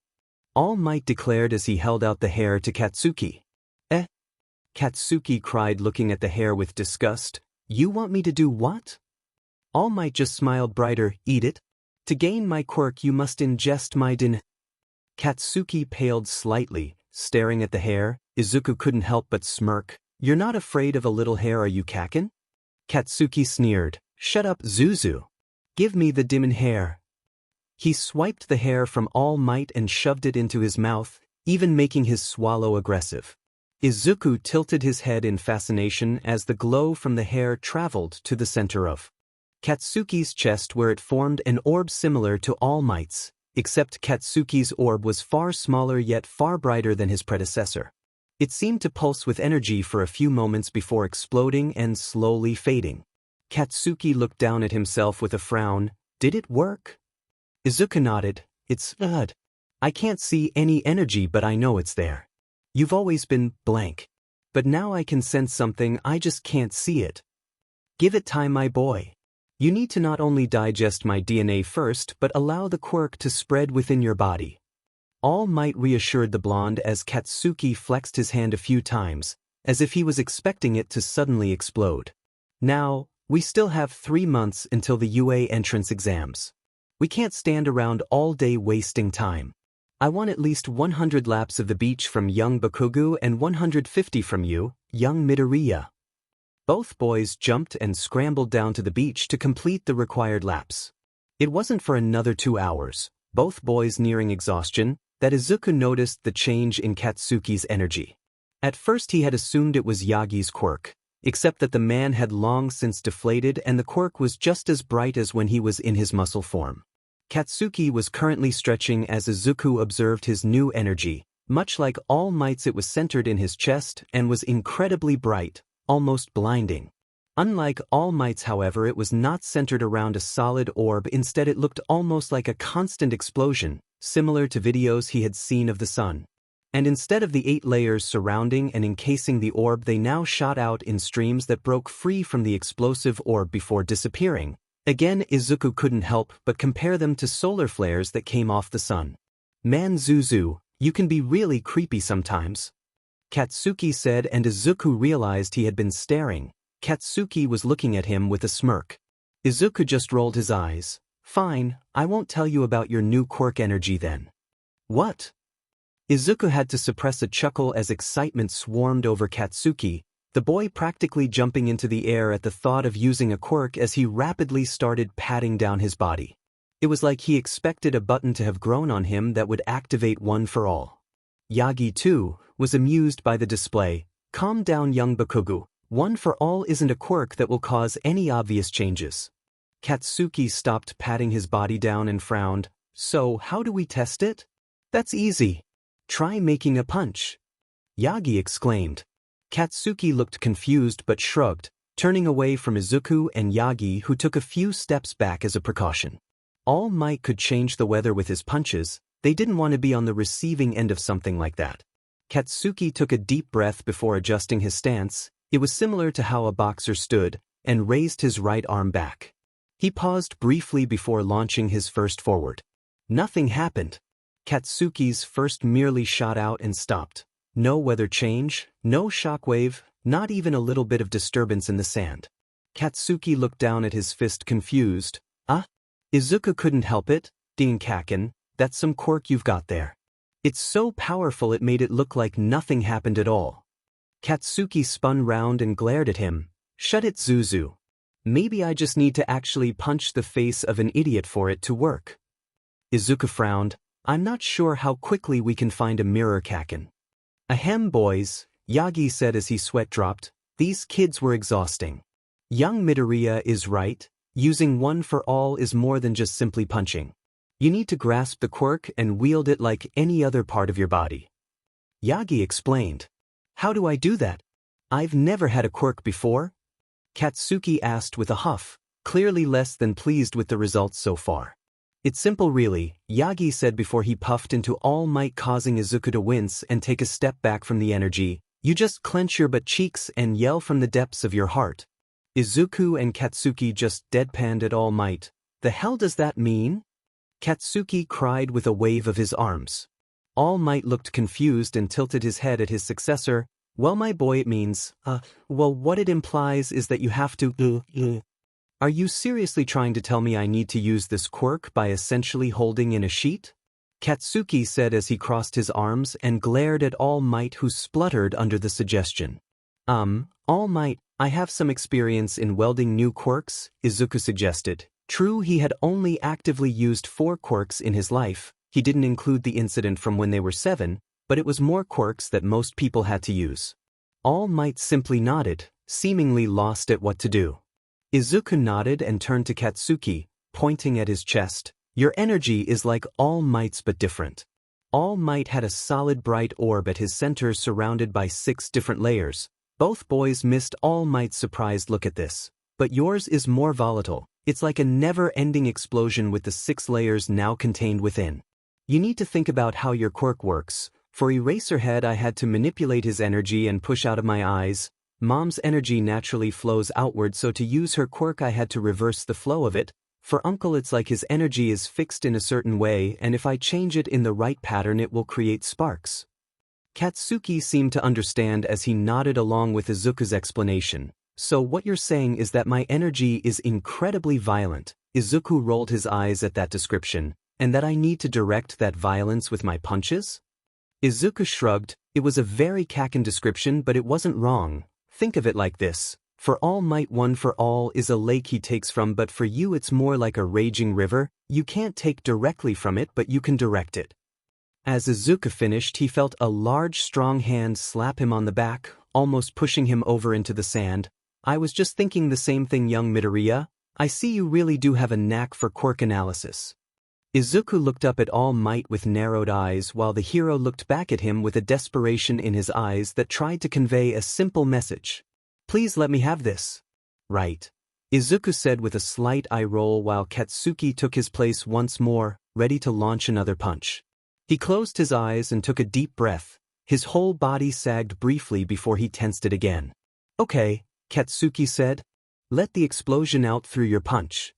All Might declared as he held out the hair to Katsuki. Katsuki cried, looking at the hair with disgust. You want me to do what? All Might just smiled brighter. Eat it. To gain my quirk you must ingest my Katsuki paled slightly, staring at the hair. Izuku couldn't help but smirk. You're not afraid of a little hair, are you, Kakin? Katsuki sneered. Shut up, Zuzu. Give me the demon hair. He swiped the hair from All Might and shoved it into his mouth, even making his swallow aggressive. Izuku tilted his head in fascination as the glow from the hair traveled to the center of Katsuki's chest, where it formed an orb similar to All Might's, except Katsuki's orb was far smaller yet far brighter than his predecessor. It seemed to pulse with energy for a few moments before exploding and slowly fading. Katsuki looked down at himself with a frown. Did it work? Izuku nodded. It's odd. I can't see any energy, but I know it's there. You've always been blank. But now I can sense something, I just can't see it. Give it time, my boy. You need to not only digest my DNA first, but allow the quirk to spread within your body. All Might reassured the blonde as Katsuki flexed his hand a few times, as if he was expecting it to suddenly explode. Now, we still have 3 months until the UA entrance exams. We can't stand around all day wasting time. I want at least 100 laps of the beach from young Bakugou and 150 from you, young Midoriya. Both boys jumped and scrambled down to the beach to complete the required laps. It wasn't for another 2 hours, both boys nearing exhaustion, that Izuku noticed the change in Katsuki's energy. At first he had assumed it was Yagi's quirk, except that the man had long since deflated and the quirk was just as bright as when he was in his muscle form. Katsuki was currently stretching as Izuku observed his new energy. Much like All Might's, it was centered in his chest and was incredibly bright, almost blinding. Unlike All Might's, however, it was not centered around a solid orb. Instead, it looked almost like a constant explosion, similar to videos he had seen of the sun. And instead of the 8 layers surrounding and encasing the orb, they now shot out in streams that broke free from the explosive orb before disappearing. Again, Izuku couldn't help but compare them to solar flares that came off the sun. "Man Zuzu, you can be really creepy sometimes," Katsuki said, and Izuku realized he had been staring. Katsuki was looking at him with a smirk. Izuku just rolled his eyes. "Fine, I won't tell you about your new quirk energy then." "What?" Izuku had to suppress a chuckle as excitement swarmed over Katsuki, the boy practically jumping into the air at the thought of using a quirk as he rapidly started patting down his body. It was like he expected a button to have grown on him that would activate One for All. Yagi, too, was amused by the display. "Calm down, young Bakugou. One for All isn't a quirk that will cause any obvious changes." Katsuki stopped patting his body down and frowned. "So, how do we test it?" "That's easy. Try making a punch," Yagi exclaimed. Katsuki looked confused but shrugged, turning away from Izuku and Yagi, who took a few steps back as a precaution. All Might could change the weather with his punches. They didn't want to be on the receiving end of something like that. Katsuki took a deep breath before adjusting his stance. It was similar to how a boxer stood, and raised his right arm back. He paused briefly before launching his first forward. Nothing happened. Katsuki's first merely shot out and stopped. No weather change, no shockwave, not even a little bit of disturbance in the sand. Katsuki looked down at his fist, confused. Izuku couldn't help it. "Dinkaken, that's some quirk you've got there. It's so powerful it made it look like nothing happened at all." Katsuki spun round and glared at him. "Shut it, Zuzu. Maybe I just need to actually punch the face of an idiot for it to work." Izuku frowned. "I'm not sure how quickly we can find a mirror, Kaken." "Ahem, boys," Yagi said as his sweat dropped. "These kids were exhausting. Young Midoriya is right. Using One for All is more than just simply punching. You need to grasp the quirk and wield it like any other part of your body." Yagi explained. "How do I do that? I've never had a quirk before," Katsuki asked with a huff, clearly less than pleased with the results so far. "It's simple really," Yagi said before he puffed into All Might, causing Izuku to wince and take a step back from the energy. "You just clench your butt cheeks and yell from the depths of your heart." Izuku and Katsuki just deadpanned at All Might. "The hell does that mean?" Katsuki cried with a wave of his arms. All Might looked confused and tilted his head at his successor. "Well, my boy, it means, well, what it implies is that you have to, Are you seriously trying to tell me I need to use this quirk by essentially holding in a sheet?" Katsuki said as he crossed his arms and glared at All Might, who spluttered under the suggestion. All Might, I have some experience in welding new quirks," Izuku suggested. True, he had only actively used 4 quirks in his life. He didn't include the incident from when they were 7, but it was more quirks that most people had to use. All Might simply nodded, seemingly lost at what to do. Izuku nodded and turned to Katsuki, pointing at his chest. "Your energy is like All Might's but different." All Might had a solid bright orb at his center surrounded by 6 different layers. Both boys missed All Might's surprised look at this. "But yours is more volatile. It's like a never-ending explosion with the 6 layers now contained within. You need to think about how your quirk works. For Eraserhead, I had to manipulate his energy and push out of my eyes. Mom's energy naturally flows outward, so to use her quirk I had to reverse the flow of it. For Uncle, it's like his energy is fixed in a certain way, and if I change it in the right pattern it will create sparks." Katsuki seemed to understand as he nodded along with Izuku's explanation. "So what you're saying is that my energy is incredibly violent." Izuku rolled his eyes at that description. "And that I need to direct that violence with my punches?" Izuku shrugged. It was a very Kaken description, but it wasn't wrong. Think of it like this. For All Might, One for All is a lake he takes from, but for you it's more like a raging river. You can't take directly from it, but you can direct it. As Izuku finished, he felt a large, strong hand slap him on the back. almost pushing him over into the sand. "I was just thinking the same thing, young Midoriya. I see you really do have a knack for quirk analysis." Izuku looked up at All Might with narrowed eyes while the hero looked back at him with a desperation in his eyes that tried to convey a simple message. "Please let me have this." "Right," Izuku said with a slight eye roll while Katsuki took his place once more, ready to launch another punch. He closed his eyes and took a deep breath. His whole body sagged briefly before he tensed it again. "Okay," Katsuki said. "Let the explosion out through your punch."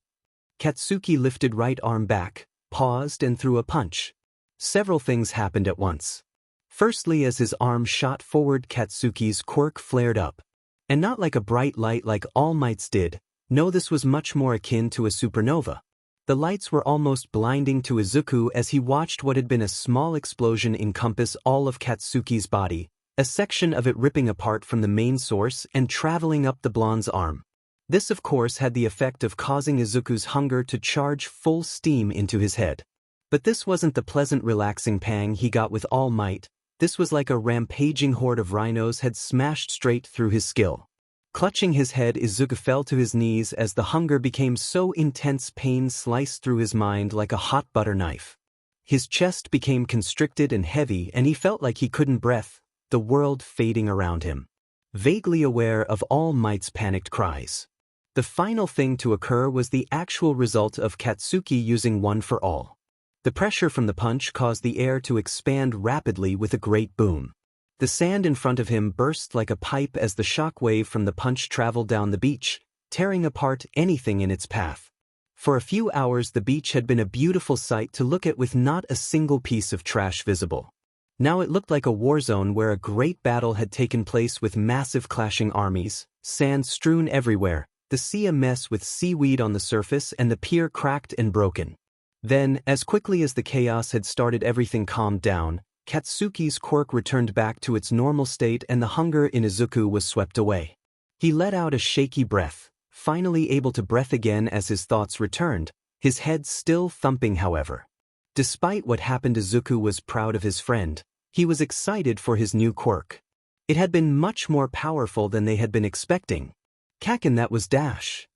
Katsuki lifted right arm back, paused and threw a punch. Several things happened at once. Firstly, as his arm shot forward, Katsuki's quirk flared up. And not like a bright light like All Might's did. No, this was much more akin to a supernova. The lights were almost blinding to Izuku as he watched what had been a small explosion encompass all of Katsuki's body, a section of it ripping apart from the main source and traveling up the blonde's arm. This of course had the effect of causing Izuku's hunger to charge full steam into his head. But this wasn't the pleasant relaxing pang he got with All Might. This was like a rampaging horde of rhinos had smashed straight through his skill. Clutching his head, Izuku fell to his knees as the hunger became so intense pain sliced through his mind like a hot butter knife. His chest became constricted and heavy and he felt like he couldn't breathe, the world fading around him. Vaguely aware of All Might's panicked cries. The final thing to occur was the actual result of Katsuki using One for All. The pressure from the punch caused the air to expand rapidly with a great boom. The sand in front of him burst like a pipe as the shock wave from the punch traveled down the beach, tearing apart anything in its path. For a few hours the beach had been a beautiful sight to look at with not a single piece of trash visible. Now it looked like a war zone where a great battle had taken place with massive clashing armies, sand strewn everywhere, the sea a mess with seaweed on the surface and the pier cracked and broken. Then, as quickly as the chaos had started, everything calmed down. Katsuki's quirk returned back to its normal state and the hunger in Izuku was swept away. He let out a shaky breath, finally able to breathe again as his thoughts returned, his head still thumping however. Despite what happened, Izuku was proud of his friend. He was excited for his new quirk. It had been much more powerful than they had been expecting. Kaken, that was dash.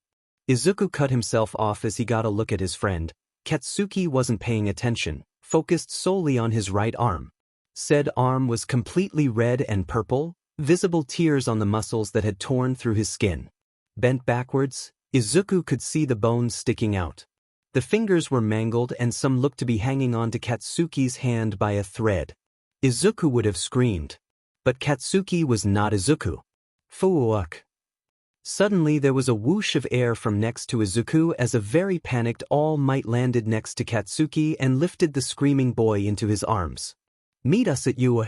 Izuku cut himself off as he got a look at his friend. Katsuki wasn't paying attention, focused solely on his right arm. Said arm was completely red and purple, visible tears on the muscles that had torn through his skin. Bent backwards, Izuku could see the bones sticking out. The fingers were mangled and some looked to be hanging on to Katsuki's hand by a thread. Izuku would have screamed. But Katsuki was not Izuku. Fuck. Suddenly there was a whoosh of air from next to Izuku as a very panicked All Might landed next to Katsuki and lifted the screaming boy into his arms. "Meet us at you!"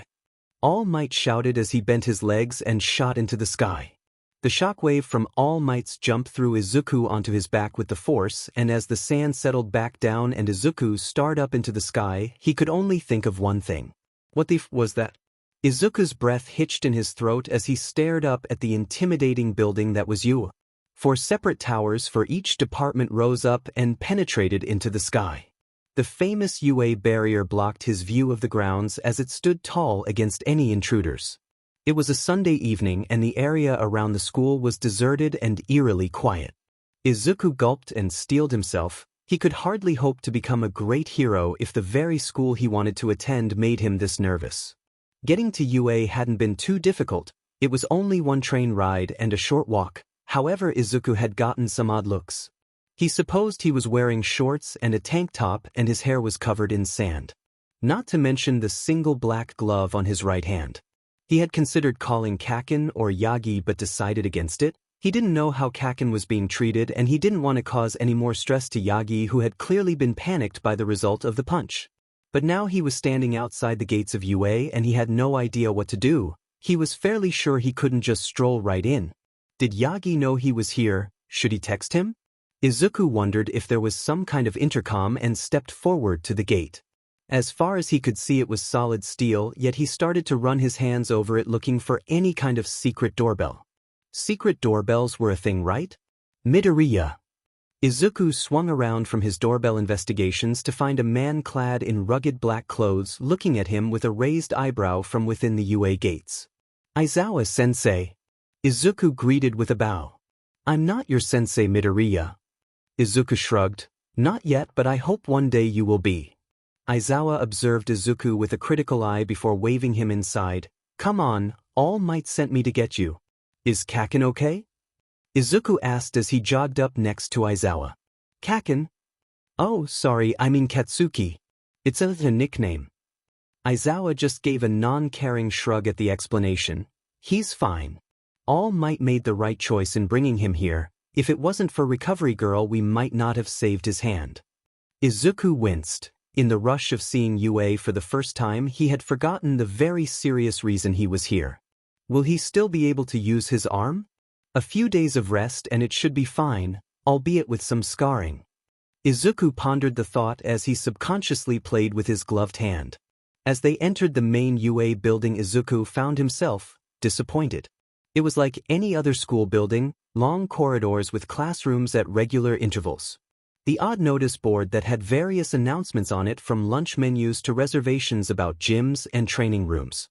All Might shouted as he bent his legs and shot into the sky. The shockwave from All Might's jump threw Izuku onto his back with the force, and as the sand settled back down and Izuku starred up into the sky, he could only think of one thing. What the f was that? Izuku's breath hitched in his throat as he stared up at the intimidating building that was UA. 4 separate towers for each department rose up and penetrated into the sky. The famous UA barrier blocked his view of the grounds as it stood tall against any intruders. It was a Sunday evening and the area around the school was deserted and eerily quiet. Izuku gulped and steeled himself. He could hardly hope to become a great hero if the very school he wanted to attend made him this nervous. Getting to UA hadn't been too difficult. It was only 1 train ride and a short walk. However, Izuku had gotten some odd looks. He supposed he was wearing shorts and a tank top and his hair was covered in sand. Not to mention the single black glove on his right hand. He had considered calling Kaken or Yagi but decided against it. He didn't know how Kaken was being treated and he didn't want to cause any more stress to Yagi, who had clearly been panicked by the result of the punch. But now he was standing outside the gates of UA and he had no idea what to do. He was fairly sure he couldn't just stroll right in. Did Yagi know he was here? Should he text him? Izuku wondered if there was some kind of intercom and stepped forward to the gate. As far as he could see it was solid steel, yet he started to run his hands over it looking for any kind of secret doorbell. Secret doorbells were a thing, right? Midoriya. Izuku swung around from his doorbell investigations to find a man clad in rugged black clothes looking at him with a raised eyebrow from within the UA gates. Aizawa-sensei. Izuku greeted with a bow. I'm not your sensei, Midoriya. Izuku shrugged. Not yet, but I hope one day you will be. Aizawa observed Izuku with a critical eye before waving him inside. Come on, All Might sent me to get you. Is Kaken okay? Izuku asked as he jogged up next to Aizawa. Kaken? Oh, sorry, I mean Katsuki. It's a nickname. Aizawa just gave a non-caring shrug at the explanation. He's fine. All Might made the right choice in bringing him here. If it wasn't for Recovery Girl, we might not have saved his hand. Izuku winced. In the rush of seeing UA for the first time, he had forgotten the very serious reason he was here. Will he still be able to use his arm? A few days of rest and it should be fine, albeit with some scarring. Izuku pondered the thought as he subconsciously played with his gloved hand. As they entered the main UA building, Izuku found himself disappointed. It was like any other school building, long corridors with classrooms at regular intervals. The odd notice board that had various announcements on it, from lunch menus to reservations about gyms and training rooms.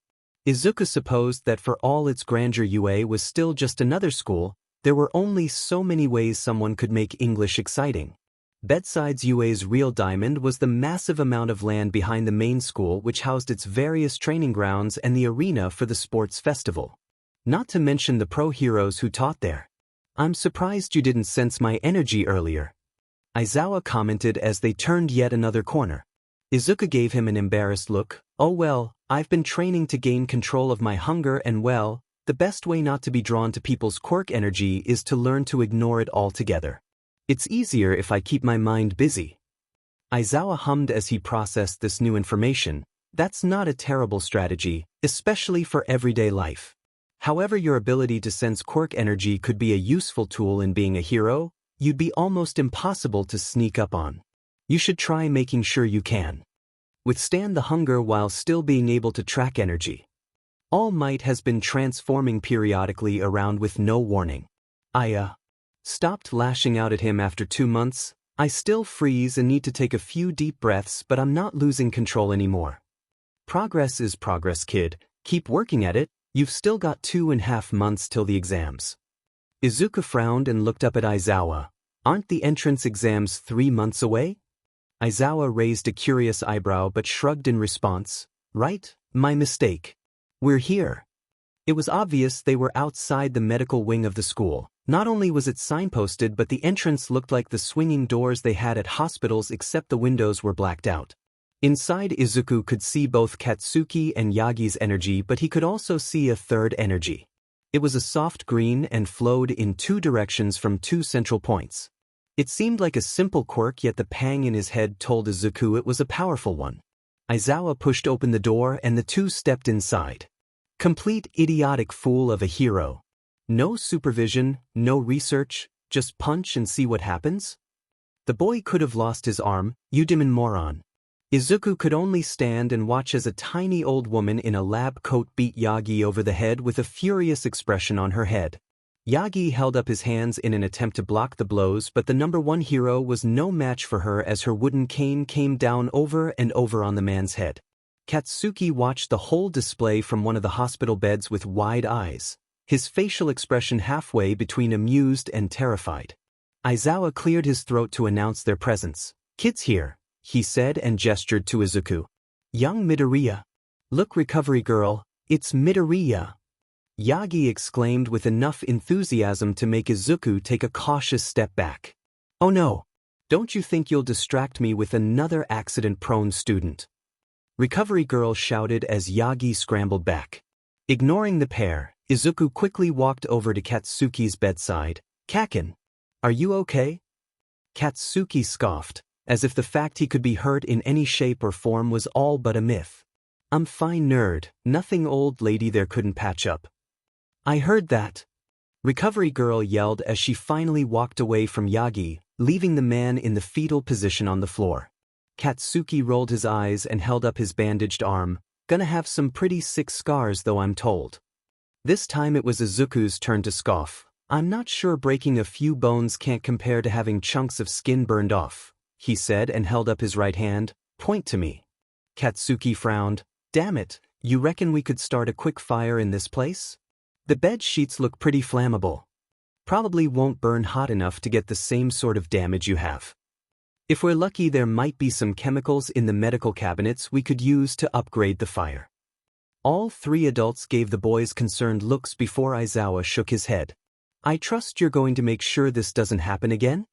Izuku supposed that for all its grandeur, UA was still just another school. There were only so many ways someone could make English exciting. Besides UA's real diamond was the massive amount of land behind the main school, which housed its various training grounds and the arena for the sports festival. Not to mention the pro heroes who taught there. I'm surprised you didn't sense my energy earlier. Aizawa commented as they turned yet another corner. Izuku gave him an embarrassed look. Oh well, I've been training to gain control of my hunger, and well, the best way not to be drawn to people's quirk energy is to learn to ignore it altogether. It's easier if I keep my mind busy. Aizawa hummed as he processed this new information. That's not a terrible strategy, especially for everyday life. However, your ability to sense quirk energy could be a useful tool in being a hero. You'd be almost impossible to sneak up on. You should try making sure you can withstand the hunger while still being able to track energy. All Might has been transforming periodically around with no warning. I stopped lashing out at him after 2 months. I still freeze and need to take a few deep breaths, but I'm not losing control anymore. Progress is progress, kid. Keep working at it. You've still got 2.5 months till the exams. Izuku frowned and looked up at Aizawa. Aren't the entrance exams 3 months away? Aizawa raised a curious eyebrow but shrugged in response. Right, my mistake. We're here. It was obvious they were outside the medical wing of the school. Not only was it signposted, but the entrance looked like the swinging doors they had at hospitals, except the windows were blacked out. Inside, Izuku could see both Katsuki and Yagi's energy, but he could also see a third energy. It was a soft green and flowed in 2 directions from 2 central points. It seemed like a simple quirk, yet the pang in his head told Izuku it was a powerful one. Aizawa pushed open the door and the two stepped inside. Complete idiotic fool of a hero. No supervision, no research, just punch and see what happens? The boy could have lost his arm, you demon moron. Izuku could only stand and watch as a tiny old woman in a lab coat beat Yagi over the head with a furious expression on her head. Yagi held up his hands in an attempt to block the blows, but the #1 hero was no match for her as her wooden cane came down over and over on the man's head. Katsuki watched the whole display from one of the hospital beds with wide eyes, his facial expression halfway between amused and terrified. Aizawa cleared his throat to announce their presence. "Kids here," he said and gestured to Izuku. "Young Midoriya. Look, Recovery Girl, it's Midoriya." Yagi exclaimed with enough enthusiasm to make Izuku take a cautious step back. "Oh no, don't you think you'll distract me with another accident-prone student?" Recovery Girl shouted as Yagi scrambled back. Ignoring the pair, Izuku quickly walked over to Katsuki's bedside. "Kaken, are you okay?" Katsuki scoffed, as if the fact he could be hurt in any shape or form was all but a myth. "I'm fine, nerd, nothing old lady there couldn't patch up." "I heard that," Recovery Girl yelled as she finally walked away from Yagi, leaving the man in the fetal position on the floor. Katsuki rolled his eyes and held up his bandaged arm. "Gonna have some pretty sick scars though, I'm told." This time it was Izuku's turn to scoff. "I'm not sure breaking a few bones can't compare to having chunks of skin burned off," he said and held up his right hand. "Point to me." Katsuki frowned. "Damn it, You reckon we could start a quick fire in this place? The bed sheets look pretty flammable. Probably won't burn hot enough to get the same sort of damage you have. If we're lucky, there might be some chemicals in the medical cabinets we could use to upgrade the fire. All three adults gave the boys concerned looks before Aizawa shook his head. I trust you're going to make sure this doesn't happen again?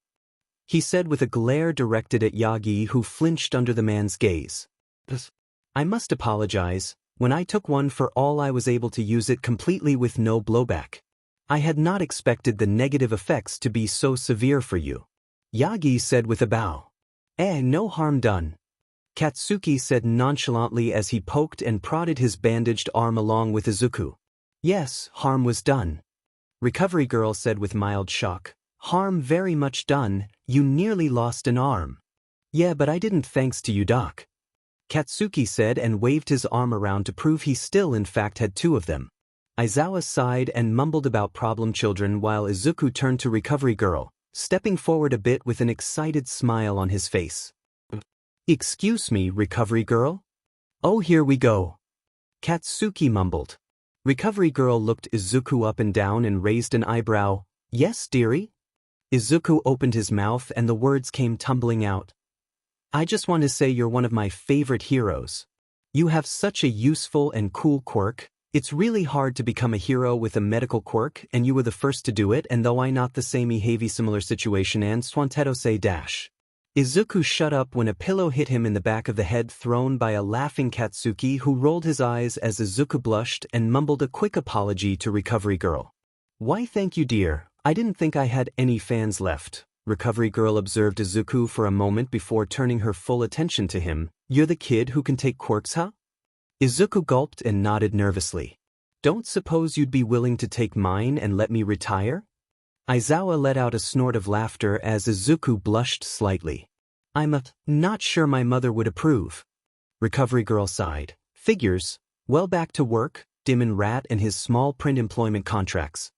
He said with a glare directed at Yagi, who flinched under the man's gaze. I must apologize. When I took one for all, I was able to use it completely with no blowback. I had not expected the negative effects to be so severe for you. Yagi said with a bow. No harm done. Katsuki said nonchalantly as he poked and prodded his bandaged arm along with Izuku. Yes, harm was done. Recovery Girl said with mild shock. Harm very much done, you nearly lost an arm. Yeah, but I didn't, thanks to you, Doc. Katsuki said and waved his arm around to prove he still in fact had two of them. Aizawa sighed and mumbled about problem children while Izuku turned to Recovery Girl, stepping forward a bit with an excited smile on his face. Excuse me, Recovery Girl? Oh, here we go. Katsuki mumbled. Recovery Girl looked Izuku up and down and raised an eyebrow. Yes, dearie? Izuku opened his mouth and the words came tumbling out. I just want to say you're one of my favorite heroes. You have such a useful and cool quirk. It's really hard to become a hero with a medical quirk, and you were the first to do it, and though I not the same heavy similar situation and swanteto say dash. Izuku shut up when a pillow hit him in the back of the head, thrown by a laughing Katsuki, who rolled his eyes as Izuku blushed and mumbled a quick apology to Recovery Girl. Why thank you, dear, I didn't think I had any fans left. Recovery Girl observed Izuku for a moment before turning her full attention to him. You're the kid who can take quirks, huh? Izuku gulped and nodded nervously. Don't suppose you'd be willing to take mine and let me retire? Aizawa let out a snort of laughter as Izuku blushed slightly. I'm not sure my mother would approve. Recovery Girl sighed. Figures. Well, back to work, Demon Rat and his small print employment contracts.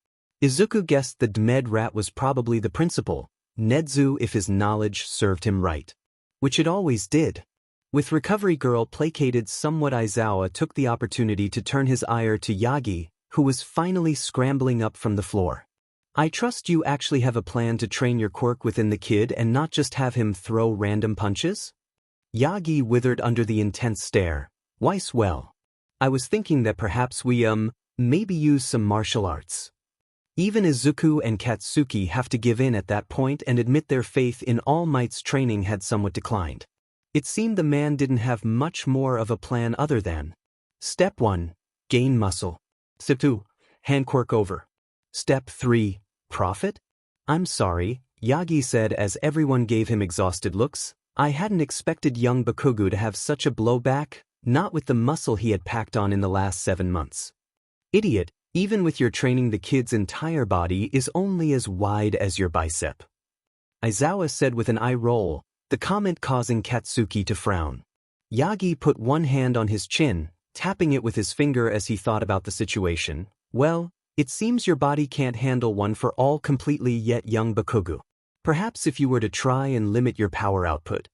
Izuku guessed the Dmed Rat was probably the principal, Nedzu if his knowledge served him right. Which it always did. With Recovery Girl placated somewhat, Aizawa took the opportunity to turn his ire to Yagi, who was finally scrambling up from the floor. I trust you actually have a plan to train your quirk within the kid and not just have him throw random punches? Yagi withered under the intense stare. Weiss, well. I was thinking that perhaps we, maybe use some martial arts. Even Izuku and Katsuki have to give in at that point and admit their faith in All Might's training had somewhat declined. It seemed the man didn't have much more of a plan other than Step 1. Gain muscle. Step 2. Hand quirk over. Step 3. Profit? I'm sorry, Yagi said as everyone gave him exhausted looks. I hadn't expected young Bakugou to have such a blowback, not with the muscle he had packed on in the last 7 months. Idiot, even with your training the kid's entire body is only as wide as your bicep. Aizawa said with an eye roll, the comment causing Katsuki to frown. Yagi put one hand on his chin, tapping it with his finger as he thought about the situation. Well, it seems your body can't handle one for all completely yet, young Bakugou. Perhaps if you were to try and limit your power output.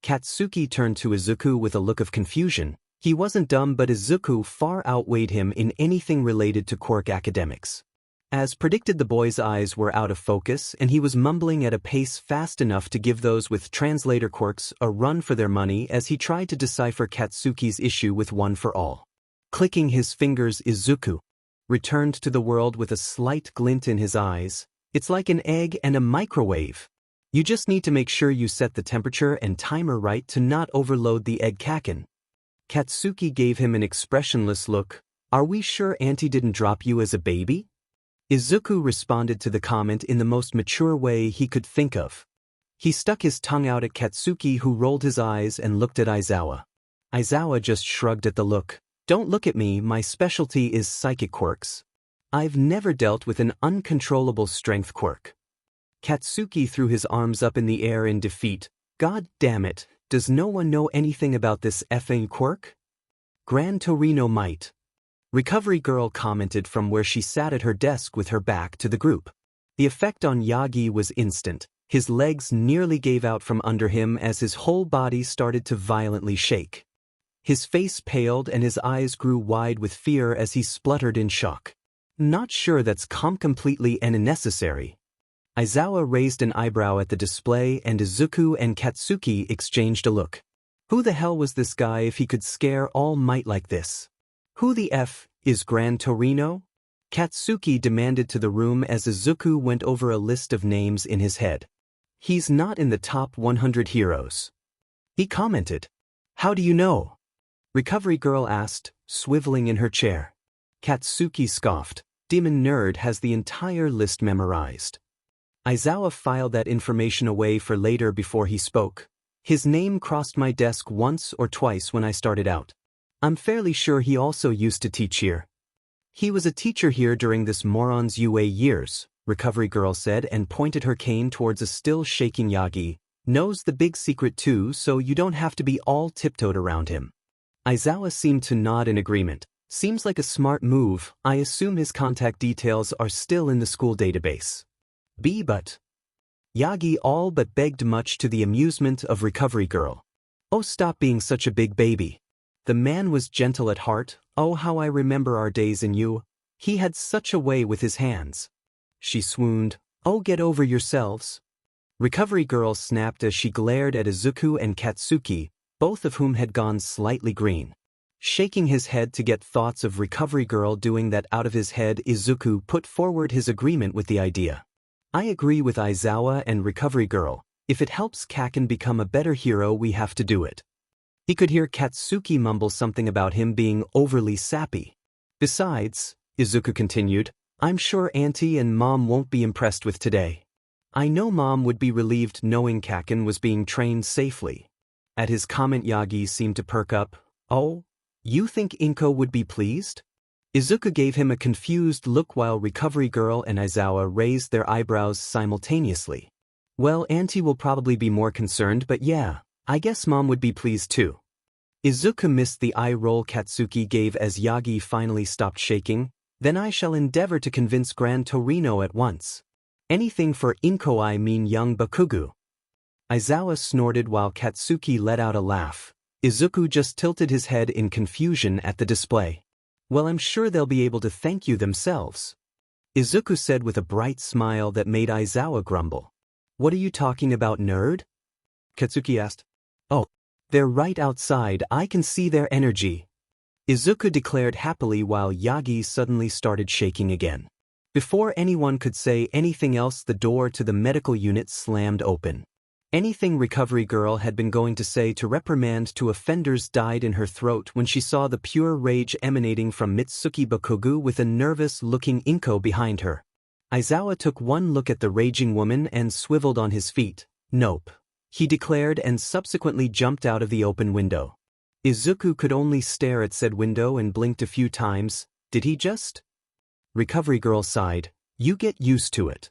Katsuki turned to Izuku with a look of confusion. He wasn't dumb, but Izuku far outweighed him in anything related to quirk academics. As predicted, the boy's eyes were out of focus and he was mumbling at a pace fast enough to give those with translator quirks a run for their money as he tried to decipher Katsuki's issue with one for all. Clicking his fingers, Izuku returned to the world with a slight glint in his eyes. It's like an egg and a microwave. You just need to make sure you set the temperature and timer right to not overload the egg kaken. Katsuki gave him an expressionless look. Are we sure Auntie didn't drop you as a baby? Izuku responded to the comment in the most mature way he could think of. He stuck his tongue out at Katsuki, who rolled his eyes and looked at Aizawa. Aizawa just shrugged at the look. Don't look at me, my specialty is psychic quirks. I've never dealt with an uncontrollable strength quirk. Katsuki threw his arms up in the air in defeat. God damn it, does no one know anything about this effing quirk? Gran Torino might. Recovery Girl commented from where she sat at her desk with her back to the group. The effect on Yagi was instant. His legs nearly gave out from under him as his whole body started to violently shake. His face paled and his eyes grew wide with fear as he spluttered in shock. Not sure that's completely unnecessary. Aizawa raised an eyebrow at the display and Izuku and Katsuki exchanged a look. Who the hell was this guy if he could scare All Might like this? Who the F is Gran Torino? Katsuki demanded to the room as Izuku went over a list of names in his head. He's not in the top 100 heroes. He commented. How do you know? Recovery Girl asked, swiveling in her chair. Katsuki scoffed. Demon Nerd has the entire list memorized. Aizawa filed that information away for later before he spoke. His name crossed my desk once or twice when I started out. I'm fairly sure he also used to teach here. He was a teacher here during this moron's UA years, Recovery Girl said and pointed her cane towards a still shaking Yagi. Knows the big secret too, so you don't have to be all tiptoed around him. Aizawa seemed to nod in agreement. Seems like a smart move. I assume his contact details are still in the school database. But Yagi all but begged, much to the amusement of Recovery Girl. Oh, stop being such a big baby. The man was gentle at heart. Oh, how I remember our days in U. He had such a way with his hands. She swooned. Oh, get over yourselves. Recovery Girl snapped as she glared at Izuku and Katsuki, both of whom had gone slightly green. Shaking his head to get thoughts of Recovery Girl doing that out of his head, Izuku put forward his agreement with the idea. I agree with Aizawa and Recovery Girl. If it helps Kaken become a better hero, we have to do it. He could hear Katsuki mumble something about him being overly sappy. Besides, Izuku continued, I'm sure Auntie and Mom won't be impressed with today. I know Mom would be relieved knowing Kaken was being trained safely. At his comment, Yagi seemed to perk up. Oh, you think Inko would be pleased? Izuku gave him a confused look while Recovery Girl and Aizawa raised their eyebrows simultaneously. Well, Auntie will probably be more concerned, but yeah, I guess Mom would be pleased too. Izuku missed the eye roll Katsuki gave as Yagi finally stopped shaking. Then I shall endeavor to convince Gran Torino at once. Anything for Inko, I mean young Bakugou. Aizawa snorted while Katsuki let out a laugh. Izuku just tilted his head in confusion at the display. Well, I'm sure they'll be able to thank you themselves. Izuku said with a bright smile that made Aizawa grumble. What are you talking about, nerd? Katsuki asked. Oh, they're right outside, I can see their energy. Izuku declared happily while Yagi suddenly started shaking again. Before anyone could say anything else, the door to the medical unit slammed open. Anything Recovery Girl had been going to say to reprimand to offenders died in her throat when she saw the pure rage emanating from Mitsuki Bakugou with a nervous-looking Inko behind her. Aizawa took one look at the raging woman and swiveled on his feet. Nope, he declared, and subsequently jumped out of the open window. Izuku could only stare at said window and blinked a few times. Did he just? Recovery Girl sighed. You get used to it.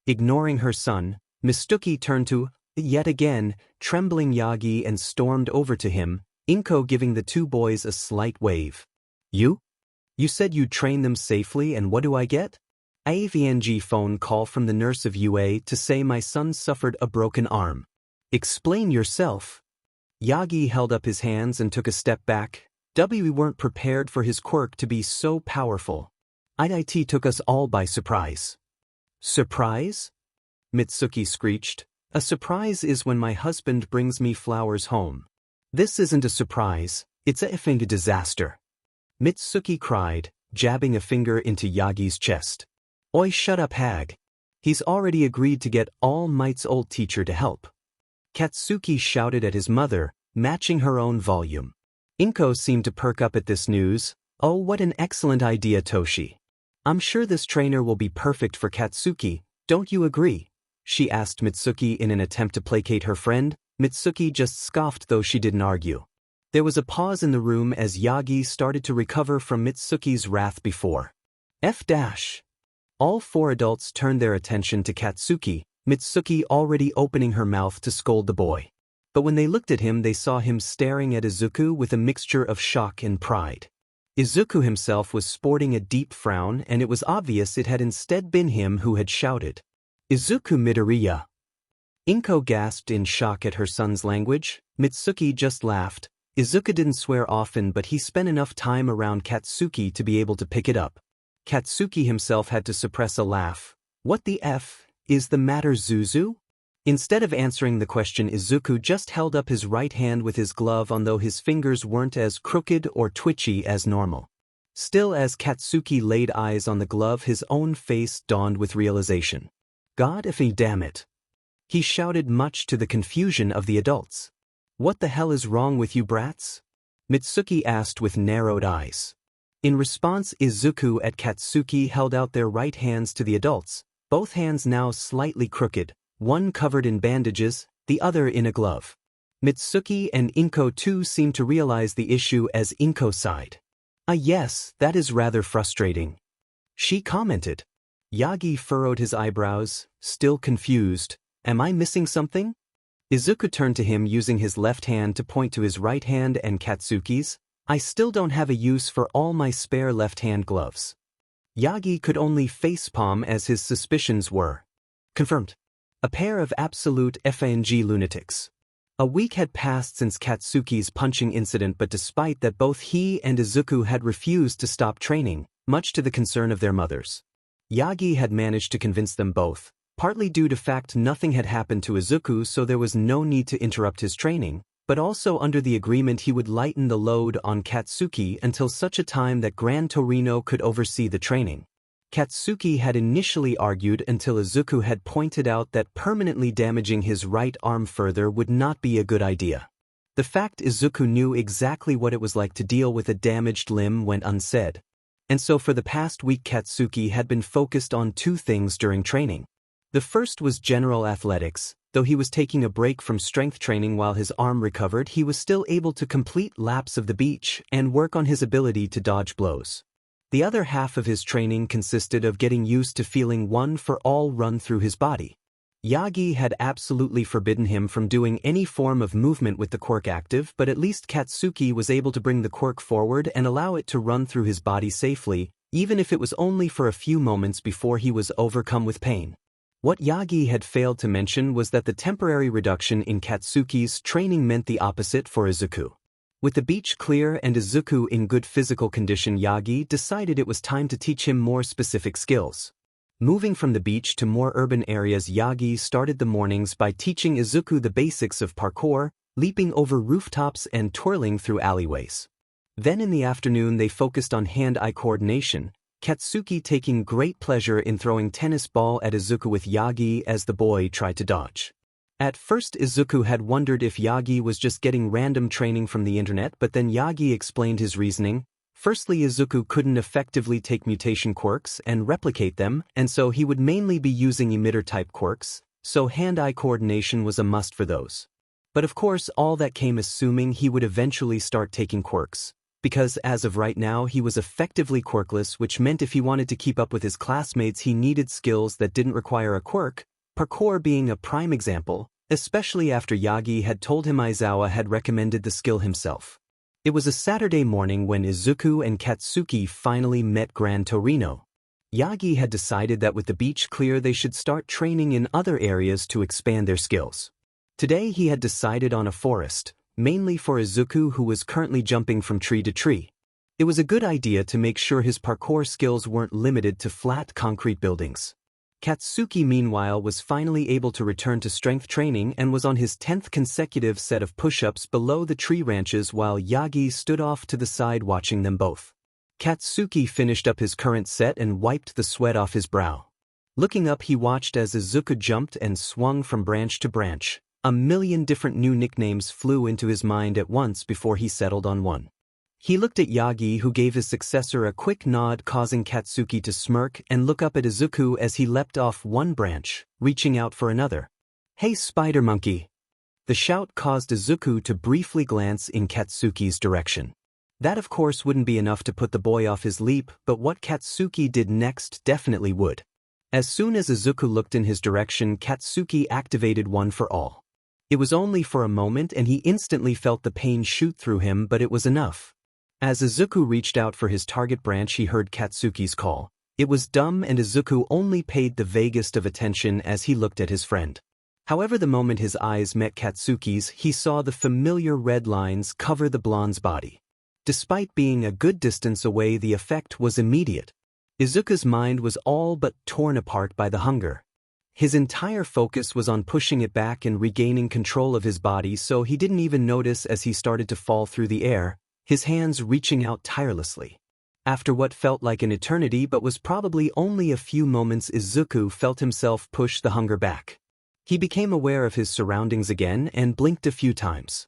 Ignoring her son, Mitsuki turned to, yet again, trembling Yagi and stormed over to him, Inko giving the two boys a slight wave. You? You said you'd train them safely, and what do I get? AVNG phone call from the nurse of UA to say my son suffered a broken arm. Explain yourself. Yagi held up his hands and took a step back. We weren't prepared for his quirk to be so powerful. IT took us all by surprise. Surprise? Mitsuki screeched. A surprise is when my husband brings me flowers home. This isn't a surprise, it's a effing disaster. Mitsuki cried, jabbing a finger into Yagi's chest. Oi, shut up, hag. He's already agreed to get All Might's old teacher to help. Katsuki shouted at his mother, matching her own volume. Inko seemed to perk up at this news. Oh, what an excellent idea, Toshi. I'm sure this trainer will be perfect for Katsuki, don't you agree? She asked Mitsuki in an attempt to placate her friend. Mitsuki just scoffed, though she didn't argue. There was a pause in the room as Yagi started to recover from Mitsuki's wrath before. All four adults turned their attention to Katsuki, Mitsuki already opening her mouth to scold the boy. But when they looked at him, they saw him staring at Izuku with a mixture of shock and pride. Izuku himself was sporting a deep frown, and it was obvious it had instead been him who had shouted. Izuku Midoriya. Inko gasped in shock at her son's language. Mitsuki just laughed. Izuku didn't swear often, but he spent enough time around Katsuki to be able to pick it up. Katsuki himself had to suppress a laugh. What the F is the matter, Zuzu? Instead of answering the question, Izuku just held up his right hand with his glove on, though his fingers weren't as crooked or twitchy as normal. Still, as Katsuki laid eyes on the glove, his own face dawned with realization. God if he damn it! He shouted, much to the confusion of the adults. What the hell is wrong with you brats? Mitsuki asked with narrowed eyes. In response, Izuku and Katsuki held out their right hands to the adults, both hands now slightly crooked, one covered in bandages, the other in a glove. Mitsuki and Inko too seemed to realize the issue as Inko sighed. Yes, that is rather frustrating," she commented. Yagi furrowed his eyebrows, still confused. Am I missing something? Izuku turned to him, using his left hand to point to his right hand and Katsuki's. I still don't have a use for all my spare left-hand gloves. Yagi could only facepalm as his suspicions were confirmed. A pair of absolute FNG lunatics. A week had passed since Katsuki's punching incident, but despite that, both he and Izuku had refused to stop training, much to the concern of their mothers. Yagi had managed to convince them both, partly due to fact nothing had happened to Izuku, so there was no need to interrupt his training, but also under the agreement he would lighten the load on Katsuki until such a time that Gran Torino could oversee the training. Katsuki had initially argued until Izuku had pointed out that permanently damaging his right arm further would not be a good idea. The fact Izuku knew exactly what it was like to deal with a damaged limb went unsaid. And so for the past week Katsuki had been focused on two things during training. The first was general athletics. Though he was taking a break from strength training while his arm recovered, he was still able to complete laps of the beach and work on his ability to dodge blows. The other half of his training consisted of getting used to feeling one for all run through his body. Yagi had absolutely forbidden him from doing any form of movement with the quirk active, but at least Katsuki was able to bring the quirk forward and allow it to run through his body safely, even if it was only for a few moments before he was overcome with pain. What Yagi had failed to mention was that the temporary reduction in Katsuki's training meant the opposite for Izuku. With the beach clear and Izuku in good physical condition, Yagi decided it was time to teach him more specific skills. Moving from the beach to more urban areas, Yagi started the mornings by teaching Izuku the basics of parkour, leaping over rooftops and twirling through alleyways. Then in the afternoon they focused on hand-eye coordination, Katsuki taking great pleasure in throwing tennis ball at Izuku with Yagi as the boy tried to dodge. At first Izuku had wondered if Yagi was just getting random training from the internet, but then Yagi explained his reasoning. Firstly, Izuku couldn't effectively take mutation quirks and replicate them, and so he would mainly be using emitter-type quirks, so hand-eye coordination was a must for those. But of course all that came assuming he would eventually start taking quirks, because as of right now he was effectively quirkless, which meant if he wanted to keep up with his classmates he needed skills that didn't require a quirk, parkour being a prime example, especially after Yagi had told him Aizawa had recommended the skill himself. It was a Saturday morning when Izuku and Katsuki finally met Gran Torino. Yagi had decided that with the beach clear they should start training in other areas to expand their skills. Today he had decided on a forest, mainly for Izuku, who was currently jumping from tree to tree. It was a good idea to make sure his parkour skills weren't limited to flat concrete buildings. Katsuki meanwhile was finally able to return to strength training and was on his 10th consecutive set of push-ups below the tree branches while Yagi stood off to the side watching them both. Katsuki finished up his current set and wiped the sweat off his brow. Looking up he watched as Izuku jumped and swung from branch to branch. A million different new nicknames flew into his mind at once before he settled on one. He looked at Yagi, who gave his successor a quick nod, causing Katsuki to smirk and look up at Izuku as he leapt off one branch, reaching out for another. "Hey, spider monkey!" The shout caused Izuku to briefly glance in Katsuki's direction. That of course wouldn't be enough to put the boy off his leap, but what Katsuki did next definitely would. As soon as Izuku looked in his direction, Katsuki activated one for all. It was only for a moment and he instantly felt the pain shoot through him, but it was enough. As Izuku reached out for his target branch he heard Katsuki's call. It was dumb and Izuku only paid the vaguest of attention as he looked at his friend. However, the moment his eyes met Katsuki's, he saw the familiar red lines cover the blonde's body. Despite being a good distance away, the effect was immediate. Izuku's mind was all but torn apart by the hunger. His entire focus was on pushing it back and regaining control of his body, so he didn't even notice as he started to fall through the air, his hands reaching out tirelessly. After what felt like an eternity but was probably only a few moments, Izuku felt himself push the hunger back. He became aware of his surroundings again and blinked a few times.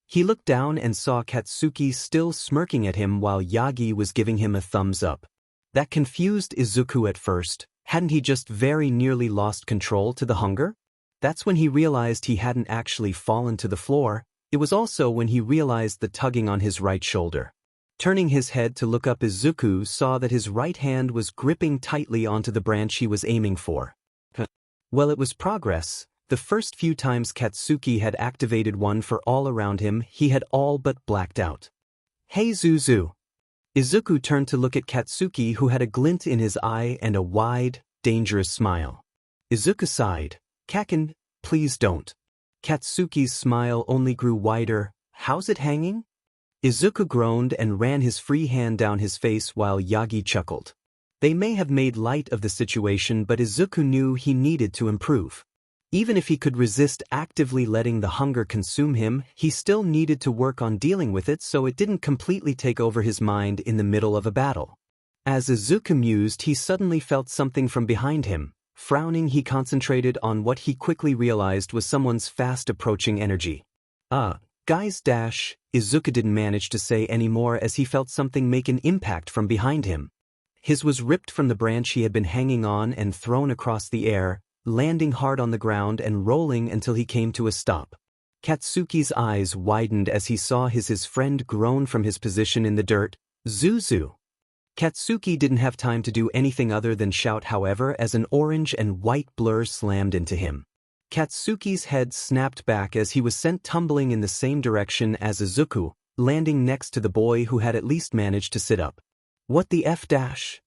He looked down and saw Katsuki still smirking at him while Yagi was giving him a thumbs up. That confused Izuku at first. Hadn't he just very nearly lost control to the hunger? That's when he realized he hadn't actually fallen to the floor. It was also when he realized the tugging on his right shoulder. Turning his head to look up, Izuku saw that his right hand was gripping tightly onto the branch he was aiming for. Well, it was progress. The first few times Katsuki had activated one for all around him, he had all but blacked out. "Hey Zuzu." Izuku turned to look at Katsuki, who had a glint in his eye and a wide, dangerous smile. Izuku sighed. "Kaken, please don't." Katsuki's smile only grew wider. "How's it hanging?" Izuku groaned and ran his free hand down his face while Yagi chuckled. They may have made light of the situation, but Izuku knew he needed to improve. Even if he could resist actively letting the hunger consume him, he still needed to work on dealing with it so it didn't completely take over his mind in the middle of a battle. As Izuku mused, he suddenly felt something from behind him. Frowning, he concentrated on what he quickly realized was someone's fast-approaching energy. Guys dash, Izuku didn't manage to say any more as he felt something make an impact from behind him. His was ripped from the branch he had been hanging on and thrown across the air, landing hard on the ground and rolling until he came to a stop. Katsuki's eyes widened as he saw his friend groan from his position in the dirt. "Zuzu." Katsuki didn't have time to do anything other than shout, however, as an orange and white blur slammed into him. Katsuki's head snapped back as he was sent tumbling in the same direction as Izuku, landing next to the boy who had at least managed to sit up. "What the F dash?"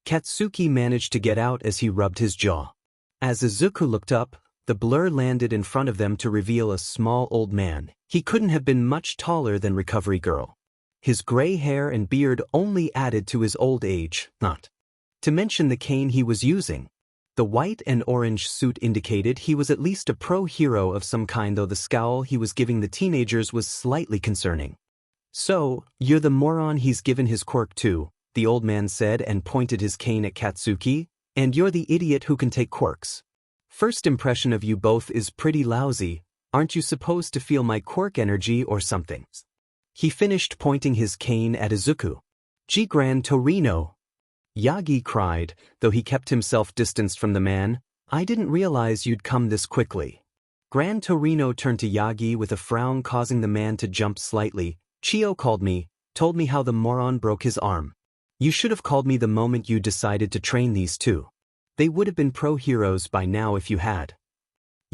Katsuki managed to get out as he rubbed his jaw. As Izuku looked up, the blur landed in front of them to reveal a small old man. He couldn't have been much taller than Recovery Girl. His gray hair and beard only added to his old age, not to mention the cane he was using. The white and orange suit indicated he was at least a pro-hero of some kind, though the scowl he was giving the teenagers was slightly concerning. "So, you're the moron he's given his quirk to," the old man said and pointed his cane at Katsuki. "And you're the idiot who can take quirks. First impression of you both is pretty lousy. Aren't you supposed to feel my quirk energy or something?" He finished pointing his cane at Izuku. "Gee, Gran Torino!" Yagi cried, though he kept himself distanced from the man. "I didn't realize you'd come this quickly." Gran Torino turned to Yagi with a frown, causing the man to jump slightly. "Chio called me, told me how the moron broke his arm. You should have called me the moment you decided to train these two. They would have been pro-heroes by now if you had."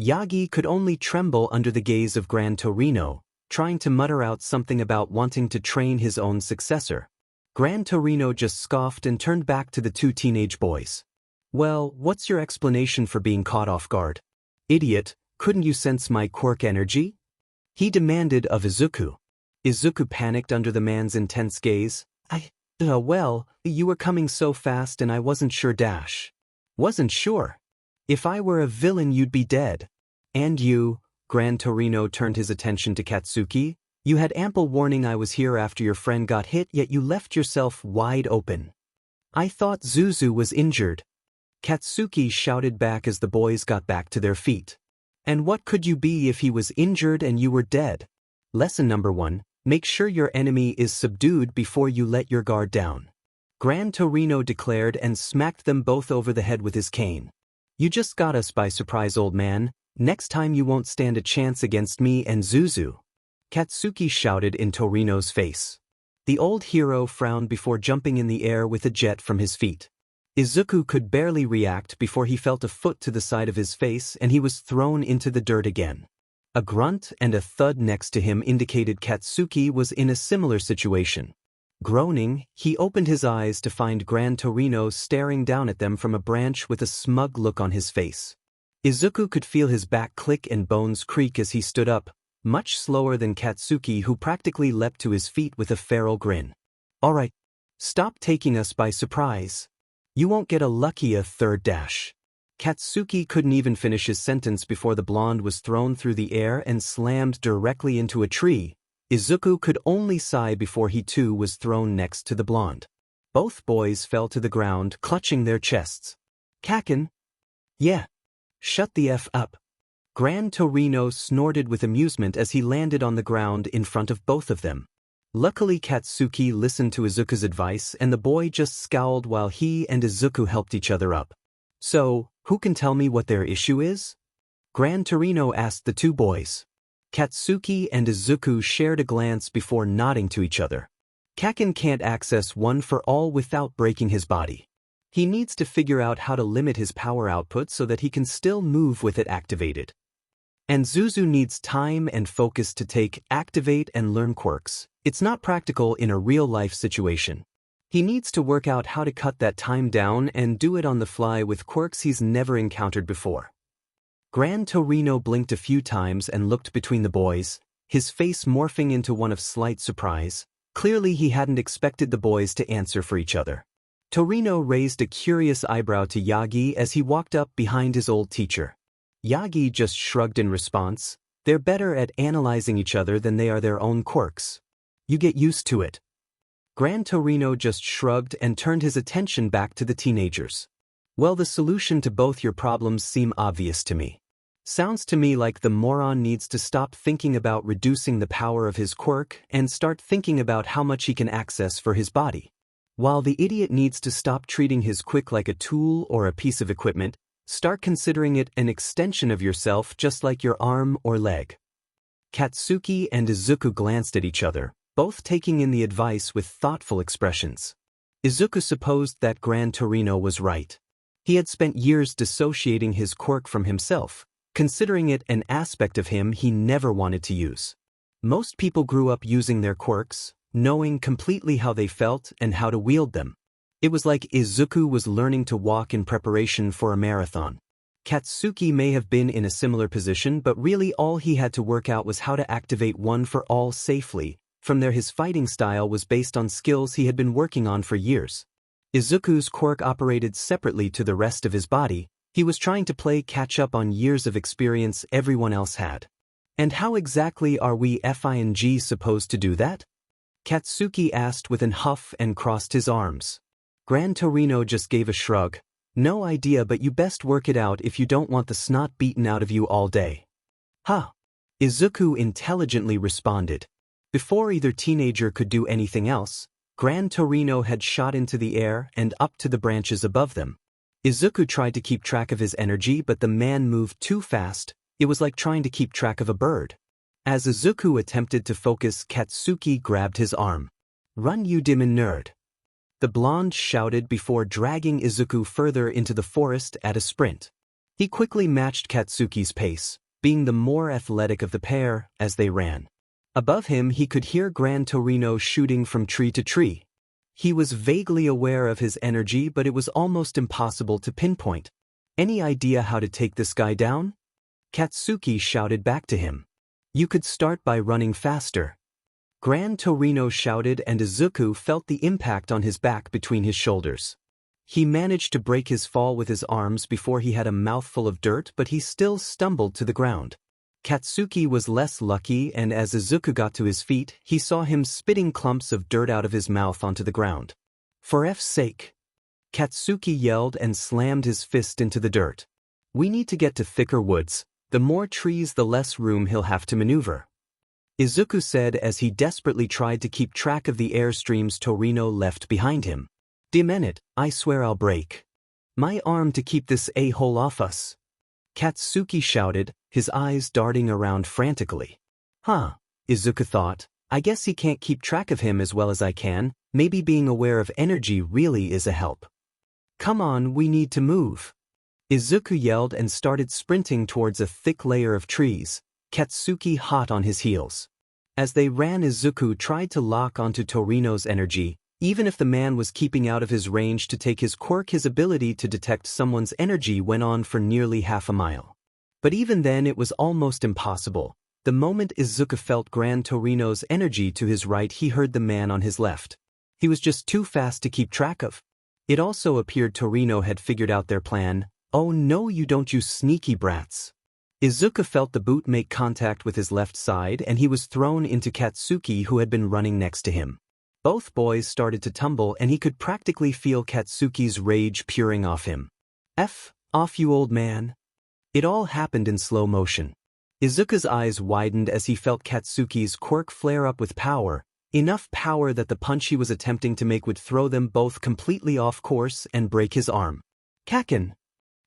Yagi could only tremble under the gaze of Gran Torino, trying to mutter out something about wanting to train his own successor. Gran Torino just scoffed and turned back to the two teenage boys. "Well, what's your explanation for being caught off guard? Idiot, couldn't you sense my quirk energy?" he demanded of Izuku. Izuku panicked under the man's intense gaze. Well, you were coming so fast and I wasn't sure dash." "Wasn't sure? If I were a villain you'd be dead. And you," Gran Torino turned his attention to Katsuki, "you had ample warning I was here after your friend got hit, yet you left yourself wide open." "I thought Zuzu was injured," Katsuki shouted back as the boys got back to their feet. "And what could you be if he was injured and you were dead? Lesson number 1. Make sure your enemy is subdued before you let your guard down," Gran Torino declared and smacked them both over the head with his cane. "You just got us by surprise, old man. Next time you won't stand a chance against me and Zuzu," Katsuki shouted in Torino's face. The old hero frowned before jumping in the air with a jet from his feet. Izuku could barely react before he felt a foot to the side of his face and he was thrown into the dirt again. A grunt and a thud next to him indicated Katsuki was in a similar situation. Groaning, he opened his eyes to find Gran Torino staring down at them from a branch with a smug look on his face. Izuku could feel his back click and bones creak as he stood up, much slower than Katsuki, who practically leapt to his feet with a feral grin. Alright. Stop taking us by surprise. You won't get a lucky third dash. Katsuki couldn't even finish his sentence before the blonde was thrown through the air and slammed directly into a tree. Izuku could only sigh before he too was thrown next to the blonde. Both boys fell to the ground, clutching their chests. Kaken? Yeah. Shut the F up. Gran Torino snorted with amusement as he landed on the ground in front of both of them. Luckily Katsuki listened to Izuku's advice and the boy just scowled while he and Izuku helped each other up. So, who can tell me what their issue is? Gran Torino asked the two boys. Katsuki and Izuku shared a glance before nodding to each other. Kaken can't access one for all without breaking his body. He needs to figure out how to limit his power output so that he can still move with it activated. And Zuzu needs time and focus to activate and learn quirks. It's not practical in a real-life situation. He needs to work out how to cut that time down and do it on the fly with quirks he's never encountered before. Gran Torino blinked a few times and looked between the boys, his face morphing into one of slight surprise. Clearly he hadn't expected the boys to answer for each other. Torino raised a curious eyebrow to Yagi as he walked up behind his old teacher. Yagi just shrugged in response. They're better at analyzing each other than they are their own quirks. You get used to it. Gran Torino just shrugged and turned his attention back to the teenagers. Well, the solution to both your problems seem obvious to me. Sounds to me like the moron needs to stop thinking about reducing the power of his quirk and start thinking about how much he can access for his body. While the idiot needs to stop treating his quirk like a tool or a piece of equipment, start considering it an extension of yourself just like your arm or leg. Katsuki and Izuku glanced at each other, both taking in the advice with thoughtful expressions. Izuku supposed that Gran Torino was right. He had spent years dissociating his quirk from himself, considering it an aspect of him he never wanted to use. Most people grew up using their quirks, knowing completely how they felt and how to wield them. It was like Izuku was learning to walk in preparation for a marathon. Katsuki may have been in a similar position, but really all he had to work out was how to activate one for all safely. From there his fighting style was based on skills he had been working on for years. Izuku's quirk operated separately to the rest of his body. He was trying to play catch-up on years of experience everyone else had. And how exactly are we FING supposed to do that? Katsuki asked with an huff and crossed his arms. Gran Torino just gave a shrug. No idea, but you best work it out if you don't want the snot beaten out of you all day. Huh. Izuku intelligently responded. Before either teenager could do anything else, Gran Torino had shot into the air and up to the branches above them. Izuku tried to keep track of his energy, but the man moved too fast. It was like trying to keep track of a bird. As Izuku attempted to focus, Katsuki grabbed his arm. Run, you demon nerd. The blonde shouted before dragging Izuku further into the forest at a sprint. He quickly matched Katsuki's pace, being the more athletic of the pair, as they ran. Above him he could hear Gran Torino shooting from tree to tree. He was vaguely aware of his energy, but it was almost impossible to pinpoint. Any idea how to take this guy down? Katsuki shouted back to him. You could start by running faster. Gran Torino shouted, and Izuku felt the impact on his back between his shoulders. He managed to break his fall with his arms before he had a mouthful of dirt, but he still stumbled to the ground. Katsuki was less lucky, and as Izuku got to his feet, he saw him spitting clumps of dirt out of his mouth onto the ground. For F's sake! Katsuki yelled and slammed his fist into the dirt. We need to get to thicker woods. The more trees, the less room he'll have to maneuver. Izuku said as he desperately tried to keep track of the airstreams Torino left behind him. Damn it, I swear I'll break my arm to keep this a-hole off us. Katsuki shouted, his eyes darting around frantically. Huh, Izuku thought, I guess he can't keep track of him as well as I can. Maybe being aware of energy really is a help. Come on, we need to move. Izuku yelled and started sprinting towards a thick layer of trees, Katsuki hot on his heels. As they ran, Izuku tried to lock onto Torino's energy. Even if the man was keeping out of his range to take his quirk, his ability to detect someone's energy went on for nearly half a mile. But even then it was almost impossible. The moment Izuku felt Gran Torino's energy to his right, he heard the man on his left. He was just too fast to keep track of. It also appeared Torino had figured out their plan. Oh no, you don't, you sneaky brats. Izuku felt the boot make contact with his left side and he was thrown into Katsuki, who had been running next to him. Both boys started to tumble and he could practically feel Katsuki's rage pouring off him. F off, you old man. It all happened in slow motion. Izuku's eyes widened as he felt Katsuki's quirk flare up with power, enough power that the punch he was attempting to make would throw them both completely off course and break his arm. Kaken!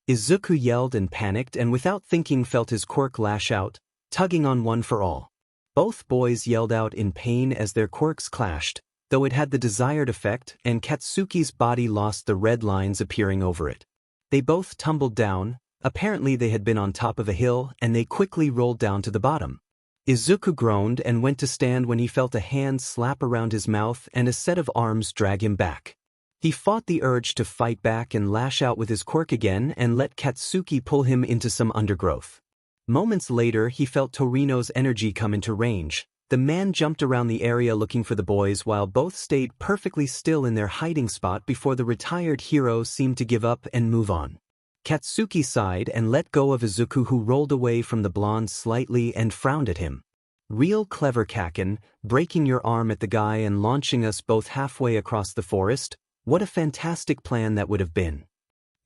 Izuku yelled and panicked and without thinking felt his quirk lash out, tugging on One for All. Both boys yelled out in pain as their quirks clashed, though it had the desired effect and Katsuki's body lost the red lines appearing over it. They both tumbled down. Apparently they had been on top of a hill and they quickly rolled down to the bottom. Izuku groaned and went to stand when he felt a hand slap around his mouth and a set of arms drag him back. He fought the urge to fight back and lash out with his quirk again and let Katsuki pull him into some undergrowth. Moments later he felt Torino's energy come into range. The man jumped around the area looking for the boys while both stayed perfectly still in their hiding spot before the retired hero seemed to give up and move on. Katsuki sighed and let go of Izuku, who rolled away from the blonde slightly and frowned at him. Real clever, Kaken, breaking your arm at the guy and launching us both halfway across the forest. What a fantastic plan that would have been.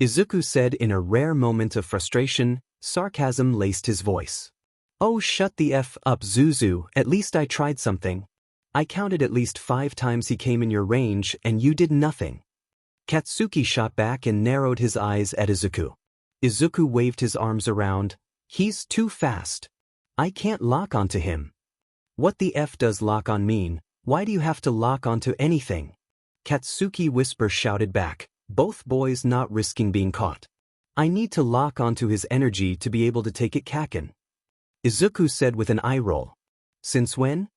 Izuku said in a rare moment of frustration. Sarcasm laced his voice. Oh, shut the F up, Zuzu, at least I tried something. I counted at least 5 times he came in your range and you did nothing. Katsuki shot back and narrowed his eyes at Izuku. Izuku waved his arms around. He's too fast. I can't lock onto him. What the F does lock on mean? Why do you have to lock onto anything? Katsuki whisper shouted back, both boys not risking being caught. I need to lock onto his energy to be able to take it, Kaken. Izuku said with an eye roll. Since when?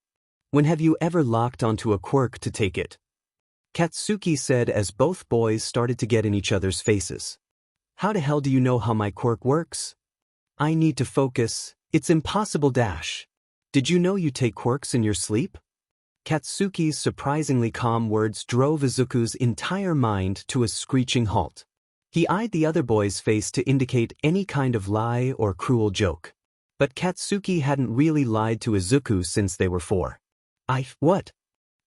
When have you ever locked onto a quirk to take it? Katsuki said as both boys started to get in each other's faces. How the hell do you know how my quirk works? I need to focus. It's impossible. Did you know you take quirks in your sleep? Katsuki's surprisingly calm words drove Izuku's entire mind to a screeching halt. He eyed the other boy's face to indicate any kind of lie or cruel joke. But Katsuki hadn't really lied to Izuku since they were 4. What?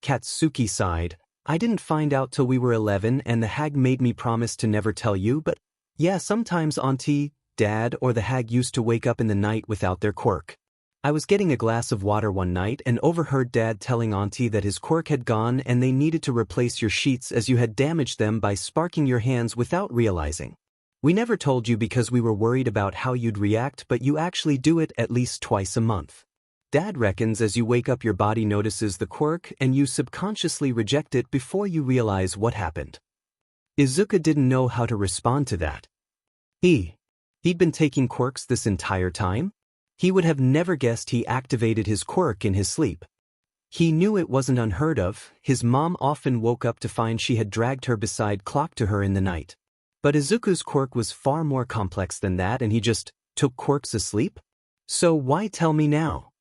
Katsuki sighed. I didn't find out till we were 11 and the hag made me promise to never tell you, but yeah, sometimes Auntie, Dad, or the hag used to wake up in the night without their quirk. I was getting a glass of water one night and overheard Dad telling Auntie that his quirk had gone and they needed to replace your sheets as you had damaged them by sparking your hands without realizing. We never told you because we were worried about how you'd react, but you actually do it at least twice a month. Dad reckons as you wake up your body notices the quirk and you subconsciously reject it before you realize what happened. Izuku didn't know how to respond to that. He'd been taking quirks this entire time? He would have never guessed he activated his quirk in his sleep. He knew it wasn't unheard of. His mom often woke up to find she had dragged her beside clock to her in the night. But Izuku's quirk was far more complex than that and he just took quirks asleep? So why tell me now?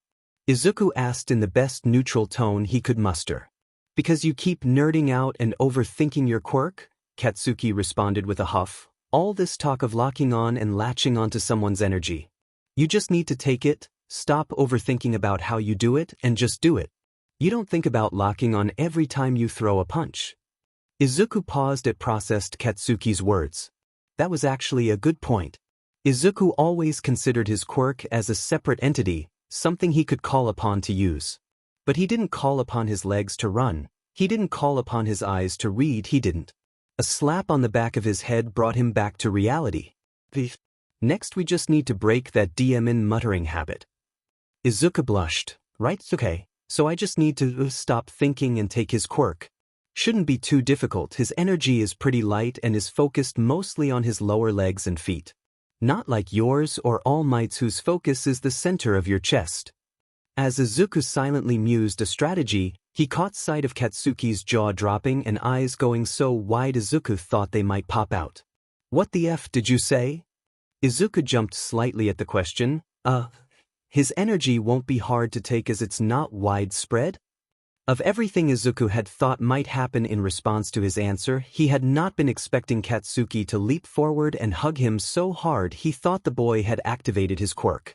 Izuku asked in the best neutral tone he could muster. Because you keep nerding out and overthinking your quirk? Katsuki responded with a huff. All this talk of locking on and latching onto someone's energy. You just need to take it, stop overthinking about how you do it, and just do it. You don't think about locking on every time you throw a punch. Izuku paused and processed Katsuki's words. That was actually a good point. Izuku always considered his quirk as a separate entity, something he could call upon to use. But he didn't call upon his legs to run. He didn't call upon his eyes to read. He didn't. A slap on the back of his head brought him back to reality. Next we just need to break that demon muttering habit. Izuku blushed. Right, okay, so I just need to stop thinking and take his quirk. Shouldn't be too difficult. His energy is pretty light and is focused mostly on his lower legs and feet. Not like yours or All Might's, whose focus is the center of your chest. As Izuku silently mused a strategy, he caught sight of Katsuki's jaw dropping and eyes going so wide Izuku thought they might pop out. What the F did you say? Izuku jumped slightly at the question. His energy won't be hard to take as it's not widespread? Of everything Izuku had thought might happen in response to his answer, he had not been expecting Katsuki to leap forward and hug him so hard he thought the boy had activated his quirk.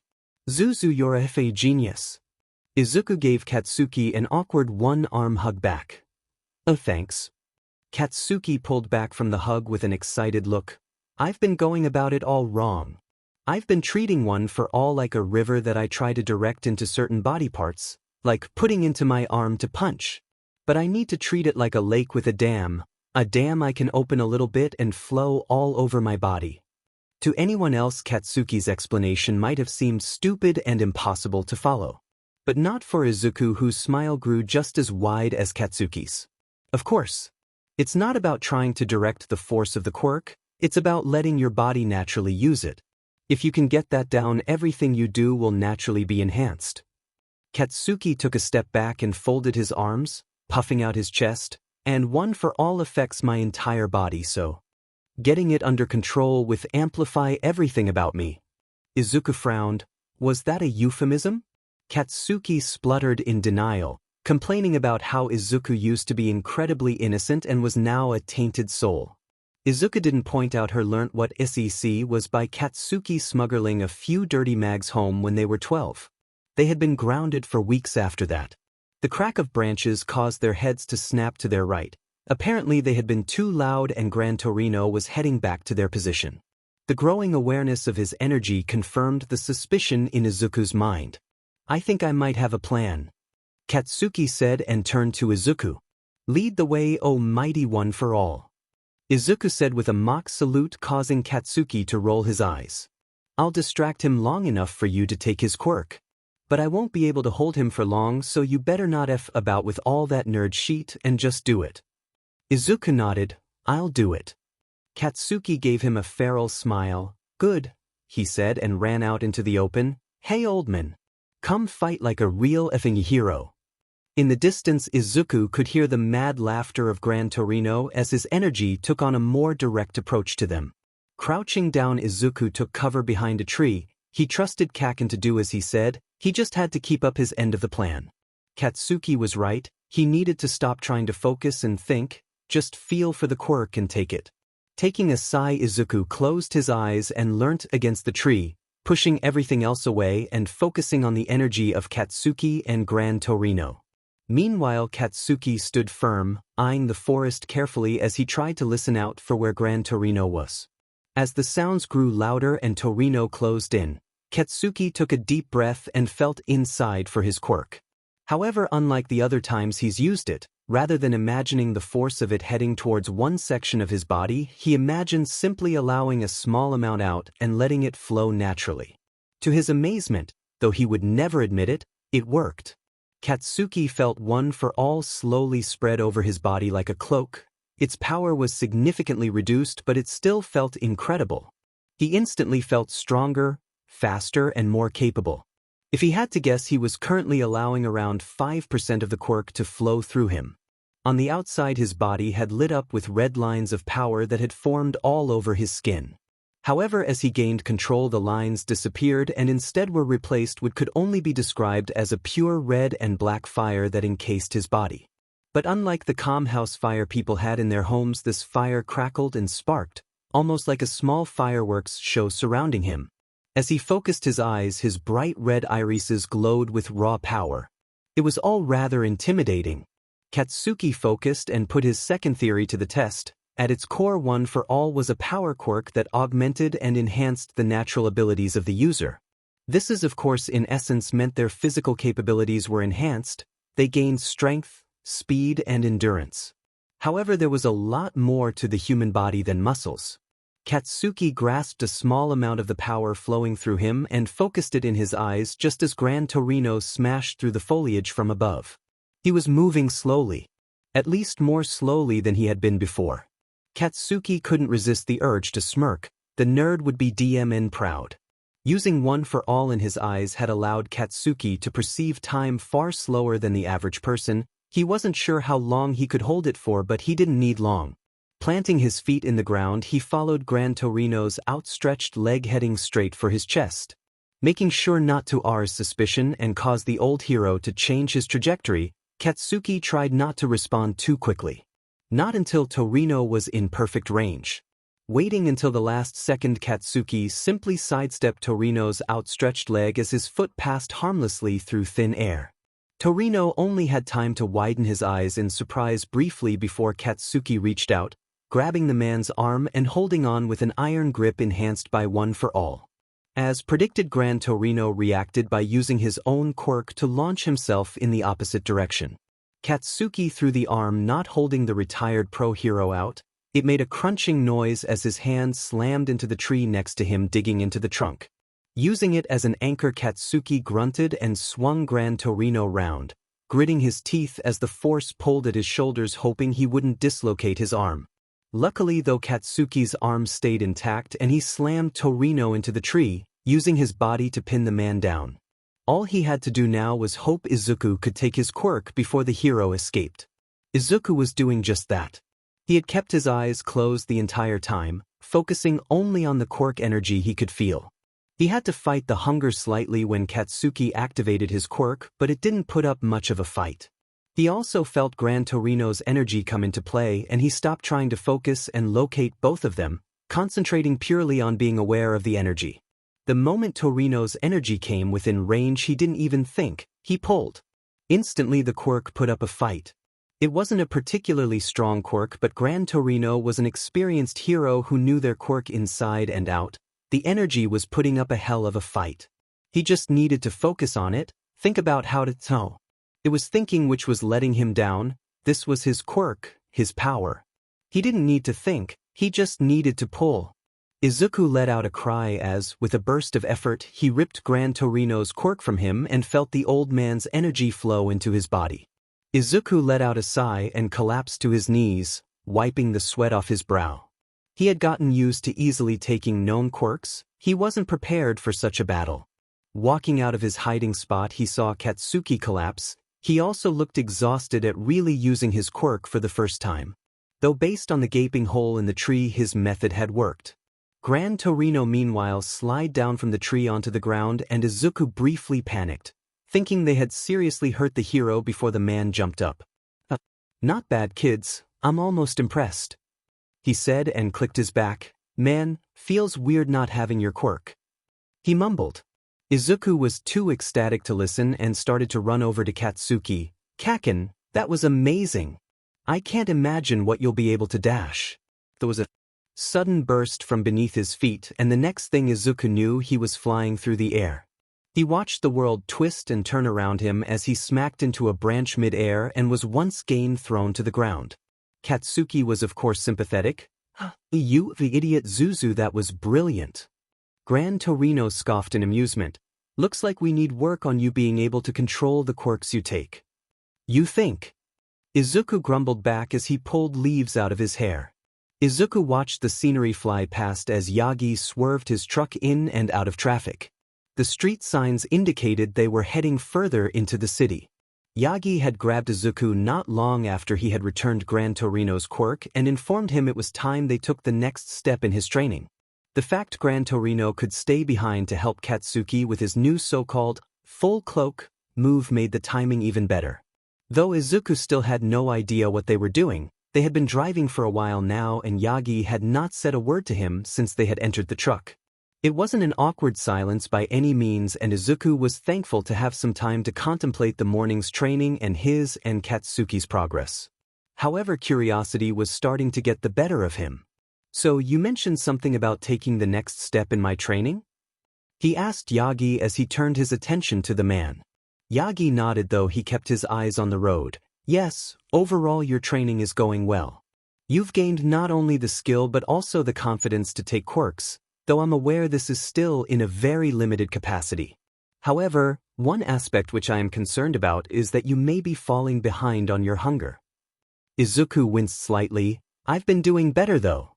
Zuzu, you're a genius. Izuku gave Katsuki an awkward one-arm hug back. Oh, thanks. Katsuki pulled back from the hug with an excited look. I've been going about it all wrong. I've been treating one for all like a river that I try to direct into certain body parts, like putting into my arm to punch. But I need to treat it like a lake with a dam I can open a little bit and flow all over my body. To anyone else, Katsuki's explanation might have seemed stupid and impossible to follow. But not for Izuku, whose smile grew just as wide as Katsuki's. Of course. It's not about trying to direct the force of the quirk, it's about letting your body naturally use it. If you can get that down, everything you do will naturally be enhanced. Katsuki took a step back and folded his arms, puffing out his chest, and one for all affects my entire body, so getting it under control with amplify everything about me. Izuku frowned. Was that a euphemism? Katsuki spluttered in denial, complaining about how Izuku used to be incredibly innocent and was now a tainted soul. Izuku didn't point out her learnt what SEC was by Katsuki smuggling a few dirty mags home when they were 12. They had been grounded for weeks after that. The crack of branches caused their heads to snap to their right. Apparently they had been too loud and Gran Torino was heading back to their position. The growing awareness of his energy confirmed the suspicion in Izuku's mind. I think I might have a plan, Katsuki said and turned to Izuku. Lead the way, O mighty one for all. Izuku said with a mock salute, causing Katsuki to roll his eyes. I'll distract him long enough for you to take his quirk. But I won't be able to hold him for long, so you better not F about with all that nerd shit and just do it. Izuku nodded. I'll do it. Katsuki gave him a feral smile. Good, he said and ran out into the open. Hey old man. Come fight like a real effing hero. In the distance, Izuku could hear the mad laughter of Gran Torino as his energy took on a more direct approach to them. Crouching down, Izuku took cover behind a tree. He trusted Kaken to do as he said. He just had to keep up his end of the plan. Katsuki was right. He needed to stop trying to focus and think, just feel for the quirk and take it. Taking a sigh, Izuku closed his eyes and leant against the tree, pushing everything else away and focusing on the energy of Katsuki and Gran Torino. Meanwhile, Katsuki stood firm, eyeing the forest carefully as he tried to listen out for where Gran Torino was. As the sounds grew louder and Torino closed in, Katsuki took a deep breath and felt inside for his quirk. However, unlike the other times he's used it, rather than imagining the force of it heading towards one section of his body, he imagined simply allowing a small amount out and letting it flow naturally. To his amazement, though he would never admit it, it worked. Katsuki felt one for all slowly spread over his body like a cloak. Its power was significantly reduced, but it still felt incredible. He instantly felt stronger, faster, and more capable. If he had to guess, he was currently allowing around 5% of the quirk to flow through him. On the outside, his body had lit up with red lines of power that had formed all over his skin. However, as he gained control, the lines disappeared and instead were replaced with what could only be described as a pure red and black fire that encased his body. But unlike the calm house fire people had in their homes, this fire crackled and sparked, almost like a small fireworks show surrounding him. As he focused his eyes, his bright red irises glowed with raw power. It was all rather intimidating. Katsuki focused and put his second theory to the test. At its core, one for all was a power quirk that augmented and enhanced the natural abilities of the user. This is, of course, in essence meant their physical capabilities were enhanced. They gained strength, speed, and endurance. However, there was a lot more to the human body than muscles. Katsuki grasped a small amount of the power flowing through him and focused it in his eyes just as Gran Torino smashed through the foliage from above. He was moving slowly, at least more slowly than he had been before. Katsuki couldn't resist the urge to smirk. The nerd would be DMN proud. Using one for all in his eyes had allowed Katsuki to perceive time far slower than the average person. He wasn't sure how long he could hold it for, but he didn't need long. Planting his feet in the ground, he followed Gran Torino's outstretched leg heading straight for his chest. Making sure not to arouse suspicion and cause the old hero to change his trajectory, Katsuki tried not to respond too quickly. Not until Torino was in perfect range. Waiting until the last second, Katsuki simply sidestepped Torino's outstretched leg as his foot passed harmlessly through thin air. Torino only had time to widen his eyes in surprise briefly before Katsuki reached out, grabbing the man's arm and holding on with an iron grip enhanced by One for All. As predicted, Gran Torino reacted by using his own quirk to launch himself in the opposite direction. Katsuki threw the arm, not holding the retired pro hero out. It made a crunching noise as his hand slammed into the tree next to him, digging into the trunk. Using it as an anchor, Katsuki grunted and swung Gran Torino round, gritting his teeth as the force pulled at his shoulders, hoping he wouldn't dislocate his arm. Luckily though, Katsuki's arm stayed intact and he slammed Torino into the tree, using his body to pin the man down. All he had to do now was hope Izuku could take his quirk before the hero escaped. Izuku was doing just that. He had kept his eyes closed the entire time, focusing only on the quirk energy he could feel. He had to fight the hunger slightly when Katsuki activated his quirk, but it didn't put up much of a fight. He also felt Gran Torino's energy come into play, and he stopped trying to focus and locate both of them, concentrating purely on being aware of the energy. The moment Torino's energy came within range, he didn't even think, he pulled. Instantly the quirk put up a fight. It wasn't a particularly strong quirk, but Gran Torino was an experienced hero who knew their quirk inside and out. The energy was putting up a hell of a fight. He just needed to focus on it, think about how to tell. It was thinking which was letting him down. This was his quirk, his power. He didn't need to think, he just needed to pull. Izuku let out a cry as, with a burst of effort, he ripped Gran Torino's quirk from him and felt the old man's energy flow into his body. Izuku let out a sigh and collapsed to his knees, wiping the sweat off his brow. He had gotten used to easily taking known quirks. He wasn't prepared for such a battle. Walking out of his hiding spot, he saw Katsuki collapse. He also looked exhausted at really using his quirk for the first time. Though based on the gaping hole in the tree, his method had worked. Gran Torino meanwhile slid down from the tree onto the ground, and Izuku briefly panicked, thinking they had seriously hurt the hero before the man jumped up. Not bad, kids, I'm almost impressed," he said and clicked his back. "Man, feels weird not having your quirk," he mumbled. Izuku was too ecstatic to listen and started to run over to Katsuki. "Kaken, that was amazing. I can't imagine what you'll be able to dash." There was a sudden burst from beneath his feet, and the next thing Izuku knew, he was flying through the air. He watched the world twist and turn around him as he smacked into a branch mid-air and was once again thrown to the ground. Katsuki was of course sympathetic. "You, the idiot Zuzu, that was brilliant." Gran Torino scoffed in amusement. "Looks like we need work on you being able to control the quirks you take." "You think?" Izuku grumbled back as he pulled leaves out of his hair. Izuku watched the scenery fly past as Yagi swerved his truck in and out of traffic. The street signs indicated they were heading further into the city. Yagi had grabbed Izuku not long after he had returned Gran Torino's quirk and informed him it was time they took the next step in his training. The fact Gran Torino could stay behind to help Katsuki with his new so-called full cloak move made the timing even better. Though Izuku still had no idea what they were doing, they had been driving for a while now and Yagi had not said a word to him since they had entered the truck. It wasn't an awkward silence by any means, and Izuku was thankful to have some time to contemplate the morning's training and his and Katsuki's progress. However, curiosity was starting to get the better of him. "So you mentioned something about taking the next step in my training?" he asked Yagi as he turned his attention to the man. Yagi nodded, though he kept his eyes on the road. "Yes, overall your training is going well. You've gained not only the skill but also the confidence to take quirks, though I'm aware this is still in a very limited capacity. However, one aspect which I am concerned about is that you may be falling behind on your hunger." Izuku winced slightly. "I've been doing better though.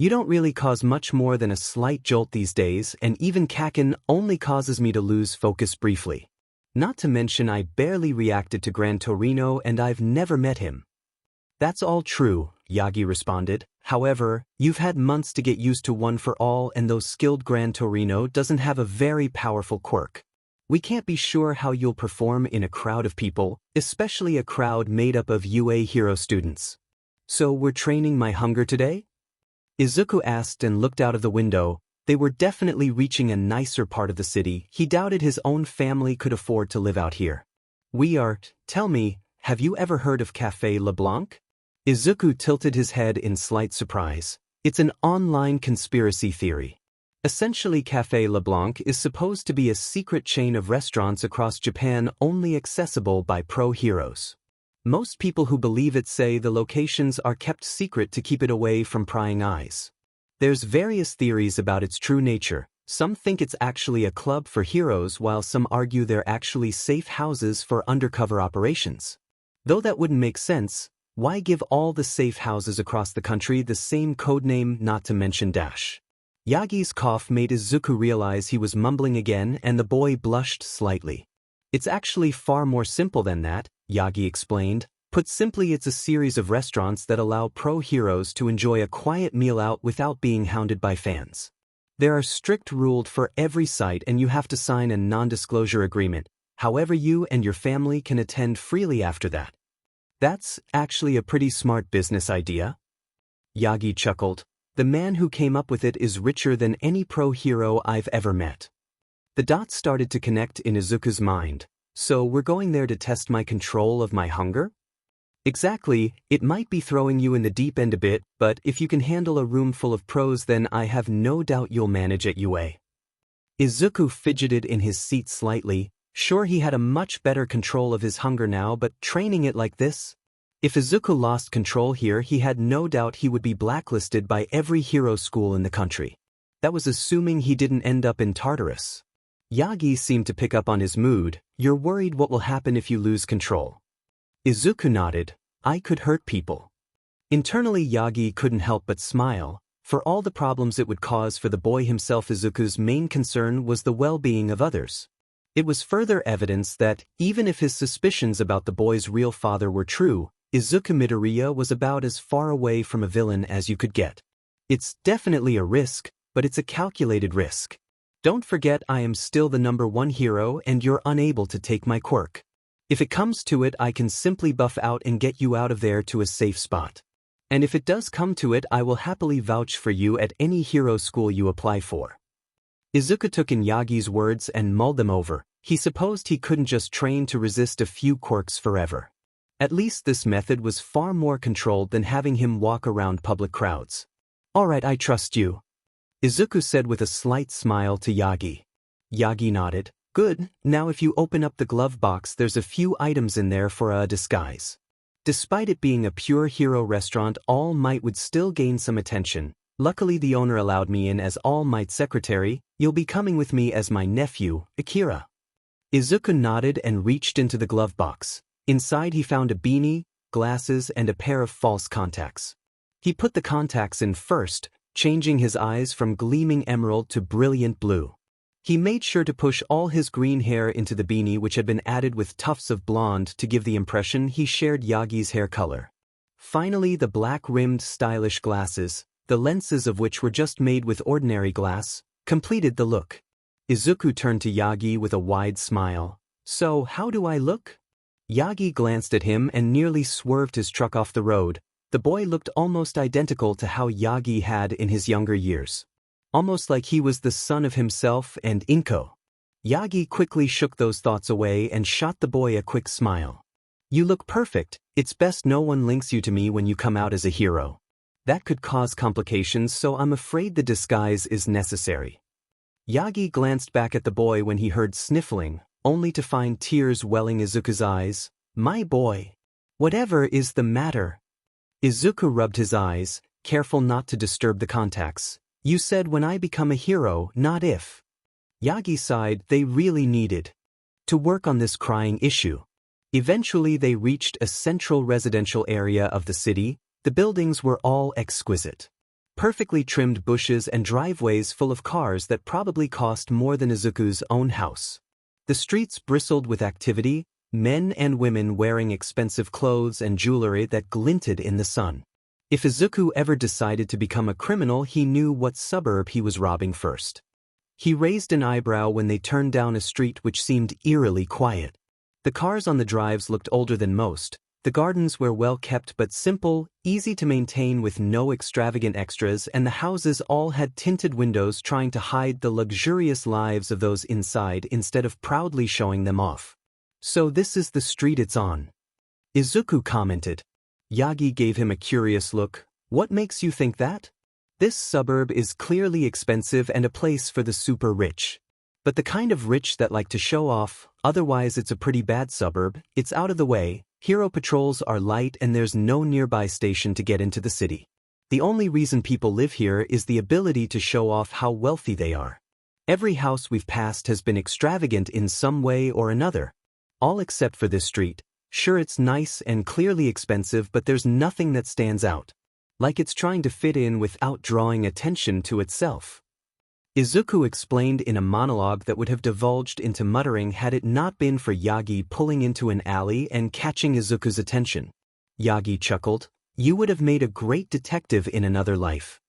You don't really cause much more than a slight jolt these days, and even Kaken only causes me to lose focus briefly. Not to mention I barely reacted to Gran Torino and I've never met him." "That's all true," Yagi responded. However, you've had months to get used to one for all, and though skilled Gran Torino doesn't have a very powerful quirk, we can't be sure how you'll perform in a crowd of people, especially a crowd made up of UA hero students. So we're training my hunger today? Izuku asked and looked out of the window. They were definitely reaching a nicer part of the city. He doubted his own family could afford to live out here. We are. Tell me, have you ever heard of Café LeBlanc? Izuku tilted his head in slight surprise. It's an online conspiracy theory. Essentially, Café LeBlanc is supposed to be a secret chain of restaurants across Japan only accessible by pro heroes. Most people who believe it say the locations are kept secret to keep it away from prying eyes. There's various theories about its true nature. Some think it's actually a club for heroes, while some argue they're actually safe houses for undercover operations. Though that wouldn't make sense, why give all the safe houses across the country the same codename, not to mention dash? Yagi's cough made Izuku realize he was mumbling again, and the boy blushed slightly. It's actually far more simple than that, Yagi explained. Put simply, it's a series of restaurants that allow pro heroes to enjoy a quiet meal out without being hounded by fans. There are strict rules for every site, and you have to sign a non-disclosure agreement. However, you and your family can attend freely after that. That's actually a pretty smart business idea. Yagi chuckled. The man who came up with it is richer than any pro hero I've ever met. The dots started to connect in Izuku's mind. So we're going there to test my control of my hunger? Exactly, it might be throwing you in the deep end a bit, but if you can handle a room full of pros, then I have no doubt you'll manage at UA. Izuku fidgeted in his seat slightly. Sure, he had a much better control of his hunger now, but training it like this? If Izuku lost control here, he had no doubt he would be blacklisted by every hero school in the country. That was assuming he didn't end up in Tartarus. Yagi seemed to pick up on his mood. You're worried what will happen if you lose control. Izuku nodded. I could hurt people. Internally, Yagi couldn't help but smile. For all the problems it would cause for the boy himself, Izuku's main concern was the well-being of others. It was further evidence that, even if his suspicions about the boy's real father were true, Izuku Midoriya was about as far away from a villain as you could get. It's definitely a risk, but it's a calculated risk. Don't forget, I am still the #1 hero and you're unable to take my quirk. If it comes to it, I can simply buff out and get you out of there to a safe spot. And if it does come to it, I will happily vouch for you at any hero school you apply for. Izuku took in Yagi's words and mulled them over. He supposed he couldn't just train to resist a few quirks forever. At least this method was far more controlled than having him walk around public crowds. Alright, I trust you, Izuku said with a slight smile to Yagi. Yagi nodded. Good, now if you open up the glove box, there's a few items in there for a disguise. Despite it being a pure hero restaurant, All Might would still gain some attention. Luckily the owner allowed me in as All Might's secretary. You'll be coming with me as my nephew, Akira. Izuku nodded and reached into the glove box. Inside he found a beanie, glasses, and a pair of false contacts. He put the contacts in first, changing his eyes from gleaming emerald to brilliant blue. He made sure to push all his green hair into the beanie, which had been added with tufts of blonde to give the impression he shared Yagi's hair color. Finally, the black-rimmed stylish glasses, the lenses of which were just made with ordinary glass, completed the look. Izuku turned to Yagi with a wide smile. So, how do I look? Yagi glanced at him and nearly swerved his truck off the road. The boy looked almost identical to how Yagi had in his younger years. Almost like he was the son of himself and Inko. Yagi quickly shook those thoughts away and shot the boy a quick smile. You look perfect. It's best no one links you to me when you come out as a hero. That could cause complications, so I'm afraid the disguise is necessary. Yagi glanced back at the boy when he heard sniffling, only to find tears welling Izuku's eyes. My boy. Whatever is the matter? Izuku rubbed his eyes, careful not to disturb the contacts. You said when I become a hero, not if. Yagi sighed. They really needed to work on this crying issue. Eventually they reached a central residential area of the city. The buildings were all exquisite. Perfectly trimmed bushes and driveways full of cars that probably cost more than Izuku's own house. The streets bristled with activity, men and women wearing expensive clothes and jewelry that glinted in the sun. If Izuku ever decided to become a criminal, he knew what suburb he was robbing first. He raised an eyebrow when they turned down a street which seemed eerily quiet. The cars on the drives looked older than most. The gardens were well kept but simple, easy to maintain with no extravagant extras, and the houses all had tinted windows trying to hide the luxurious lives of those inside instead of proudly showing them off. "So this is the street it's on," Izuku commented. Yagi gave him a curious look. "What makes you think that?" "This suburb is clearly expensive and a place for the super rich. But the kind of rich that like to show off, otherwise it's a pretty bad suburb. It's out of the way, hero patrols are light, and there's no nearby station to get into the city. The only reason people live here is the ability to show off how wealthy they are. Every house we've passed has been extravagant in some way or another. All except for this street. Sure, it's nice and clearly expensive, but there's nothing that stands out. Like it's trying to fit in without drawing attention to itself." Izuku explained in a monologue that would have divulged into muttering had it not been for Yagi pulling into an alley and catching Izuku's attention. Yagi chuckled. "You would have made a great detective in another life."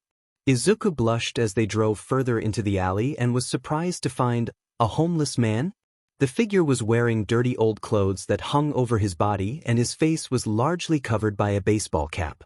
Izuku blushed as they drove further into the alley and was surprised to find a homeless man. The figure was wearing dirty old clothes that hung over his body, and his face was largely covered by a baseball cap.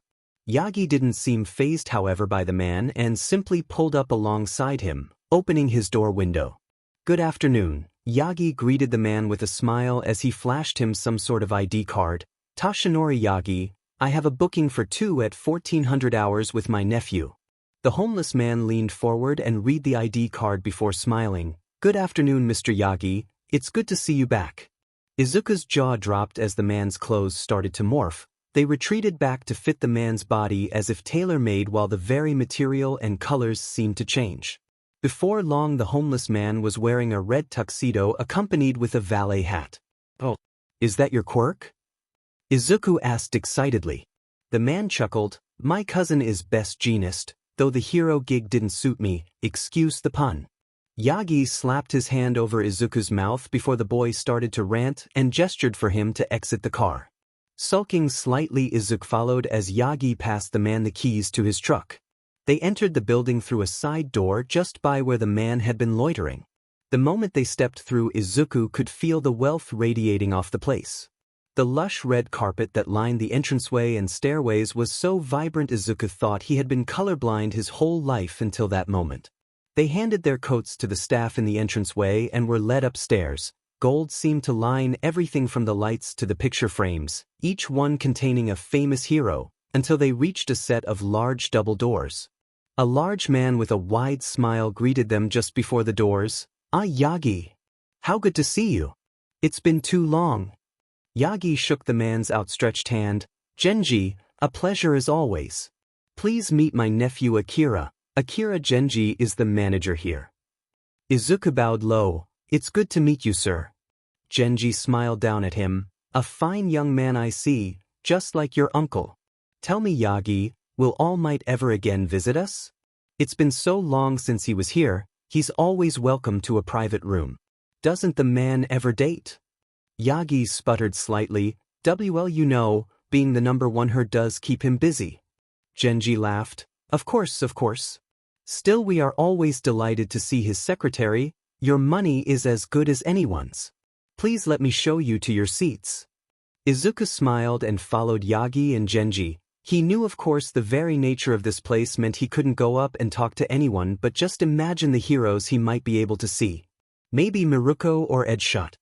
Yagi didn't seem fazed, however, by the man and simply pulled up alongside him, opening his door window. "Good afternoon." Yagi greeted the man with a smile as he flashed him some sort of ID card. "Tashinori Yagi, I have a booking for 2 at 1400 hours with my nephew." The homeless man leaned forward and read the ID card before smiling. "Good afternoon, Mr. Yagi. It's good to see you back." Izuku's jaw dropped as the man's clothes started to morph. They retreated back to fit the man's body as if tailor-made, while the very material and colors seemed to change. Before long, the homeless man was wearing a red tuxedo accompanied with a valet hat. "Oh, is that your quirk?" Izuku asked excitedly. The man chuckled. "My cousin is best genist, though the hero gig didn't suit me, excuse the pun." Yagi slapped his hand over Izuku's mouth before the boy started to rant and gestured for him to exit the car. Sulking slightly, Izuku followed as Yagi passed the man the keys to his truck. They entered the building through a side door just by where the man had been loitering. The moment they stepped through, Izuku could feel the wealth radiating off the place. The lush red carpet that lined the entranceway and stairways was so vibrant Izuku thought he had been colorblind his whole life until that moment. They handed their coats to the staff in the entranceway and were led upstairs. Gold seemed to line everything from the lights to the picture frames, each one containing a famous hero, until they reached a set of large double doors. A large man with a wide smile greeted them just before the doors. "Ah, Yagi. How good to see you. It's been too long." Yagi shook the man's outstretched hand. "Genji, a pleasure as always. Please meet my nephew Akira. Akira Genji is the manager here." Izuku bowed low. "It's good to meet you, sir." Genji smiled down at him. "A fine young man I see, just like your uncle. Tell me, Yagi, will All Might ever again visit us? It's been so long since he was here. He's always welcome to a private room. Doesn't the man ever date?" Yagi sputtered slightly. "Well, you know, being the #1 her does keep him busy." Genji laughed. Of course. Still, we are always delighted to see his secretary. Your money is as good as anyone's. Please let me show you to your seats." Izuku smiled and followed Yagi and Genji. He knew, of course, the very nature of this place meant he couldn't go up and talk to anyone, but just imagine the heroes he might be able to see. Maybe Miruko or Edshot.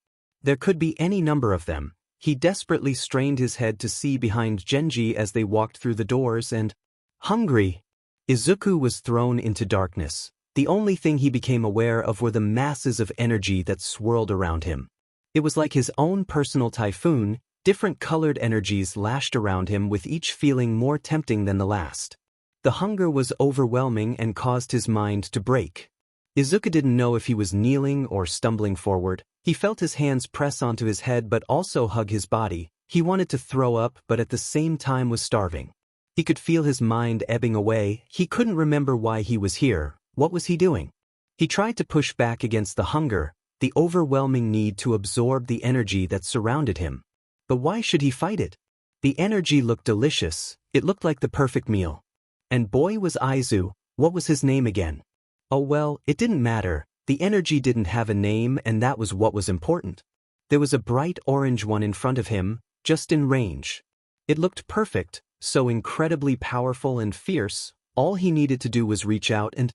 There could be any number of them. He desperately strained his head to see behind Genji as they walked through the doors and... Hungry! Izuku was thrown into darkness. The only thing he became aware of were the masses of energy that swirled around him. It was like his own personal typhoon. Different colored energies lashed around him, with each feeling more tempting than the last. The hunger was overwhelming and caused his mind to break. Izuku didn't know if he was kneeling or stumbling forward. He felt his hands press onto his head but also hug his body. He wanted to throw up but at the same time was starving. He could feel his mind ebbing away. He couldn't remember why he was here. What was he doing? He tried to push back against the hunger, the overwhelming need to absorb the energy that surrounded him. But why should he fight it? The energy looked delicious, it looked like the perfect meal. And boy was Izu, what was his name again? Oh well, it didn't matter, the energy didn't have a name and that was what was important. There was a bright orange one in front of him, just in range. It looked perfect, so incredibly powerful and fierce, all he needed to do was reach out and…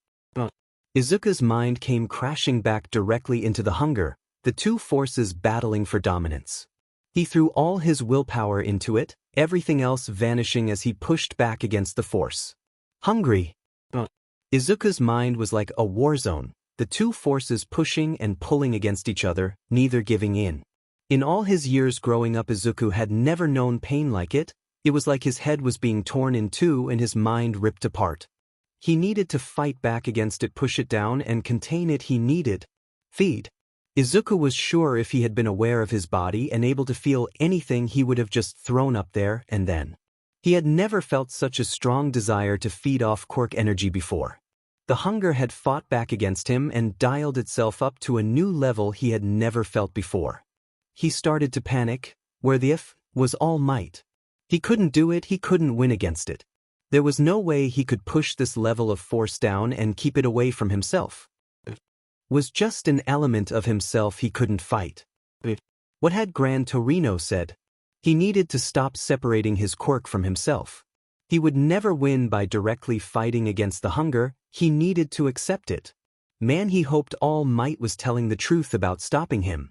Izuku's mind came crashing back directly into the hunger, the two forces battling for dominance. He threw all his willpower into it, everything else vanishing as he pushed back against the force. Hungry. Izuku's mind was like a war zone, the two forces pushing and pulling against each other, neither giving in. In all his years growing up, Izuku had never known pain like it. It was like his head was being torn in two and his mind ripped apart. He needed to fight back against it, push it down and contain it. He needed feed. Izuku was sure if he had been aware of his body and able to feel anything, he would have just thrown up there and then. He had never felt such a strong desire to feed off quirk energy before. The hunger had fought back against him and dialed itself up to a new level he had never felt before. He started to panic, where the if was all might. He couldn't do it, he couldn't win against it. There was no way he could push this level of force down and keep it away from himself. It was just an element of himself he couldn't fight. What had Gran Torino said? He needed to stop separating his quirk from himself. He would never win by directly fighting against the hunger, he needed to accept it. Man, he hoped All Might was telling the truth about stopping him.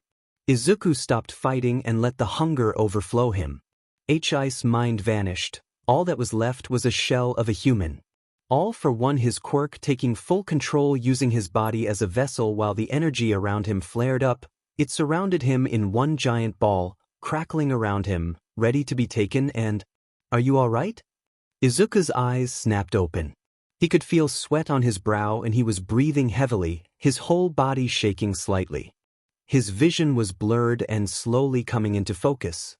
Izuku stopped fighting and let the hunger overflow him. His mind vanished. All that was left was a shell of a human. All for one, his quirk taking full control, using his body as a vessel while the energy around him flared up. It surrounded him in one giant ball, crackling around him, ready to be taken and… Are you all right? Izuku's eyes snapped open. He could feel sweat on his brow and he was breathing heavily, his whole body shaking slightly. His vision was blurred and slowly coming into focus.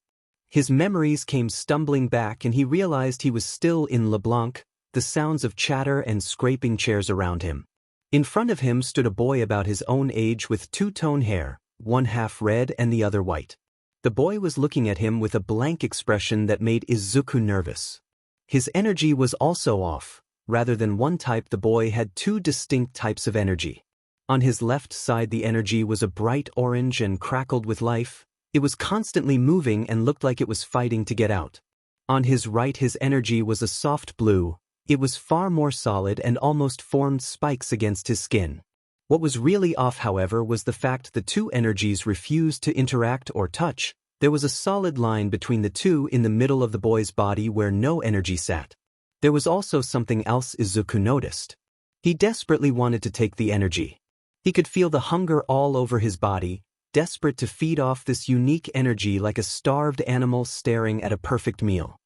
His memories came stumbling back and he realized he was still in LeBlanc, the sounds of chatter and scraping chairs around him. In front of him stood a boy about his own age with two-tone hair, one half red and the other white. The boy was looking at him with a blank expression that made Izuku nervous. His energy was also off. Rather than one type, the boy had two distinct types of energy. On his left side the energy was a bright orange and crackled with life. It was constantly moving and looked like it was fighting to get out. On his right his energy was a soft blue. It was far more solid and almost formed spikes against his skin. What was really off, however, was the fact the two energies refused to interact or touch. There was a solid line between the two in the middle of the boy's body where no energy sat. There was also something else Izuku noticed. He desperately wanted to take the energy. He could feel the hunger all over his body, desperate to feed off this unique energy like a starved animal staring at a perfect meal.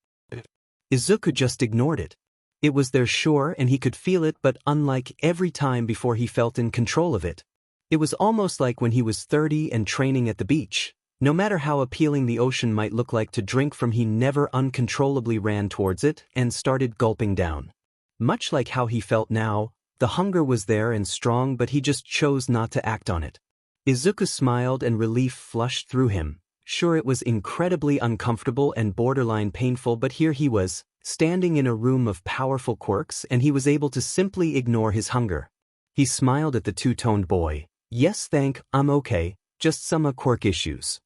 Izuku just ignored it. It was there, sure, and he could feel it, but unlike every time before he felt in control of it. It was almost like when he was 30 and training at the beach. No matter how appealing the ocean might look like to drink from, he never uncontrollably ran towards it and started gulping down. Much like how he felt now, the hunger was there and strong, but he just chose not to act on it. Izuku smiled and relief flushed through him. Sure, it was incredibly uncomfortable and borderline painful, but here he was, standing in a room of powerful quirks, and he was able to simply ignore his hunger. He smiled at the two-toned boy. Yes, I'm okay, just some quirk issues.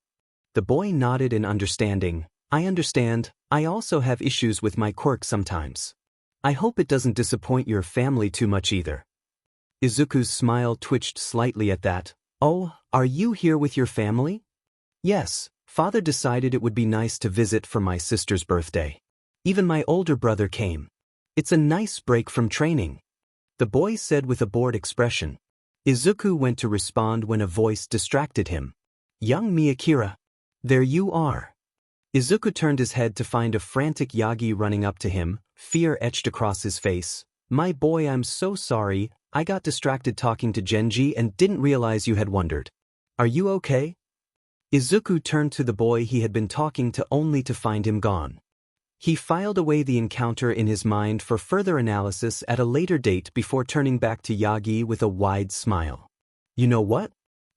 The boy nodded in understanding. I understand, I also have issues with my quirk sometimes. I hope it doesn't disappoint your family too much either. Izuku's smile twitched slightly at that. Oh, are you here with your family? Yes, father decided it would be nice to visit for my sister's birthday. Even my older brother came. It's a nice break from training, the boy said with a bored expression. Izuku went to respond when a voice distracted him. Young Miyakira. There you are. Izuku turned his head to find a frantic Yagi running up to him, fear etched across his face. My boy, I'm so sorry, I got distracted talking to Genji and didn't realize you had wondered. Are you okay? Izuku turned to the boy he had been talking to only to find him gone. He filed away the encounter in his mind for further analysis at a later date before turning back to Yagi with a wide smile. You know what?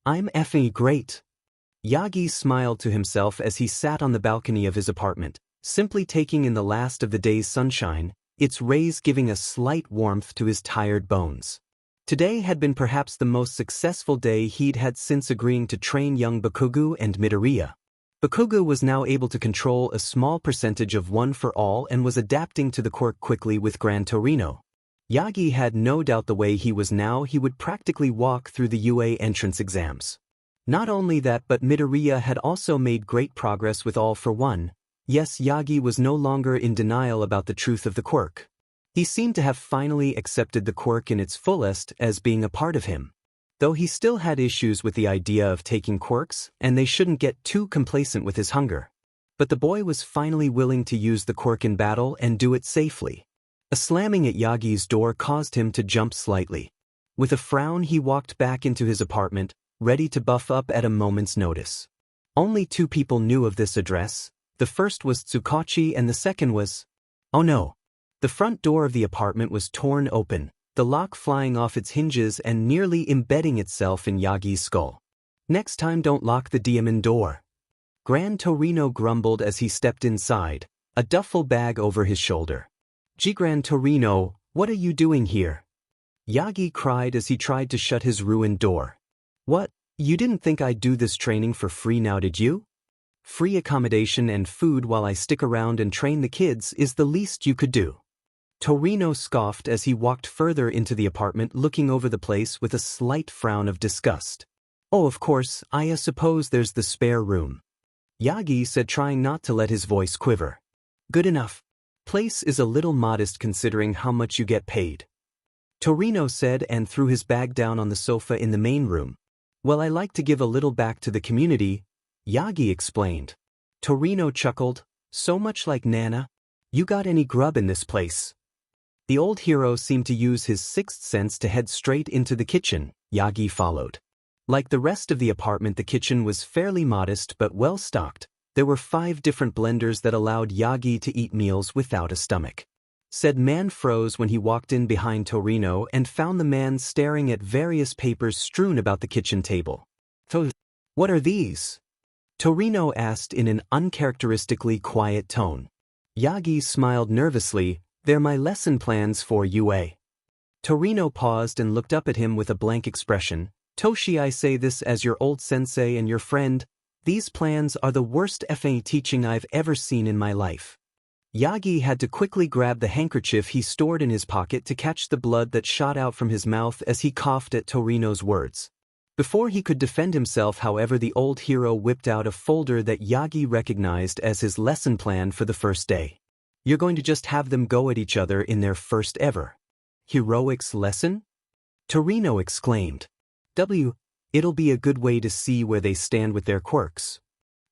I'm effing great. Yagi smiled to himself as he sat on the balcony of his apartment. simply taking in the last of the day's sunshine, its rays giving a slight warmth to his tired bones. Today had been perhaps the most successful day he'd had since agreeing to train young Bakugou and Midoriya. Bakugou was now able to control a small percentage of One for All and was adapting to the quirk quickly with Gran Torino. Yagi had no doubt the way he was now he would practically walk through the UA entrance exams. Not only that, but Midoriya had also made great progress with All for One. Yes, Yagi was no longer in denial about the truth of the quirk. He seemed to have finally accepted the quirk in its fullest as being a part of him. Though he still had issues with the idea of taking quirks, and they shouldn't get too complacent with his hunger. But the boy was finally willing to use the quirk in battle and do it safely. A slamming at Yagi's door caused him to jump slightly. With a frown he walked back into his apartment, ready to buff up at a moment's notice. Only 2 people knew of this address. The first was Tsukachi and the second was... Oh no. The front door of the apartment was torn open, the lock flying off its hinges and nearly embedding itself in Yagi's skull. Next time don't lock the diamond door. Gran Torino grumbled as he stepped inside, a duffel bag over his shoulder. Gee, Gran Torino, what are you doing here? Yagi cried as he tried to shut his ruined door. What, you didn't think I'd do this training for free now, did you? Free accommodation and food while I stick around and train the kids is the least you could do. Torino scoffed as he walked further into the apartment, looking over the place with a slight frown of disgust. Oh, of course, I suppose there's the spare room. Yagi said, trying not to let his voice quiver. Good enough. Place is a little modest considering how much you get paid. Torino said and threw his bag down on the sofa in the main room. Well, I like to give a little back to the community, Yagi explained. Torino chuckled, so much like Nana. You got any grub in this place? The old hero seemed to use his 6th sense to head straight into the kitchen. Yagi followed. Like the rest of the apartment, the kitchen was fairly modest but well stocked. There were 5 different blenders that allowed Yagi to eat meals without a stomach. Said man froze when he walked in behind Torino and found the man staring at various papers strewn about the kitchen table. What are these? Torino asked in an uncharacteristically quiet tone. Yagi smiled nervously. They're my lesson plans for UA. Torino paused and looked up at him with a blank expression. Toshi, I say this as your old sensei and your friend. These plans are the worst FA teaching I've ever seen in my life. Yagi had to quickly grab the handkerchief he stored in his pocket to catch the blood that shot out from his mouth as he coughed at Torino's words. Before he could defend himself, however, the old hero whipped out a folder that Yagi recognized as his lesson plan for the first day. You're going to just have them go at each other in their first ever heroics lesson? Torino exclaimed. It'll be a good way to see where they stand with their quirks.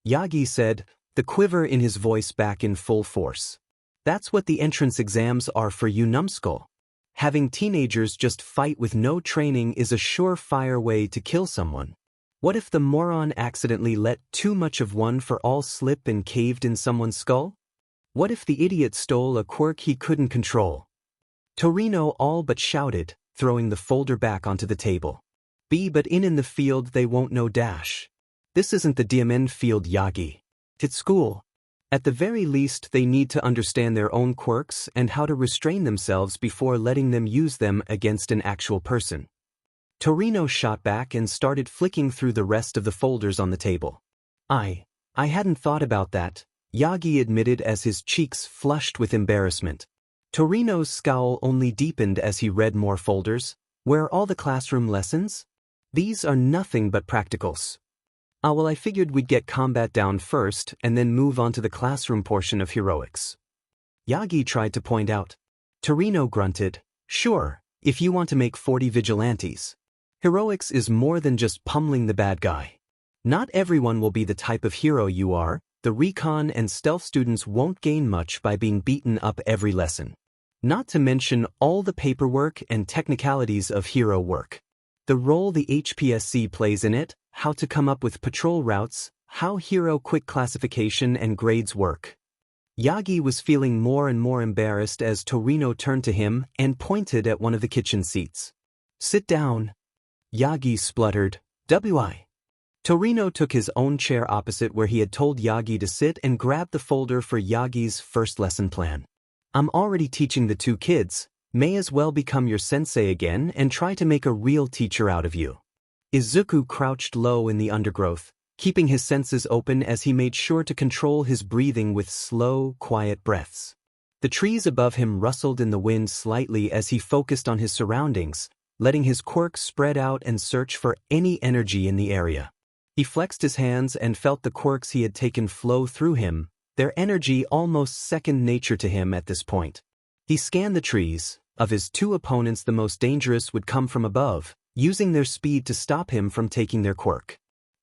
Yagi said, the quiver in his voice back in full force. That's what the entrance exams are for you, numbskull. Having teenagers just fight with no training is a surefire way to kill someone. What if the moron accidentally let too much of One for All slip and caved in someone's skull? What if the idiot stole a quirk he couldn't control? Torino all but shouted, throwing the folder back onto the table. But in the field they won't know dash. This isn't the diamond field, Yagi. It's school. At the very least they need to understand their own quirks and how to restrain themselves before letting them use them against an actual person. Torino shot back and started flicking through the rest of the folders on the table. I hadn't thought about that, Yagi admitted as his cheeks flushed with embarrassment. Torino's scowl only deepened as he read more folders. Where are all the classroom lessons? These are nothing but practicals. Well, I figured we'd get combat down first and then move on to the classroom portion of heroics. Yagi tried to point out. Torino grunted, sure, if you want to make 40 vigilantes. Heroics is more than just pummeling the bad guy. Not everyone will be the type of hero you are. The recon and stealth students won't gain much by being beaten up every lesson. Not to mention all the paperwork and technicalities of hero work. The role the HPSC plays in it, how to come up with patrol routes, how hero quick classification and grades work. Yagi was feeling more and more embarrassed as Torino turned to him and pointed at one of the kitchen seats. Sit down. Yagi spluttered, "Wi." Torino took his own chair opposite where he had told Yagi to sit and grabbed the folder for Yagi's first lesson plan. I'm already teaching the two kids, may as well become your sensei again and try to make a real teacher out of you. Izuku crouched low in the undergrowth, keeping his senses open as he made sure to control his breathing with slow, quiet breaths. The trees above him rustled in the wind slightly as he focused on his surroundings, letting his quirks spread out and search for any energy in the area. He flexed his hands and felt the quirks he had taken flow through him, their energy almost second nature to him at this point. He scanned the trees. Of his two opponents, the most dangerous would come from above, using their speed to stop him from taking their quirk.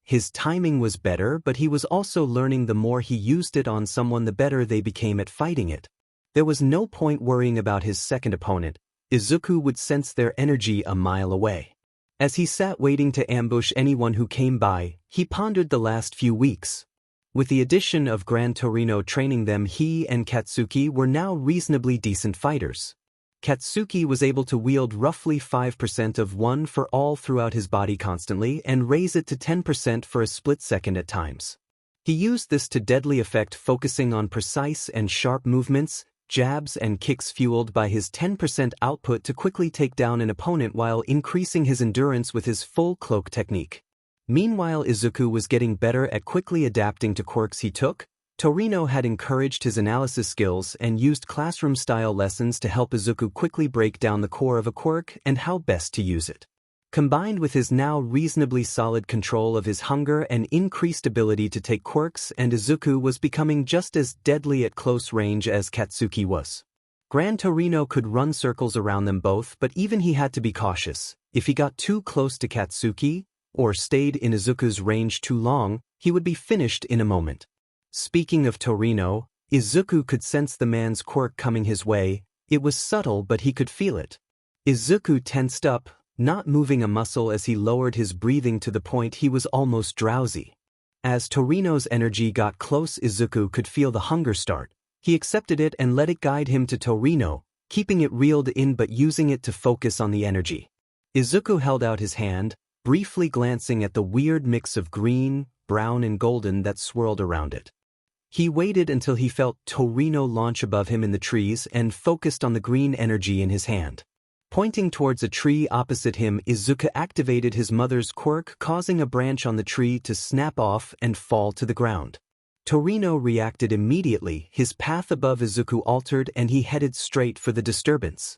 His timing was better, but he was also learning the more he used it on someone the better they became at fighting it. There was no point worrying about his second opponent. Izuku would sense their energy a mile away. As he sat waiting to ambush anyone who came by, he pondered the last few weeks. With the addition of Gran Torino training them, he and Katsuki were now reasonably decent fighters. Katsuki was able to wield roughly 5% of one for all throughout his body constantly and raise it to 10% for a split second at times. He used this to deadly effect, focusing on precise and sharp movements, jabs and kicks fueled by his 10% output to quickly take down an opponent while increasing his endurance with his full cloak technique. Meanwhile, Izuku was getting better at quickly adapting to quirks he took. Torino had encouraged his analysis skills and used classroom-style lessons to help Izuku quickly break down the core of a quirk and how best to use it. Combined with his now reasonably solid control of his hunger and increased ability to take quirks, and Izuku was becoming just as deadly at close range as Katsuki was. Gran Torino could run circles around them both, but even he had to be cautious. If he got too close to Katsuki, or stayed in Izuku's range too long, he would be finished in a moment. Speaking of Torino, Izuku could sense the man's quirk coming his way. It was subtle, but he could feel it. Izuku tensed up, not moving a muscle as he lowered his breathing to the point he was almost drowsy. As Torino's energy got close, Izuku could feel the hunger start. He accepted it and let it guide him to Torino, keeping it reeled in but using it to focus on the energy. Izuku held out his hand, briefly glancing at the weird mix of green, brown and golden that swirled around it. He waited until he felt Torino launch above him in the trees and focused on the green energy in his hand. Pointing towards a tree opposite him, Izuku activated his mother's quirk, causing a branch on the tree to snap off and fall to the ground. Torino reacted immediately. His path above Izuku altered and he headed straight for the disturbance.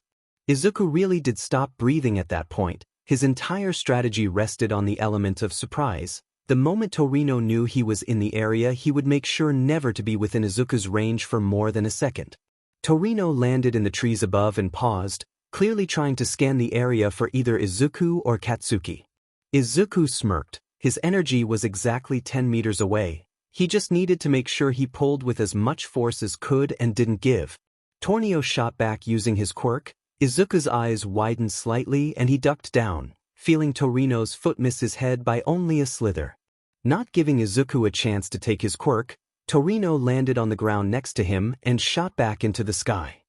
Izuku really did stop breathing at that point. His entire strategy rested on the element of surprise. The moment Torino knew he was in the area, he would make sure never to be within Izuku's range for more than a second. Torino landed in the trees above and paused, clearly trying to scan the area for either Izuku or Katsuki. Izuku smirked. His energy was exactly 10 meters away. He just needed to make sure he pulled with as much force as could and didn't give. Torino shot back using his quirk. Izuku's eyes widened slightly and he ducked down, feeling Torino's foot miss his head by only a slither. Not giving Izuku a chance to take his quirk, Torino landed on the ground next to him and shot back into the sky.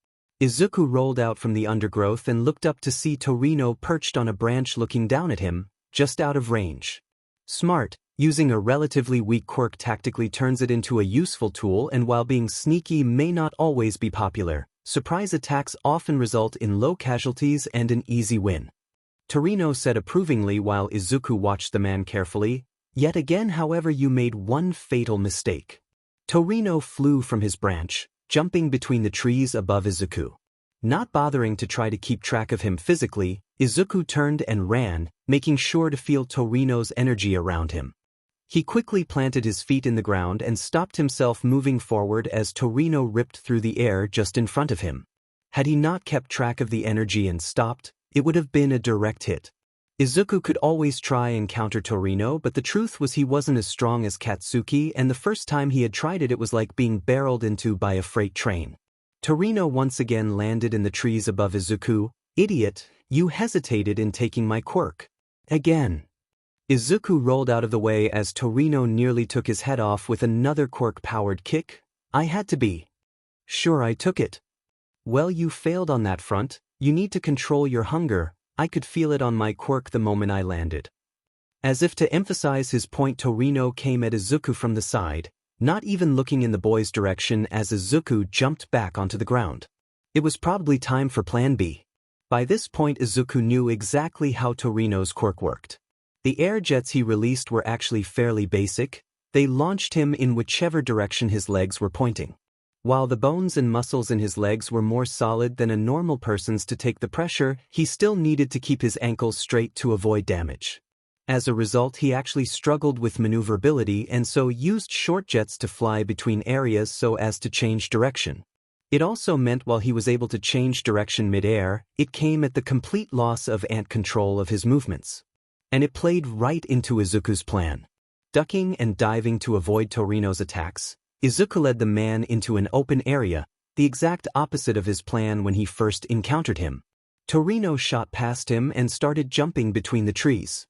Izuku rolled out from the undergrowth and looked up to see Torino perched on a branch looking down at him, just out of range. Smart, using a relatively weak quirk tactically turns it into a useful tool, and while being sneaky may not always be popular, surprise attacks often result in low casualties and an easy win. Torino said approvingly while Izuku watched the man carefully. Yet again, however, you made one fatal mistake. Torino flew from his branch, jumping between the trees above Izuku. Not bothering to try to keep track of him physically, Izuku turned and ran, making sure to feel Torino's energy around him. He quickly planted his feet in the ground and stopped himself moving forward as Torino ripped through the air just in front of him. Had he not kept track of the energy and stopped, it would have been a direct hit. Izuku could always try and counter Torino, but the truth was he wasn't as strong as Katsuki, and the first time he had tried it, it was like being barreled into by a freight train. Torino once again landed in the trees above Izuku. Idiot, you hesitated in taking my quirk. Again. Izuku rolled out of the way as Torino nearly took his head off with another quirk-powered kick. I had to be. Sure, I took it. Well, you failed on that front. You need to control your hunger. I could feel it on my quirk the moment I landed. As if to emphasize his point, Torino came at Izuku from the side, not even looking in the boy's direction as Izuku jumped back onto the ground. It was probably time for Plan B. By this point Izuku knew exactly how Torino's quirk worked. The air jets he released were actually fairly basic. They launched him in whichever direction his legs were pointing. While the bones and muscles in his legs were more solid than a normal person's to take the pressure, he still needed to keep his ankles straight to avoid damage. As a result, he actually struggled with maneuverability and so used short jets to fly between areas so as to change direction. It also meant while he was able to change direction mid-air, it came at the complete loss of ant control of his movements. And it played right into Izuku's plan. Ducking and diving to avoid Torino's attacks, Izuku led the man into an open area, the exact opposite of his plan when he first encountered him. Torino shot past him and started jumping between the trees.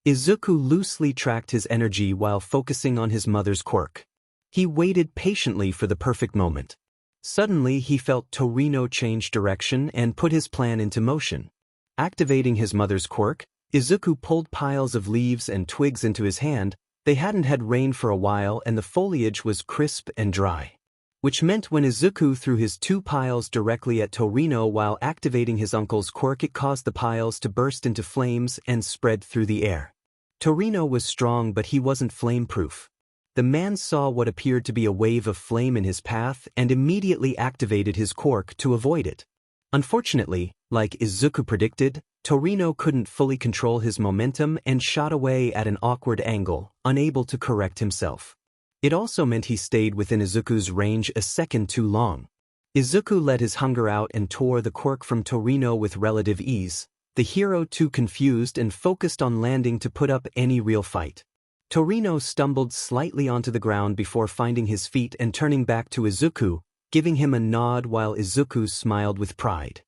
Izuku loosely tracked his energy while focusing on his mother's quirk. He waited patiently for the perfect moment. Suddenly he felt Torino change direction and put his plan into motion. Activating his mother's quirk, Izuku pulled piles of leaves and twigs into his hand. They hadn't had rain for a while and the foliage was crisp and dry. Which meant when Izuku threw his two piles directly at Torino while activating his uncle's quirk, it caused the piles to burst into flames and spread through the air. Torino was strong, but he wasn't flame-proof. The man saw what appeared to be a wave of flame in his path and immediately activated his quirk to avoid it. Unfortunately, like Izuku predicted, Torino couldn't fully control his momentum and shot away at an awkward angle, unable to correct himself. It also meant he stayed within Izuku's range a second too long. Izuku let his hunger out and tore the quirk from Torino with relative ease, the hero too confused and focused on landing to put up any real fight. Torino stumbled slightly onto the ground before finding his feet and turning back to Izuku, giving him a nod while Izuku smiled with pride.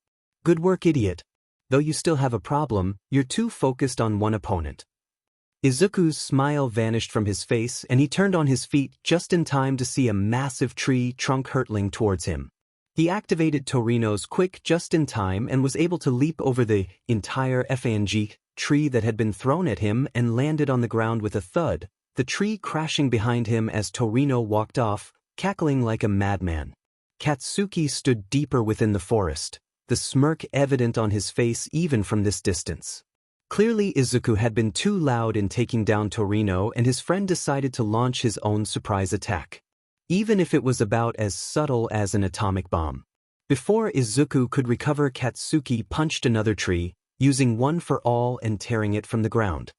Good work, idiot. Though you still have a problem, you're too focused on one opponent. Izuku's smile vanished from his face and he turned on his feet just in time to see a massive tree trunk hurtling towards him. He activated Torino's quick just in time and was able to leap over the entire FANG tree that had been thrown at him and landed on the ground with a thud, the tree crashing behind him as Torino walked off, cackling like a madman. Katsuki stood deeper within the forest, the smirk evident on his face even from this distance. Clearly Izuku had been too loud in taking down Torino and his friend decided to launch his own surprise attack. Even if it was about as subtle as an atomic bomb. Before Izuku could recover, Katsuki punched another tree, using one for all and tearing it from the ground.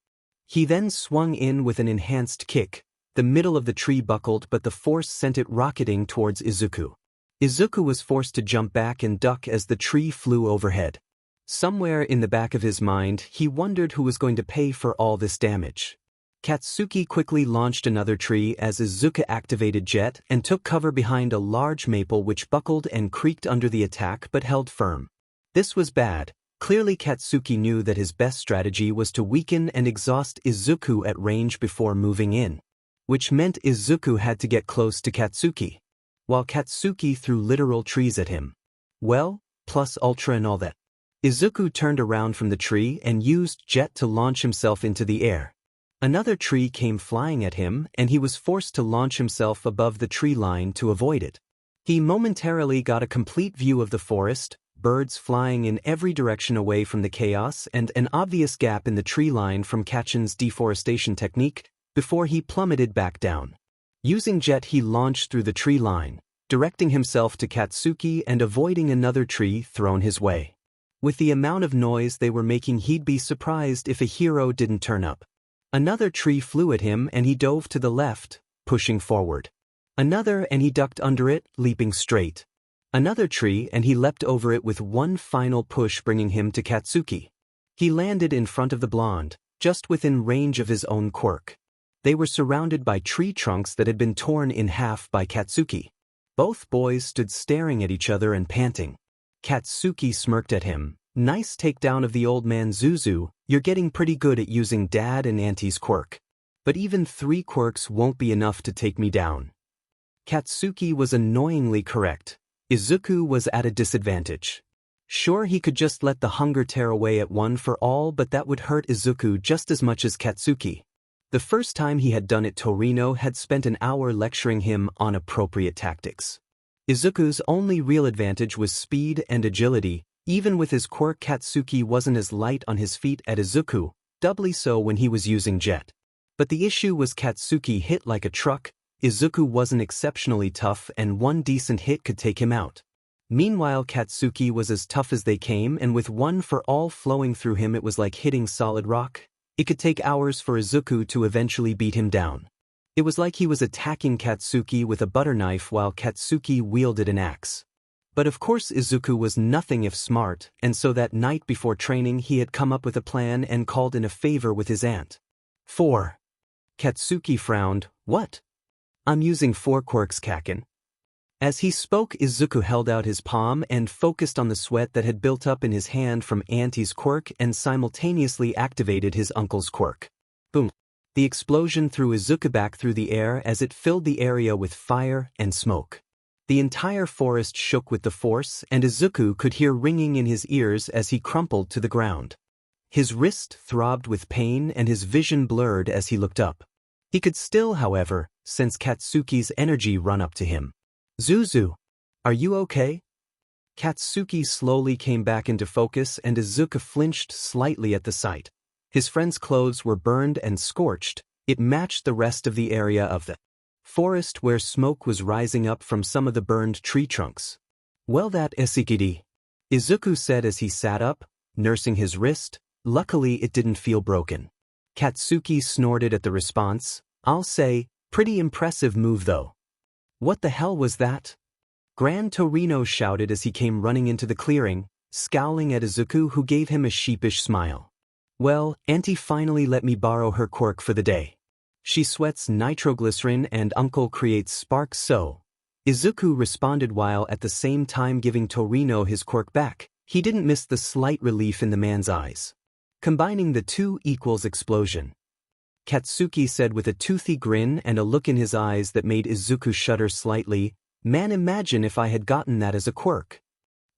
He then swung in with an enhanced kick. The middle of the tree buckled but the force sent it rocketing towards Izuku. Izuku was forced to jump back and duck as the tree flew overhead. Somewhere in the back of his mind, he wondered who was going to pay for all this damage. Katsuki quickly launched another tree as Izuku activated jet and took cover behind a large maple which buckled and creaked under the attack but held firm. This was bad. Clearly Katsuki knew that his best strategy was to weaken and exhaust Izuku at range before moving in. Which meant Izuku had to get close to Katsuki. While Katsuki threw literal trees at him. Well, plus ultra and all that. Izuku turned around from the tree and used jet to launch himself into the air. Another tree came flying at him and he was forced to launch himself above the tree line to avoid it. He momentarily got a complete view of the forest, birds flying in every direction away from the chaos and an obvious gap in the tree line from Kachin's deforestation technique, before he plummeted back down. Using jet he launched through the tree line, directing himself to Katsuki and avoiding another tree thrown his way. With the amount of noise they were making, he'd be surprised if a hero didn't turn up. Another tree flew at him and he dove to the left, pushing forward. Another and he ducked under it, leaping straight. Another tree and he leapt over it with one final push, bringing him to Katsuki. He landed in front of the blonde, just within range of his own quirk. They were surrounded by tree trunks that had been torn in half by Katsuki. Both boys stood staring at each other and panting. Katsuki smirked at him. Nice takedown of the old man Zuzu, you're getting pretty good at using dad and auntie's quirk. But even 3 quirks won't be enough to take me down. Katsuki was annoyingly correct. Izuku was at a disadvantage. Sure, he could just let the hunger tear away at one for all, but that would hurt Izuku just as much as Katsuki. The first time he had done it, Torino had spent an hour lecturing him on appropriate tactics. Izuku's only real advantage was speed and agility. Even with his quirk, Katsuki wasn't as light on his feet as Izuku, doubly so when he was using jet. But the issue was Katsuki hit like a truck. Izuku wasn't exceptionally tough, and one decent hit could take him out. Meanwhile, Katsuki was as tough as they came, and with one for all flowing through him, it was like hitting solid rock. It could take hours for Izuku to eventually beat him down. It was like he was attacking Katsuki with a butter knife while Katsuki wielded an axe. But of course Izuku was nothing if smart, and so that night before training he had come up with a plan and called in a favor with his aunt. 4. Katsuki frowned. What? I'm using 4 quirks, Kaken. As he spoke, Izuku held out his palm and focused on the sweat that had built up in his hand from Auntie's quirk and simultaneously activated his uncle's quirk. Boom. The explosion threw Izuku back through the air as it filled the area with fire and smoke. The entire forest shook with the force, and Izuku could hear ringing in his ears as he crumpled to the ground. His wrist throbbed with pain and his vision blurred as he looked up. He could still, however, sense Katsuki's energy run up to him. Zuzu, are you okay? Katsuki slowly came back into focus and Izuku flinched slightly at the sight. His friend's clothes were burned and scorched. It matched the rest of the area of the forest where smoke was rising up from some of the burned tree trunks. Well, that Isikidi, Izuku said as he sat up, nursing his wrist. Luckily it didn't feel broken. Katsuki snorted at the response. I'll say, pretty impressive move though. What the hell was that? Gran Torino shouted as he came running into the clearing, scowling at Izuku, who gave him a sheepish smile. Well, Auntie finally let me borrow her quirk for the day. She sweats nitroglycerin and Uncle creates sparks, so. Izuku responded while at the same time giving Torino his quirk back. He didn't miss the slight relief in the man's eyes. Combining the two equals explosion. Katsuki said with a toothy grin and a look in his eyes that made Izuku shudder slightly. Man, imagine if I had gotten that as a quirk.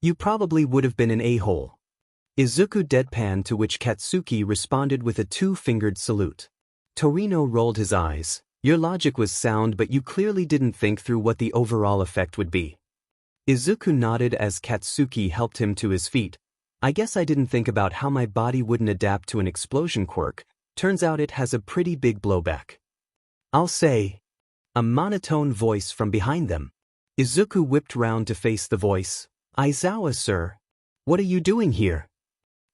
You probably would have been an a-hole. Izuku deadpanned, to which Katsuki responded with a 2-fingered salute. Torino rolled his eyes. Your logic was sound, but you clearly didn't think through what the overall effect would be. Izuku nodded as Katsuki helped him to his feet. I guess I didn't think about how my body wouldn't adapt to an explosion quirk. Turns out it has a pretty big blowback. I'll say. A monotone voice from behind them. Izuku whipped round to face the voice. Aizawa, sir. What are you doing here?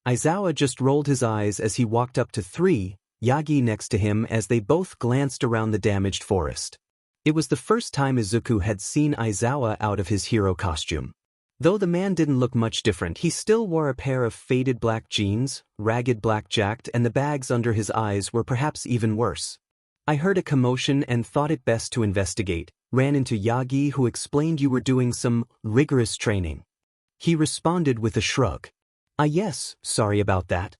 Aizawa just rolled his eyes as he walked up to 3, Yagi next to him as they both glanced around the damaged forest. It was the first time Izuku had seen Aizawa out of his hero costume. Though the man didn't look much different, he still wore a pair of faded black jeans, ragged black jacket, and the bags under his eyes were perhaps even worse. I heard a commotion and thought it best to investigate. Ran into Yagi, who explained you were doing some rigorous training. He responded with a shrug. Ah yes, sorry about that.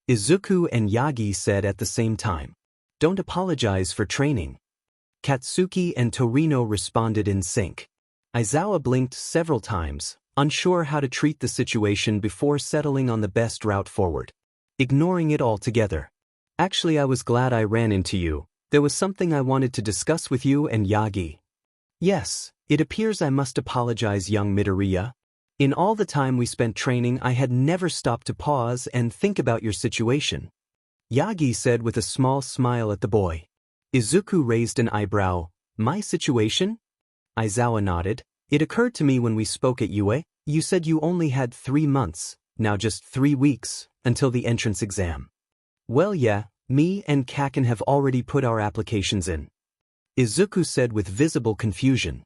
Izuku and Yagi said at the same time. Don't apologize for training. Katsuki and Torino responded in sync. Aizawa blinked several times, unsure how to treat the situation before settling on the best route forward. Ignoring it altogether. Actually, I was glad I ran into you. There was something I wanted to discuss with you and Yagi. Yes, it appears I must apologize, young Midoriya. In all the time we spent training, I had never stopped to pause and think about your situation. Yagi said with a small smile at the boy. Izuku raised an eyebrow. My situation? Aizawa nodded. It occurred to me when we spoke at UA, you said you only had 3 months, now just 3 weeks, until the entrance exam. Well yeah, me and Kaken have already put our applications in. Izuku said with visible confusion.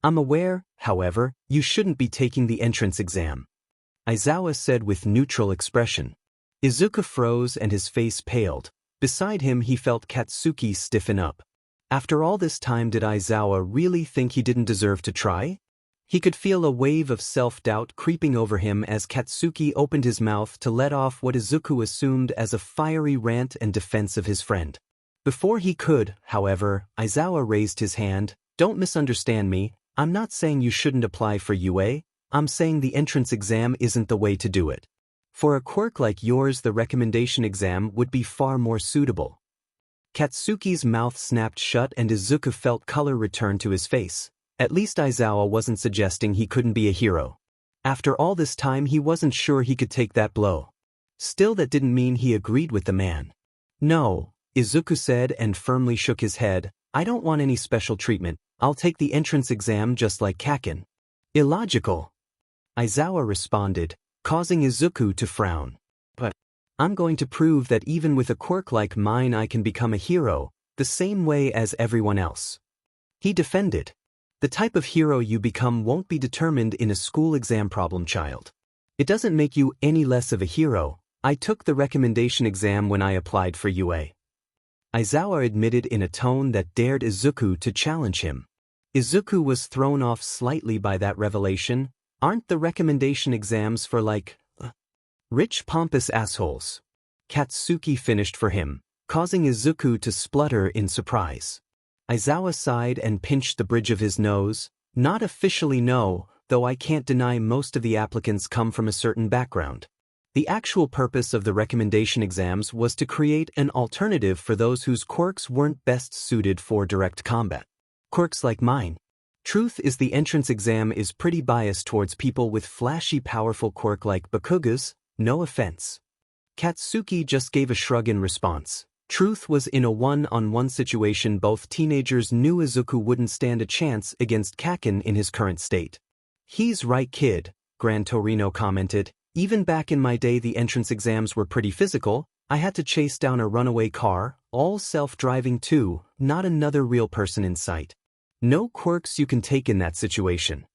I'm aware, however, you shouldn't be taking the entrance exam. Aizawa said with neutral expression. Izuku froze and his face paled. Beside him he felt Katsuki stiffen up. After all this time, did Aizawa really think he didn't deserve to try? He could feel a wave of self-doubt creeping over him as Katsuki opened his mouth to let off what Izuku assumed as a fiery rant in defense of his friend. Before he could, however, Aizawa raised his hand. Don't misunderstand me, I'm not saying you shouldn't apply for UA, I'm saying the entrance exam isn't the way to do it. For a quirk like yours, the recommendation exam would be far more suitable. Katsuki's mouth snapped shut and Izuku felt color return to his face. At least Aizawa wasn't suggesting he couldn't be a hero. After all this time, he wasn't sure he could take that blow. Still, that didn't mean he agreed with the man. No, Izuku said and firmly shook his head. I don't want any special treatment. I'll take the entrance exam just like Kaken. Illogical, Aizawa responded, causing Izuku to frown. But I'm going to prove that even with a quirk like mine I can become a hero, the same way as everyone else. He defended. The type of hero you become won't be determined in a school exam problem, child. It doesn't make you any less of a hero. I took the recommendation exam when I applied for UA. Aizawa admitted in a tone that dared Izuku to challenge him. Izuku was thrown off slightly by that revelation. Aren't the recommendation exams for rich pompous assholes? Katsuki finished for him, causing Izuku to splutter in surprise. Aizawa sighed and pinched the bridge of his nose. Not officially, no, though I can't deny most of the applicants come from a certain background. The actual purpose of the recommendation exams was to create an alternative for those whose quirks weren't best suited for direct combat. Quirks like mine. Truth is, the entrance exam is pretty biased towards people with flashy powerful quirk like Bakugou's, no offense. Katsuki just gave a shrug in response. Truth was in a one-on-one situation. Both teenagers knew Izuku wouldn't stand a chance against Kaken in his current state. He's right, kid, Gran Torino commented. Even back in my day the entrance exams were pretty physical. I had to chase down a runaway car, all self-driving too, not another real person in sight. No quirks you can take in that situation.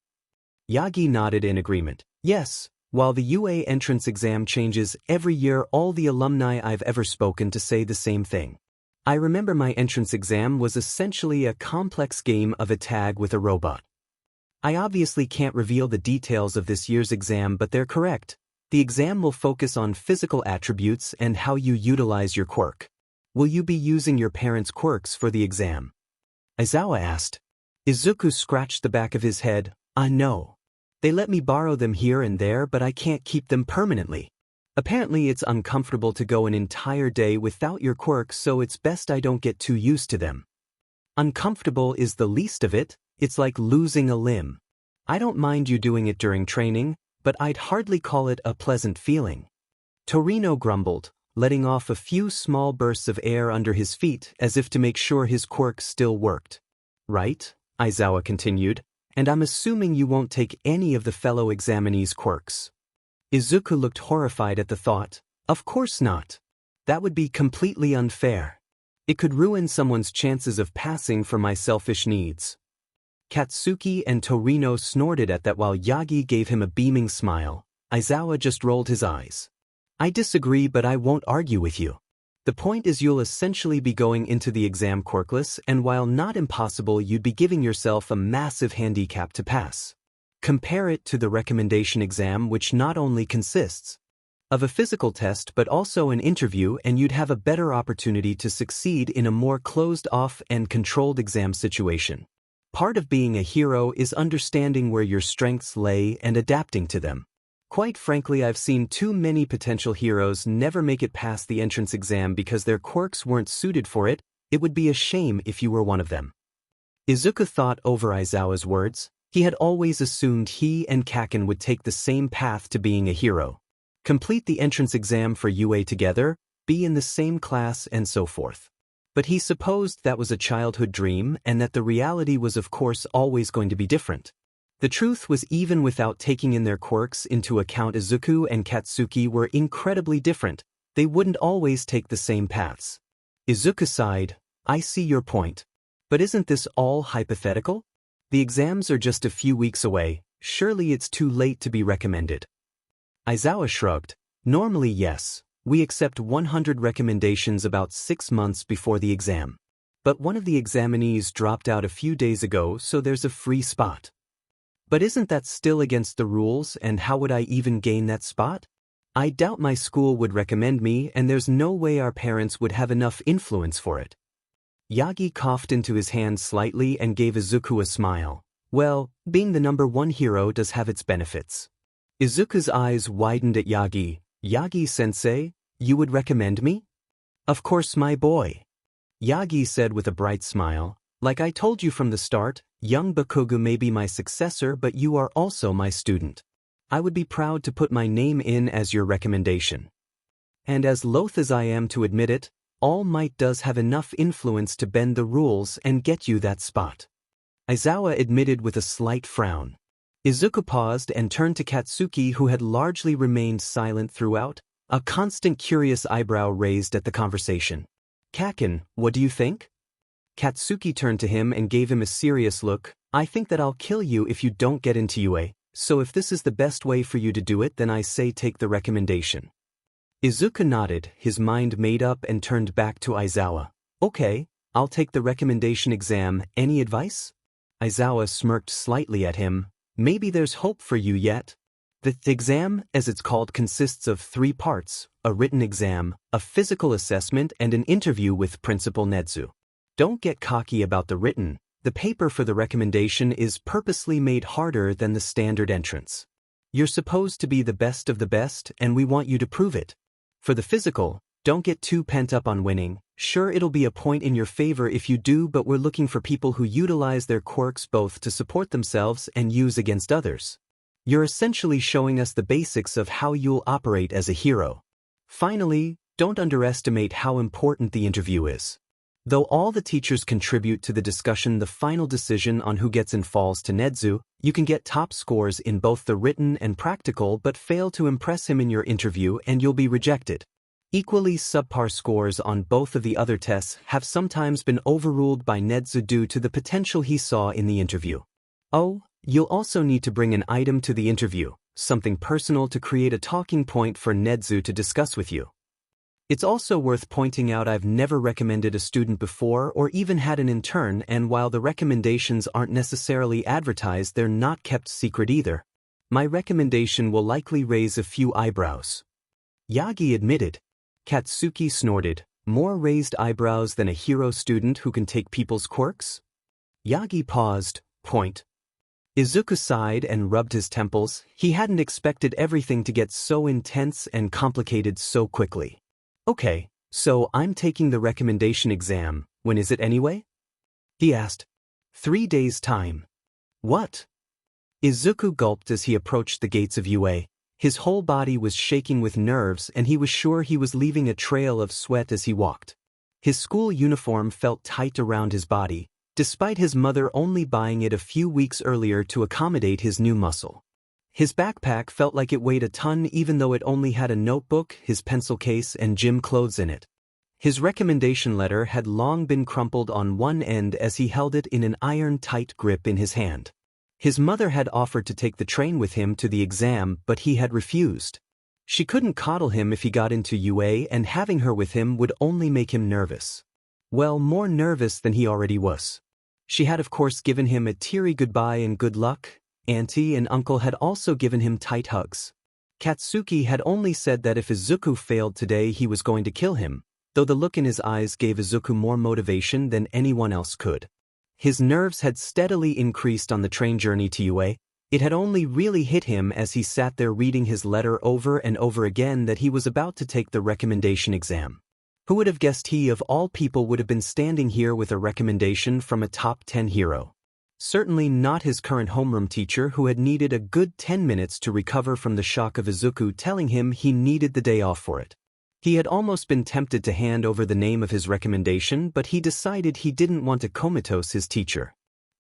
Yagi nodded in agreement. Yes, while the UA entrance exam changes every year, all the alumni I've ever spoken to say the same thing. I remember my entrance exam was essentially a complex game of a tag with a robot. I obviously can't reveal the details of this year's exam, but they're correct. The exam will focus on physical attributes and how you utilize your quirk. Will you be using your parents' quirks for the exam? Aizawa asked. Izuku scratched the back of his head. No. They let me borrow them here and there, but I can't keep them permanently. Apparently it's uncomfortable to go an entire day without your quirks, so it's best I don't get too used to them. Uncomfortable is the least of it. It's like losing a limb. I don't mind you doing it during training, but I'd hardly call it a pleasant feeling. Torino grumbled, letting off a few small bursts of air under his feet as if to make sure his quirks still worked. Right? Aizawa continued. And I'm assuming you won't take any of the fellow examinees' quirks. Izuku looked horrified at the thought. Of course not. That would be completely unfair. It could ruin someone's chances of passing for my selfish needs. Katsuki and Torino snorted at that while Yagi gave him a beaming smile. Aizawa just rolled his eyes. I disagree, but I won't argue with you. The point is you'll essentially be going into the exam quirkless, and while not impossible, you'd be giving yourself a massive handicap to pass. Compare it to the recommendation exam, which not only consists of a physical test but also an interview, and you'd have a better opportunity to succeed in a more closed-off and controlled exam situation. Part of being a hero is understanding where your strengths lay and adapting to them. Quite frankly, I've seen too many potential heroes never make it past the entrance exam because their quirks weren't suited for it. It would be a shame if you were one of them. Izuku thought over Aizawa's words. He had always assumed he and Kaken would take the same path to being a hero. Complete the entrance exam for UA together, be in the same class, and so forth. But he supposed that was a childhood dream and that the reality was of course always going to be different. The truth was, even without taking in their quirks into account, Izuku and Katsuki were incredibly different. They wouldn't always take the same paths. Izuku sighed. I see your point. But isn't this all hypothetical? The exams are just a few weeks away. Surely it's too late to be recommended. Aizawa shrugged. Normally yes. We accept 100 recommendations about 6 months before the exam. But one of the examinees dropped out a few days ago, so there's a free spot. But isn't that still against the rules, and how would I even gain that spot? I doubt my school would recommend me, and there's no way our parents would have enough influence for it. Yagi coughed into his hand slightly and gave Izuku a smile. Well, being the #1 hero does have its benefits. Izuku's eyes widened at Yagi. Yagi-sensei, you would recommend me? Of course, my boy. Yagi said with a bright smile. Like I told you from the start, young Bakugou may be my successor, but you are also my student. I would be proud to put my name in as your recommendation. And as loath as I am to admit it, All Might does have enough influence to bend the rules and get you that spot. Aizawa admitted with a slight frown. Izuku paused and turned to Katsuki, who had largely remained silent throughout, a constant curious eyebrow raised at the conversation. Kaken, what do you think? Katsuki turned to him and gave him a serious look. I think that I'll kill you if you don't get into UA, so if this is the best way for you to do it, then I say take the recommendation. Izuku nodded, his mind made up, and turned back to Aizawa. Okay, I'll take the recommendation exam. Any advice? Aizawa smirked slightly at him. Maybe there's hope for you yet. The exam, as it's called, consists of 3 parts, a written exam, a physical assessment, and an interview with Principal Nedzu. Don't get cocky about the written. The paper for the recommendation is purposely made harder than the standard entrance. You're supposed to be the best of the best, and we want you to prove it. For the physical, don't get too pent up on winning. Sure, it'll be a point in your favor if you do, but we're looking for people who utilize their quirks both to support themselves and use against others. You're essentially showing us the basics of how you'll operate as a hero. Finally, don't underestimate how important the interview is. Though all the teachers contribute to the discussion, the final decision on who gets in falls to Nedzu. You can get top scores in both the written and practical but fail to impress him in your interview and you'll be rejected. Equally subpar scores on both of the other tests have sometimes been overruled by Nedzu due to the potential he saw in the interview. Oh, you'll also need to bring an item to the interview, something personal to create a talking point for Nedzu to discuss with you. It's also worth pointing out I've never recommended a student before or even had an intern, and while the recommendations aren't necessarily advertised, they're not kept secret either. My recommendation will likely raise a few eyebrows. Yagi admitted. Katsuki snorted. More raised eyebrows than a hero student who can take people's quirks? Yagi paused. Point. Izuku sighed and rubbed his temples. He hadn't expected everything to get so intense and complicated so quickly. Okay, so I'm taking the recommendation exam. When is it anyway? He asked. 3 days' time. What? Izuku gulped as he approached the gates of UA. His whole body was shaking with nerves and he was sure he was leaving a trail of sweat as he walked. His school uniform felt tight around his body, despite his mother only buying it a few weeks earlier to accommodate his new muscle. His backpack felt like it weighed a ton even though it only had a notebook, his pencil case, and gym clothes in it. His recommendation letter had long been crumpled on one end as he held it in an iron-tight grip in his hand. His mother had offered to take the train with him to the exam, but he had refused. She couldn't coddle him if he got into UA, and having her with him would only make him nervous. Well, more nervous than he already was. She had of course given him a teary goodbye and good luck. Auntie and uncle had also given him tight hugs. Katsuki had only said that if Izuku failed today he was going to kill him, though the look in his eyes gave Izuku more motivation than anyone else could. His nerves had steadily increased on the train journey to UA. It had only really hit him as he sat there reading his letter over and over again that he was about to take the recommendation exam. Who would have guessed he of all people would have been standing here with a recommendation from a top 10 hero? Certainly not his current homeroom teacher, who had needed a good 10 minutes to recover from the shock of Izuku telling him he needed the day off for it. He had almost been tempted to hand over the name of his recommendation, but he decided he didn't want to comatose his teacher.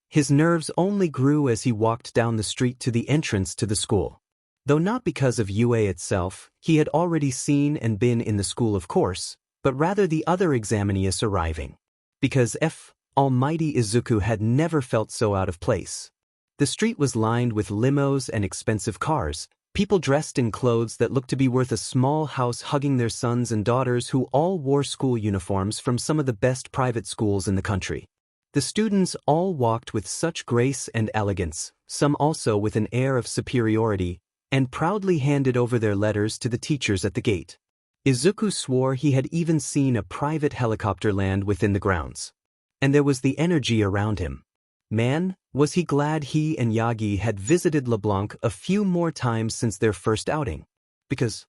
His nerves only grew as he walked down the street to the entrance to the school. Though not because of UA itself, he had already seen and been in the school of course, but rather the other examinees arriving. Because Almighty Izuku had never felt so out of place. The street was lined with limos and expensive cars, people dressed in clothes that looked to be worth a small house hugging their sons and daughters who all wore school uniforms from some of the best private schools in the country. The students all walked with such grace and elegance, some also with an air of superiority, and proudly handed over their letters to the teachers at the gate. Izuku swore he had even seen a private helicopter land within the grounds. And there was the energy around him. Man, was he glad he and Yagi had visited LeBlanc a few more times since their first outing. Because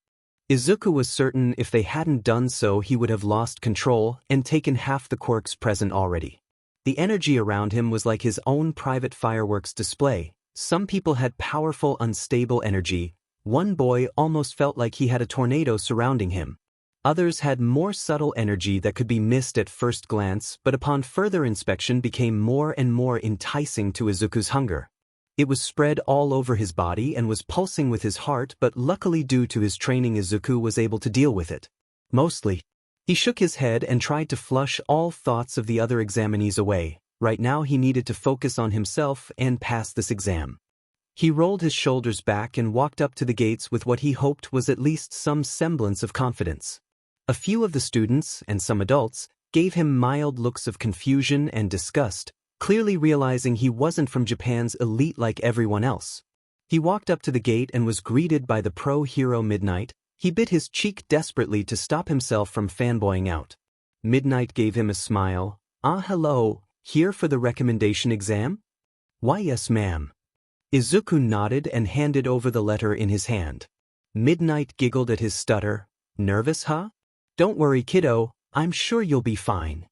Izuku was certain if they hadn't done so he would have lost control and taken half the quirks present already. The energy around him was like his own private fireworks display. Some people had powerful, unstable energy. One boy almost felt like he had a tornado surrounding him. Others had more subtle energy that could be missed at first glance but upon further inspection became more and more enticing to Izuku's hunger. It was spread all over his body and was pulsing with his heart, but luckily due to his training Izuku was able to deal with it. Mostly. He shook his head and tried to flush all thoughts of the other examinees away. Right now he needed to focus on himself and pass this exam. He rolled his shoulders back and walked up to the gates with what he hoped was at least some semblance of confidence. A few of the students, and some adults, gave him mild looks of confusion and disgust, clearly realizing he wasn't from Japan's elite like everyone else. He walked up to the gate and was greeted by the pro-hero Midnight. He bit his cheek desperately to stop himself from fanboying out. Midnight gave him a smile. Hello, here for the recommendation exam? Why yes ma'am. Izuku nodded and handed over the letter in his hand. Midnight giggled at his stutter. Nervous, huh? Don't worry, kiddo, I'm sure you'll be fine.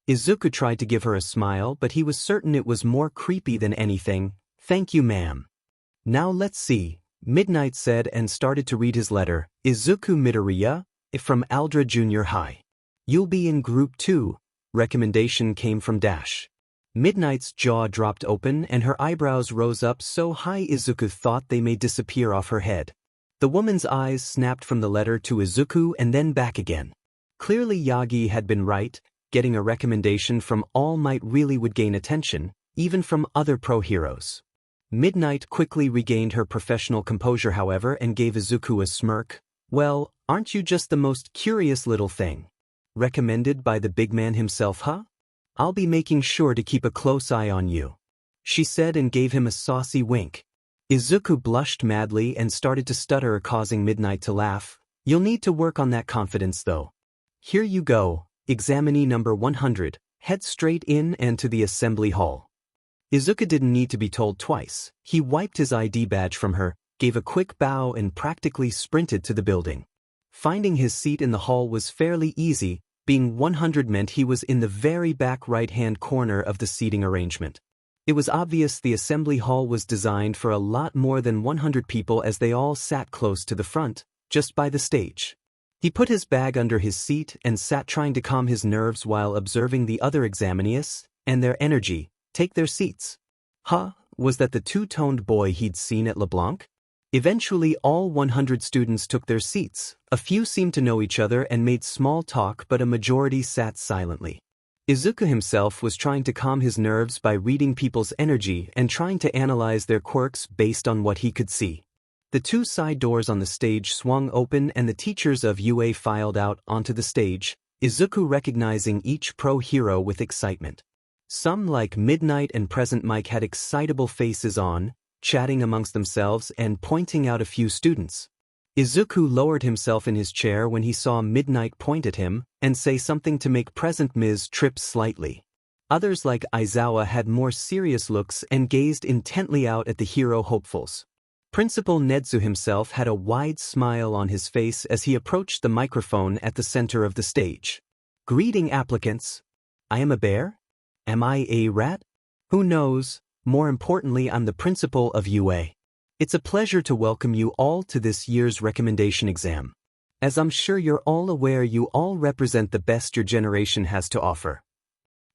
Izuku tried to give her a smile, but he was certain it was more creepy than anything. Thank you, ma'am. Now let's see, Midnight said and started to read his letter. Izuku Midoriya, from Aldra Junior High. You'll be in Group 2. Recommendation came from Dash. Midnight's jaw dropped open and her eyebrows rose up so high Izuku thought they may disappear off her head. The woman's eyes snapped from the letter to Izuku and then back again. Clearly Yagi had been right, getting a recommendation from All Might really would gain attention, even from other pro-heroes. Midnight quickly regained her professional composure however and gave Izuku a smirk. Well, aren't you just the most curious little thing? Recommended by the big man himself, huh? I'll be making sure to keep a close eye on you. She said and gave him a saucy wink. Izuku blushed madly and started to stutter, causing Midnight to laugh. You'll need to work on that confidence though. Here you go, examinee number 100, head straight in and to the assembly hall. Izuku didn't need to be told twice. He wiped his ID badge from her, gave a quick bow and practically sprinted to the building. Finding his seat in the hall was fairly easy. Being 100 meant he was in the very back right-hand corner of the seating arrangement. It was obvious the assembly hall was designed for a lot more than 100 people as they all sat close to the front, just by the stage. He put his bag under his seat and sat trying to calm his nerves while observing the other examinees and their energy take their seats. Was that the two-toned boy he'd seen at LeBlanc? Eventually all 100 students took their seats. A few seemed to know each other and made small talk, but a majority sat silently. Izuku himself was trying to calm his nerves by reading people's energy and trying to analyze their quirks based on what he could see. The two side doors on the stage swung open and the teachers of UA filed out onto the stage, Izuku recognizing each pro-hero with excitement. Some like Midnight and Present Mike had excitable faces on, chatting amongst themselves and pointing out a few students. Izuku lowered himself in his chair when he saw Midnight point at him and say something to make Present Ms. trip slightly. Others like Aizawa had more serious looks and gazed intently out at the hero hopefuls. Principal Nedzu himself had a wide smile on his face as he approached the microphone at the center of the stage. Greeting applicants. I am a bear? Am I a rat? Who knows? More importantly, I'm the principal of UA. It's a pleasure to welcome you all to this year's recommendation exam. As I'm sure you're all aware, you all represent the best your generation has to offer.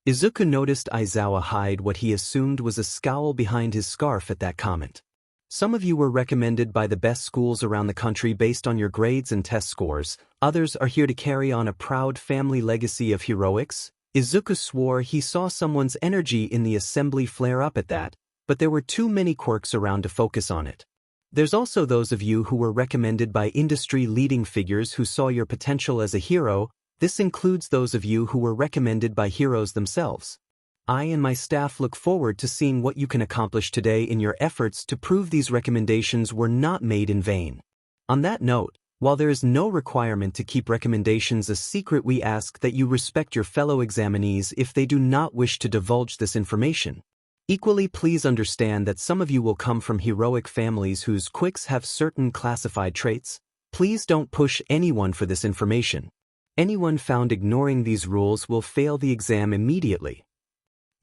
Izuku noticed Aizawa hide what he assumed was a scowl behind his scarf at that comment. Some of you were recommended by the best schools around the country based on your grades and test scores. Others are here to carry on a proud family legacy of heroics. Izuku swore he saw someone's energy in the assembly flare up at that, but there were too many quirks around to focus on it. There's also those of you who were recommended by industry-leading figures who saw your potential as a hero. This includes those of you who were recommended by heroes themselves. I and my staff look forward to seeing what you can accomplish today in your efforts to prove these recommendations were not made in vain. On that note, while there is no requirement to keep recommendations a secret, we ask that you respect your fellow examinees if they do not wish to divulge this information. Equally, please understand that some of you will come from heroic families whose quirks have certain classified traits. Please don't push anyone for this information. Anyone found ignoring these rules will fail the exam immediately.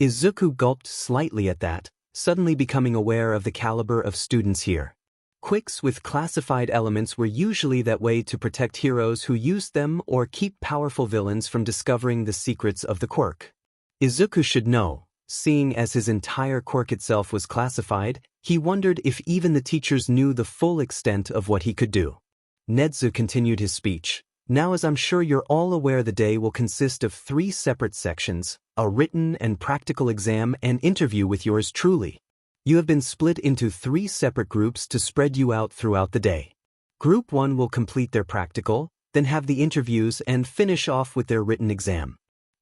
Izuku gulped slightly at that, suddenly becoming aware of the caliber of students here. Quirks with classified elements were usually that way to protect heroes who used them or keep powerful villains from discovering the secrets of the quirk. Izuku should know, seeing as his entire quirk itself was classified, he wondered if even the teachers knew the full extent of what he could do. Nedzu continued his speech. Now, as I'm sure you're all aware, the day will consist of 3 separate sections, a written and practical exam and interview with yours truly. You have been split into 3 separate groups to spread you out throughout the day. Group 1 will complete their practical, then have the interviews and finish off with their written exam.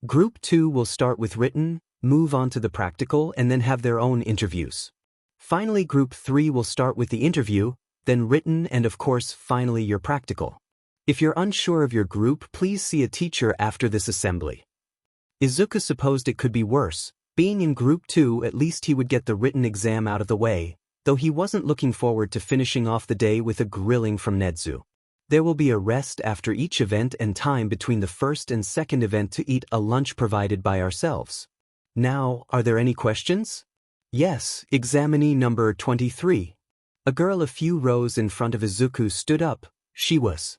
Group 2 will start with written, move on to the practical, and then have their own interviews. Finally, Group 3 will start with the interview, then written, and of course, finally your practical. If you're unsure of your group, please see a teacher after this assembly. Izuku supposed it could be worse. Being in Group 2, at least he would get the written exam out of the way, though he wasn't looking forward to finishing off the day with a grilling from Nedzu. There will be a rest after each event and time between the first and second event to eat a lunch provided by ourselves. Now, are there any questions? Yes, examinee number 23. A girl a few rows in front of Izuku stood up. She was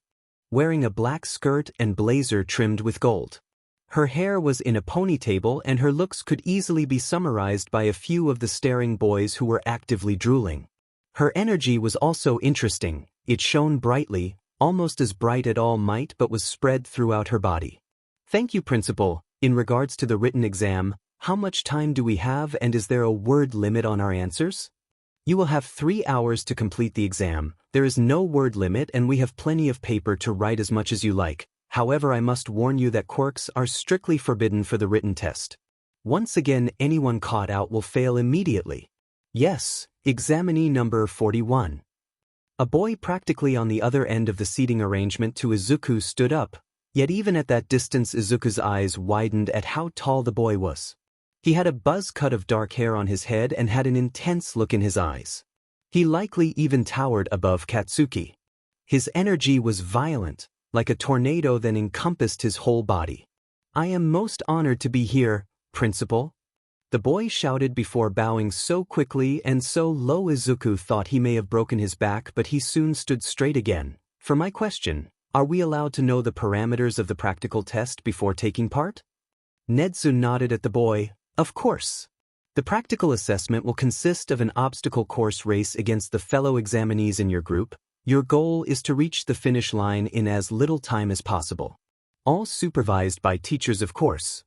wearing a black skirt and blazer trimmed with gold. Her hair was in a ponytail and her looks could easily be summarized by a few of the staring boys who were actively drooling. Her energy was also interesting. It shone brightly, almost as bright at all might, but was spread throughout her body. Thank you, Principal. In regards to the written exam, how much time do we have and is there a word limit on our answers? You will have 3 hours to complete the exam. There is no word limit and we have plenty of paper to write as much as you like. However, I must warn you that quirks are strictly forbidden for the written test. Once again, anyone caught out will fail immediately. Yes, examinee number 41. A boy practically on the other end of the seating arrangement to Izuku stood up, yet even at that distance Izuku's eyes widened at how tall the boy was. He had a buzz cut of dark hair on his head and had an intense look in his eyes. He likely even towered above Katsuki. His energy was violent, like a tornado that encompassed his whole body. I am most honored to be here, Principal. The boy shouted before bowing so quickly and so low Izuku thought he may have broken his back, but he soon stood straight again. For my question, are we allowed to know the parameters of the practical test before taking part? Nedzu nodded at the boy. Of course. The practical assessment will consist of an obstacle course race against the fellow examinees in your group. Your goal is to reach the finish line in as little time as possible. All supervised by teachers, of course.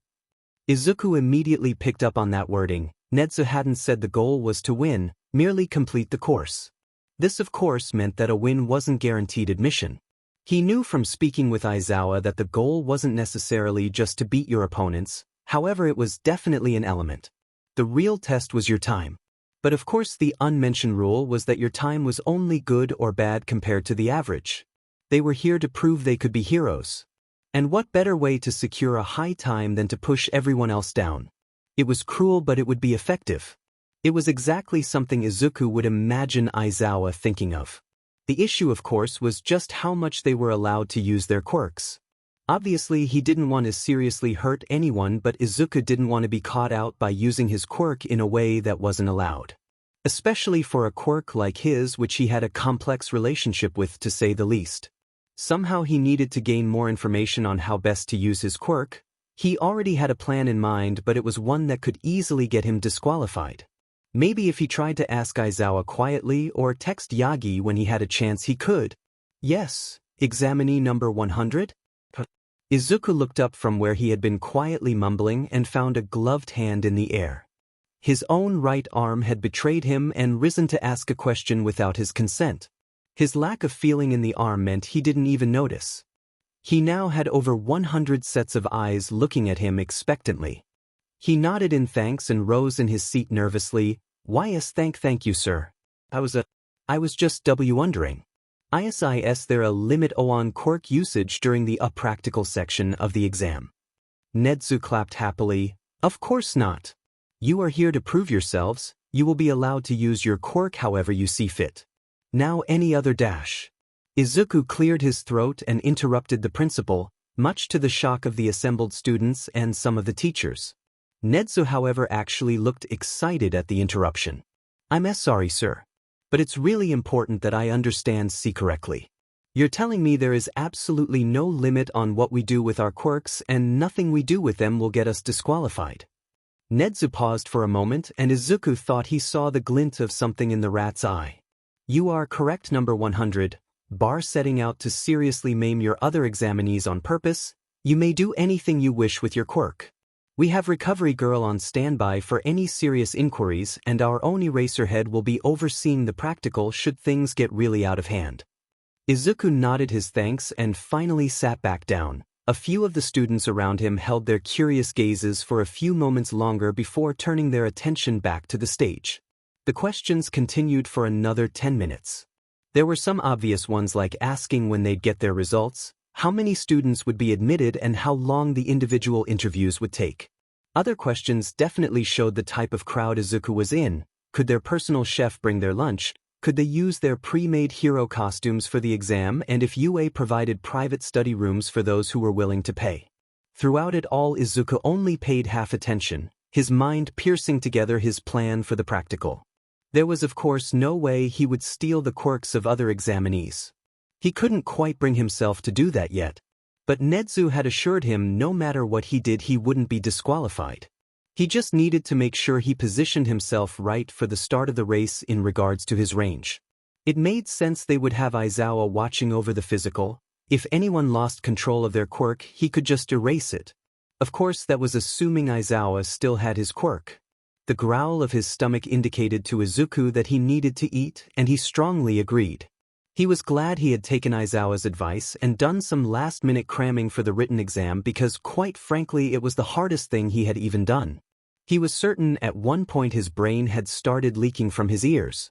Izuku immediately picked up on that wording. Nedzu hadn't said the goal was to win, merely complete the course. This of course meant that a win wasn't guaranteed admission. He knew from speaking with Aizawa that the goal wasn't necessarily just to beat your opponents, however it was definitely an element. The real test was your time. But of course the unmentioned rule was that your time was only good or bad compared to the average. They were here to prove they could be heroes. And what better way to secure a high time than to push everyone else down? It was cruel, but it would be effective. It was exactly something Izuku would imagine Aizawa thinking of. The issue, of course, was just how much they were allowed to use their quirks. Obviously, he didn't want to seriously hurt anyone, but Izuku didn't want to be caught out by using his quirk in a way that wasn't allowed. Especially for a quirk like his, which he had a complex relationship with, to say the least. Somehow he needed to gain more information on how best to use his quirk. He already had a plan in mind, but it was one that could easily get him disqualified. Maybe if he tried to ask Aizawa quietly or text Yagi when he had a chance he could. Yes, examinee number 100? Izuku looked up from where he had been quietly mumbling and found a gloved hand in the air. His own right arm had betrayed him and risen to ask a question without his consent. His lack of feeling in the arm meant he didn't even notice. He now had over 100 sets of eyes looking at him expectantly. He nodded in thanks and rose in his seat nervously. Yes, thank you, sir. I was just wondering. Is there a limit on quirk usage during the practical section of the exam? Nedzu clapped happily. Of course not. You are here to prove yourselves. You will be allowed to use your quirk however you see fit. Now any other dash. Izuku cleared his throat and interrupted the principal, much to the shock of the assembled students and some of the teachers. Nezu, however, actually looked excited at the interruption. I'm sorry, sir. But it's really important that I understand C correctly. You're telling me there is absolutely no limit on what we do with our quirks and nothing we do with them will get us disqualified. Nezu paused for a moment and Izuku thought he saw the glint of something in the rat's eye. You are correct, number 100. Bar setting out to seriously maim your other examinees on purpose, you may do anything you wish with your quirk. We have Recovery Girl on standby for any serious inquiries and our own Eraserhead will be overseeing the practical should things get really out of hand. Izuku nodded his thanks and finally sat back down. A few of the students around him held their curious gazes for a few moments longer before turning their attention back to the stage. The questions continued for another 10 minutes. There were some obvious ones like asking when they'd get their results, how many students would be admitted and how long the individual interviews would take. Other questions definitely showed the type of crowd Izuku was in. Could their personal chef bring their lunch? Could they use their pre-made hero costumes for the exam, and if UA provided private study rooms for those who were willing to pay? Throughout it all, Izuku only paid half attention, his mind piecing together his plan for the practical. There was of course no way he would steal the quirks of other examinees. He couldn't quite bring himself to do that yet. But Nezu had assured him no matter what he did he wouldn't be disqualified. He just needed to make sure he positioned himself right for the start of the race in regards to his range. It made sense they would have Aizawa watching over the physical. If anyone lost control of their quirk, he could just erase it. Of course, that was assuming Aizawa still had his quirk. The growl of his stomach indicated to Izuku that he needed to eat, and he strongly agreed. He was glad he had taken Aizawa's advice and done some last-minute cramming for the written exam because, quite frankly, it was the hardest thing he had even done. He was certain at one point his brain had started leaking from his ears.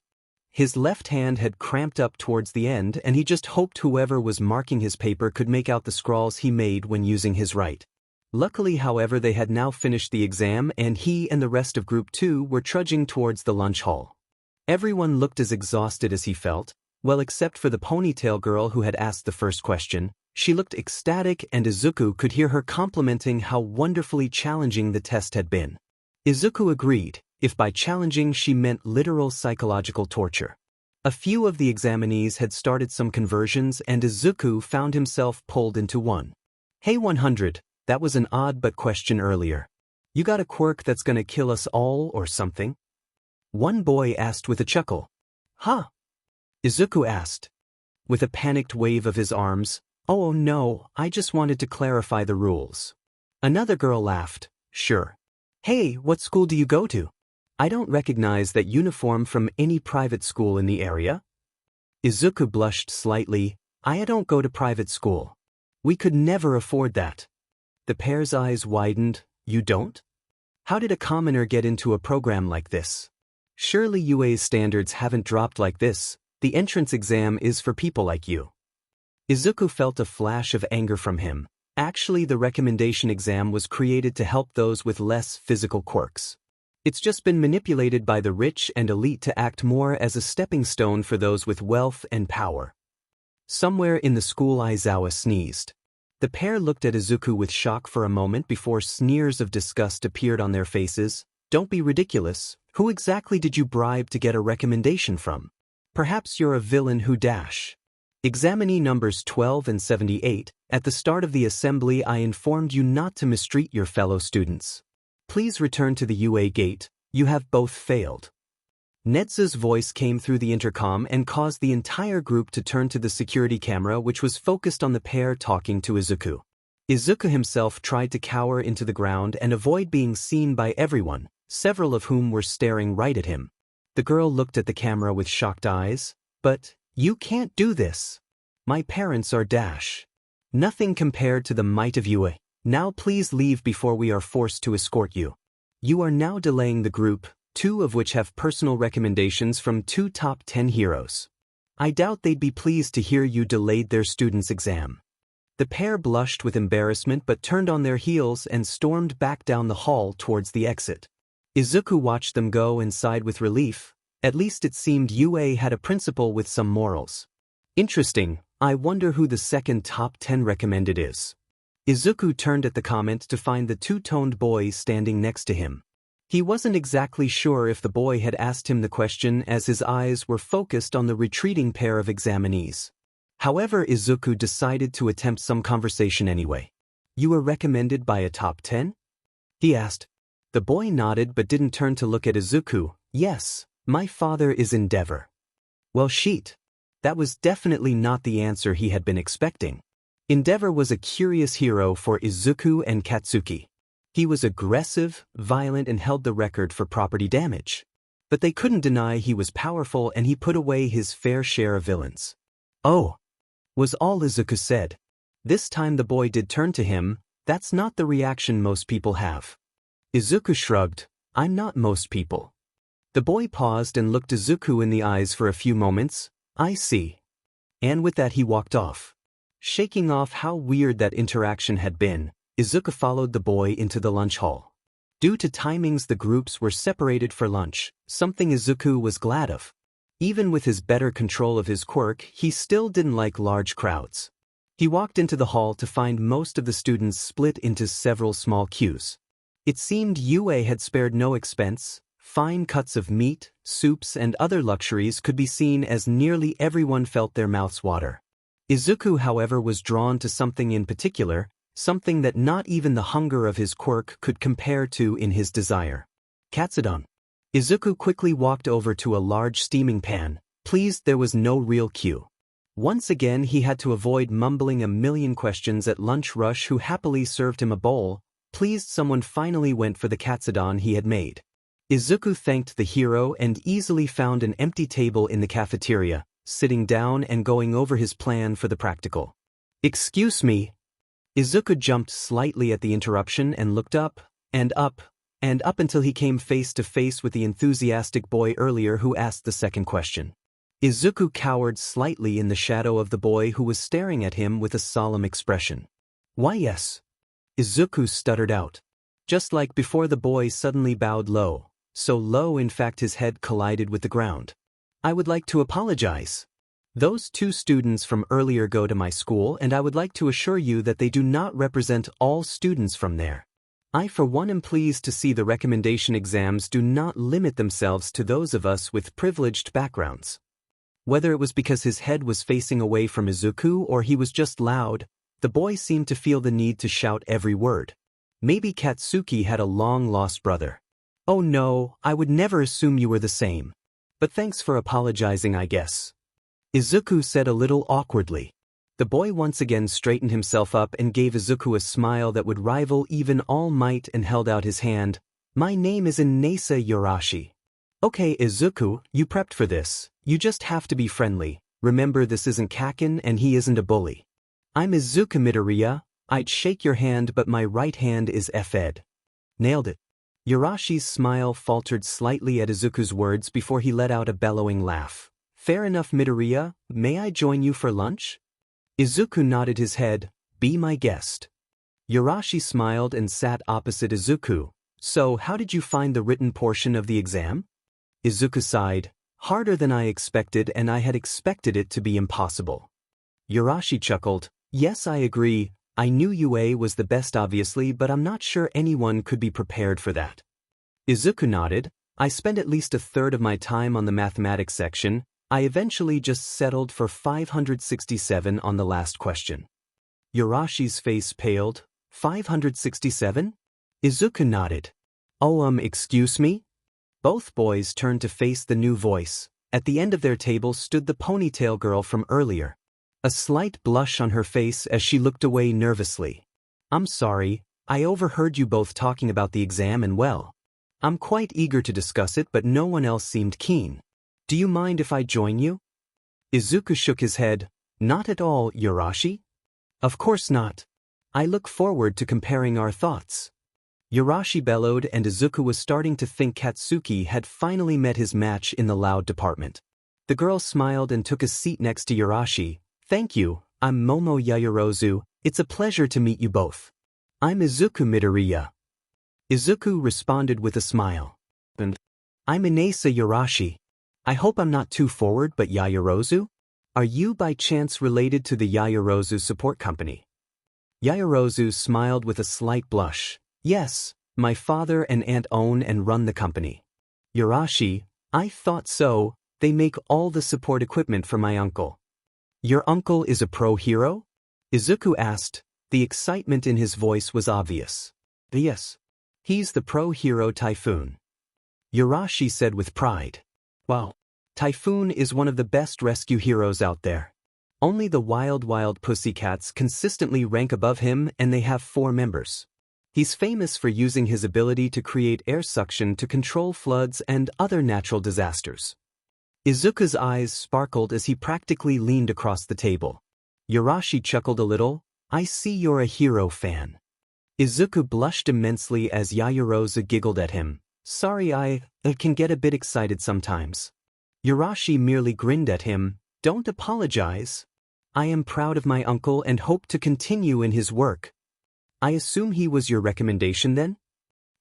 His left hand had cramped up towards the end, and he just hoped whoever was marking his paper could make out the scrawls he made when using his right. Luckily, however, they had now finished the exam and he and the rest of Group 2 were trudging towards the lunch hall. Everyone looked as exhausted as he felt, well except for the ponytail girl who had asked the first question. She looked ecstatic and Izuku could hear her complimenting how wonderfully challenging the test had been. Izuku agreed, if by challenging she meant literal psychological torture. A few of the examinees had started some conversions and Izuku found himself pulled into one. Hey 100. That was an odd but question earlier. You got a quirk that's gonna kill us all or something? One boy asked with a chuckle. Huh? Izuku asked. With a panicked wave of his arms, oh no, I just wanted to clarify the rules. Another girl laughed. Sure. Hey, what school do you go to? I don't recognize that uniform from any private school in the area. Izuku blushed slightly. I don't go to private school. We could never afford that. The pair's eyes widened. You don't? How did a commoner get into a program like this? Surely UA's standards haven't dropped like this. The entrance exam is for people like you. Izuku felt a flash of anger from him. Actually, the recommendation exam was created to help those with less physical quirks. It's just been manipulated by the rich and elite to act more as a stepping stone for those with wealth and power. Somewhere in the school, Aizawa sneezed. The pair looked at Izuku with shock for a moment before sneers of disgust appeared on their faces. Don't be ridiculous. Who exactly did you bribe to get a recommendation from? Perhaps you're a villain who dash. Examinee numbers 12 and 78, at the start of the assembly I informed you not to mistreat your fellow students. Please return to the UA gate. You have both failed. Nezu's voice came through the intercom and caused the entire group to turn to the security camera which was focused on the pair talking to Izuku. Izuku himself tried to cower into the ground and avoid being seen by everyone, several of whom were staring right at him. The girl looked at the camera with shocked eyes. But, you can't do this. My parents are dash. Nothing compared to the might of UA. Now please leave before we are forced to escort you. You are now delaying the group, 2 of which have personal recommendations from 2 top 10 heroes. I doubt they'd be pleased to hear you delayed their student's exam. The pair blushed with embarrassment but turned on their heels and stormed back down the hall towards the exit. Izuku watched them go and sighed with relief. At least it seemed UA had a principal with some morals. Interesting, I wonder who the second top 10 recommended is. Izuku turned at the comment to find the two-toned boy standing next to him. He wasn't exactly sure if the boy had asked him the question as his eyes were focused on the retreating pair of examinees. However, Izuku decided to attempt some conversation anyway. You were recommended by a top 10? He asked. The boy nodded but didn't turn to look at Izuku. Yes, my father is Endeavor. Well, sheet. That was definitely not the answer he had been expecting. Endeavor was a curious hero for Izuku and Katsuki. He was aggressive, violent, and held the record for property damage. But they couldn't deny he was powerful and he put away his fair share of villains. Oh, was all Izuku said. This time the boy did turn to him. That's not the reaction most people have. Izuku shrugged. I'm not most people. The boy paused and looked Izuku in the eyes for a few moments. I see. And with that he walked off. Shaking off how weird that interaction had been, Izuku followed the boy into the lunch hall. Due to timings the groups were separated for lunch, something Izuku was glad of. Even with his better control of his quirk, he still didn't like large crowds. He walked into the hall to find most of the students split into several small queues. It seemed UA had spared no expense. Fine cuts of meat, soups, and other luxuries could be seen as nearly everyone felt their mouths water. Izuku, however, was drawn to something in particular, something that not even the hunger of his quirk could compare to in his desire. Katsudon. Izuku quickly walked over to a large steaming pan, pleased there was no real queue. Once again he had to avoid mumbling a million questions at lunch rush who happily served him a bowl, pleased someone finally went for the katsudon he had made. Izuku thanked the hero and easily found an empty table in the cafeteria, sitting down and going over his plan for the practical. Excuse me. Izuku jumped slightly at the interruption and looked up, and up, and up until he came face to face with the enthusiastic boy earlier who asked the second question. Izuku cowered slightly in the shadow of the boy who was staring at him with a solemn expression. Why yes. Izuku stuttered out. Just like before the boy suddenly bowed low, so low in fact his head collided with the ground. I would like to apologize. Those two students from earlier go to my school and I would like to assure you that they do not represent all students from there. I for one am pleased to see the recommendation exams do not limit themselves to those of us with privileged backgrounds. Whether it was because his head was facing away from Izuku or he was just loud, the boy seemed to feel the need to shout every word. Maybe Katsuki had a long-lost brother. Oh no, I would never assume you were the same. But thanks for apologizing, I guess. Izuku said a little awkwardly. The boy once again straightened himself up and gave Izuku a smile that would rival even All Might and held out his hand. My name is Inasa Yorashi. Okay, Izuku, you prepped for this. You just have to be friendly. Remember this isn't Kakin and he isn't a bully. I'm Izuku Midoriya. I'd shake your hand but my right hand is Fed. Nailed it. Yorashi's smile faltered slightly at Izuku's words before he let out a bellowing laugh. Fair enough, Midoriya, may I join you for lunch? Izuku nodded his head. Be my guest. Yorashi smiled and sat opposite Izuku. So how did you find the written portion of the exam? Izuku sighed. Harder than I expected and I had expected it to be impossible. Yorashi chuckled. Yes, I agree. I knew UA was the best obviously, but I'm not sure anyone could be prepared for that. Izuku nodded. I spent at least a third of my time on the mathematics section. I eventually just settled for 567 on the last question. Yorashi's face paled. 567? Izuku nodded. Oh, excuse me? Both boys turned to face the new voice. At the end of their table stood the ponytail girl from earlier. A slight blush on her face as she looked away nervously. I'm sorry, I overheard you both talking about the exam and well. I'm quite eager to discuss it but no one else seemed keen. Do you mind if I join you? Izuku shook his head. Not at all, Yorashi. Of course not. I look forward to comparing our thoughts. Yorashi bellowed and Izuku was starting to think Katsuki had finally met his match in the loud department. The girl smiled and took a seat next to Yorashi. Thank you, I'm Momo Yayorozu, it's a pleasure to meet you both. I'm Izuku Midoriya. Izuku responded with a smile. And I'm Inasa Yarashi. I hope I'm not too forward, but Yayarozu? Are you by chance related to the Yayarozu support company? Yayarozu smiled with a slight blush. Yes, my father and aunt own and run the company. Yarashi, I thought so, they make all the support equipment for my uncle. Your uncle is a pro hero? Izuku asked. The excitement in his voice was obvious. Yes. He's the pro hero Typhoon. Yarashi said with pride. Wow. Typhoon is one of the best rescue heroes out there. Only the wild pussycats consistently rank above him, and they have 4 members. He's famous for using his ability to create air suction to control floods and other natural disasters. Izuku's eyes sparkled as he practically leaned across the table. Yarashi chuckled a little. I see you're a hero fan. Izuku blushed immensely as Yayarozu giggled at him. Sorry, I can get a bit excited sometimes. Yarashi merely grinned at him. Don't apologize. I am proud of my uncle and hope to continue in his work. I assume he was your recommendation then?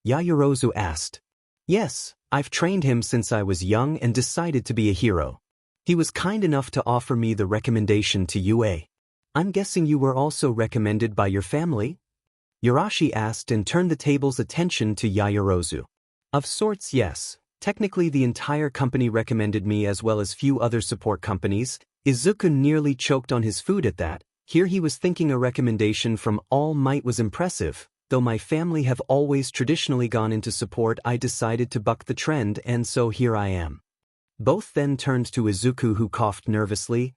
Yayarozu asked. Yes, I've trained him since I was young and decided to be a hero. He was kind enough to offer me the recommendation to UA. I'm guessing you were also recommended by your family? Yarashi asked and turned the table's attention to Yayarozu. Of sorts, yes. Technically the entire company recommended me as well as few other support companies. Izuku nearly choked on his food at that. Here he was thinking a recommendation from All Might was impressive. Though my family have always traditionally gone into support, I decided to buck the trend, and so here I am. Both then turned to Izuku, who coughed nervously.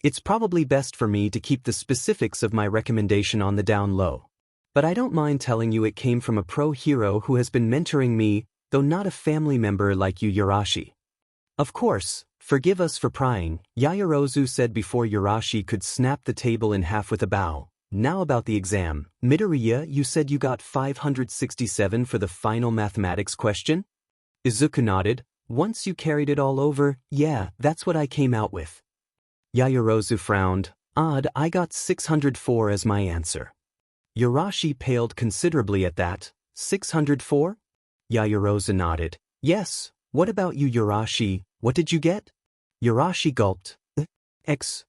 It's probably best for me to keep the specifics of my recommendation on the down low. But I don't mind telling you it came from a pro hero who has been mentoring me, though not a family member like you, Yarashi. Of course, forgive us for prying, Yayarozu said before Yarashi could snap the table in half with a bow. Now about the exam. Midoriya, you said you got 567 for the final mathematics question? Izuku nodded. Once you carried it all over, yeah, that's what I came out with. Yayarozu frowned. Odd, I got 604 as my answer. Yarashi paled considerably at that. 604? Yayarozu nodded. Yes, what about you, Yarashi? What did you get? Yarashi gulped. X.